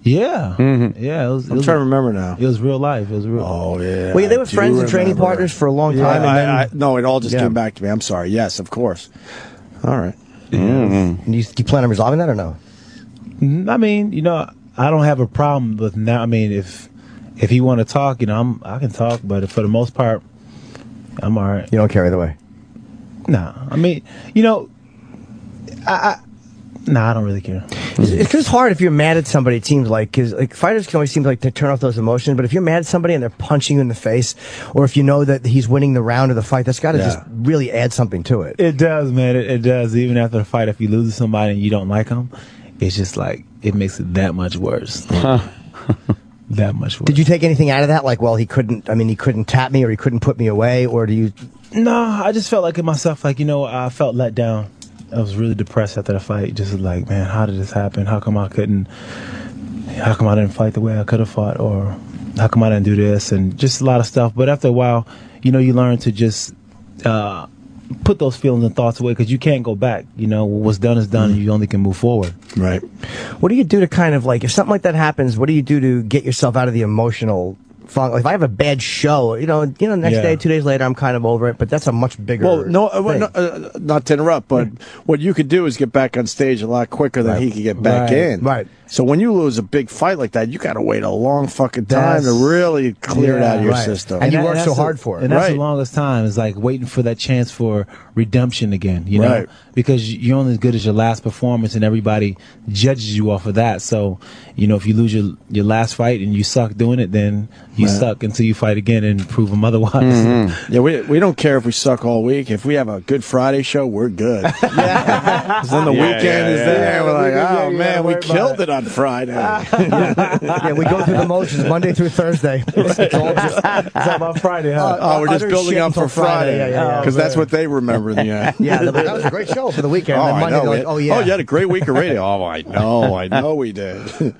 Speaker 17: Yeah.
Speaker 2: Mm-hmm.
Speaker 17: Yeah.
Speaker 2: I'm trying to remember now.
Speaker 17: It was real life. It was real.
Speaker 2: Oh, yeah.
Speaker 9: Well, they were friends and training partners for a long time.
Speaker 2: Yeah, no, it all just came back to me. I'm sorry. Yes, of course. All right.
Speaker 9: Mm-hmm. Do you plan on resolving that or no?
Speaker 17: I mean, I don't have a problem with now. I mean, if he want to talk, I can talk, but for the most part, I'm all right.
Speaker 9: You don't care either way?
Speaker 17: No. I mean, I don't really care.
Speaker 9: It's just hard if you're mad at somebody, it seems like, because fighters can always seem like to turn off those emotions, but if you're mad at somebody and they're punching you in the face, or if you know that he's winning the round of the fight, that's got to just really add something to it.
Speaker 17: It does, man. It does. Even after the fight, if you lose to somebody and you don't like them, it's just it makes it that much worse. That much worse.
Speaker 9: Did you take anything out of that? Like, well, he couldn't tap me, or he couldn't put me away, or do you?
Speaker 17: No, I just felt like in myself, I felt let down. I was really depressed after the fight. Just like, man, how did this happen? How come I didn't fight the way I could have fought? Or how come I didn't do this? And just a lot of stuff. But after a while, you learn to just put those feelings and thoughts away, because you can't go back. What's done is done, and you only can move forward.
Speaker 2: Right.
Speaker 9: What do you do to kind of if something like that happens, what do you do to get yourself out of the emotional funk? Like if I have a bad show, next day, 2 days later, I'm kind of over it, but that's a much bigger
Speaker 2: not to interrupt, but what you could do is get back on stage a lot quicker than he could get back in.
Speaker 9: Right.
Speaker 2: So when you lose a big fight like that, you got to wait a long fucking time to really clear it out of your system.
Speaker 9: And you work so hard for it.
Speaker 17: And that's the longest time, is waiting for that chance for redemption again, know? Because you're only as good as your last performance, and everybody judges you off of that. So, if you lose your last fight and you suck doing it, then you suck until you fight again and prove them otherwise.
Speaker 2: Mm-hmm. Yeah, we don't care if we suck all week. If we have a good Friday show, we're good. Because then the weekend is there. We're like, oh man, we killed it on Friday.
Speaker 9: We go through the motions Monday through Thursday. It's all
Speaker 17: about Friday, huh?
Speaker 2: We're just building up for Friday. Because that's what they remember in the end.
Speaker 9: Yeah, that was a great show for the weekend. And then Monday,
Speaker 2: oh, you had a great week of radio. Oh, I know we did.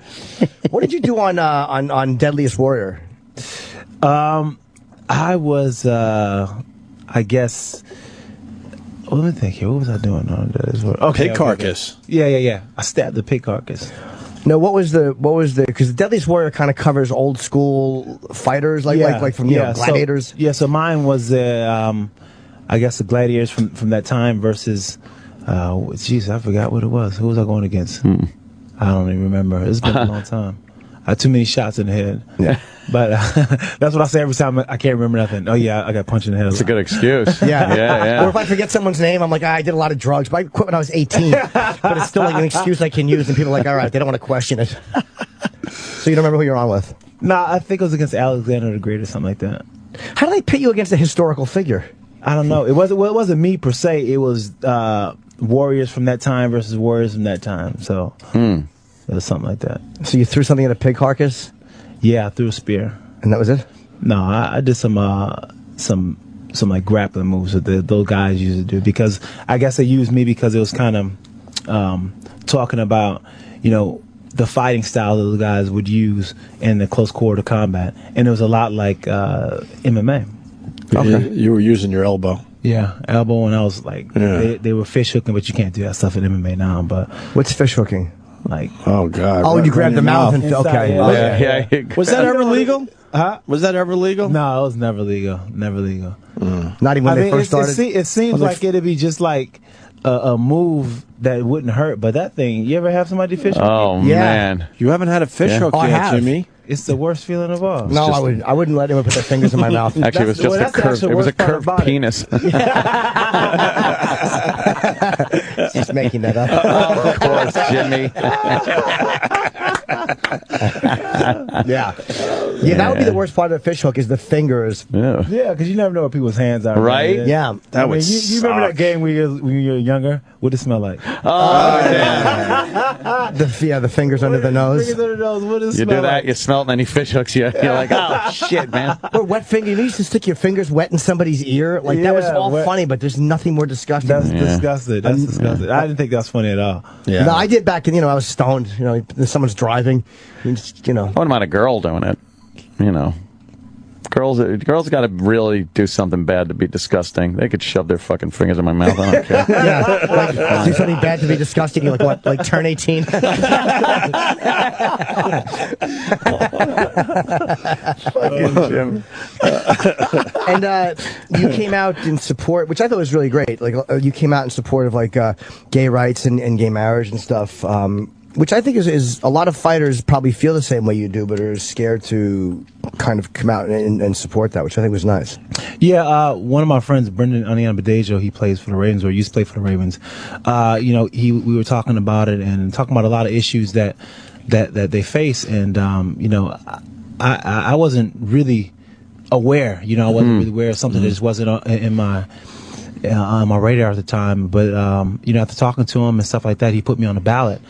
Speaker 9: What did you do on Deadliest Warrior?
Speaker 17: I was, I guess. Let me think here. What was I doing on Deadliest Warrior?
Speaker 2: Pig carcass.
Speaker 17: Yeah. I stabbed the pig carcass.
Speaker 9: No, what was the because the Deadliest Warrior kind of covers old school fighters like from gladiators.
Speaker 17: So mine was I guess the gladiators from that time versus I forgot what it was. Who was I going against? I don't even remember. It's been a long time. I had too many shots in the head.
Speaker 9: Yeah.
Speaker 17: But that's what I say every time. I can't remember nothing. Oh, yeah, I got punched in the head.
Speaker 3: That's a good excuse.
Speaker 9: Yeah. Or if I forget someone's name, I'm like, I did a lot of drugs, but I quit when I was 18. But it's still like an excuse I can use, and people are like, all right, they don't want to question it. So you don't remember who you're on with?
Speaker 17: Nah, I think it was against Alexander the Great or something like that.
Speaker 9: How do they pit you against a historical figure?
Speaker 17: I don't know. It wasn't me per se. It was warriors from that time versus warriors from that time. So it was something like that.
Speaker 9: So you threw something at a pig carcass?
Speaker 17: Yeah, I threw a spear.
Speaker 9: And that was it?
Speaker 17: No, I did some like grappling moves that those guys used to do, because I guess they used me because it was kind of talking about, the fighting style that the guys would use in the close quarter combat, and it was a lot like MMA.
Speaker 2: Okay. You were using your elbow.
Speaker 17: Yeah, elbow, and I was like, they were fish hooking, but you can't do that stuff in MMA now. But
Speaker 9: what's fish hooking?
Speaker 17: Like,
Speaker 2: oh god!
Speaker 9: Oh, you grabbed the mouth and okay.
Speaker 2: Yeah. Was that ever legal?
Speaker 17: Huh?
Speaker 2: Was that ever legal?
Speaker 17: No, it was never legal. Never legal.
Speaker 9: Not even when they first started.
Speaker 17: It seems like it'd be just like a move that wouldn't hurt, but that thing, you ever have somebody fish hook?
Speaker 3: Oh, man.
Speaker 2: You haven't had a fish hook
Speaker 9: I
Speaker 2: yet,
Speaker 9: have.
Speaker 2: Jimmy?
Speaker 17: It's the worst feeling of all.
Speaker 9: No, I wouldn't let anyone put their fingers in my mouth.
Speaker 3: Actually, it was just a curved. It was a curved penis.
Speaker 9: Just making that up.
Speaker 3: Of course, Jimmy.
Speaker 9: Yeah, that would be the worst part of the fish hook is the fingers.
Speaker 17: Yeah, because you never know what people's hands are.
Speaker 3: Right?
Speaker 9: Yeah,
Speaker 2: that would.
Speaker 17: You remember that game when you were younger? What did it smell like?
Speaker 3: Oh, yeah.
Speaker 9: The fingers under the nose.
Speaker 17: Fingers under the nose. What does it
Speaker 3: You
Speaker 17: smell
Speaker 3: do that,
Speaker 17: like?
Speaker 3: you smell it, and then he fish hooks you. You're like, oh shit, man.
Speaker 9: Or wet finger. You used to stick your fingers wet in somebody's ear. Like that was all funny, but there's nothing more disgusting.
Speaker 17: That's disgusting. That's disgusting. I didn't think that was funny at all.
Speaker 9: Yeah. No, I did back in. I was stoned. Someone's driving.
Speaker 3: What about a girl doing it? Girls got to really do something bad to be disgusting. They could shove their fucking fingers in my mouth. I don't care.
Speaker 9: Yeah, do something bad to be disgusting. You're like, what? Like turn 18?
Speaker 3: Fucking Jim.
Speaker 9: And you came out in support, which I thought was really great. Like you came out in support of gay rights and gay marriage and stuff. Which I think is a lot of fighters probably feel the same way you do, but are scared to kind of come out and support that, which I think was nice.
Speaker 17: Yeah, one of my friends, Brendan Onion-Badejo, he plays for the Ravens, or used to play for the Ravens. We were talking about it and talking about a lot of issues that they face, and I wasn't really aware. I wasn't really aware of something that just wasn't on my radar at the time. But after talking to him and stuff like that, he put me on the ballot.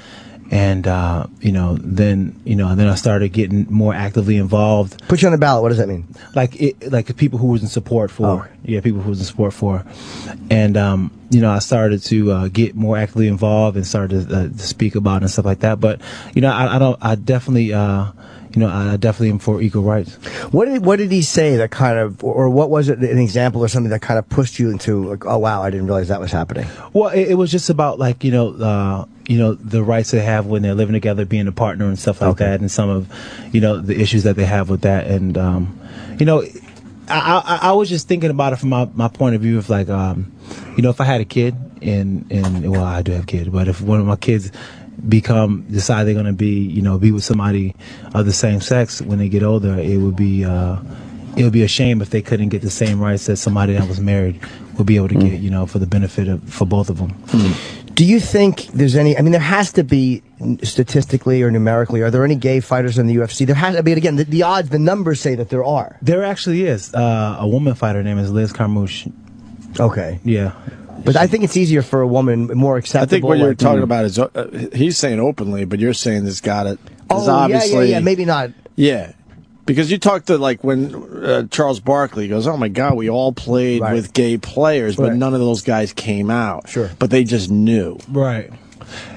Speaker 17: And then I started getting more actively involved.
Speaker 9: Put you on the ballot. What does that mean?
Speaker 17: Like people who was in support for. Yeah, people who was in support for. And I started to get more actively involved and started to speak about it and stuff like that. But I definitely am for equal rights.
Speaker 9: What did he say that kind of, or what was it, an example or something that kind of pushed you into like, oh wow, I didn't realize that was happening?
Speaker 17: Well, it was just about the rights they have when they're living together, being a partner and stuff like that, and some of the issues that they have with that. And I was just thinking about it from my point of view of like if I had a kid and well, I do have a kid, but if one of my kids decide they're going to be with somebody of the same sex when they get older, it would be a shame if they couldn't get the same rights that somebody that was married would be able to get, for the benefit for both of them.
Speaker 9: Do you think there's any, there has to be statistically or numerically, are there any gay fighters in the UFC? There has to be, again, the odds, the numbers say that there are.
Speaker 17: There actually is. A woman fighter, her name is Liz Carmouche.
Speaker 9: Okay.
Speaker 17: Yeah.
Speaker 9: But I think it's easier for a woman, more acceptable.
Speaker 2: I think what you're talking about is, he's saying openly, but you're saying there's got it.
Speaker 9: Yeah, maybe not.
Speaker 2: Yeah. Because you talked to, like, when Charles Barkley goes, oh, my God, we all played with gay players, but none of those guys came out.
Speaker 9: Sure.
Speaker 2: But they just knew.
Speaker 17: Right.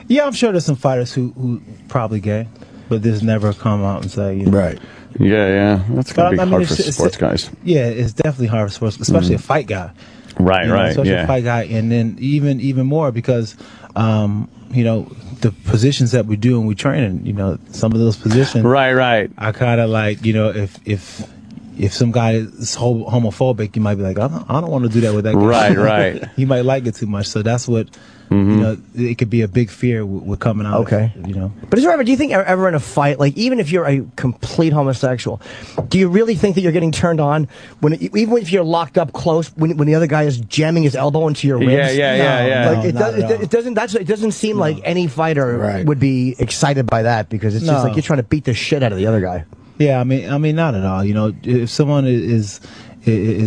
Speaker 17: Yeah, I'm sure there's some fighters who probably gay, but just never come out and say,
Speaker 2: Right.
Speaker 3: Yeah. That's going to be hard for sports guys.
Speaker 17: Yeah, it's definitely hard for sports, especially a fight guy.
Speaker 3: Right,
Speaker 17: especially a fight guy, and then even more because, the positions that we do and we train in, some of those positions.
Speaker 3: Right.
Speaker 17: I kind of like, if some guy is homophobic, you might be like, I don't want to do that with that guy.
Speaker 3: Right.
Speaker 17: He might like it too much. So that's what, it could be a big fear with coming out.
Speaker 9: Okay. But do you think ever in a fight, like even if you're a complete homosexual, do you really think that you're getting turned on even if you're locked up close when the other guy is jamming his elbow into your ribs?
Speaker 3: Yeah.
Speaker 9: Like it doesn't seem like any fighter would be excited by that because it's just like you're trying to beat the shit out of the other guy.
Speaker 17: Yeah, I mean, not at all. If someone is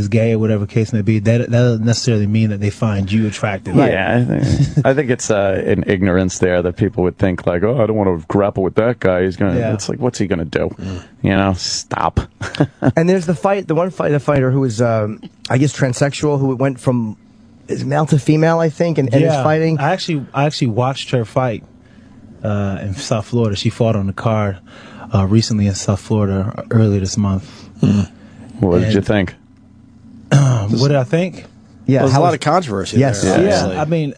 Speaker 17: gay or whatever case may be, that doesn't necessarily mean that they find you attractive.
Speaker 3: Yeah, I think it's an ignorance there that people would think like, oh, I don't want to grapple with that guy. He's gonna. Yeah. It's like, what's he gonna do? Stop.
Speaker 9: And there's the fighter who was, I guess, transsexual, who went from male to female, I think, and is fighting.
Speaker 17: I actually watched her fight in South Florida. She fought on the card recently in South Florida earlier this month.
Speaker 3: What did you think?
Speaker 17: What did I think?
Speaker 9: Yeah,
Speaker 2: there's a lot of controversy.
Speaker 9: Yes,
Speaker 2: there,
Speaker 17: yeah. I mean,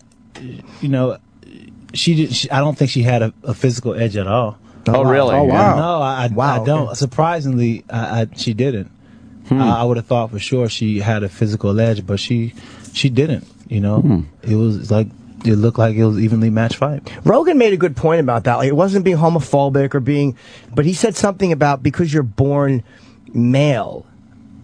Speaker 17: she I don't think she had a physical edge at all.
Speaker 3: Oh, really?
Speaker 2: Oh, wow.
Speaker 17: No, I don't. Surprisingly, she didn't. I would have thought for sure she had a physical edge, but she didn't. You know, it was like it looked like it was evenly matched fight.
Speaker 9: Rogen made a good point about that. Like, it wasn't being homophobic or being, but he said something about because you're born male.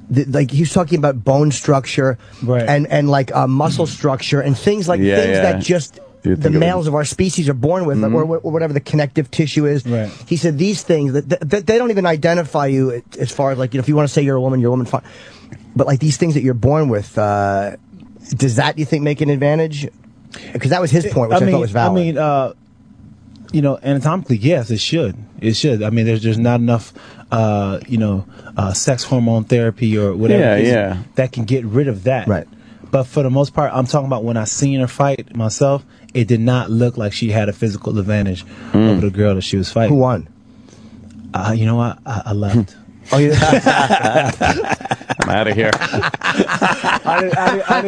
Speaker 9: Like he was talking about bone structure and like muscle structure and things like that just the males of our species are born with, or whatever the connective tissue is.
Speaker 17: Right.
Speaker 9: He said these things that they don't even identify you as far as like, you know, if you want to say you're a woman, fine. But like these things that you're born with, does that, you think, make an advantage? Because that was his point, which I thought was valid.
Speaker 17: I mean, you know, anatomically, yes, it should. It should. I mean, there's not enough, sex hormone therapy or whatever that can get rid of that.
Speaker 9: Right.
Speaker 17: But for the most part, I'm talking about when I seen her fight myself, it did not look like she had a physical advantage over the girl that she was fighting.
Speaker 9: Who won?
Speaker 17: You know what? I left.
Speaker 9: Oh, yeah.
Speaker 3: I'm out of here.
Speaker 17: I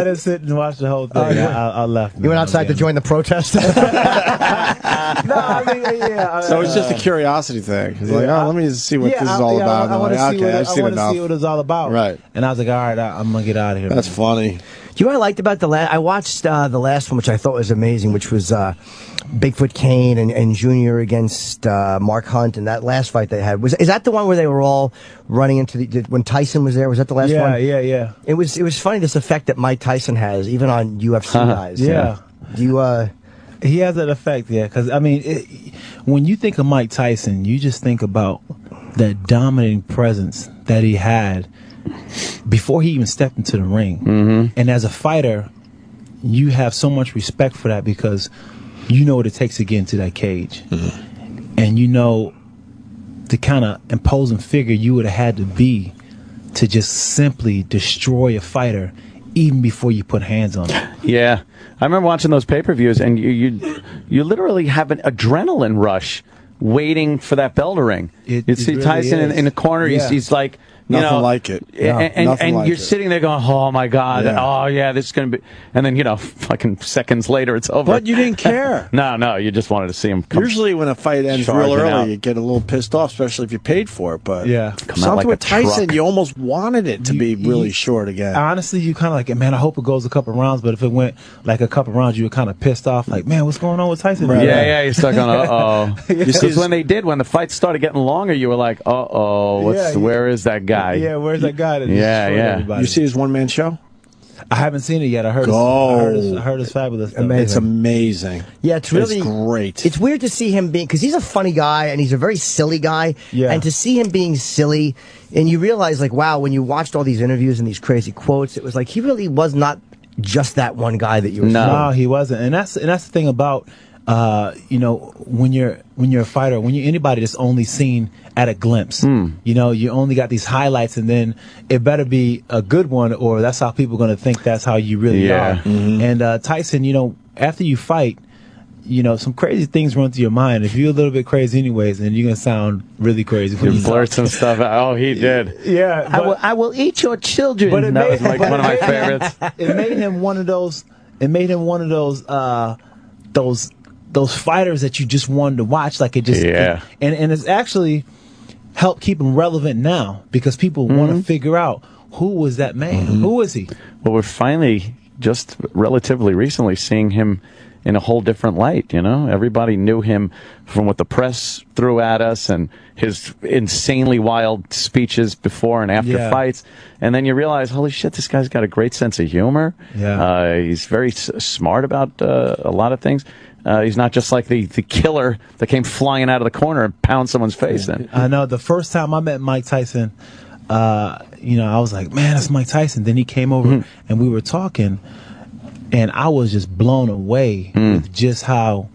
Speaker 17: didn't sit and watch the whole thing. I left.
Speaker 9: You went outside to join the protest?
Speaker 17: No, I mean,
Speaker 2: so it's just a curiosity thing. It's like, let me see what this is all about.
Speaker 17: I want to see what it's all about.
Speaker 2: Right.
Speaker 17: And I was like, all right, I'm going to get out of here.
Speaker 2: That's funny.
Speaker 9: Do you know what I liked about the last? I watched the last one, which I thought was amazing, which was Bigfoot Kane and Junior against Mark Hunt, and that last fight they had is that the one where they were all running into when Tyson was there? Was that the last one?
Speaker 17: Yeah.
Speaker 9: It was funny, this effect that Mike Tyson has, even on UFC guys.
Speaker 17: Yeah.
Speaker 9: Do you?
Speaker 17: He has that effect, because I mean, when you think of Mike Tyson, you just think about that dominating presence that he had before he even stepped into the ring. And as a fighter, you have so much respect for that because you know what it takes to get into that cage. And you know the kind of imposing figure you would have had to be to just simply destroy a fighter even before you put hands on him.
Speaker 3: Yeah. I remember watching those pay-per-views, and you literally have an adrenaline rush waiting for that bell to ring. You see really Tyson in the corner, he's like,
Speaker 2: nothing like it.
Speaker 3: And you're sitting there going, oh my God, oh yeah, this is going to be, and then, fucking seconds later it's over.
Speaker 2: But you didn't care.
Speaker 3: No, you just wanted to see him come.
Speaker 2: Usually when a fight ends real early, you get a little pissed off, especially if you paid for it. But something with Tyson, you almost wanted it to be really short again.
Speaker 17: Honestly, you kind of like, man, I hope it goes a couple rounds, but if it went like a couple rounds, you were kind of pissed off, like, man, what's going on with Tyson?
Speaker 3: Right. Yeah, you're stuck on, uh-oh. Because when the fights started getting longer, you were like, uh-oh, where is that guy?
Speaker 17: Yeah, where's that guy? That everybody?
Speaker 2: You see his one-man show?
Speaker 17: I haven't seen it yet. I heard it's fabulous.
Speaker 2: It's amazing.
Speaker 9: Yeah, it's really
Speaker 2: great.
Speaker 9: It's weird to see him being, because he's a funny guy and he's a very silly guy.
Speaker 17: Yeah.
Speaker 9: And to see him being silly, and you realize, like, wow, when you watched all these interviews and these crazy quotes, it was like he really was not just that one guy that you were seeing.
Speaker 17: No, he wasn't. And that's the thing about when you're a fighter, when you're anybody that's only seen at a glimpse, you only got these highlights, and then it better be a good one, or that's how people are going to think that's how you really are. And Tyson, after you fight, some crazy things run through your mind. If you're a little bit crazy anyways, then you're going to sound really crazy.
Speaker 3: You blurt some stuff out. Oh, he did.
Speaker 17: Yeah.
Speaker 3: I will eat your children.
Speaker 17: But
Speaker 3: that was like one of my favorites.
Speaker 17: It made him one of those, those fighters that you just wanted to watch. Like, it just, and it's actually helped keep him relevant now, because people want to figure out, who was that man? Who is he?
Speaker 3: Well, we're finally, just relatively recently, seeing him in a whole different light. Everybody knew him from what the press threw at us and his insanely wild speeches before and after fights. And then you realize, holy shit, this guy's got a great sense of humor. He's very smart about a lot of things. He's not just like the killer that came flying out of the corner and pound someone's face in.
Speaker 17: I know. The first time I met Mike Tyson, I was like, man, that's Mike Tyson. Then he came over and we were talking, and I was just blown away with just how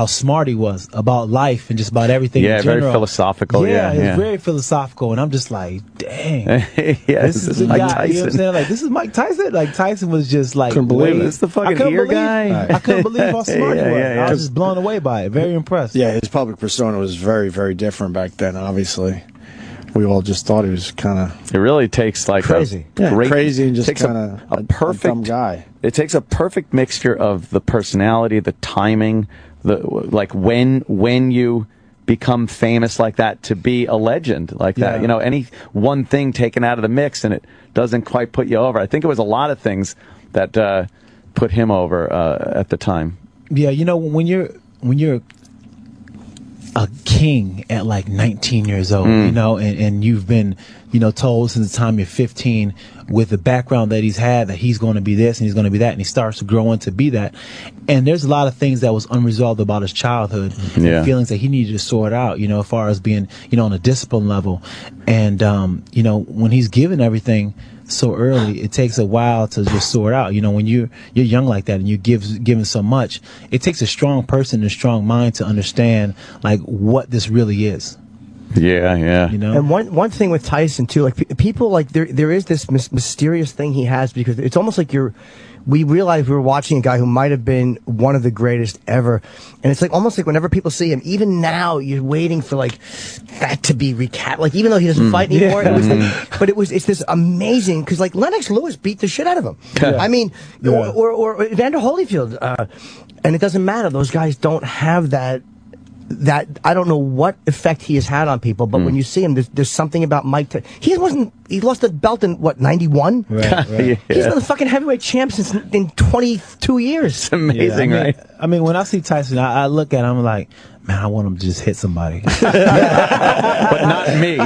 Speaker 17: smart he was about life and just about everything in general.
Speaker 3: Very philosophical.
Speaker 17: Yeah, he's very philosophical, and I'm just like, dang.
Speaker 3: This is
Speaker 17: Mike
Speaker 3: Tyson.
Speaker 17: You know what I'm saying? Like, this is Mike Tyson? Like, Tyson was just like,
Speaker 3: couldn't believe it. This is the fucking ear guy.
Speaker 17: I couldn't believe how smart he was. I was just blown away by it. Very impressed.
Speaker 2: Yeah, his public persona was very, very different back then, obviously. We all just thought he was kind of...
Speaker 3: It really takes like
Speaker 2: crazy. Crazy and just kind of a dumb guy.
Speaker 3: It takes a perfect mixture of the personality, the timing, when you become famous like that, to be a legend like that. You know, any one thing taken out of the mix and it doesn't quite put you over. I think it was a lot of things that put him over at the time.
Speaker 17: Yeah, you know, when you're a king at like 19 years old, you know, and you've been, you know, told since the time you're 15 with the background that he's had that he's going to be this and he's going to be that, and he starts to grow into be that. And there's a lot of things that was unresolved about his childhood, and feelings that he needed to sort out, you know, as far as being, you know, on a discipline level. And, you know, when he's given everything so early, it takes a while to just sort out. You know, when you're young like that and you're given so much, it takes a strong person and a strong mind to understand like what this really is.
Speaker 3: Yeah.
Speaker 17: You know,
Speaker 9: and one thing with Tyson too, like people, like there is this mysterious thing he has, because it's almost like we realized we were watching a guy who might have been one of the greatest ever, and it's like almost like whenever people see him, even now, you're waiting for like that to be recapped. Like even though he doesn't fight anymore, it was like, but it's this amazing, because like Lennox Lewis beat the shit out of him. I mean, or Evander Holyfield, and it doesn't matter. Those guys don't have that I don't know what effect he has had on people, but when you see him, there's something about Mike. He lost the belt in what, 91?
Speaker 17: Right.
Speaker 9: He's been the fucking heavyweight champ since in 22 years.
Speaker 3: It's amazing, right?
Speaker 17: I mean, when I see Tyson, I look at him like, man, I want him to just hit somebody.
Speaker 3: But not me.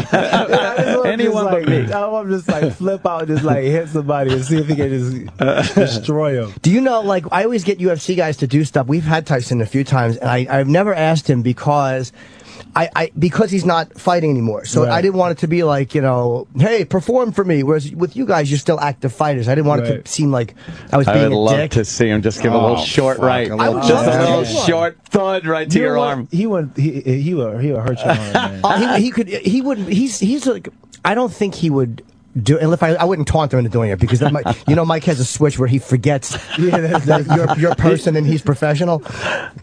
Speaker 3: Anyone but me.
Speaker 17: I want him to just like flip out and just like hit somebody and see if he can just destroy him.
Speaker 9: Do you know, like, I always get UFC guys to do stuff. We've had Tyson a few times, and I've never asked him because because he's not fighting anymore. So I didn't want it to be like, you know, hey, perform for me. Whereas with you guys, you're still active fighters. I didn't want it to seem like I was being a dick.
Speaker 3: I would love to see him just give a little short right. Just a little short thud right to your arm.
Speaker 17: He would hurt your arm, man.
Speaker 9: He wouldn't. He's like, I don't think he would do, and if I wouldn't taunt him into doing it, because that might, you know, Mike has a switch where he forgets that you're a person and he's professional.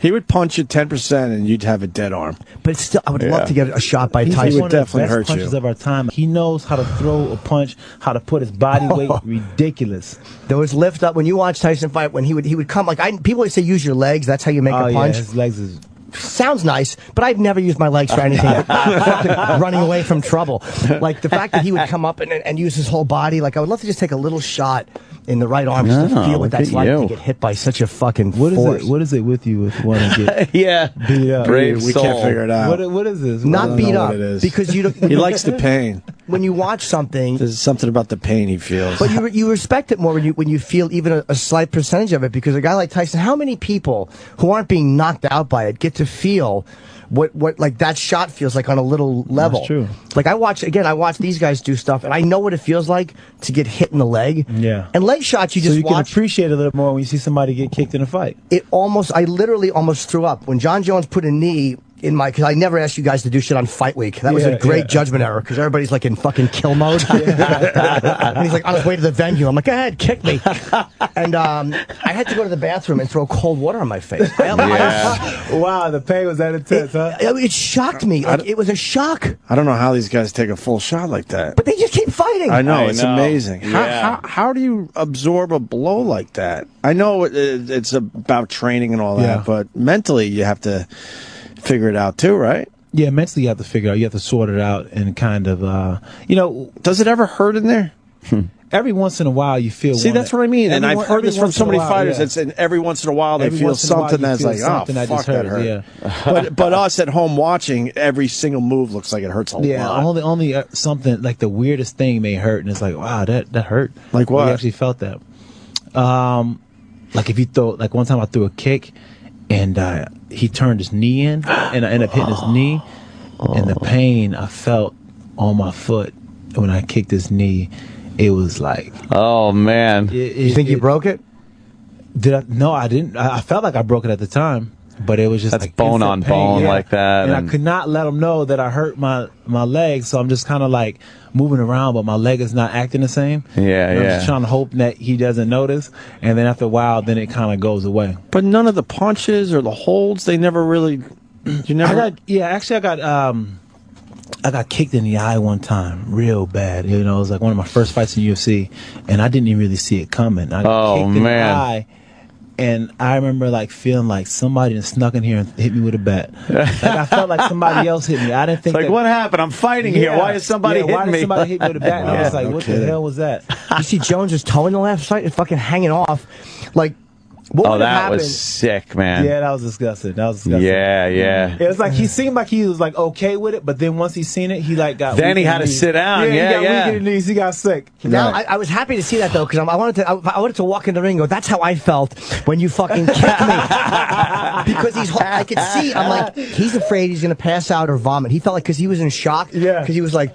Speaker 2: He would punch you 10% and you'd have a dead arm.
Speaker 9: But still, I would love to get a shot by Tyson.
Speaker 2: He would definitely hurt you.
Speaker 17: He's one of the best punches of our time. He knows how to throw a punch, how to put his body weight ridiculous.
Speaker 9: There was lift up when you watch Tyson fight, when he would come like people always say use your legs. That's how you make a punch.
Speaker 17: Yeah, his legs is.
Speaker 9: Sounds nice, but I've never used my legs for anything but fucking running away from trouble. Like the fact that he would come up and use his whole body, like I would love to just take a little shot in the right arm just to feel what that's like to get hit by such a fucking force.
Speaker 17: What is it with you with wanting to get
Speaker 3: beat up?
Speaker 2: Brave we can't figure it out.
Speaker 17: What is this?
Speaker 9: Not beat up, because you don't.
Speaker 2: He likes the pain.
Speaker 9: When you watch something,
Speaker 2: there's something about the pain he feels.
Speaker 9: But you respect it more when you feel even a slight percentage of it, because a guy like Tyson, how many people who aren't being knocked out by it get to feel what like that shot feels like on a little level?
Speaker 17: That's true.
Speaker 9: Like I watch these guys do stuff, and I know what it feels like to get hit in the leg.
Speaker 17: Yeah.
Speaker 9: And leg shots, you
Speaker 17: can
Speaker 9: watch.
Speaker 17: Appreciate it a little more when you see somebody get kicked in a fight.
Speaker 9: I literally almost threw up when Jon Jones put a knee in my, because I never asked you guys to do shit on Fight Week. That was a great judgment error, because everybody's like in fucking kill mode. And he's like on his way to the venue. I'm like, go ahead, kick me. And I had to go to the bathroom and throw cold water on my face.
Speaker 17: Wow, the pain was that intense, huh?
Speaker 9: It shocked me. Like, it was a shock.
Speaker 2: I don't know how these guys take a full shot like that.
Speaker 9: But they just keep fighting.
Speaker 2: I know, it's amazing. How do you absorb a blow like that? I know it's about training and all that, but mentally you have to figure it out too, right?
Speaker 17: Yeah, mentally you have to figure it out. You have to sort it out and kind of,
Speaker 2: does it ever hurt in there?
Speaker 17: Every once in a while you feel.
Speaker 2: See, that's what I mean, and I've heard this from so many fighters. It's every once in a while they feel something that's like, oh, fuck, that hurt.
Speaker 17: Yeah.
Speaker 2: but us at home watching, every single move looks like it hurts a lot.
Speaker 17: Yeah, only something like the weirdest thing may hurt, and it's like, wow, that hurt.
Speaker 2: Like what?
Speaker 17: You actually felt that. Like if you throw, like one time I threw a kick, and he turned his knee in, and I ended up hitting his knee, and the pain I felt on my foot when I kicked his knee, it was like,
Speaker 3: oh man.
Speaker 9: You think you broke it?
Speaker 17: No, I didn't. I felt like I broke it at the time, but it was just like
Speaker 3: bone on bone like that,
Speaker 17: and I could not let him know that I hurt my leg, so I'm just kind of like moving around, but my leg is not acting the same.
Speaker 3: I'm
Speaker 17: just trying to hope that he doesn't notice, and then after a while, then it kind of goes away.
Speaker 2: But none of the punches or the holds, they never really.
Speaker 17: I got kicked in the eye one time, real bad. You know, it was like one of my first fights in UFC, and I didn't even really see it coming. I got kicked in the eye, And I remember like feeling like somebody snuck in here and hit me with a bat. Like I felt like somebody else hit me. I didn't think.
Speaker 3: It's like, what happened? I'm fighting here. Why is somebody hitting me?
Speaker 17: Why did somebody hit me with a bat? And I was like, what the hell was that?
Speaker 9: You see Jones's toe in the left side is fucking hanging off. Like, what would have
Speaker 3: that
Speaker 9: happened?
Speaker 3: was sick, man.
Speaker 17: Yeah, that was disgusting.
Speaker 3: Yeah.
Speaker 17: It was like he seemed like he was like okay with it, but then once he seen it, he like got.
Speaker 3: Then he had to sit down.
Speaker 17: He got weak in the knees. He got sick.
Speaker 9: Now, I was happy to see that though, because I wanted to walk in the ring and go, that's how I felt when you fucking kicked me. Because I could see, I'm like, he's afraid he's gonna pass out or vomit. He felt like, because he was in shock. Yeah. Because he was like.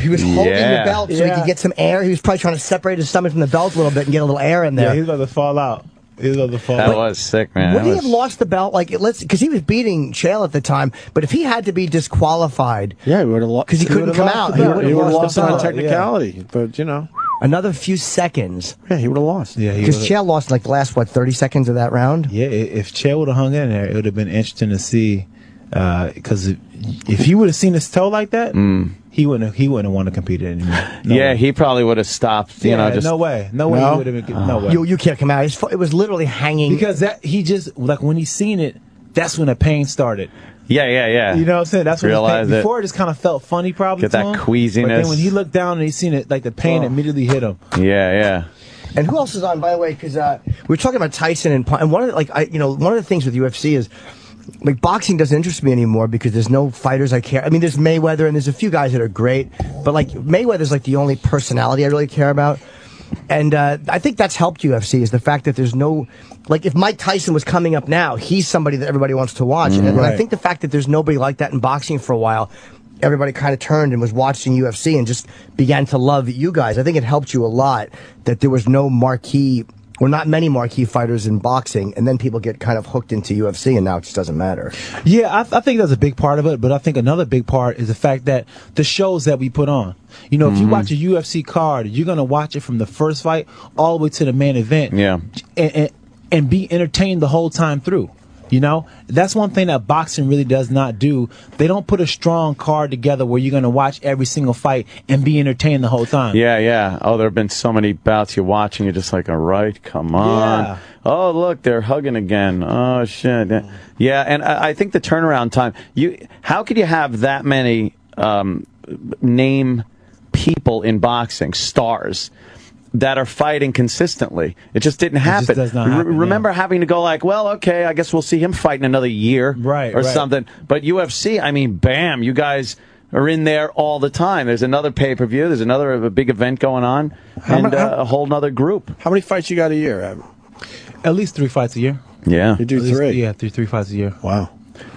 Speaker 9: He was holding the belt so he could get some air. He was probably trying to separate his stomach from the belt a little bit and get a little air in there.
Speaker 17: Yeah, he was about to fall out.
Speaker 3: That was sick, man.
Speaker 9: Would he have lost the belt? Like, because he was beating Chael at the time, but if he had to be disqualified,
Speaker 2: he would have lost
Speaker 9: because he couldn't come out. He would have
Speaker 2: lost on technicality, but
Speaker 9: another few seconds.
Speaker 2: Yeah, he would have lost.
Speaker 17: Yeah,
Speaker 9: because Chael lost like the last 30 seconds of that round.
Speaker 17: Yeah, if Chael would have hung in there, it would have been interesting to see. Because if he would have seen his toe like that, he wouldn't have wanted to compete anymore. No way.
Speaker 3: He probably would have stopped.
Speaker 17: Just no way. He would have been. No way.
Speaker 9: You can't come out. It was literally hanging.
Speaker 17: Because he just like when he seen it, that's when the pain started.
Speaker 3: Yeah.
Speaker 17: You know what I'm saying? That's when before it just kind of felt funny, probably.
Speaker 3: Get that queasiness.
Speaker 17: But then when he looked down and he seen it, like the pain immediately hit him.
Speaker 3: Yeah.
Speaker 9: And who else is on? By the way, because we were talking about Tyson and one of the things with UFC is. Like, boxing doesn't interest me anymore because there's no fighters I care. I mean, there's Mayweather and there's a few guys that are great, but like Mayweather's like the only personality I really care about. And I think that's helped UFC is the fact that there's no, like, if Mike Tyson was coming up now, he's somebody that everybody wants to watch. And I think the fact that there's nobody like that in boxing for a while, everybody kind of turned and was watching UFC and just began to love you guys. I think it helped you a lot that there was no marquee. Well, not many marquee fighters in boxing, and then people get kind of hooked into UFC, and now it just doesn't matter.
Speaker 17: Yeah, I think that's a big part of it, but I think another big part is the fact that the shows that we put on. You know, if you watch a UFC card, you're going to watch it from the first fight all the way to the main event.
Speaker 3: Yeah.
Speaker 17: And be entertained the whole time through. You know, that's one thing that boxing really does not do. They don't put a strong card together where you're going to watch every single fight and be entertained the whole time.
Speaker 3: Yeah. Oh, there have been so many bouts you're watching. You're just like, all right, come on.
Speaker 17: Yeah.
Speaker 3: Oh, look, they're hugging again. Oh, shit. Yeah, and I think the turnaround time, how could you have that many name people in boxing, stars, that are fighting consistently? It just didn't happen.
Speaker 17: It just does not happen,
Speaker 3: Remember having to go like, well, okay, I guess we'll see him fight in another year or something. But UFC, I mean, bam, you guys are in there all the time. There's another pay-per-view. There's a big event going on, and a whole nother group.
Speaker 2: How many fights you got a year?
Speaker 17: At least 3 fights a year.
Speaker 3: Yeah.
Speaker 2: You do three?
Speaker 17: Yeah, three fights a year.
Speaker 2: Wow.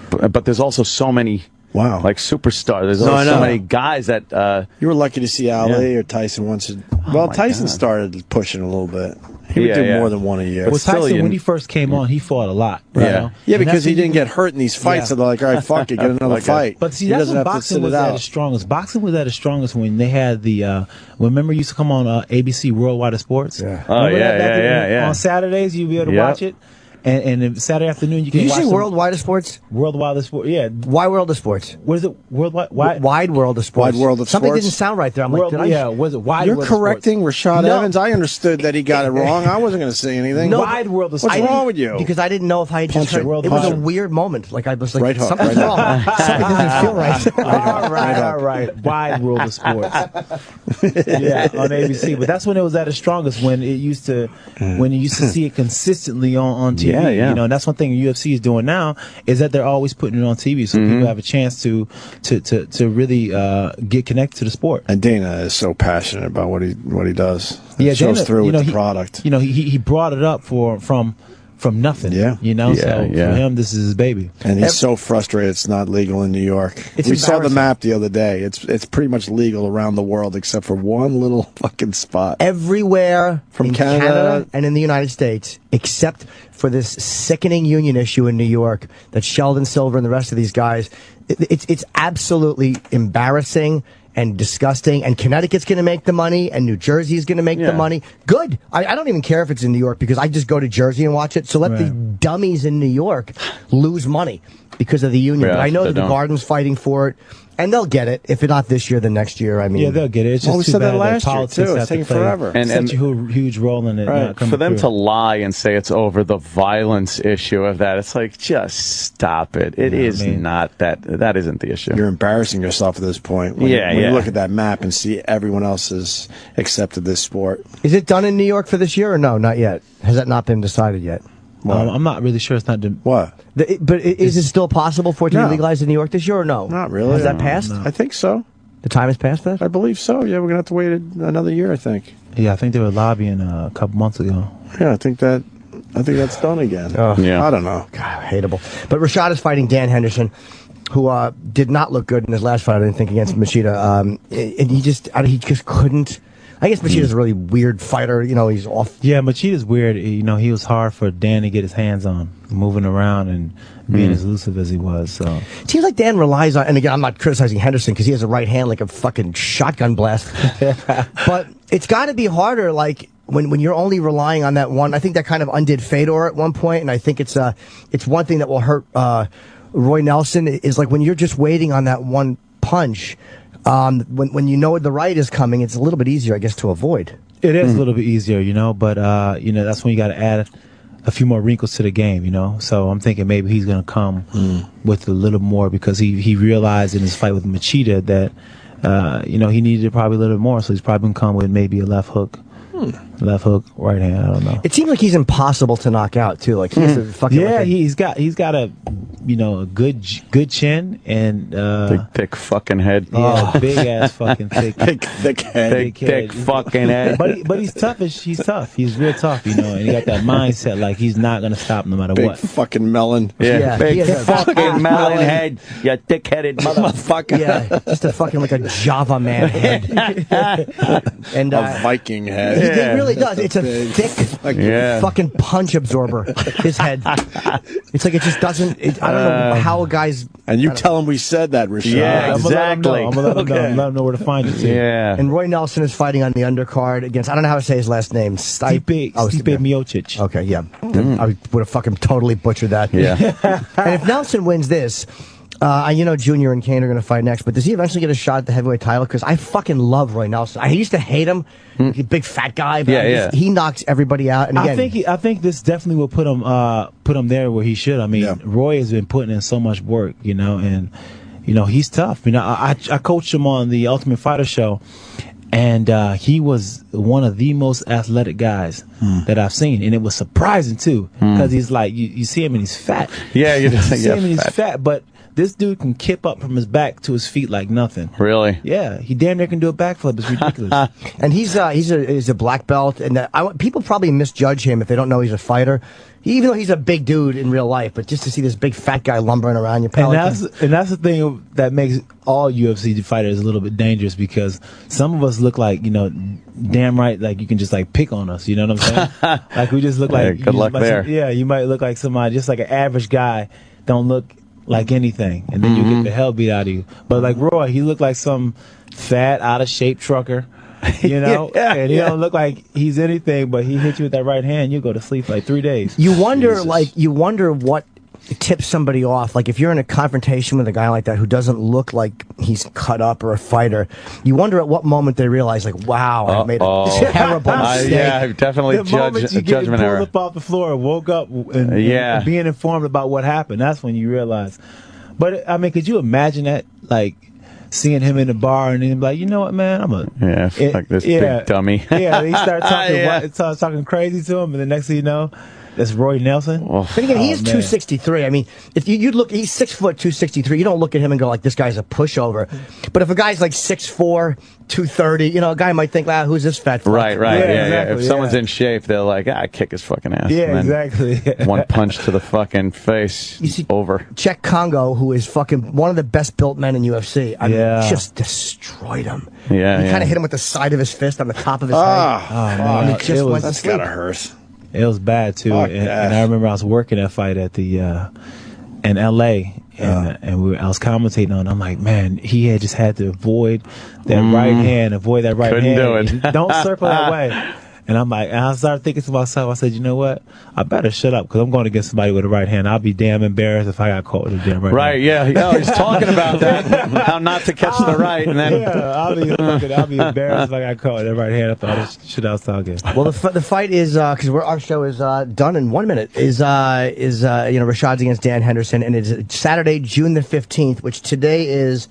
Speaker 3: But there's also so many...
Speaker 2: Wow.
Speaker 3: Like superstars. There's always so many guys that...
Speaker 2: you were lucky to see Ali or Tyson once. Well, Tyson started pushing a little bit. He would do more than one a year.
Speaker 17: Well, Tyson, when he first came on, he fought a lot.
Speaker 2: Right?
Speaker 17: You know?
Speaker 2: Yeah, because he didn't get hurt in these fights, so they're like, all right, fuck it, get another fight.
Speaker 17: But see, that's when boxing was at its strongest. Boxing was at its strongest when they had the... remember you used to come on ABC Worldwide of Sports?
Speaker 2: Yeah.
Speaker 3: Oh, yeah.
Speaker 17: On Saturdays, you'd be able to watch it. And Saturday afternoon, you can watch.
Speaker 9: Did you say Worldwide of Sports?
Speaker 17: Worldwide of Sports, yeah.
Speaker 9: Why World of Sports?
Speaker 17: What is it? Worldwide?
Speaker 9: Wide World of Sports.
Speaker 2: Wide World of
Speaker 9: Something
Speaker 2: Sports.
Speaker 9: didn't sound right there. I'm like,
Speaker 17: was it Wide
Speaker 2: You're
Speaker 17: World
Speaker 2: correcting
Speaker 17: of
Speaker 2: Rashad Evans. I understood that he got it wrong. I wasn't going to say anything.
Speaker 17: No, Wide World of Sports.
Speaker 2: What's wrong with you?
Speaker 9: Because I didn't know if I had just heard. It was a weird moment. Like I was like,
Speaker 2: right hook,
Speaker 9: something's wrong. Something doesn't feel right.
Speaker 17: All right. Wide World of Sports. Yeah, on ABC. But that's when it was at its strongest. When you used to see it consistently on TV.
Speaker 3: Yeah.
Speaker 17: You know, and that's one thing UFC is doing now is that they're always putting it on TV, so people have a chance to really get connected to the sport.
Speaker 2: And Dana is so passionate about what he does.
Speaker 17: Yeah,
Speaker 2: it shows
Speaker 17: Dana,
Speaker 2: through with the product.
Speaker 17: You know, he brought it up from nothing.
Speaker 2: Yeah.
Speaker 17: You know, so for him, this is his baby.
Speaker 2: And he's so frustrated it's not legal in New York. We saw the map the other day. It's pretty much legal around the world except for one little fucking spot.
Speaker 9: Everywhere
Speaker 2: from
Speaker 9: in
Speaker 2: Canada
Speaker 9: and in the United States, except for this sickening union issue in New York that Sheldon Silver and the rest of these guys, it's absolutely embarrassing. and disgusting, and Connecticut's going to make the money, and New Jersey's going to make the money. Good. I don't even care if it's in New York, because I just go to Jersey and watch it. So let the dummies in New York lose money because of the union. But I know that the Garden's fighting for it. And they'll get it. If not this year, then next year. I mean,
Speaker 17: yeah, they'll get it. It's just
Speaker 2: we
Speaker 17: too
Speaker 2: said
Speaker 17: bad
Speaker 2: that last year
Speaker 17: politics
Speaker 2: too. It's taking forever.
Speaker 17: And such a huge role in it.
Speaker 3: Right. For them to lie and say it's over the violence issue of that, it's like, just stop it. It is not that. That isn't the issue.
Speaker 2: You're embarrassing yourself at this point. When you look at that map and see everyone else has accepted this sport.
Speaker 9: Is it done in New York for this year or no? Not yet. Has that not been decided yet?
Speaker 17: I'm not really sure. It's not.
Speaker 2: What?
Speaker 9: But is it still possible for it to be legalized in New York this year or no?
Speaker 2: Not really.
Speaker 9: Has that passed?
Speaker 2: I think so.
Speaker 9: The time has passed that?
Speaker 2: I believe so. Yeah, we're going to have to wait another year, I think.
Speaker 17: Yeah, I think they were lobbying a couple months ago.
Speaker 2: Yeah, I think that's done again. I don't know.
Speaker 9: God, hateable. But Rashad is fighting Dan Henderson, who did not look good in his last fight, I didn't think, against Machida. And he just couldn't. I guess Machida's a really weird fighter. You know, he's off.
Speaker 17: Yeah, Machida's weird. You know, he was hard for Dan to get his hands on, moving around and being as elusive as he was. So
Speaker 9: it seems like Dan relies on, and again, I'm not criticizing Henderson because he has a right hand like a fucking shotgun blast. But it's got to be harder, like when you're only relying on that one. I think that kind of undid Fedor at one point, and I think it's one thing that will hurt Roy Nelson is like when you're just waiting on that one punch. When you know the right is coming, it's a little bit easier, I guess, to avoid.
Speaker 17: It is a little bit easier, you know, but you know, that's when you got to add a few more wrinkles to the game, you know. So I'm thinking maybe he's going to come with a little more because he realized in his fight with Machida that you know, he needed probably a little bit more, so he's probably going to come with maybe a left hook. Left hook, right hand. I don't know.
Speaker 9: It seems like he's impossible to knock out too. Like he has to fucking.
Speaker 17: Yeah, he's got a, you know, a good chin and
Speaker 3: big thick fucking head.
Speaker 17: Yeah, big ass fucking thick
Speaker 3: head. Thick fucking head.
Speaker 17: But he's tough. He's tough. He's real tough, you know. And he got that mindset like he's not gonna stop no matter what.
Speaker 2: Big fucking melon.
Speaker 3: Yeah, big fucking melon head. You thick-headed motherfucker.
Speaker 9: Yeah, just a fucking like a Java man head. And
Speaker 2: a Viking head.
Speaker 9: It really does. It's a thick fucking punch absorber. His head. It's like it just doesn't. I don't know how a guy's.
Speaker 2: And you tell him we said that, Rashad.
Speaker 3: Yeah, exactly.
Speaker 17: I'm gonna let him know where to find you. Too.
Speaker 3: Yeah.
Speaker 9: And Roy Nelson is fighting on the undercard against. I don't know how to say his last name.
Speaker 17: Stipe Miocic.
Speaker 9: Okay, yeah. I would have fucking totally butchered that.
Speaker 3: Yeah.
Speaker 9: And if Nelson wins this. You know, Junior and Kane are going to fight next, but does he eventually get a shot at the heavyweight title? Because I fucking love Roy Nelson. I used to hate him, big fat guy, but he knocks everybody out. And again,
Speaker 17: I think this definitely will put him there where he should. I mean, Roy has been putting in so much work, you know, and you know he's tough. You know, I coached him on the Ultimate Fighter show, and he was one of the most athletic guys that I've seen, and it was surprising too because he's like you see him and he's fat.
Speaker 3: Yeah, you
Speaker 17: see him and he's fat, but. This dude can kip up from his back to his feet like nothing.
Speaker 3: Really?
Speaker 17: Yeah, he damn near can do a backflip. It's ridiculous.
Speaker 9: And he's a black belt, and people probably misjudge him if they don't know he's a fighter. Even though he's a big dude in real life, but just to see this big fat guy lumbering around, you probably
Speaker 17: and that's the thing that makes all UFC fighters a little bit dangerous because some of us look like, you know, damn right, like you can just like pick on us. You know what I'm saying? Like we just look like
Speaker 3: good luck there.
Speaker 17: You might look like somebody just like an average guy. Don't look like anything, and then you get the hell beat out of you. But like Roy, he looked like some fat, out of shape trucker, you know, and he don't look like he's anything. But he hit you with that right hand, you go to sleep like 3 days.
Speaker 9: You wonder what tips somebody off. Like if you're in a confrontation with a guy like that who doesn't look like he's cut up or a fighter, you wonder at what moment they realize, like, wow, I made a terrible mistake.
Speaker 3: Yeah, definitely judgment error.
Speaker 17: Pulled up off the floor, woke up, and being informed about what happened. That's when you realize. But I mean, could you imagine that, like? Seeing him in the bar and then be like, you know what, man,
Speaker 3: like this big dummy.
Speaker 17: Yeah, he starts talking crazy to him, and the next thing you know, that's Roy Nelson.
Speaker 9: But again, he's 263. I mean, if you look, he's 6 foot 263. You don't look at him and go like, this guy's a pushover. But if a guy's like 6'4", 230, you know, a guy might think, who's this fat fuck?
Speaker 3: Right. Exactly, if someone's in shape, they're like, kick his fucking ass.
Speaker 17: Yeah, exactly.
Speaker 3: One punch to the fucking face,
Speaker 9: you see,
Speaker 3: over.
Speaker 9: Czech Congo, who is fucking one of the best built men in UFC, I mean, just destroyed him.
Speaker 3: Yeah,
Speaker 9: he kind of hit him with the side of his fist on the top of his head.
Speaker 17: Man,
Speaker 9: and it just went to sleep.
Speaker 2: That's gotta hurt.
Speaker 17: It was bad too, and I remember I was working that fight at the in L.A. And I was commentating on it. I'm like, man, he had just had to avoid that right hand,
Speaker 3: Couldn't
Speaker 17: hand.
Speaker 3: do it.
Speaker 17: Don't circle that way. And I'm like, and I started thinking to myself, I said, you know what? I better shut up because I'm going against somebody with a right hand. I'll be damn embarrassed if I got caught with a damn right hand.
Speaker 3: Right, yeah. No, he's talking about that. How not to catch the right. And then,
Speaker 17: I'll be embarrassed if I got caught with that right hand after all this shit I was talking.
Speaker 9: Well, the fight is because our show is done in 1 minute. Is Rashad's against Dan Henderson, and it's Saturday, June the 15th, which today is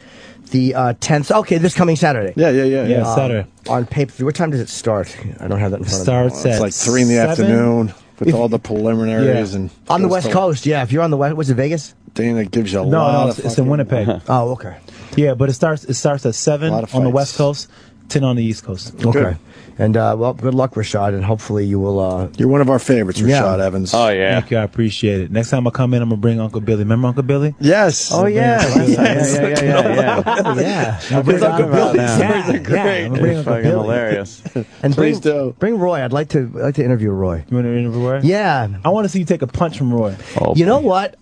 Speaker 9: the 10th. Okay, this coming Saturday.
Speaker 17: Yeah, Saturday.
Speaker 9: On pay-per-view. What time does it start? I don't have that in front
Speaker 17: Starts
Speaker 9: of me.
Speaker 2: It's like 3 in the afternoon with all the preliminaries and
Speaker 9: on the West Coast. Yeah, if you're on the West, was it Vegas?
Speaker 2: Dana gives you a
Speaker 17: No,
Speaker 2: lot
Speaker 17: it's,
Speaker 2: of
Speaker 17: it's in Winnipeg.
Speaker 9: Oh, okay.
Speaker 17: Yeah, but it starts at 7
Speaker 2: lot of
Speaker 17: on the
Speaker 2: fights.
Speaker 17: West Coast, 10 on the East Coast.
Speaker 9: Okay. And well, good luck, Rashad, and hopefully you will.
Speaker 2: You're one of our favorites, Rashad
Speaker 9: Yeah.
Speaker 2: Evans.
Speaker 3: oh, yeah.
Speaker 17: Thank you, I appreciate it. Next time I come in, I'm gonna bring Uncle Billy. Remember Uncle Billy?
Speaker 2: Yes.
Speaker 9: Oh yeah,
Speaker 3: Yeah.
Speaker 9: yeah.
Speaker 3: We're talking about that.
Speaker 9: Yeah,
Speaker 3: They're great.
Speaker 9: I'm gonna bring
Speaker 3: It's
Speaker 9: Uncle
Speaker 3: fucking
Speaker 9: Billy.
Speaker 3: hilarious.
Speaker 9: And
Speaker 2: Please do.
Speaker 9: bring Roy. I'd like to interview Roy.
Speaker 17: You want to interview Roy?
Speaker 9: Yeah.
Speaker 17: I want to see you take a punch from Roy.
Speaker 9: You know what?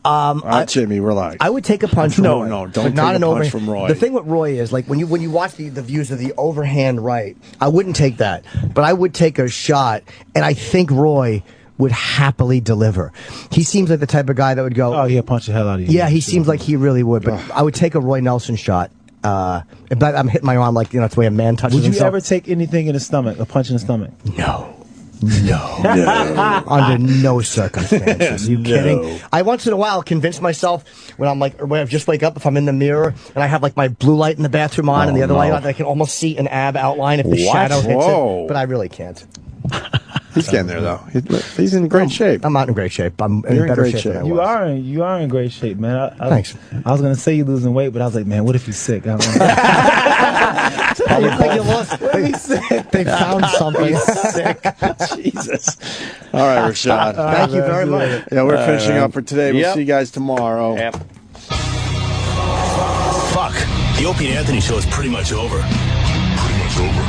Speaker 2: Jimmy, relax.
Speaker 9: I would take a punch from Roy.
Speaker 2: No, don't
Speaker 9: but
Speaker 2: take
Speaker 9: not
Speaker 2: a
Speaker 9: an
Speaker 2: punch
Speaker 9: overhand.
Speaker 2: from Roy.
Speaker 9: The thing with Roy is, like, when you watch the views of the overhand right, I wouldn't take that. But I would take a shot, and I think Roy would happily deliver. He seems like the type of guy that would go,
Speaker 17: Oh, he'll punch the hell out of you.
Speaker 9: yeah, he seems like he really would. But I would take a Roy Nelson shot. But I'm hitting my arm like, it's the way a man touches
Speaker 17: Would you
Speaker 9: himself.
Speaker 17: ever take anything in the stomach, a punch in the stomach?
Speaker 9: No. Under no circumstances. You kidding? I once in a while convince myself when I just wake up, if I'm in the mirror and I have like my blue light in the bathroom on and the other light on, I can almost see an ab outline if the shadow hits it. But I really can't.
Speaker 2: He's getting there, though. He's in great shape.
Speaker 9: I'm not in great shape. I'm in
Speaker 2: You're in
Speaker 9: better
Speaker 2: great
Speaker 9: shape than I
Speaker 2: shape.
Speaker 9: was.
Speaker 17: You are in great shape, man.
Speaker 9: Thanks.
Speaker 17: I was gonna say you're losing weight, but I was like, man, what if he's sick? I don't know.
Speaker 9: You think you lost? They found something.
Speaker 2: Jesus. All right, Rashad.
Speaker 9: Thank you very much.
Speaker 2: Yeah, we're finishing up for today. We'll
Speaker 3: Yep.
Speaker 2: see you guys tomorrow.
Speaker 3: Yep.
Speaker 19: Fuck. The Opie and Anthony show is pretty much over.
Speaker 23: Pretty much over.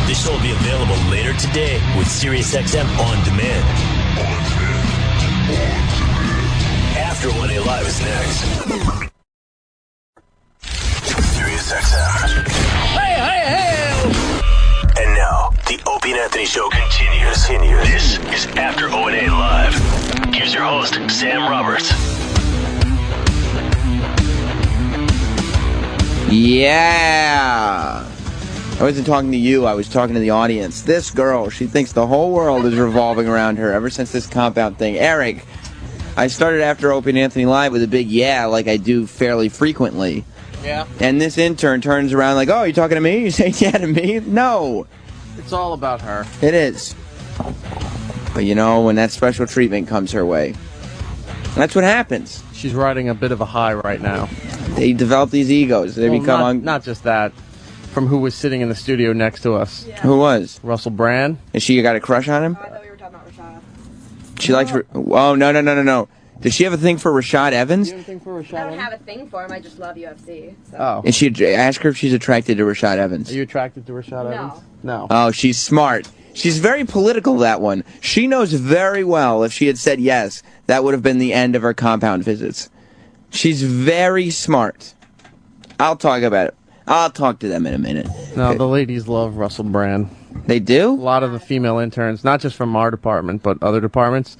Speaker 19: This show will be available later today with SiriusXM On Demand. After 1A Live is next. SiriusXM. And now, the Opie and Anthony show continues. This is After 1A Live. Here's your host, Sam Roberts.
Speaker 10: Yeah. I wasn't talking to you, I was talking to the audience. This girl, she thinks the whole world is revolving around her ever since this compound thing. Eric, I started After Opie and Anthony Live with a big yeah, like I do fairly frequently.
Speaker 15: Yeah.
Speaker 10: And this intern turns around like, oh, you talking to me? You say yeah to me? No.
Speaker 15: It's all about her.
Speaker 10: It is. But you know, when that special treatment comes her way, that's what happens.
Speaker 15: She's riding a bit of a high right now.
Speaker 10: They develop these egos. They become...
Speaker 15: not just that. From who was sitting in the studio next to us.
Speaker 10: Yeah. Who was?
Speaker 15: Russell Brand.
Speaker 10: Is she got a crush on him?
Speaker 12: I thought we were talking about Rashad.
Speaker 10: She likes... Oh, no. Does she have a thing for Rashad Evans?
Speaker 12: I don't have a thing for him. I just love UFC. So.
Speaker 15: Oh.
Speaker 10: Is she... Ask her if she's attracted to Rashad Evans.
Speaker 15: Are you attracted to Rashad Evans? No.
Speaker 10: Oh, she's smart. She's very political, that one. She knows very well if she had said yes, that would have been the end of her compound visits. She's very smart. I'll talk about it. I'll talk to them in a minute.
Speaker 15: No, the ladies love Russell Brand.
Speaker 10: They do?
Speaker 15: A lot of the female interns, not just from our department, but other departments.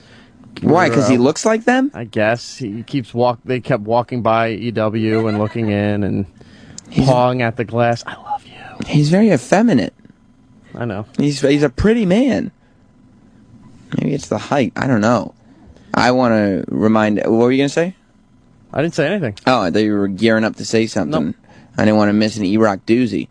Speaker 10: Why? Because he looks like them?
Speaker 15: I guess. He keeps They kept walking by EW and looking in and pawing at the glass. I love you.
Speaker 10: He's very effeminate.
Speaker 15: I know.
Speaker 10: He's a pretty man. Maybe it's the height. I don't know. I want to remind... What were you going to say?
Speaker 15: I didn't say anything.
Speaker 10: Oh, I thought you were gearing up to say something.
Speaker 15: Nope.
Speaker 10: I didn't want to miss an E-Rock doozy.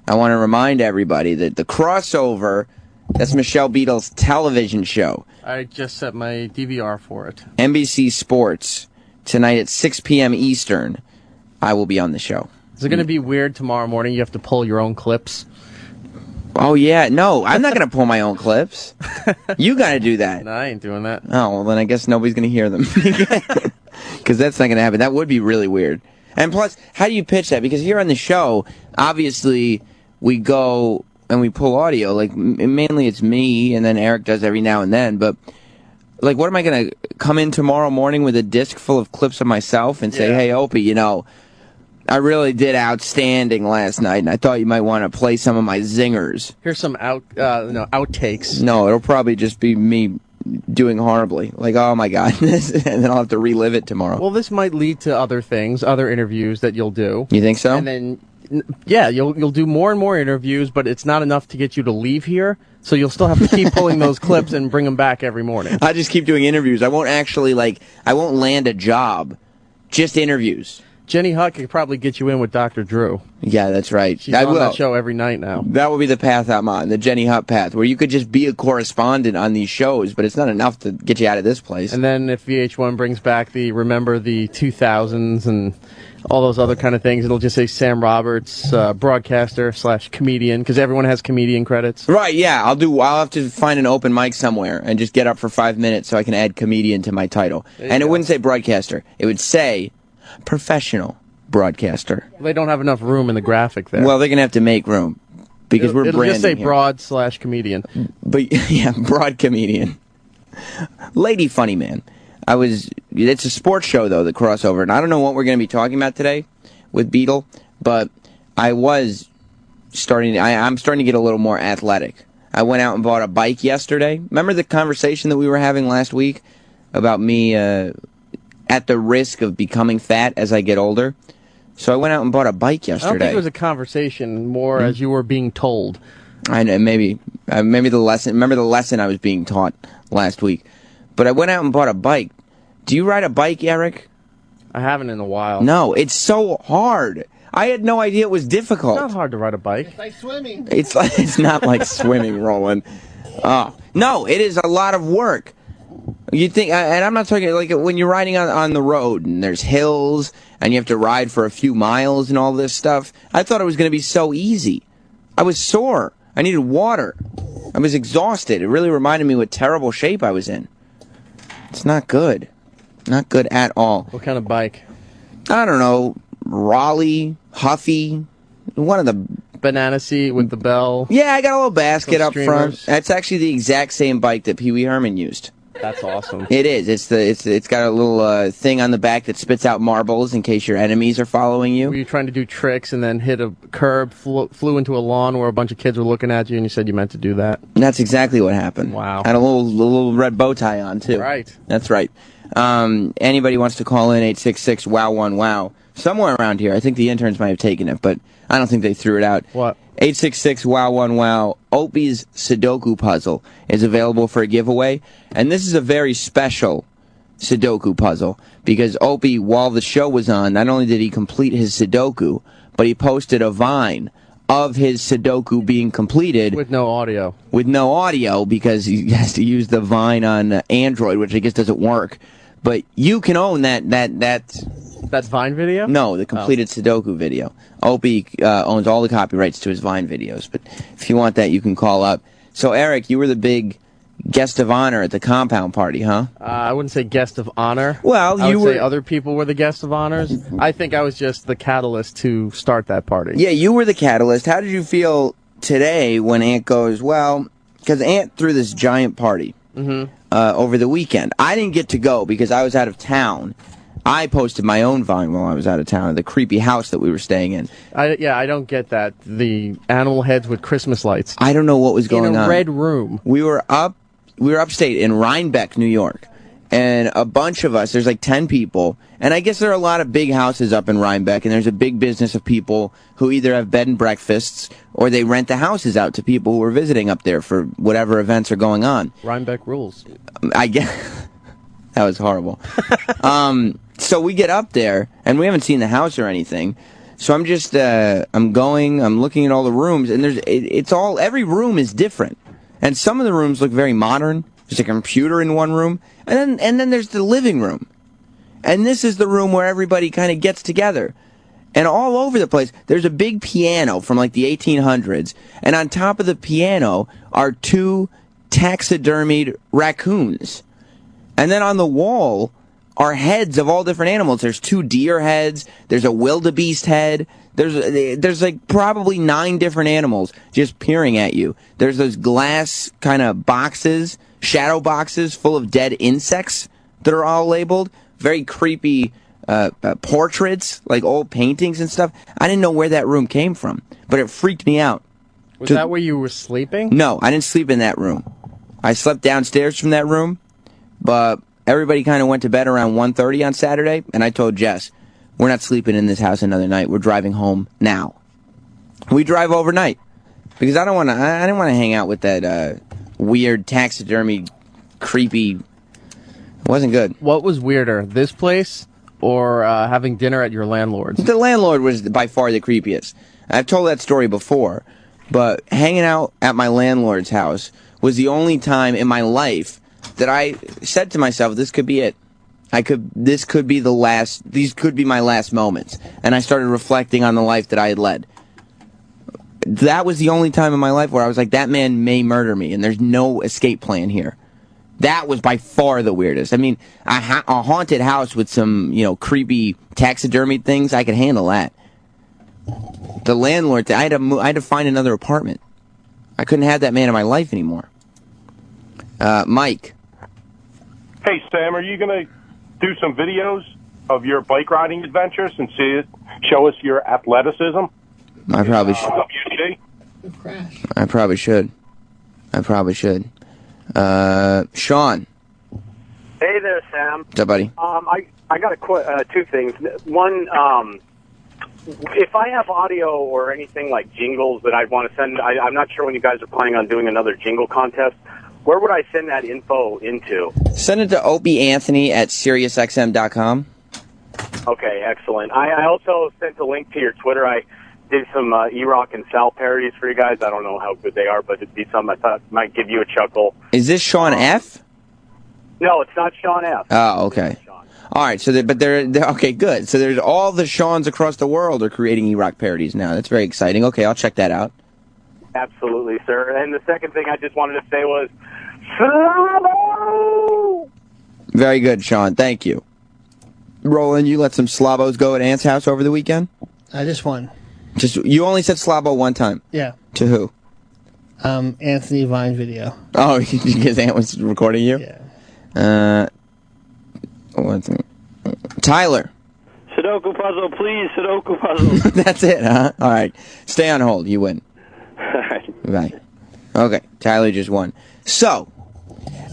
Speaker 10: I want to remind everybody that the crossover, that's Michelle Beadle's television show.
Speaker 15: I just set my DVR for it.
Speaker 10: NBC Sports, tonight at 6 p.m. Eastern. I will be on the show.
Speaker 15: Is it going to be weird tomorrow morning? You have to pull your own clips?
Speaker 10: Oh, yeah. No, I'm not going to pull my own clips. You got to do that.
Speaker 15: No, I ain't doing that.
Speaker 10: Oh, well, then I guess nobody's going to hear them. Because that's not going to happen. That would be really weird. And plus, how do you pitch that? Because here on the show, obviously, we go and we pull audio. Like, mainly it's me, and then Eric does every now and then. But Like, what am I going to come in tomorrow morning with a disc full of clips of myself and say, hey, Opie, you know, I really did outstanding last night, and I thought you might want to play some of my zingers.
Speaker 15: Here's some outtakes.
Speaker 10: No, it'll probably just be me doing horribly. Like, oh my God, and then I'll have to relive it tomorrow.
Speaker 15: Well, this might lead to other things, other interviews that you'll do.
Speaker 10: You think so?
Speaker 15: And then, yeah, you'll do more and more interviews, but it's not enough to get you to leave here. So you'll still have to keep pulling those clips and bring them back every morning.
Speaker 10: I just keep doing interviews. I won't actually, I won't land a job. Just interviews.
Speaker 15: Jenny Huck could probably get you in with Dr. Drew.
Speaker 10: Yeah, that's right.
Speaker 15: She's on that show every night now.
Speaker 10: That will be the path I'm on, the Jenny Huck path, where you could just be a correspondent on these shows, but it's not enough to get you out of this place.
Speaker 15: And then if VH1 brings back Remember the 2000s and all those other kind of things, it'll just say Sam Roberts, broadcaster / comedian, because everyone has comedian credits.
Speaker 10: Right, yeah. I'll have to find an open mic somewhere and just get up for 5 minutes so I can add comedian to my title. And it wouldn't say broadcaster. It would say professional broadcaster.
Speaker 15: They don't have enough room in the graphic there.
Speaker 10: Well, they're going to have to make room because we're branding.
Speaker 15: It'll just say
Speaker 10: here.
Speaker 15: broad / comedian.
Speaker 10: But yeah, broad comedian. Lady Funny Man. It's a sports show though, the crossover, and I don't know what we're going to be talking about today with Beadle, but I'm starting to get a little more athletic. I went out and bought a bike yesterday. Remember the conversation that we were having last week about me at the risk of becoming fat as I get older? So I went out and bought a bike yesterday.
Speaker 15: I don't think it was a conversation, more as you were being told.
Speaker 10: I know, maybe the lesson. Remember the lesson I was being taught last week. But I went out and bought a bike. Do you ride a bike, Eric?
Speaker 15: I haven't in a while.
Speaker 10: No, it's so hard. I had no idea it was difficult.
Speaker 15: It's not hard to ride a bike.
Speaker 24: It's like swimming.
Speaker 10: It's not like swimming, Roland. No, it is a lot of work. You think, and I'm not talking like when you're riding on the road and there's hills and you have to ride for a few miles and all this stuff. I thought it was going to be so easy. I was sore. I needed water. I was exhausted. It really reminded me what terrible shape I was in. It's not good. Not good at all.
Speaker 15: What kind of bike?
Speaker 10: I don't know. Raleigh, Huffy, one of the...
Speaker 15: Banana seat with the bell.
Speaker 10: Yeah, I got a little basket up
Speaker 15: streamers.
Speaker 10: front. That's actually the exact same bike that Pee Wee Herman used.
Speaker 15: That's awesome.
Speaker 10: It is. It's got a little thing on the back that spits out marbles in case your enemies are following you.
Speaker 15: Were you trying to do tricks and then hit a curb, flew into a lawn where a bunch of kids were looking at you, and you said you meant to do that?
Speaker 10: That's exactly what happened.
Speaker 15: Wow.
Speaker 10: Had a little red bow tie on too.
Speaker 15: Right.
Speaker 10: That's right. Anybody wants to call in 866-WOW1-WOW. Somewhere around here. I think the interns might have taken it, but I don't think they threw it out.
Speaker 15: What?
Speaker 10: 866-WOW1-WOW. Opie's Sudoku puzzle is available for a giveaway, and this is a very special Sudoku puzzle because Opie, while the show was on, not only did he complete his Sudoku, but he posted a Vine of his Sudoku being completed.
Speaker 15: With no audio.
Speaker 10: With no audio because he has to use the Vine on Android, which I guess doesn't work. But you can own that
Speaker 15: Vine video?
Speaker 10: No, the completed Sudoku video. Opie owns all the copyrights to his Vine videos, but if you want that, you can call up. So, Eric, you were the big guest of honor at the compound party, huh?
Speaker 15: I wouldn't say guest of honor.
Speaker 10: Well,
Speaker 15: I would say other people were the guest of honors. I think I was just the catalyst to start that party.
Speaker 10: Yeah, you were the catalyst. How did you feel today when Ant goes, well, because Ant threw this giant party over the weekend. I didn't get to go because I was out of town. I posted my own Vine while I was out of town at the creepy house that we were staying in.
Speaker 15: I don't get that. The animal heads with Christmas lights.
Speaker 10: I don't know what was going on.
Speaker 15: In a red room.
Speaker 10: We were upstate in Rhinebeck, New York. And a bunch of us, there's like 10 people. And I guess there are a lot of big houses up in Rhinebeck. And there's a big business of people who either have bed and breakfasts or they rent the houses out to people who are visiting up there for whatever events are going on.
Speaker 15: Rhinebeck rules.
Speaker 10: I guess. That was horrible. So we get up there, and we haven't seen the house or anything. So I'm just, I'm looking at all the rooms, and every room is different. And some of the rooms look very modern. There's a computer in one room, and then there's the living room. And this is the room where everybody kind of gets together. And all over the place, there's a big piano from like the 1800s, and on top of the piano are 2 taxidermied raccoons. And then on the wall are heads of all different animals. There's 2 deer heads. There's a wildebeest head. There's like probably 9 different animals just peering at you. There's those glass kind of boxes shadow boxes full of dead insects that are all labeled. Very creepy portraits, like old paintings and stuff. I didn't know where that room came from, but it freaked me out.
Speaker 15: Was that where you were sleeping?
Speaker 10: No, I didn't sleep in that room. I slept downstairs from that room, but everybody kind of went to bed around 1:30 on Saturday, and I told Jess, we're not sleeping in this house another night. We're driving home now. We drive overnight because I didn't want to hang out with that weird taxidermy, creepy. It wasn't good.
Speaker 15: What was weirder, this place or having dinner at your landlord's?
Speaker 10: The landlord was by far the creepiest. I've told that story before, but hanging out at my landlord's house was the only time in my life that I said to myself, this could be it. These could be my last moments. And I started reflecting on the life that I had led. That was the only time in my life where I was like, that man may murder me, and there's no escape plan here. That was by far the weirdest. I mean, a haunted house with some, creepy taxidermy things, I could handle that. The landlord, I had to find another apartment. I couldn't have that man in my life anymore. Mike.
Speaker 4: Hey, Sam, are you going to do some videos of your bike riding adventures and show us your athleticism?
Speaker 10: I probably should. I probably should. Sean.
Speaker 7: Hey there, Sam.
Speaker 10: What's up, buddy?
Speaker 7: I got two things. One, if I have audio or anything like jingles that I want to send, I'm not sure when you guys are planning on doing another jingle contest. Where would I send that info into?
Speaker 10: Send it to Opie Anthony at SiriusXM.com.
Speaker 7: Okay, excellent. I also sent a link to your Twitter. I did some E-Rock and Sal parodies for you guys. I don't know how good they are, but it'd be something I thought might give you a chuckle.
Speaker 10: Is this Sean F?
Speaker 7: No, it's not Sean F.
Speaker 10: Oh, okay. All right, so they're okay, good. So there's all the Seans across the world are creating E-Rock parodies now. That's very exciting. Okay, I'll check that out.
Speaker 7: Absolutely, sir. And the second thing I just wanted to say was, Slavo!
Speaker 10: Very good, Sean. Thank you. Roland, you let some Slavos go at Ant's house over the weekend?
Speaker 9: Just one.
Speaker 10: You only said Slavo one time?
Speaker 9: Yeah.
Speaker 10: To who?
Speaker 9: Anthony Vine video.
Speaker 10: Oh, because Ant was recording you?
Speaker 9: Yeah.
Speaker 10: Tyler.
Speaker 18: Sudoku puzzle, please. Sudoku puzzle.
Speaker 10: That's it, huh? All right. Stay on hold. You win. Right. Okay. Tyler just won. So,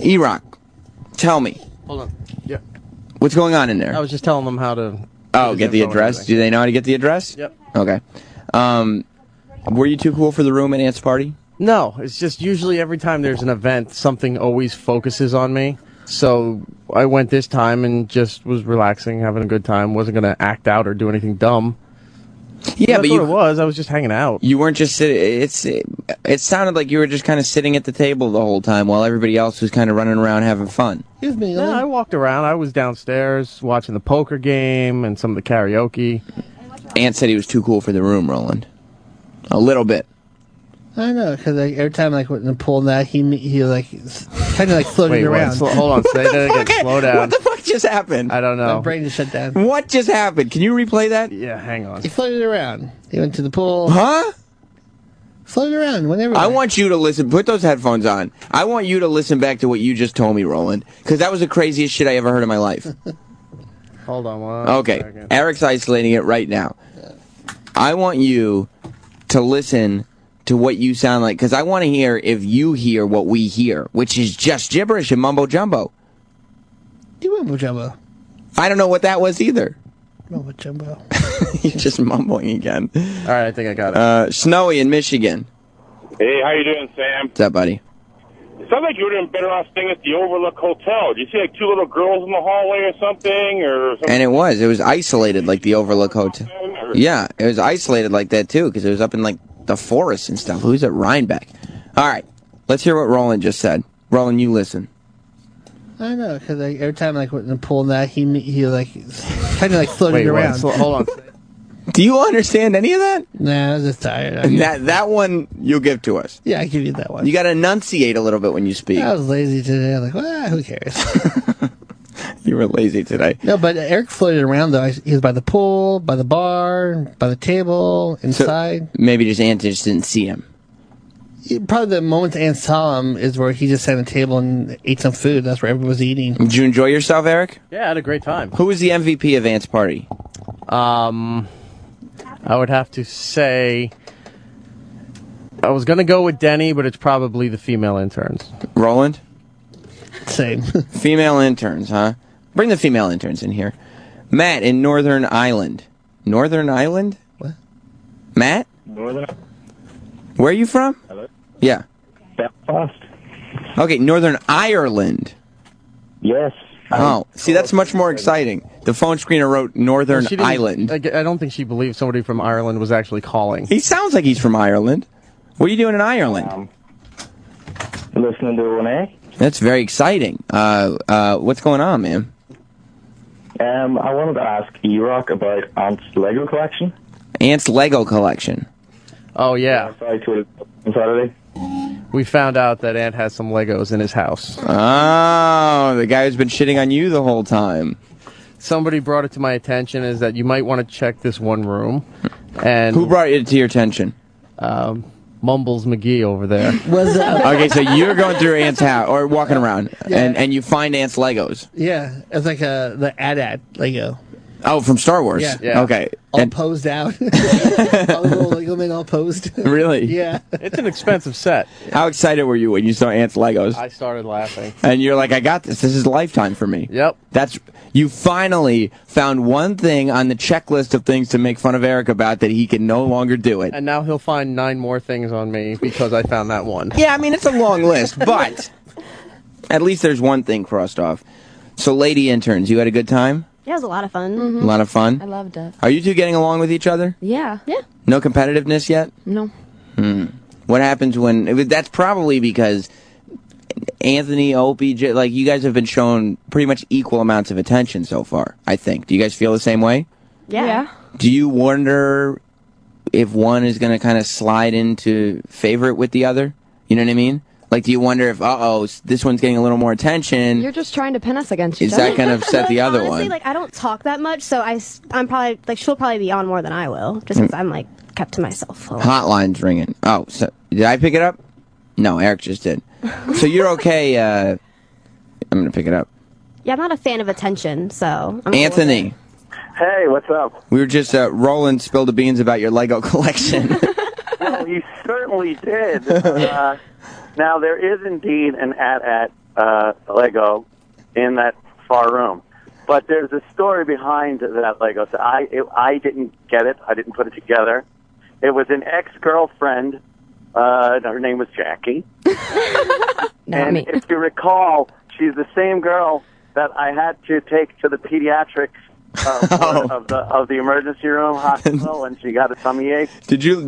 Speaker 10: E-Rock, tell me.
Speaker 15: Hold on. Yeah.
Speaker 10: What's going on in there?
Speaker 15: I was just telling them how to...
Speaker 10: get the address? Do they know how to get the address?
Speaker 15: Yep.
Speaker 10: Okay. Were you too cool for the room at Ant's party?
Speaker 15: No, it's just usually every time there's an event, something always focuses on me. So I went this time and just was relaxing, having a good time. Wasn't going to act out or do anything dumb.
Speaker 10: Yeah,
Speaker 15: but it was. I was just hanging out.
Speaker 10: You weren't just sitting. It sounded like you were just kind of sitting at the table the whole time while everybody else was kind of running around having fun.
Speaker 9: Excuse me.
Speaker 15: No, I walked around. I was downstairs watching the poker game and some of the karaoke.
Speaker 10: Ant said he was too cool for the room, Roland. A little bit.
Speaker 9: I don't know, because every time when the pool and that, he kind of floating around.
Speaker 15: Hold on, say that again.
Speaker 10: Okay,
Speaker 15: slow down.
Speaker 10: What the fuck just happened?
Speaker 15: I don't know.
Speaker 9: My brain just shut down.
Speaker 10: What just happened? Can you replay that?
Speaker 15: Yeah, hang on.
Speaker 9: He floated around. He went to the pool.
Speaker 10: Huh?
Speaker 9: Floated around whenever.
Speaker 10: I want you to listen. Put those headphones on. I want you to listen back to what you just told me, Roland, because that was the craziest shit I ever heard in my life.
Speaker 15: Hold on one
Speaker 10: second. Eric's isolating it right now. I want you to listen to what you sound like, because I want to hear if you hear what we hear, which is just gibberish and mumbo-jumbo.
Speaker 9: Mumbo-jumbo.
Speaker 10: I don't know what that was either.
Speaker 9: Mumbo-jumbo.
Speaker 10: You're just mumbling again.
Speaker 15: All right, I think I got it.
Speaker 10: Snowy in Michigan.
Speaker 4: Hey, how you doing, Sam?
Speaker 10: What's up, buddy?
Speaker 4: It sounds like you would have been better off staying at the Overlook Hotel. Did you see like two little girls in the hallway or something?
Speaker 10: And it was isolated like the Overlook Hotel. Yeah, it was isolated like that too, because it was up in like the forest and stuff. Who's at Rhinebeck? All right, let's hear what Roland just said. Roland, you listen.
Speaker 9: I don't know, because every time when the pool and that, he kind of floating around.
Speaker 15: Hold on.
Speaker 10: Do you understand any of that?
Speaker 9: Nah, I was just tired.
Speaker 10: That one you'll give to us.
Speaker 9: Yeah, I give you that one.
Speaker 10: You got to enunciate a little bit when you speak.
Speaker 9: I was lazy today. I'm like, who cares?
Speaker 10: You were lazy today.
Speaker 9: No, but Eric floated around, though. He was by the pool, by the bar, by the table, inside.
Speaker 10: So maybe Ant just didn't see him.
Speaker 1: Probably the moment Aunt saw him is where he just sat at a table and ate some food. That's where everyone was eating.
Speaker 10: Did you enjoy yourself, Eric?
Speaker 15: Yeah, I had a great time.
Speaker 10: Who was the MVP of Ant's party?
Speaker 15: I would have to say I was going to go with Denny, but it's probably the female interns.
Speaker 10: Roland?
Speaker 1: Same.
Speaker 10: Female interns, huh? Bring the female interns in here. Matt in Northern Ireland. Northern Ireland?
Speaker 1: What?
Speaker 10: Matt?
Speaker 5: Northern.
Speaker 10: Where are you from?
Speaker 5: Hello.
Speaker 10: Yeah.
Speaker 5: Belfast.
Speaker 10: Okay, Northern Ireland.
Speaker 5: Yes.
Speaker 10: Oh, see, that's much more exciting. The phone screener wrote Northern
Speaker 15: She didn't-
Speaker 10: Ireland.
Speaker 15: I don't think she believed somebody from Ireland was actually calling.
Speaker 10: He sounds like he's from Ireland. What are you doing in Ireland?
Speaker 5: Listening to Renee.
Speaker 10: That's very exciting. What's going on, man?
Speaker 5: I wanted to ask E-Rock about Ant's Lego collection.
Speaker 10: Ant's Lego collection.
Speaker 15: Oh, yeah.
Speaker 5: Sorry to it on Saturday.
Speaker 15: We found out that Ant has some Legos in his house.
Speaker 10: Oh, the guy who's been shitting on you the whole time.
Speaker 15: Somebody brought it to my attention is that you might want to check this one room. And
Speaker 10: Who brought it to your attention?
Speaker 15: Mumbles McGee over there.
Speaker 1: Was
Speaker 10: Okay, so you're going through Ant's house, or walking around,
Speaker 1: Yeah.
Speaker 10: and you find Ant's Legos.
Speaker 1: Yeah, it's like the AT-AT Lego.
Speaker 10: Oh, from Star Wars?
Speaker 1: Yeah.
Speaker 10: Okay.
Speaker 1: All posed out. All the little Lego men all posed.
Speaker 10: Really?
Speaker 1: Yeah.
Speaker 15: It's an expensive set.
Speaker 10: How excited were you when you saw Ant's Legos?
Speaker 15: I started laughing.
Speaker 10: And you're like, I got this. This is a lifetime for me.
Speaker 15: Yep.
Speaker 10: You finally found one thing on the checklist of things to make fun of Eric about that he can no longer do it.
Speaker 15: And now he'll find 9 more things on me because I found that one.
Speaker 10: Yeah, I mean, it's a long list, but at least there's one thing crossed off. So, lady interns, you had a good time?
Speaker 12: Yeah, it was a lot of fun.
Speaker 10: A lot of fun?
Speaker 12: I loved it.
Speaker 10: Are you two getting along with each other?
Speaker 12: Yeah. Yeah.
Speaker 10: No competitiveness yet?
Speaker 12: No.
Speaker 10: What happens when... That's probably because Anthony, Opie, like, you guys have been shown pretty much equal amounts of attention so far, I think. Do you guys feel the same way?
Speaker 12: Yeah.
Speaker 10: Do you wonder if one is going to kind of slide into favorite with the other? You know what I mean? Like, do you wonder if, this one's getting a little more attention?
Speaker 12: You're just trying to pin us against each
Speaker 10: Is
Speaker 12: other.
Speaker 10: that going to upset the other
Speaker 12: Honestly,
Speaker 10: one?
Speaker 12: like, I don't talk that much, so I'm probably, like, she'll probably be on more than I will, just because I'm, like, kept to myself.
Speaker 10: Hotline's ringing. Oh, so did I pick it up? No, Eric just did. So you're okay. I'm going to pick it up.
Speaker 12: Yeah, I'm not a fan of attention, so. I'm
Speaker 10: Anthony.
Speaker 5: Hey, what's up?
Speaker 10: We were just, Roland spilled the beans about your Lego collection.
Speaker 20: Well, you certainly did. Now, there is indeed an AT-AT Lego in that far room. But there's a story behind that Lego. So I didn't get it. I didn't put it together. It was an ex-girlfriend. Her name was Jackie. And if you recall, she's the same girl that I had to take to the pediatrics of the emergency room hospital when she got a tummy ache.
Speaker 10: Did you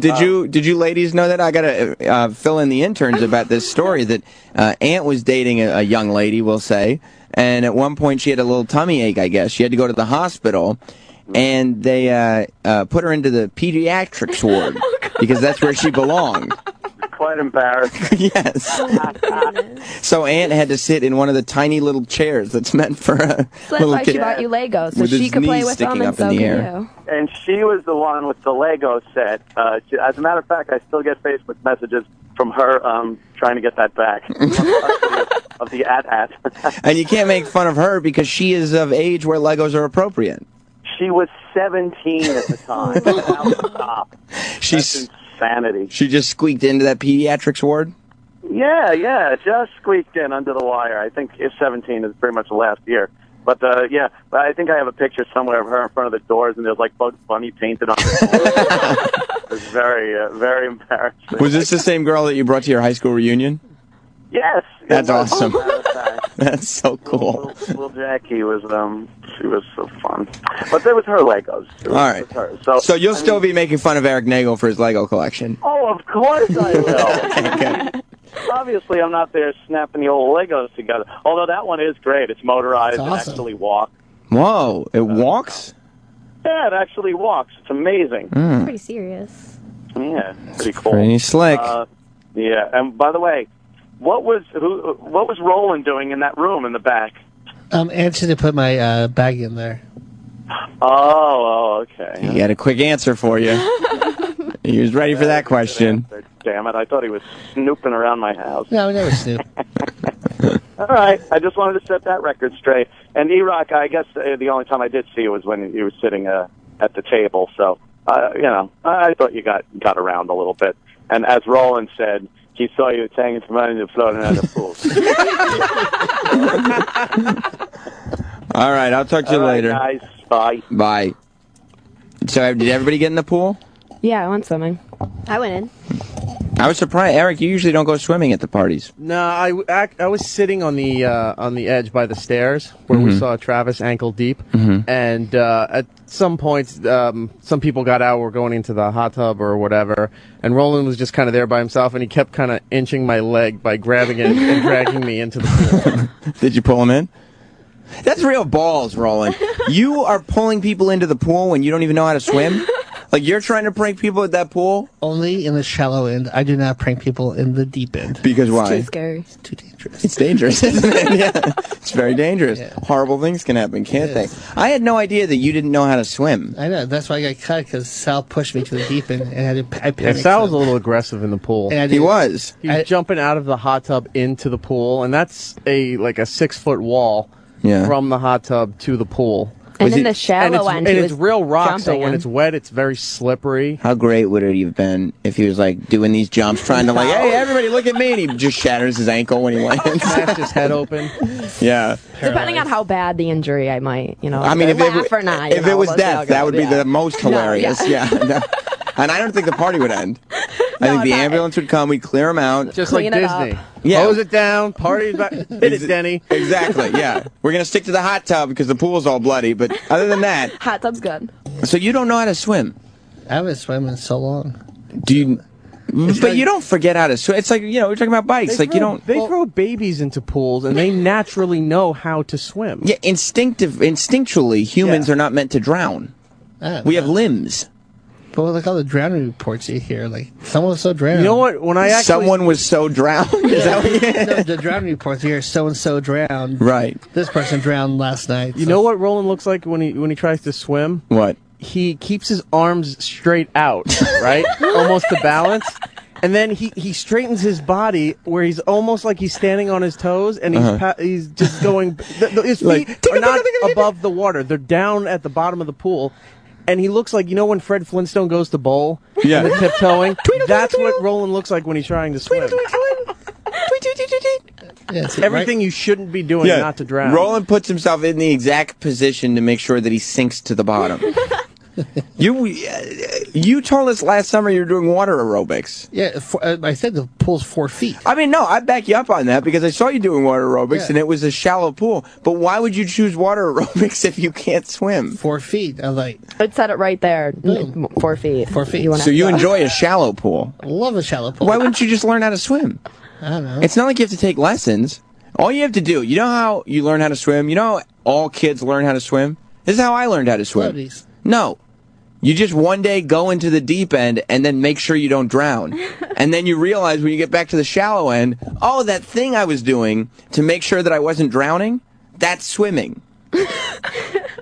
Speaker 10: ladies know that? I gotta fill in the interns about this story that Aunt was dating a young lady, we'll say, and at one point she had a little tummy ache. I guess she had to go to the hospital, and they put her into the pediatrics ward because that's where she belonged.
Speaker 20: Quite embarrassing.
Speaker 10: Yes. So Aunt had to sit in one of the tiny little chairs that's meant for a
Speaker 12: That's
Speaker 10: little
Speaker 12: why
Speaker 10: kid.
Speaker 12: she bought you Legos, so
Speaker 10: with
Speaker 12: she
Speaker 10: his
Speaker 12: could play
Speaker 10: knees
Speaker 12: with them,
Speaker 10: sticking
Speaker 12: and
Speaker 10: up
Speaker 12: so
Speaker 10: in the
Speaker 12: can
Speaker 10: air.
Speaker 12: you.
Speaker 20: And she was the one with the Lego set. As a matter of fact, I still get Facebook messages from her trying to get that back of the AT-AT.
Speaker 10: And you can't make fun of her because she is of age where Legos are appropriate.
Speaker 20: She was 17 at the time. Now stop.
Speaker 10: She's
Speaker 20: insanity.
Speaker 10: She just squeaked into that pediatrics ward?
Speaker 20: Yeah, just squeaked in under the wire. I think 17 is pretty much the last year. But but I think I have a picture somewhere of her in front of the doors, and there's like Bugs Bunny painted on it. It's very, very embarrassing.
Speaker 10: Was this the same girl that you brought to your high school reunion?
Speaker 20: Yes.
Speaker 10: That's awesome. That's so cool.
Speaker 20: Little Jackie was, she was so fun. But there was her Legos.
Speaker 10: All right. So you'll still be making fun of Eric Nagel for his Lego collection?
Speaker 20: Oh, of course I will. Obviously, I'm not there snapping the old Legos together. Although that one is great. It's motorized.
Speaker 1: That's awesome.
Speaker 20: It actually walks.
Speaker 10: Whoa, it walks?
Speaker 20: Yeah, it actually walks. It's amazing.
Speaker 12: It's pretty serious.
Speaker 20: Yeah, pretty cool.
Speaker 10: Pretty slick.
Speaker 20: Yeah, and by the way, what was Roland doing in that room in the back?
Speaker 1: Answer to put my bag in there.
Speaker 20: Oh, okay.
Speaker 10: He had a quick answer for you. He was ready for that question.
Speaker 20: damn it. I thought he was snooping around my house.
Speaker 1: No, we never snoop.
Speaker 20: All right. I just wanted to set that record straight. And E-Rock, I guess the only time I did see you was when you were sitting at the table. So, I thought you got around a little bit. And as Roland said, he saw you hanging from under the floating around the pool.
Speaker 10: All right, I'll talk to you later.
Speaker 20: Guys. Bye.
Speaker 10: Bye. So, did everybody get in the pool?
Speaker 8: Yeah, I went swimming.
Speaker 12: I went in.
Speaker 10: I was surprised, Eric. You usually don't go swimming at the parties.
Speaker 15: No, I was sitting on the edge by the stairs where we saw Travis ankle deep, and at some point, some people got out, were going into the hot tub or whatever, and Roland was just kind of there by himself, and he kept kind of inching my leg by grabbing it and dragging me into the pool.
Speaker 10: Did you pull him in? That's real balls, Roland. You are pulling people into the pool when you don't even know how to swim? Like, you're trying to prank people at that pool?
Speaker 1: Only in the shallow end. I do not prank people in the deep end.
Speaker 10: Because why?
Speaker 8: It's too scary.
Speaker 1: It's too dangerous.
Speaker 10: It's dangerous, isn't it? Yeah. It's very dangerous. Yeah. Horrible things can happen, can't they? I had no idea that you didn't know how to swim.
Speaker 1: I know. That's why I got cut, because Sal pushed me to the deep end, and I panicked.
Speaker 15: Yeah, Sal was a little aggressive in the pool.
Speaker 10: He was.
Speaker 15: He was jumping out of the hot tub into the pool, and that's like a 6-foot wall from the hot tub to the pool.
Speaker 8: And in the shallow end,
Speaker 15: and it's real rock, so when it's wet, it's very slippery.
Speaker 10: How great would it have been if he was like doing these jumps, trying to like, hey, everybody, look at me, and he just shatters his ankle when he lands,
Speaker 15: smashed his head open.
Speaker 10: Yeah.
Speaker 8: Depending on how bad the injury, I might,
Speaker 10: I mean, if it was death, that would be the most hilarious. No, yeah. And I don't think the party would end. I think the ambulance would come, we'd clear him out.
Speaker 15: Just like Disney.
Speaker 10: Yeah.
Speaker 15: Hose it down, party's back. Hit it, Denny.
Speaker 10: Exactly, yeah. We're going to stick to the hot tub because the pool's all bloody, but other than that.
Speaker 8: Hot tub's good.
Speaker 10: So you don't know how to swim?
Speaker 1: I haven't swum in so long.
Speaker 10: Do you? But you don't forget how to swim. It's like, we're talking about bikes.
Speaker 15: They throw babies into pools, and they naturally know how to swim.
Speaker 10: Yeah, instinctually, humans are not meant to drown. We have limbs.
Speaker 1: But look all the drowning reports you hear. Like, someone was so drowned.
Speaker 15: You know what? When
Speaker 10: someone was so drowned? Is that what
Speaker 1: no, the drowning reports you hear, so-and-so drowned.
Speaker 10: Right.
Speaker 1: This person drowned last night.
Speaker 15: You know what Roland looks like when he tries to swim?
Speaker 10: What?
Speaker 15: He keeps his arms straight out, right? Almost to balance. And then he straightens his body where he's almost like he's standing on his toes, and he's just going. His feet are not above the water; they're down at the bottom of the pool. And he looks like, when Fred Flintstone goes to bowl? Yeah. And the tiptoeing? That's what Roland looks like when he's trying to swim. Everything you shouldn't be doing not to drown.
Speaker 10: Roland puts himself in the exact position to make sure that he sinks to the bottom. You told us last summer you were doing water aerobics.
Speaker 1: Yeah, I said the pool's 4 feet.
Speaker 10: I mean, no, I back you up on that because I saw you doing water aerobics and it was a shallow pool. But why would you choose water aerobics if you can't swim?
Speaker 1: 4 feet. I was like,
Speaker 8: it said it right there. 4 feet.
Speaker 1: 4 feet.
Speaker 10: So you enjoy a shallow pool?
Speaker 1: I love a shallow pool.
Speaker 10: Why wouldn't you just learn how to swim?
Speaker 1: I don't know.
Speaker 10: It's not like you have to take lessons. All you have to do, you know how you learn how to swim? You know how all kids learn how to swim? This is how I learned how to swim.
Speaker 1: Floaties.
Speaker 10: No. You just one day go into the deep end and then make sure you don't drown. And then you realize when you get back to the shallow end, oh, that thing I was doing to make sure that I wasn't drowning, that's swimming.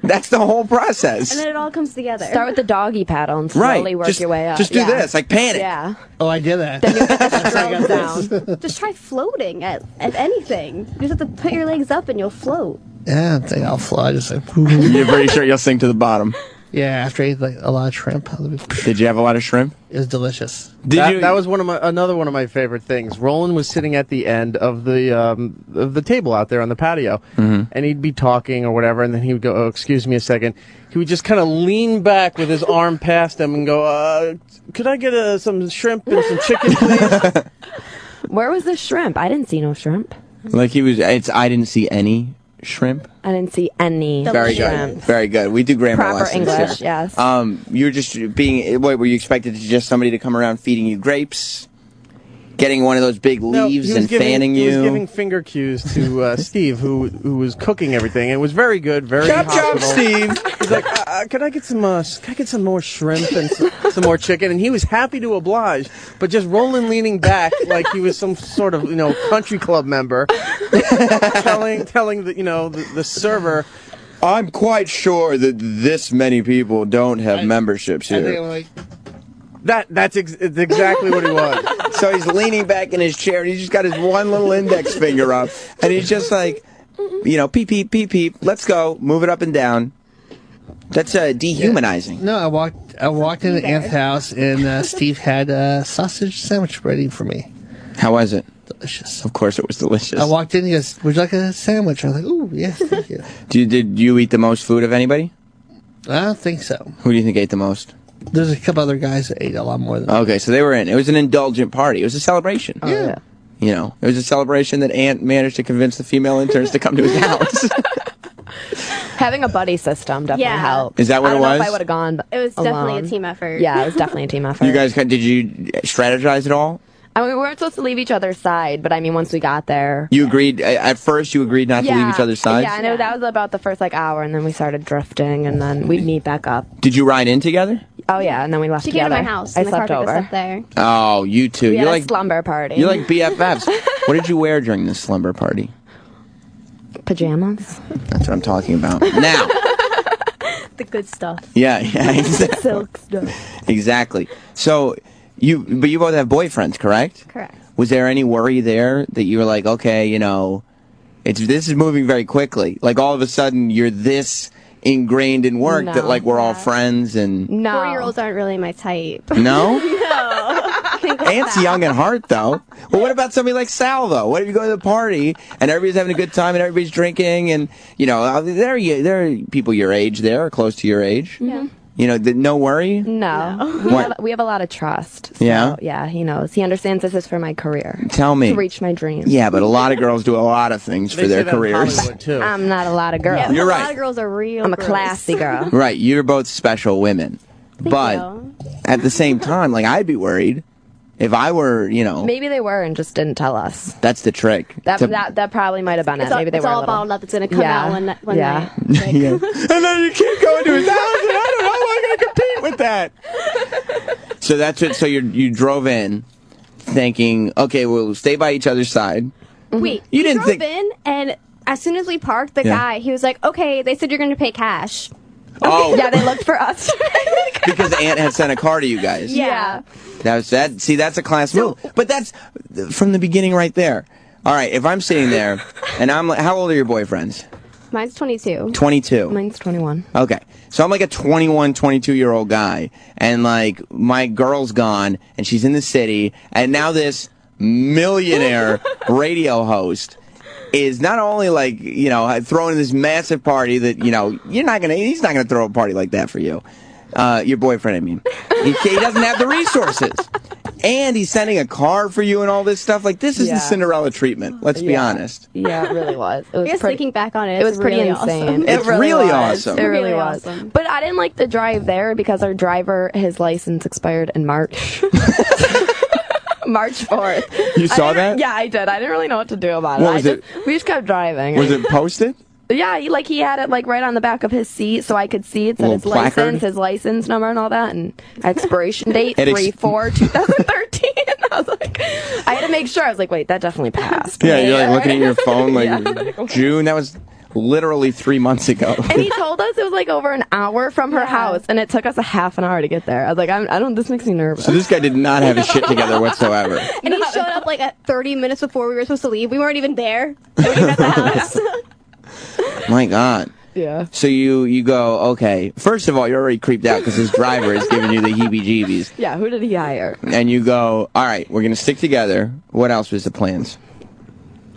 Speaker 10: That's the whole process.
Speaker 12: And then it all comes together.
Speaker 8: Start with the doggy paddle and slowly work your way up.
Speaker 10: Just do this, like panic.
Speaker 8: Yeah.
Speaker 1: Oh, I did that.
Speaker 8: Then you'll get the stroke down.
Speaker 12: Just try floating at anything. You just have to put your legs up and you'll float.
Speaker 1: Yeah, I think I'll float.
Speaker 10: You're pretty sure you'll sink to the bottom.
Speaker 1: Yeah, after I ate a lot of shrimp.
Speaker 10: Did you have a lot of shrimp?
Speaker 1: It was delicious.
Speaker 15: That was another one of my favorite things. Roland was sitting at the end of the table out there on the patio, and he'd be talking or whatever, and then he would go, "Oh, excuse me a second." He would just kind of lean back with his arm past him and go, "Could I get some shrimp and some chicken, please?"
Speaker 8: Where was the shrimp? I didn't see no shrimp.
Speaker 10: Like I didn't see any shrimp.
Speaker 8: I didn't see any
Speaker 10: Very
Speaker 8: shrimp.
Speaker 10: good. Very good. We do grammar
Speaker 8: Proper
Speaker 10: lessons
Speaker 8: English,
Speaker 10: here.
Speaker 8: yes.
Speaker 10: You were just being, what, were you expected to just somebody to come around feeding you grapes? Getting one of those big leaves and fanning you?
Speaker 15: He was giving finger cues to Steve, who was cooking everything. It was very good, very
Speaker 10: Chop,
Speaker 15: hospitable.
Speaker 10: chop, Steve!
Speaker 15: He's like, could I get some more shrimp and some more chicken? And he was happy to oblige, but just Roland leaning back like he was some sort of, country club member, telling the server,
Speaker 10: I'm quite sure that this many people don't have memberships here.
Speaker 15: That's exactly what he was.
Speaker 10: So he's leaning back in his chair, and he's just got his one little index finger up, and he's just like, you know, peep, peep, peep, peep. Let's go. Move it up and down. That's dehumanizing.
Speaker 1: No, I walked into Aunt's house, and Steve had a sausage sandwich ready for me.
Speaker 10: How was it?
Speaker 1: Delicious.
Speaker 10: Of course it was delicious.
Speaker 1: I walked in, he goes, would you like a sandwich? I was like, ooh, yes, thank you.
Speaker 10: Did you eat the most food of anybody?
Speaker 1: I don't think so.
Speaker 10: Who do you think ate the most?
Speaker 1: There's a couple other guys that ate a lot more than me.
Speaker 10: Okay, so they were in. It was an indulgent party. It was a celebration.
Speaker 1: Oh, yeah.
Speaker 10: You know, it was a celebration that Ant managed to convince the female interns to come to his house.
Speaker 8: Having a buddy system definitely helped.
Speaker 10: Is that what
Speaker 8: I
Speaker 10: it
Speaker 8: don't know
Speaker 10: was?
Speaker 8: if I would have gone
Speaker 12: It was definitely
Speaker 8: alone.
Speaker 12: a team effort.
Speaker 8: Yeah, it was definitely a team effort.
Speaker 10: You guys, did you strategize at all?
Speaker 8: I mean, we weren't supposed to leave each other's side, but I mean, once we got there.
Speaker 10: You agreed, at first you agreed not to leave each other's sides?
Speaker 8: Yeah, I know that was about the first hour, and then we started drifting, and then we'd meet back up.
Speaker 10: Did you ride in together?
Speaker 8: Oh yeah, and then we left
Speaker 12: She came
Speaker 8: together.
Speaker 12: to my house.
Speaker 8: I
Speaker 12: and the
Speaker 8: slept
Speaker 12: carpet was
Speaker 8: over.
Speaker 12: up there.
Speaker 10: Oh, you two.
Speaker 8: We
Speaker 10: You're
Speaker 8: had
Speaker 10: like
Speaker 8: a slumber party.
Speaker 10: You're like BFFs. What did you wear during this slumber party?
Speaker 8: Pajamas.
Speaker 10: That's what I'm talking about. Now.
Speaker 12: The good stuff.
Speaker 10: Yeah, exactly.
Speaker 12: Silk stuff.
Speaker 10: Exactly. So, you both have boyfriends, correct?
Speaker 12: Correct.
Speaker 10: Was there any worry there that you were like, okay, you know, this is moving very quickly. Like all of a sudden you're this ingrained in work that like we're all friends and
Speaker 12: No. 4-year-olds aren't really my type.
Speaker 10: No?
Speaker 12: No.
Speaker 10: Aunt's young at heart, though. Well, what about somebody like Sal, though? What if you go to the party and everybody's having a good time and everybody's drinking and, you know, there are people your age there or close to your age.
Speaker 8: Yeah.
Speaker 10: You know, no worry?
Speaker 8: No. We have a lot of trust. So,
Speaker 10: Yeah?
Speaker 8: Yeah, he knows. He understands this is for my career.
Speaker 10: Tell me.
Speaker 8: To reach my dreams.
Speaker 10: Yeah, but a lot of girls do a lot of things for their careers.
Speaker 8: I'm not a lot of girls.
Speaker 12: Yeah,
Speaker 10: You're
Speaker 12: a
Speaker 10: right.
Speaker 12: lot of girls are real.
Speaker 8: I'm a
Speaker 12: girls.
Speaker 8: classy girl.
Speaker 10: Right, you're both special women. But
Speaker 12: you.
Speaker 10: at the same time, like, I'd be worried if I were, you know.
Speaker 8: Maybe they were and just didn't tell us.
Speaker 10: That's the trick.
Speaker 8: That probably might have been
Speaker 12: It's
Speaker 8: it.
Speaker 12: all,
Speaker 8: Maybe they
Speaker 12: it's
Speaker 8: were
Speaker 12: all
Speaker 8: a little.
Speaker 12: bottled up. It's going to come out one night.
Speaker 10: Yeah. And then you keep going to his house, and I don't know how I'm going to compete with that. So that's it. So you drove in thinking, okay, we'll stay by each other's side.
Speaker 12: Wait,
Speaker 10: You
Speaker 12: we
Speaker 10: didn't
Speaker 12: drove
Speaker 10: think.
Speaker 12: in, and as soon as we parked, the
Speaker 10: Yeah.
Speaker 12: guy, he was like, okay, they said you're going to pay cash.
Speaker 10: Oh.
Speaker 8: Yeah, they looked for us.
Speaker 10: Because Aunt had sent a car to you guys.
Speaker 12: Yeah.
Speaker 10: That. See, that's a class move. But that's from the beginning right there. All right, if I'm sitting there, and I'm like, how old are your boyfriends?
Speaker 12: Mine's 22.
Speaker 10: 22.
Speaker 8: Mine's 21.
Speaker 10: Okay. So I'm like a 21, 22-year-old guy, and like my girl's gone, and she's in the city, and now this millionaire radio host is not only like, you know, throwing this massive party that, you know, he's not gonna throw a party like that for you. Your boyfriend, I mean. He doesn't have the resources. And he's sending a car for you and all this stuff. Like, this is the Cinderella treatment. Let's be honest.
Speaker 8: Yeah, it really was. It was
Speaker 12: I guess thinking back on it,
Speaker 8: It was pretty
Speaker 12: really
Speaker 8: insane.
Speaker 12: awesome.
Speaker 10: It's really
Speaker 8: was.
Speaker 10: awesome.
Speaker 8: It really
Speaker 12: Really
Speaker 8: was.
Speaker 12: awesome.
Speaker 8: But I didn't like the drive there because our driver, his license expired in March. March 4th.
Speaker 10: You saw that?
Speaker 8: Yeah, I did. I didn't really know what to do about it.
Speaker 10: What was it?
Speaker 8: We just kept driving.
Speaker 10: Was it posted?
Speaker 8: Yeah, he had it like right on the back of his seat so I could see it. Said
Speaker 10: Little
Speaker 8: his
Speaker 10: placard?
Speaker 8: license, his license number and all that, and expiration date,
Speaker 10: It
Speaker 8: 3/4/2013. I was like, I had to make sure. I was like, wait, that definitely passed.
Speaker 10: Yeah, you're like looking at your phone like
Speaker 8: Yeah.
Speaker 10: June. That was literally 3 months ago.
Speaker 8: And he told us it was like over an hour from her house, and it took us a half an hour to get there. I was like, I don't. This makes me nervous.
Speaker 10: So this guy did not have his shit together whatsoever.
Speaker 12: And he showed up like at 30 minutes before we were supposed to leave. We weren't even there. We were at the house.
Speaker 10: My God.
Speaker 8: Yeah.
Speaker 10: So you go, okay. First of all, you're already creeped out because this driver is giving you the heebie-jeebies.
Speaker 8: Yeah, who did he hire?
Speaker 10: And you go, all right, we're going to stick together. What else was the plans?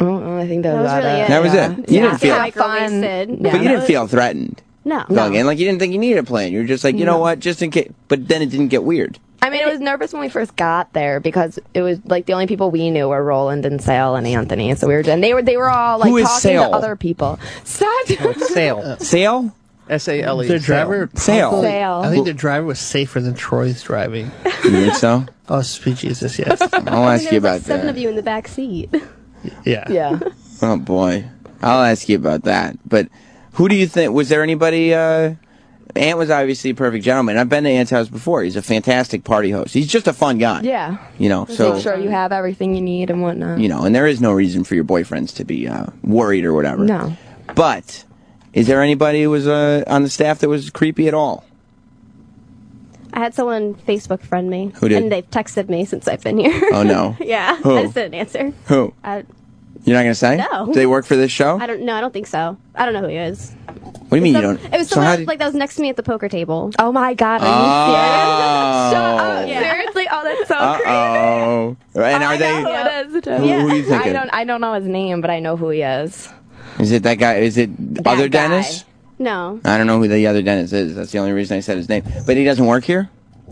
Speaker 8: Oh, I think that was
Speaker 12: really it.
Speaker 10: That was it. You didn't feel,
Speaker 8: have fun.
Speaker 10: but you didn't feel threatened.
Speaker 12: No.
Speaker 10: Going in. Like you didn't think you needed a plan. You were just like, you know what, just in case. But then it didn't get weird.
Speaker 8: I mean, it was nervous when we first got there because it was like the only people we knew were Roland and Sale and Anthony, and so and they were all like
Speaker 10: Who is
Speaker 8: talking
Speaker 10: Sale?
Speaker 8: to other people. Seth.
Speaker 15: Sale.
Speaker 10: Sale?
Speaker 15: S-A-L-E.
Speaker 1: Their driver,
Speaker 10: Sale.
Speaker 8: Sale.
Speaker 1: I think their driver was safer than Troy's driving.
Speaker 10: You think so?
Speaker 1: Oh, sweet Jesus, yes.
Speaker 10: I'll ask you about
Speaker 12: Seven
Speaker 10: that.
Speaker 12: of you in the back seat.
Speaker 1: Yeah.
Speaker 8: Yeah.
Speaker 10: Oh boy, I'll ask you about that. But who do you think? Was there anybody? Ant was obviously a perfect gentleman. I've been to Ant's house before. He's a fantastic party host. He's just a fun guy.
Speaker 8: Yeah.
Speaker 10: You know,
Speaker 8: Just
Speaker 10: so
Speaker 8: make sure you have everything you need and whatnot.
Speaker 10: you know, and there is no reason for your boyfriends to be worried or whatever.
Speaker 8: No.
Speaker 10: But is there anybody who was on the staff that was creepy at all?
Speaker 12: I had someone Facebook friend me.
Speaker 10: Who did?
Speaker 12: And they've texted me since I've been here.
Speaker 10: Oh, no.
Speaker 12: Yeah.
Speaker 10: Who?
Speaker 12: I just didn't answer.
Speaker 10: Who? You're not going to say?
Speaker 12: No.
Speaker 10: Do they work for this show?
Speaker 12: I don't think so. I don't know who he is.
Speaker 10: What do you mean you don't?
Speaker 12: It was
Speaker 10: So
Speaker 12: someone
Speaker 10: how did-
Speaker 12: like that was next to me at the poker table.
Speaker 8: Oh my god, are
Speaker 10: Oh.
Speaker 8: you serious? Shut up.
Speaker 12: Yeah.
Speaker 8: Seriously? Oh, that's so
Speaker 10: Uh-oh. And are they...
Speaker 8: Who it is, too.
Speaker 10: Who do you think it-
Speaker 8: I don't know his name, but I know who he is.
Speaker 10: Is it that guy? Is it other
Speaker 8: guy.
Speaker 10: Dennis?
Speaker 12: No.
Speaker 10: I don't know who the other Dennis is. That's the only reason I said his name. But he doesn't work here?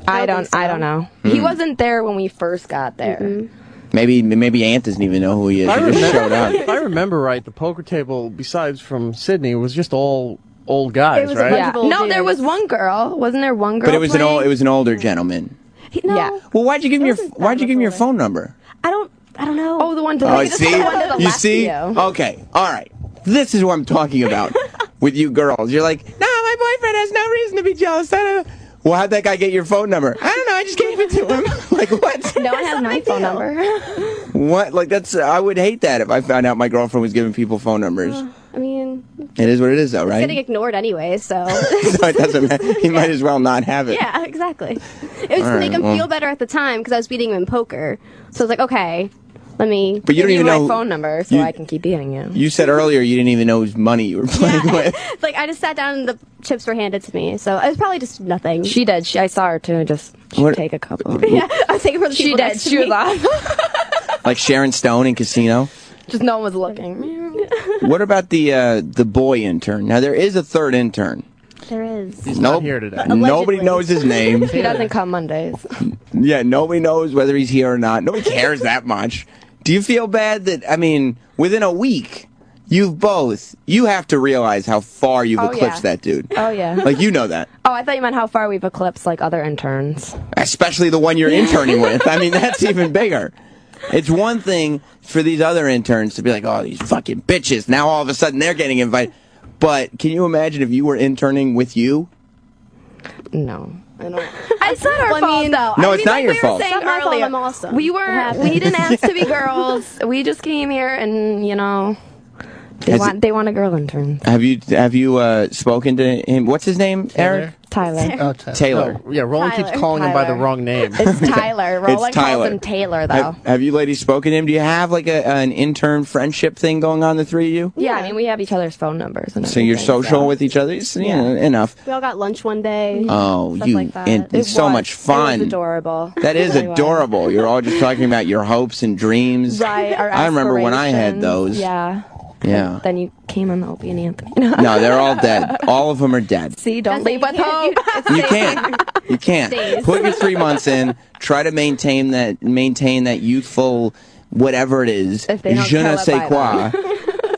Speaker 8: I don't know. He wasn't there when we first got there.
Speaker 10: Maybe Ant doesn't even know who he is. He just showed up.
Speaker 15: If I remember right, the poker table, besides from Sydney, was just all old guys, right?
Speaker 8: Yeah. No, there was one girl. Wasn't there one girl?
Speaker 10: But it was an older gentleman.
Speaker 12: No.
Speaker 8: Yeah.
Speaker 10: Well, why'd you give him your phone number?
Speaker 12: I don't know.
Speaker 8: Oh, the one to
Speaker 10: Oh,
Speaker 8: the
Speaker 10: see?
Speaker 8: one to the
Speaker 10: You
Speaker 8: left
Speaker 10: see?
Speaker 8: of you.
Speaker 10: Okay. All right. This is what I'm talking about with you girls. You're like, no, my boyfriend has no reason to be jealous. Well, how'd that guy get your phone number? I don't know. I just gave it to him. Like, what?
Speaker 8: No one has my phone number.
Speaker 10: What? Like, I would hate that if I found out my girlfriend was giving people phone numbers.
Speaker 12: I mean,
Speaker 10: It is what it is, though,
Speaker 12: it's
Speaker 10: right?
Speaker 12: getting ignored anyway, so.
Speaker 10: So it doesn't matter. He might as well not have it.
Speaker 12: Yeah, exactly. It was
Speaker 10: All
Speaker 12: to make
Speaker 10: right,
Speaker 12: him
Speaker 10: well.
Speaker 12: feel better at the time because I was beating him in poker. So I was like, okay, let me.
Speaker 10: But you don't
Speaker 8: Give
Speaker 10: even
Speaker 8: my
Speaker 10: know.
Speaker 8: phone number so
Speaker 10: you-
Speaker 8: I can keep beating you.
Speaker 10: You said earlier you didn't even know whose money you were playing with.
Speaker 12: Like, I just sat down and the chips were handed to me. So it was probably just nothing.
Speaker 8: She did. I saw her too. She'd
Speaker 10: What-
Speaker 8: take a couple.
Speaker 12: Yeah, I was taking for the
Speaker 8: She
Speaker 12: people
Speaker 8: did.
Speaker 12: next to
Speaker 8: She was
Speaker 12: me.
Speaker 8: off.
Speaker 10: Like Sharon Stone in Casino.
Speaker 8: Just no one was looking.
Speaker 10: What about the boy intern? Now there is a third intern.
Speaker 12: There is.
Speaker 15: He's not here today.
Speaker 10: Nobody knows his name.
Speaker 8: He doesn't come Mondays.
Speaker 10: Yeah, nobody knows whether he's here or not. Nobody cares that much. Do you feel bad that, I mean, within a week, you have to realize how far you've
Speaker 8: Oh,
Speaker 10: eclipsed
Speaker 8: yeah.
Speaker 10: that dude.
Speaker 8: Oh, yeah.
Speaker 10: Like, you know that.
Speaker 8: Oh, I thought you meant how far we've eclipsed, like, other interns.
Speaker 10: Especially the one you're interning with. I mean, that's even bigger. It's one thing for these other interns to be like, oh, these fucking bitches. Now all of a sudden they're getting invited. But can you imagine if you were interning with you?
Speaker 8: No. I don't.
Speaker 12: I said our fault, though.
Speaker 10: No,
Speaker 12: I
Speaker 10: it's
Speaker 12: mean,
Speaker 10: not
Speaker 12: like
Speaker 10: your
Speaker 12: we
Speaker 10: fault.
Speaker 12: Were saying
Speaker 8: It's not my fault,
Speaker 12: earlier,
Speaker 8: I'm
Speaker 12: awesome.
Speaker 8: We didn't ask to be girls. We just came here and, you know, they want a girl intern.
Speaker 10: Have you spoken to him? What's his name, Eric?
Speaker 8: Tyler.
Speaker 10: Taylor.
Speaker 15: Yeah, Roland keeps calling him by the wrong name.
Speaker 8: It's Tyler. Roland
Speaker 10: Tyler.
Speaker 8: calls him Taylor, though.
Speaker 10: Have you ladies spoken to him? Do you have like an intern friendship thing going on, the three of you?
Speaker 8: Yeah, I mean, we have each other's phone numbers. And
Speaker 10: So you're
Speaker 8: everything,
Speaker 10: social with each other? It's, you know, enough.
Speaker 12: We all got lunch one day.
Speaker 10: Oh,
Speaker 12: stuff
Speaker 10: you
Speaker 12: like that.
Speaker 10: and it's so much fun.
Speaker 8: It was adorable.
Speaker 10: That is
Speaker 8: It really was.
Speaker 10: adorable. You're all just talking about your hopes and dreams.
Speaker 8: Right, our
Speaker 10: I remember when I had
Speaker 8: aspirations.
Speaker 10: those.
Speaker 8: Yeah.
Speaker 10: Yeah.
Speaker 8: Then you came on the Opie and Anthony.
Speaker 10: No, they're all dead. All of them are dead.
Speaker 8: See, don't leave with hope.
Speaker 10: You can't. You can't.
Speaker 8: Stays.
Speaker 10: Put your 3 months in. Try to maintain that youthful whatever it is.
Speaker 8: If they don't
Speaker 10: Je ne
Speaker 8: kill it
Speaker 10: sais
Speaker 8: by
Speaker 10: quoi.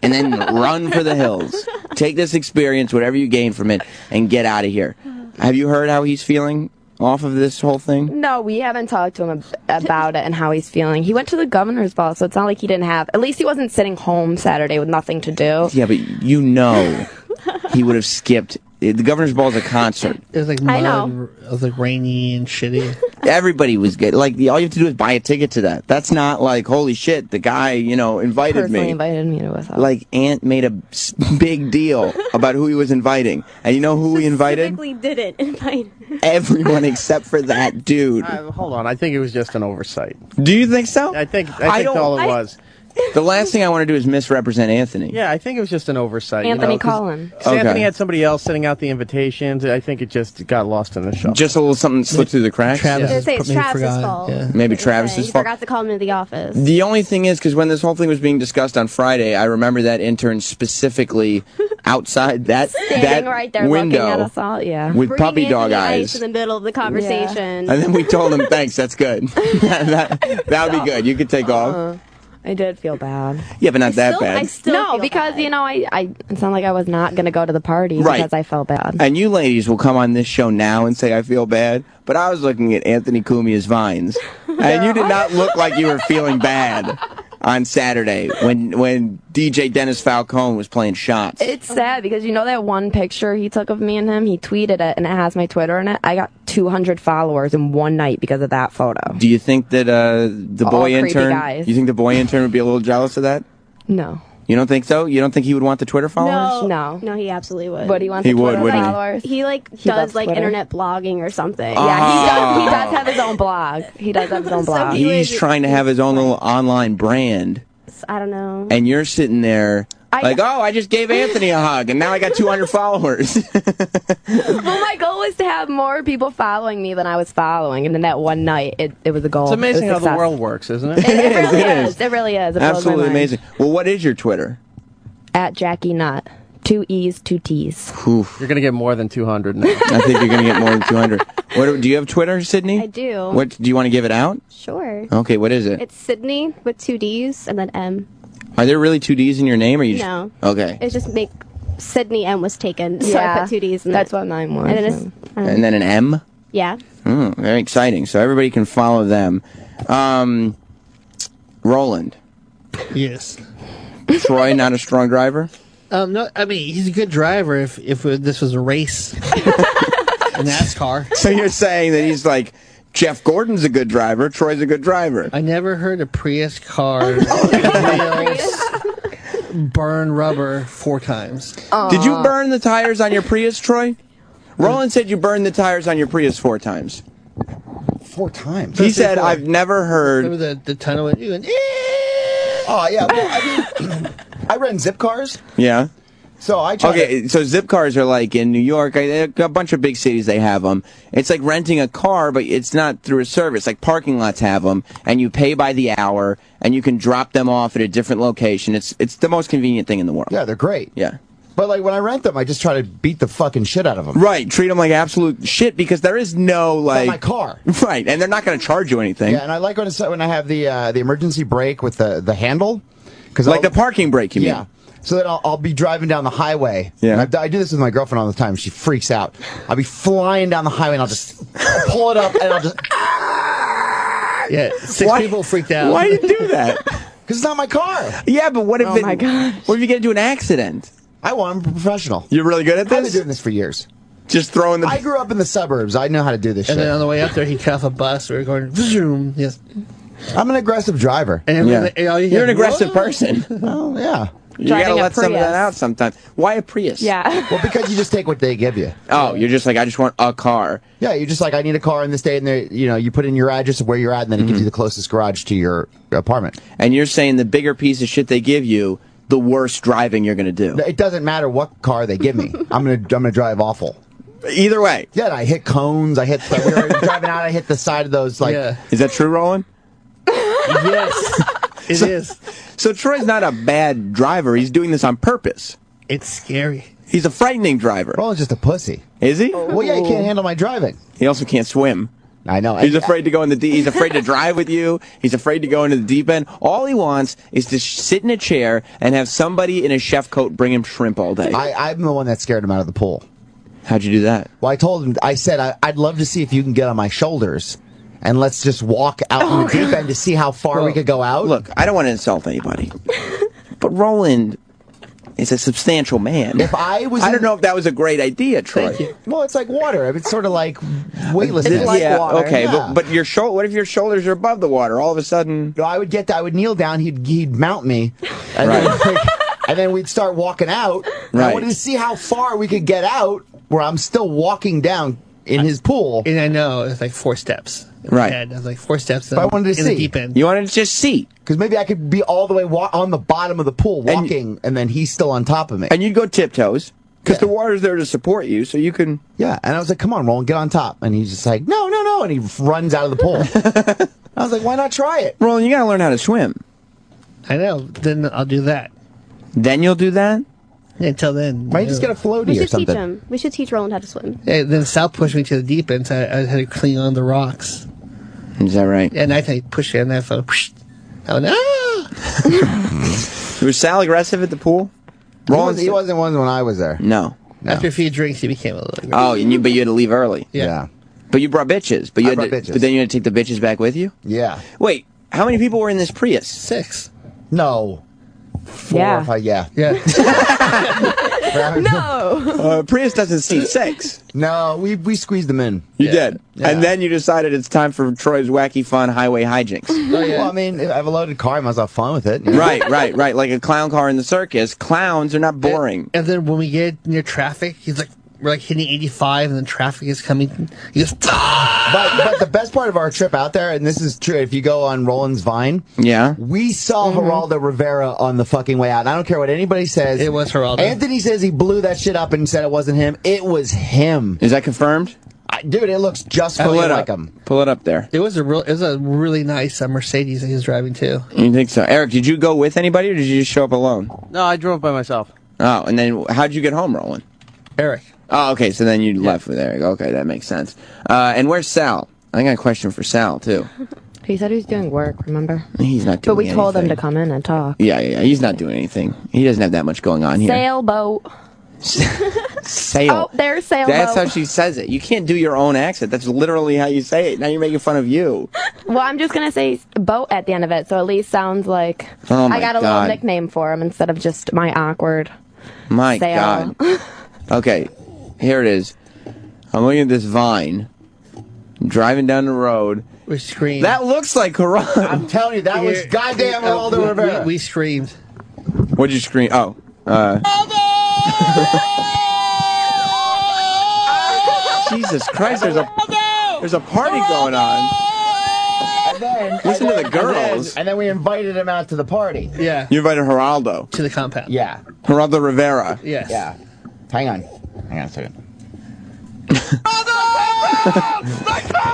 Speaker 10: And then run for the hills. Take this experience, whatever you gain from it, and get out of here. Have you heard how he's feeling off of this whole thing?
Speaker 8: No, we haven't talked to him about it and how he's feeling. He went to the governor's ball, so it's not like he didn't have. At least he wasn't sitting home Saturday with nothing to do.
Speaker 10: Yeah, but you know he would have skipped. The governor's ball is a concert.
Speaker 1: It was like
Speaker 8: I
Speaker 1: mud.
Speaker 8: know.
Speaker 1: It was like rainy and shitty.
Speaker 10: Everybody was good. Like, all you have to do is buy a ticket to that. That's not like, holy shit, the guy, invited
Speaker 8: Personally
Speaker 10: me.
Speaker 8: invited me to with us.
Speaker 10: Like, Ant made a big deal about who he was inviting. And you know who he invited?
Speaker 12: Specifically didn't invite.
Speaker 10: Everyone except for that dude.
Speaker 15: Hold on, I think it was just an oversight.
Speaker 10: Do you think so?
Speaker 15: I think
Speaker 10: don't-
Speaker 15: all it was.
Speaker 10: The last thing I want to do is misrepresent Anthony.
Speaker 15: Yeah, I think it was just an oversight.
Speaker 8: Anthony
Speaker 15: 'cause
Speaker 8: Collin.
Speaker 10: Okay.
Speaker 15: Anthony had somebody else sending out the invitations. I think it just got lost in the shuffle.
Speaker 10: Just a little something slipped through the cracks?
Speaker 1: Travis
Speaker 12: They say
Speaker 1: maybe
Speaker 12: it's Travis's
Speaker 1: forgot.
Speaker 12: fault.
Speaker 1: Yeah.
Speaker 10: Maybe
Speaker 12: They
Speaker 10: Travis's
Speaker 12: say.
Speaker 10: fault.
Speaker 12: He forgot to call him into the office.
Speaker 10: The only thing is, because when this whole thing was being discussed on Friday, I remember that intern specifically outside that
Speaker 8: Standing right there
Speaker 10: window
Speaker 8: looking at us all, yeah.
Speaker 10: with
Speaker 12: Bringing
Speaker 10: puppy dog
Speaker 12: Anthony
Speaker 10: eyes.
Speaker 12: Ice in the middle of the conversation.
Speaker 10: And then we told him, thanks, that's good. that would be good. You could take off.
Speaker 8: I did feel bad.
Speaker 10: Yeah, but not that bad.
Speaker 12: I still
Speaker 8: No,
Speaker 12: feel
Speaker 8: because,
Speaker 12: bad.
Speaker 8: I it's not like I was not going to go to the party
Speaker 10: Right.
Speaker 8: because I felt bad.
Speaker 10: And you ladies will come on this show now and say, I feel bad. But I was looking at Anthony Cumia's Vines. And you did not look like you were feeling bad on Saturday when DJ Dennis Falcone was playing shots.
Speaker 8: It's sad because you know that one picture he took of me and him? He tweeted it and it has my Twitter in it. I got 200 followers in one night because of that photo.
Speaker 10: Do you think that the
Speaker 8: All
Speaker 10: boy
Speaker 8: creepy
Speaker 10: intern,
Speaker 8: guys.
Speaker 10: you think the boy intern would be a little jealous of that?
Speaker 8: No.
Speaker 10: You don't think so? You don't think he would want the Twitter followers?
Speaker 8: No.
Speaker 12: No, he absolutely would.
Speaker 8: But he wants
Speaker 10: He
Speaker 8: the
Speaker 10: would,
Speaker 8: Twitter
Speaker 10: wouldn't he?
Speaker 8: followers.
Speaker 12: He
Speaker 8: He loves
Speaker 12: does like
Speaker 8: Twitter.
Speaker 12: internet blogging or something.
Speaker 8: Yeah, he does have his own blog. He does have his own blog.
Speaker 10: He's trying to have his own little online brand,
Speaker 12: I don't know.
Speaker 10: and you're sitting there like, oh, I just gave Anthony a hug, and now I got 200 followers.
Speaker 8: Well, my goal was to have more people following me than I was following, and then that one night, it was a goal.
Speaker 15: It's amazing
Speaker 8: It was
Speaker 15: how the
Speaker 8: success.
Speaker 15: world works, isn't it?
Speaker 8: It really
Speaker 10: It
Speaker 8: is.
Speaker 10: is.
Speaker 8: It really is. It blows my
Speaker 10: Absolutely
Speaker 8: mind.
Speaker 10: amazing. Well, what is your Twitter?
Speaker 8: At Jackie Nutt. 2 E's, 2 T's.
Speaker 10: Oof.
Speaker 15: You're going to get more than 200 now.
Speaker 10: I think you're going to get more than 200. Do you have Twitter, Sydney?
Speaker 12: I do.
Speaker 10: What do you want to give it out?
Speaker 12: Sure.
Speaker 10: Okay, what is it?
Speaker 12: It's Sydney with 2 D's and then M.
Speaker 10: Are there really 2 D's in your name, or you?
Speaker 12: No.
Speaker 10: Okay.
Speaker 12: It's just Sydney M was taken, so I
Speaker 8: Yeah,
Speaker 12: put 2 D's in
Speaker 8: that's
Speaker 12: it.
Speaker 8: what mine was.
Speaker 12: And then it's,
Speaker 10: And then an M.
Speaker 12: yeah.
Speaker 10: Very exciting. So everybody can follow them. Roland.
Speaker 1: Yes.
Speaker 10: Troy, not a strong driver.
Speaker 1: No, I mean he's a good driver. If this was a race, a NASCAR.
Speaker 10: So you're saying that he's like Jeff Gordon's a good driver, Troy's a good driver.
Speaker 1: I never heard a Prius car wheels burn rubber 4 times.
Speaker 10: Did you burn the tires on your Prius, Troy? Roland said you burned the tires on your Prius 4 times.
Speaker 11: 4 times?
Speaker 10: He said, I've never heard...
Speaker 1: Remember the tunnel and you went,
Speaker 11: Oh, yeah. Well, I mean, I rent zip cars.
Speaker 10: Yeah.
Speaker 11: So I try
Speaker 10: Okay, so zip cars are like in New York, a bunch of big cities, they have them. It's like renting a car, but it's not through a service. Like parking lots have them, and you pay by the hour, and you can drop them off at a different location. It's the most convenient thing in the world.
Speaker 11: Yeah, they're great.
Speaker 10: Yeah.
Speaker 11: But like when I rent them, I just try to beat the fucking shit out of them.
Speaker 10: Right, treat them like absolute shit because there is no like...
Speaker 11: my car.
Speaker 10: Right, and they're not going to charge you anything.
Speaker 11: Yeah, and I like when I have the emergency brake with the handle.
Speaker 10: Like the parking brake, you mean?
Speaker 11: Yeah. So that I'll be driving down the highway.
Speaker 10: Yeah.
Speaker 11: And I do this with my girlfriend all the time. She freaks out. I'll be flying down the highway and I'll just pull it up and I'll just...
Speaker 1: Yeah, 6 people freaked out.
Speaker 11: Why
Speaker 10: do you do that?
Speaker 11: Because it's not my car.
Speaker 10: Yeah, but what if
Speaker 11: Oh my gosh.
Speaker 10: What if you get into an accident?
Speaker 11: I'm a professional.
Speaker 10: You're really good at this?
Speaker 11: I've been doing this for years.
Speaker 10: Just throwing the...
Speaker 11: I grew up in the suburbs. I know how to do this
Speaker 1: And
Speaker 11: shit.
Speaker 1: then on the way up there, he cut off a bus. We were going, zoom. Yes.
Speaker 11: I'm an aggressive driver.
Speaker 1: And
Speaker 10: You're an aggressive person.
Speaker 11: Oh, yeah.
Speaker 10: You gotta
Speaker 11: Driving a
Speaker 10: let some of that
Speaker 11: Prius.
Speaker 10: out sometimes. Why a Prius?
Speaker 8: Yeah.
Speaker 11: Well, because you just take what they give you.
Speaker 10: Oh, you're just like, I just want a car.
Speaker 11: Yeah, you're just like, I need a car in this day, and there, you put in your address of where you're at, and then it gives you the closest garage to your apartment.
Speaker 10: And you're saying the bigger piece of shit they give you, the worse driving you're going to do.
Speaker 11: It doesn't matter what car they give me. I'm gonna drive awful.
Speaker 10: Either way.
Speaker 11: Yeah, and I hit cones. We were driving out. I hit the side of those. Like,
Speaker 10: Is that true, Roland?
Speaker 1: Yes, it is.
Speaker 10: So Troy's not a bad driver. He's doing this on purpose.
Speaker 1: It's scary.
Speaker 10: He's a frightening driver.
Speaker 11: Roland's just a pussy.
Speaker 10: Is he?
Speaker 11: Well, yeah, he can't handle my driving.
Speaker 10: He also can't swim.
Speaker 11: I know.
Speaker 10: He's afraid to go in the deep. He's afraid to drive with you. He's afraid to go into the deep end. All he wants is to sit in a chair and have somebody in a chef coat bring him shrimp all day.
Speaker 11: I'm the one that scared him out of the pool.
Speaker 10: How'd you do that?
Speaker 11: Well, I said, I'd love to see if you can get on my shoulders, and let's just walk out in the deep end to see how far we could go out.
Speaker 10: Look, I don't want to insult anybody, but Roland is a substantial man.
Speaker 11: If I was,
Speaker 10: I don't know if that was a great idea, Troy.
Speaker 11: Well, it's like water. It's sort of like weightlessness.
Speaker 10: Okay,
Speaker 11: Yeah.
Speaker 10: but your what if your shoulders are above the water? All of a sudden,
Speaker 11: I would kneel down. He'd mount me, and, and then we'd start walking out. And I
Speaker 10: Right.
Speaker 11: wanted to see how far we could get out, where I'm still walking down in his pool.
Speaker 1: And I know it's like 4 steps. in my
Speaker 10: Right.
Speaker 1: head. I was like 4 steps
Speaker 11: But I wanted to
Speaker 1: in
Speaker 11: see.
Speaker 1: the deep end.
Speaker 10: You wanted to just see.
Speaker 11: Because maybe I could be all the way on the bottom of the pool walking, and then he's still on top of me.
Speaker 10: And you'd go tiptoes, because the water's there to support you, so you can...
Speaker 11: Yeah, and I was like, come on, Roland, get on top. And he's just like, no, no, no. And he runs out of the pool. I was like, why not try it?
Speaker 10: Roland, you got to learn how to swim.
Speaker 1: I know. Then I'll do that.
Speaker 10: Then you'll do that?
Speaker 1: Yeah, until then.
Speaker 11: Might just get a floaty
Speaker 12: We
Speaker 11: or
Speaker 12: should teach
Speaker 11: something.
Speaker 12: him. We should teach Roland how to swim.
Speaker 1: Yeah, then Sal pushed me to the deep end, so I had to cling on the rocks.
Speaker 10: Is that right?
Speaker 1: And I think push it, and I felt, I went, ah!
Speaker 10: Was Sal aggressive at the pool?
Speaker 11: He wasn't one when I was there.
Speaker 10: No.
Speaker 1: After a few drinks, he became a little aggressive.
Speaker 10: Oh, but you had to leave early.
Speaker 1: Yeah.
Speaker 10: But you brought bitches. But
Speaker 11: I brought bitches.
Speaker 10: But then you had to take the bitches back with you?
Speaker 11: Yeah.
Speaker 10: Wait, how many people were in this Prius?
Speaker 1: 6.
Speaker 11: No. 4
Speaker 8: Yeah.
Speaker 11: or 5, yeah.
Speaker 8: No.
Speaker 10: Prius doesn't seat 6.
Speaker 11: No, we squeezed them in.
Speaker 10: You did.
Speaker 11: Yeah.
Speaker 10: And then you decided it's time for Troy's wacky fun highway hijinks.
Speaker 11: Well, I mean, if I have a loaded car, I must have fun with it. you know?
Speaker 10: Right. Like a clown car in the circus. Clowns are not boring.
Speaker 1: And then when we get near traffic, he's like, we're like hitting 85, and then traffic is coming. He goes,
Speaker 11: But the best part of our trip out there, and this is true, if you go on Roland's Vine, we saw Geraldo Rivera on the fucking way out. And I don't care what anybody says.
Speaker 1: It was Geraldo.
Speaker 11: Anthony says he blew that shit up and said it wasn't him. It was him.
Speaker 10: Is that confirmed?
Speaker 11: Dude, it looks just
Speaker 10: Pull it
Speaker 11: like
Speaker 10: up.
Speaker 11: him.
Speaker 10: Pull it up there.
Speaker 1: It was a really nice Mercedes that he was driving too.
Speaker 10: You think so? Eric, did you go with anybody, or did you just show up alone?
Speaker 15: No, I drove by myself.
Speaker 10: Oh, and then how'd you get home, Roland?
Speaker 1: Eric.
Speaker 10: Oh, okay, so then you left with Eric. Okay, that makes sense. And where's Sal? I got a question for Sal, too.
Speaker 8: He said he was doing work, remember?
Speaker 10: He's not doing
Speaker 8: But we told him
Speaker 10: anything.
Speaker 8: to come in and talk.
Speaker 10: Yeah, he's not doing anything. He doesn't have that much going on here.
Speaker 8: Sailboat.
Speaker 10: Sail.
Speaker 8: Oh, there's sailboat.
Speaker 10: That's how she says it. You can't do your own accent. That's literally how you say it. Now you're making fun of you.
Speaker 8: Well, I'm just going to say boat at the end of it, so at least sounds like
Speaker 10: Oh, my
Speaker 8: I got a
Speaker 10: God.
Speaker 8: little nickname for him instead of just my awkward
Speaker 10: My
Speaker 8: sail.
Speaker 10: God. Okay, here it is. I'm looking at this Vine. I'm driving down the road.
Speaker 1: We screamed.
Speaker 10: That looks like Haran.
Speaker 11: I'm telling you, that was goddamn Geraldo Rivera.
Speaker 1: We screamed.
Speaker 10: What'd you scream? Oh. Jesus Christ, there's a party going on.
Speaker 11: And then,
Speaker 10: Listen to the girls.
Speaker 11: And then we invited him out to the party.
Speaker 1: Yeah.
Speaker 10: You invited Geraldo.
Speaker 1: To the compound.
Speaker 11: Yeah.
Speaker 10: Geraldo Rivera.
Speaker 1: Yes.
Speaker 11: Yeah. Hang on a second.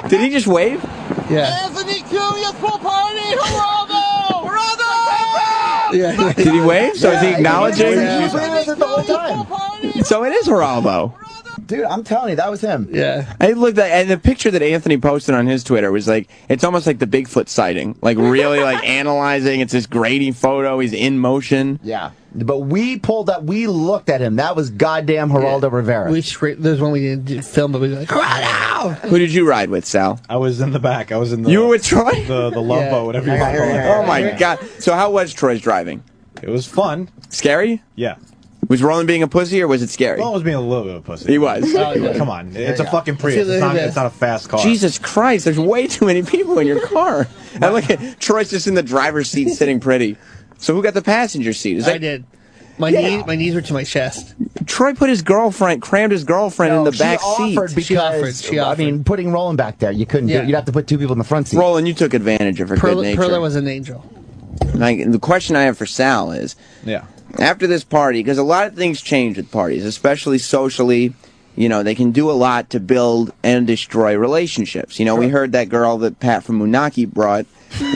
Speaker 10: Did he just wave?
Speaker 1: Yeah.
Speaker 23: Anthony Curious pool party, Geraldo! Geraldo!
Speaker 1: Yeah.
Speaker 10: Did he wave? So is he acknowledging?
Speaker 11: He was with us the whole time.
Speaker 10: So it is Geraldo.
Speaker 11: Dude, I'm telling you, that was him.
Speaker 1: Yeah.
Speaker 10: I looked at, and the picture that Anthony posted on his Twitter was like, it's almost like the Bigfoot sighting. Like really like analyzing. It's this grainy photo. He's in motion.
Speaker 11: Yeah. But we pulled up, we looked at him. That was goddamn Geraldo Rivera.
Speaker 1: We screamed. There's one we didn't film, but we were like, Geraldo!
Speaker 10: Who did you ride with, Sal?
Speaker 17: I was in the back. I was in the.
Speaker 10: You were with Troy?
Speaker 17: The love boat, whatever you want to call it.
Speaker 10: Oh my God. So how was Troy's driving?
Speaker 17: It was fun.
Speaker 10: Scary?
Speaker 17: Yeah.
Speaker 10: Was Roland being a pussy or was it scary?
Speaker 17: Roland was being a little bit of a pussy.
Speaker 10: He was.
Speaker 17: Come on. It's a fucking Prius. It's not a fast car.
Speaker 10: Jesus Christ, there's way too many people in your car. And look at Troy's just in the driver's seat sitting pretty. So who got the passenger seat? Is
Speaker 1: I
Speaker 10: that,
Speaker 1: did. My knees were to my chest.
Speaker 10: Troy put crammed his girlfriend in the back seat.
Speaker 11: She offered. I mean, putting Roland back there, you couldn't do it. You'd have to put two people in the front seat.
Speaker 10: Roland, you took advantage of her good nature.
Speaker 1: Perla was an angel.
Speaker 10: Like, the question I have for Sal is, after this party, because a lot of things change with parties, especially socially, you know, they can do a lot to build and destroy relationships. You know, we heard that girl that Pat from Munaki brought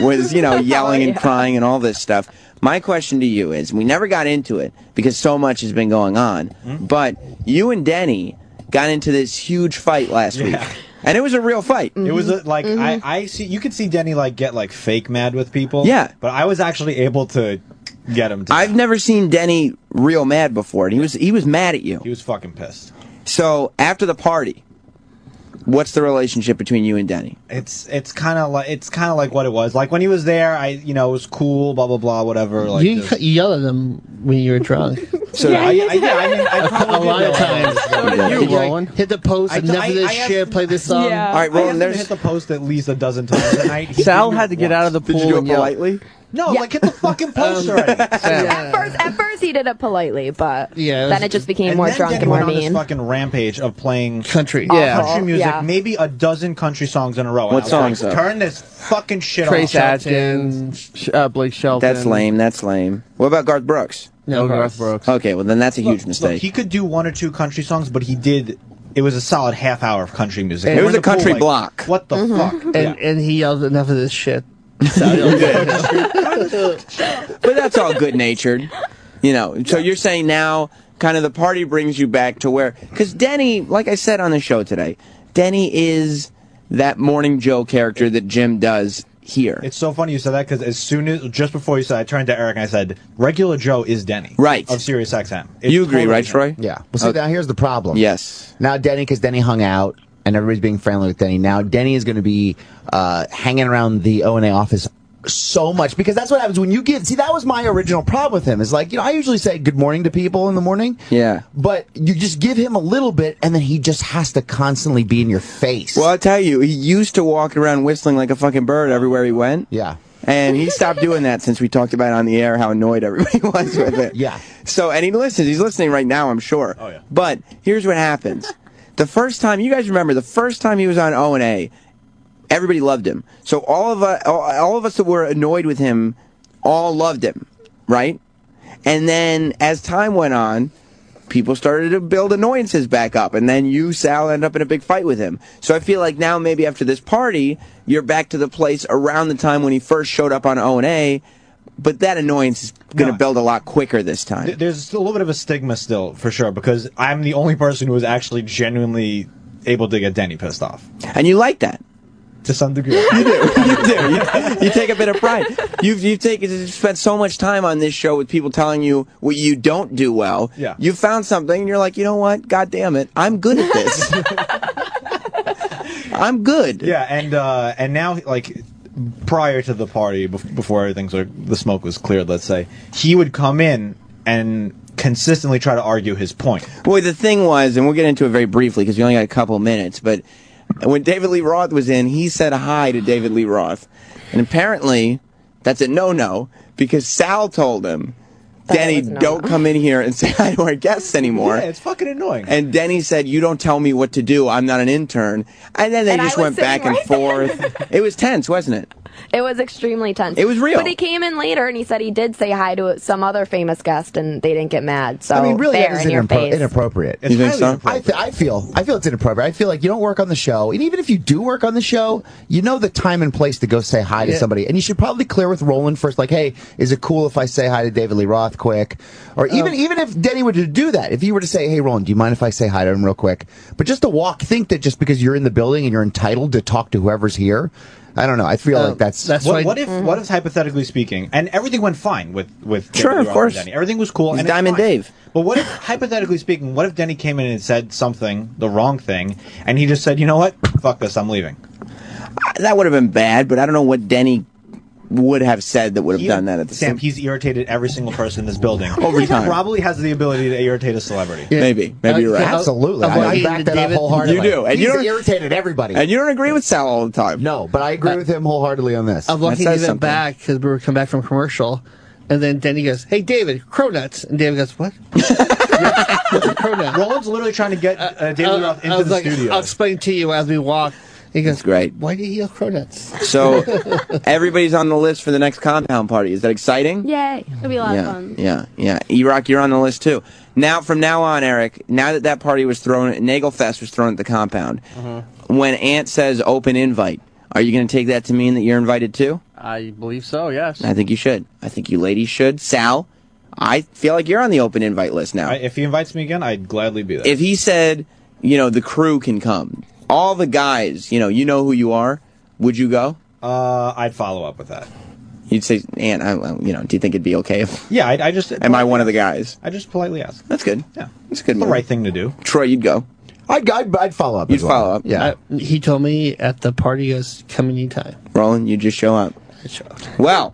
Speaker 10: was, you know, yelling and crying and all this stuff. My question to you is, we never got into it because so much has been going on, but you and Denny got into this huge fight last week. And it was a real fight.
Speaker 17: It was I see. You could see Denny get fake mad with people.
Speaker 10: Yeah,
Speaker 17: but I was actually able to get him.
Speaker 10: I've never seen Denny real mad before, and he was mad at you.
Speaker 17: He was fucking pissed.
Speaker 10: So after the party, what's the relationship between you and Denny?
Speaker 17: It's kind of like what it was. Like when he was there, it was cool, blah blah blah, whatever. Like
Speaker 1: You yelled at them when you were drunk.
Speaker 10: So
Speaker 17: I probably
Speaker 1: a lot of times.
Speaker 17: You,
Speaker 1: like,
Speaker 17: Roland.
Speaker 1: hit the post and never this shit. Play this song.
Speaker 10: All right, Roland.
Speaker 17: I hit the post at least a dozen times a night.
Speaker 15: Sal had to get out of the pool.
Speaker 10: Did you do it
Speaker 15: and yell.
Speaker 10: politely?
Speaker 17: No, hit the fucking post already.
Speaker 8: At first he did it politely, but then it just became more drunk and
Speaker 17: Denny
Speaker 8: more
Speaker 17: went on
Speaker 8: mean.
Speaker 17: this fucking rampage of playing
Speaker 1: country,
Speaker 17: country music,
Speaker 8: Yeah.
Speaker 17: maybe a dozen country songs in a row.
Speaker 10: What
Speaker 17: And I was
Speaker 10: songs,
Speaker 17: like,
Speaker 10: though?
Speaker 17: Turn this fucking shit
Speaker 15: Trace
Speaker 17: off.
Speaker 15: Atkins, Blake Shelton.
Speaker 10: That's lame. That's lame. What about Garth Brooks?
Speaker 15: No, Garth Brooks.
Speaker 10: Okay, well then that's a huge mistake.
Speaker 17: Look, he could do one or two country songs, but he did. It was a solid half hour of country music.
Speaker 10: It was
Speaker 17: We're in
Speaker 10: a
Speaker 17: the pool,
Speaker 10: country
Speaker 17: like,
Speaker 10: block.
Speaker 17: What the fuck?
Speaker 1: And he yelled enough of this shit.
Speaker 10: But that's all good natured, you know. So you're saying now, kind of the party brings you back to where, because Denny, like I said on the show today, Denny is that Morning Joe character that Jim does here.
Speaker 17: It's so funny you said that because just before you said, I turned to Eric and I said, "Regular Joe is Denny,
Speaker 10: right,
Speaker 17: of Sirius XM."
Speaker 10: You agree, right, Troy?
Speaker 11: Yeah. Well, see, now here's the problem.
Speaker 10: Yes.
Speaker 11: Now Denny, because Denny hung out and everybody's being friendly with Denny. Now Denny is going to be hanging around the O&A office so much, because that's what happens when you see, that was my original problem with him, is like, I usually say good morning to people in the morning.
Speaker 10: Yeah.
Speaker 11: But you just give him a little bit, and then he just has to constantly be in your face.
Speaker 10: Well, I'll tell you, he used to walk around whistling like a fucking bird everywhere he went.
Speaker 11: Yeah.
Speaker 10: And he stopped doing that since we talked about it on the air, how annoyed everybody was with it.
Speaker 11: Yeah.
Speaker 10: So, and he listens. He's listening right now, I'm sure. Oh, yeah. But here's what happens. The first time, you guys remember, the first time he was on O&A, everybody loved him. So all of us that were annoyed with him all loved him, right? And then as time went on, people started to build annoyances back up. And then you, Sal, end up in a big fight with him. So I feel like now maybe after this party, you're back to the place around the time when he first showed up on O&A. But that annoyance is going to build a lot quicker this time.
Speaker 6: There's still a little bit of a stigma still, for sure, because I'm the only person who was actually genuinely able to get Denny pissed off.
Speaker 10: And you like that.
Speaker 6: To some degree.
Speaker 10: You do. You take a bit of pride. You've spent so much time on this show with people telling you what you don't do well.
Speaker 6: Yeah.
Speaker 10: You found something and you're like, you know what? God damn it. I'm good at this. I'm good.
Speaker 6: Yeah, and now, like, prior to the party, before the smoke was cleared, let's say, he would come in and consistently try to argue his point.
Speaker 10: Well, the thing was, and we'll get into it very briefly because we only got a couple minutes, but when David Lee Roth was in, he said hi to David Lee Roth. And apparently, that's a no-no because Sal told him, Denny, don't come in here and say hi to our guests anymore.
Speaker 6: Yeah, it's fucking annoying.
Speaker 10: And Denny said, you don't tell me what to do. I'm not an intern. And then they just went back and forth. It was tense, wasn't it?
Speaker 8: It was extremely tense.
Speaker 10: It was real.
Speaker 8: But he came in later and he said he did say hi to some other famous guest and they didn't get mad. So
Speaker 11: I mean, really,
Speaker 8: fair
Speaker 11: that is
Speaker 8: in your face.
Speaker 11: inappropriate.
Speaker 10: You think so?
Speaker 11: I feel it's inappropriate. I feel like you don't work on the show, and even if you do work on the show, you know the time and place to go say hi to somebody, and you should probably clear with Roland first. Like, hey, is it cool if I say hi to David Lee Roth quick? Or even if Denny were to do that, if you were to say, hey, Roland, do you mind if I say hi to him real quick? But just to think that just because you're in the building and you're entitled to talk to whoever's here. I don't know. I feel like that's
Speaker 6: what if hypothetically speaking, and everything went fine with
Speaker 10: sure,
Speaker 6: David
Speaker 10: of course,
Speaker 6: and Denny. Everything was cool.
Speaker 10: He's
Speaker 6: and
Speaker 10: Diamond Dave.
Speaker 6: But what if hypothetically speaking, what if Denny came in and said something, the wrong thing, and he just said, you know what, fuck this, I'm leaving.
Speaker 10: That would have been bad, but I don't know what Denny would have said that would have done that at the
Speaker 6: Sam, he's irritated every single person in this building.
Speaker 10: Over time.
Speaker 6: He probably has the ability to irritate a celebrity.
Speaker 10: Yeah. Maybe you're right.
Speaker 11: Absolutely. I back that up wholeheartedly.
Speaker 10: You do. And
Speaker 11: he's irritated everybody.
Speaker 10: And you don't agree with Sal all the time.
Speaker 11: No, but I agree with him wholeheartedly on this.
Speaker 1: I'm looking even back because we were coming back from commercial, and then Denny goes, hey, David, cronuts. And David goes, what? What's a cronut?
Speaker 6: Roland's literally trying to get David Roth into the studio.
Speaker 1: I'll explain to you as we walk. He goes,
Speaker 10: that's great.
Speaker 1: Why did he yell cronuts?
Speaker 10: So everybody's on the list for the next compound party. Is that exciting?
Speaker 8: Yay.
Speaker 12: It'll be a lot of fun.
Speaker 10: Yeah. E-Rock, you're on the list too. Now, from now on, Eric, now that party was thrown, Nagelfest was thrown at the compound, when Ant says open invite, are you going to take that to mean that you're invited too?
Speaker 15: I believe so, yes.
Speaker 10: I think you should. I think you ladies should. Sal, I feel like you're on the open invite list now.
Speaker 6: If he invites me again, I'd gladly be there.
Speaker 10: If he said, the crew can come, all the guys, you know who you are, would you go?
Speaker 6: I'd follow up with that.
Speaker 10: You'd say, Ant, do you think it'd be okay if...
Speaker 6: Yeah, I just...
Speaker 10: Am I one of the guys?
Speaker 6: I just politely ask.
Speaker 10: That's good.
Speaker 6: Yeah.
Speaker 10: That's good.
Speaker 6: The right thing to do.
Speaker 10: Troy, you'd go.
Speaker 11: I'd follow up.
Speaker 10: You'd follow up.
Speaker 11: Yeah.
Speaker 1: He told me at the party, he goes, come anytime.
Speaker 10: Roland, you just show up.
Speaker 1: I show up.
Speaker 10: Well,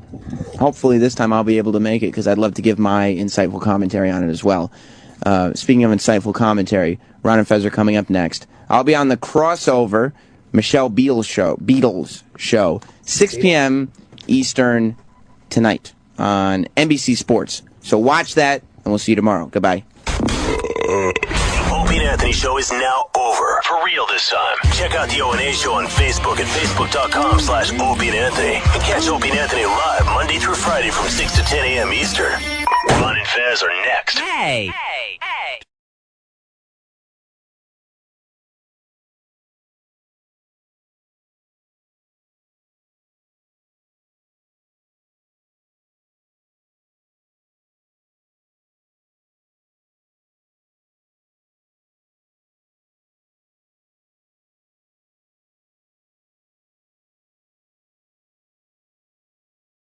Speaker 10: hopefully this time I'll be able to make it because I'd love to give my insightful commentary on it as well. Speaking of insightful commentary, Ron and Fez are coming up next. I'll be on the crossover Michelle Beadle's show, 6 p.m. Eastern tonight on NBC Sports. So watch that, and we'll see you tomorrow. Goodbye.
Speaker 19: Opie and Anthony show is now over. For real this time. Check out the O&A show on Facebook at facebook.com/Opie and Anthony. And catch Opie and Anthony live Monday through Friday from 6 to 10 a.m. Eastern. Ron and Fez are next.
Speaker 14: Hey.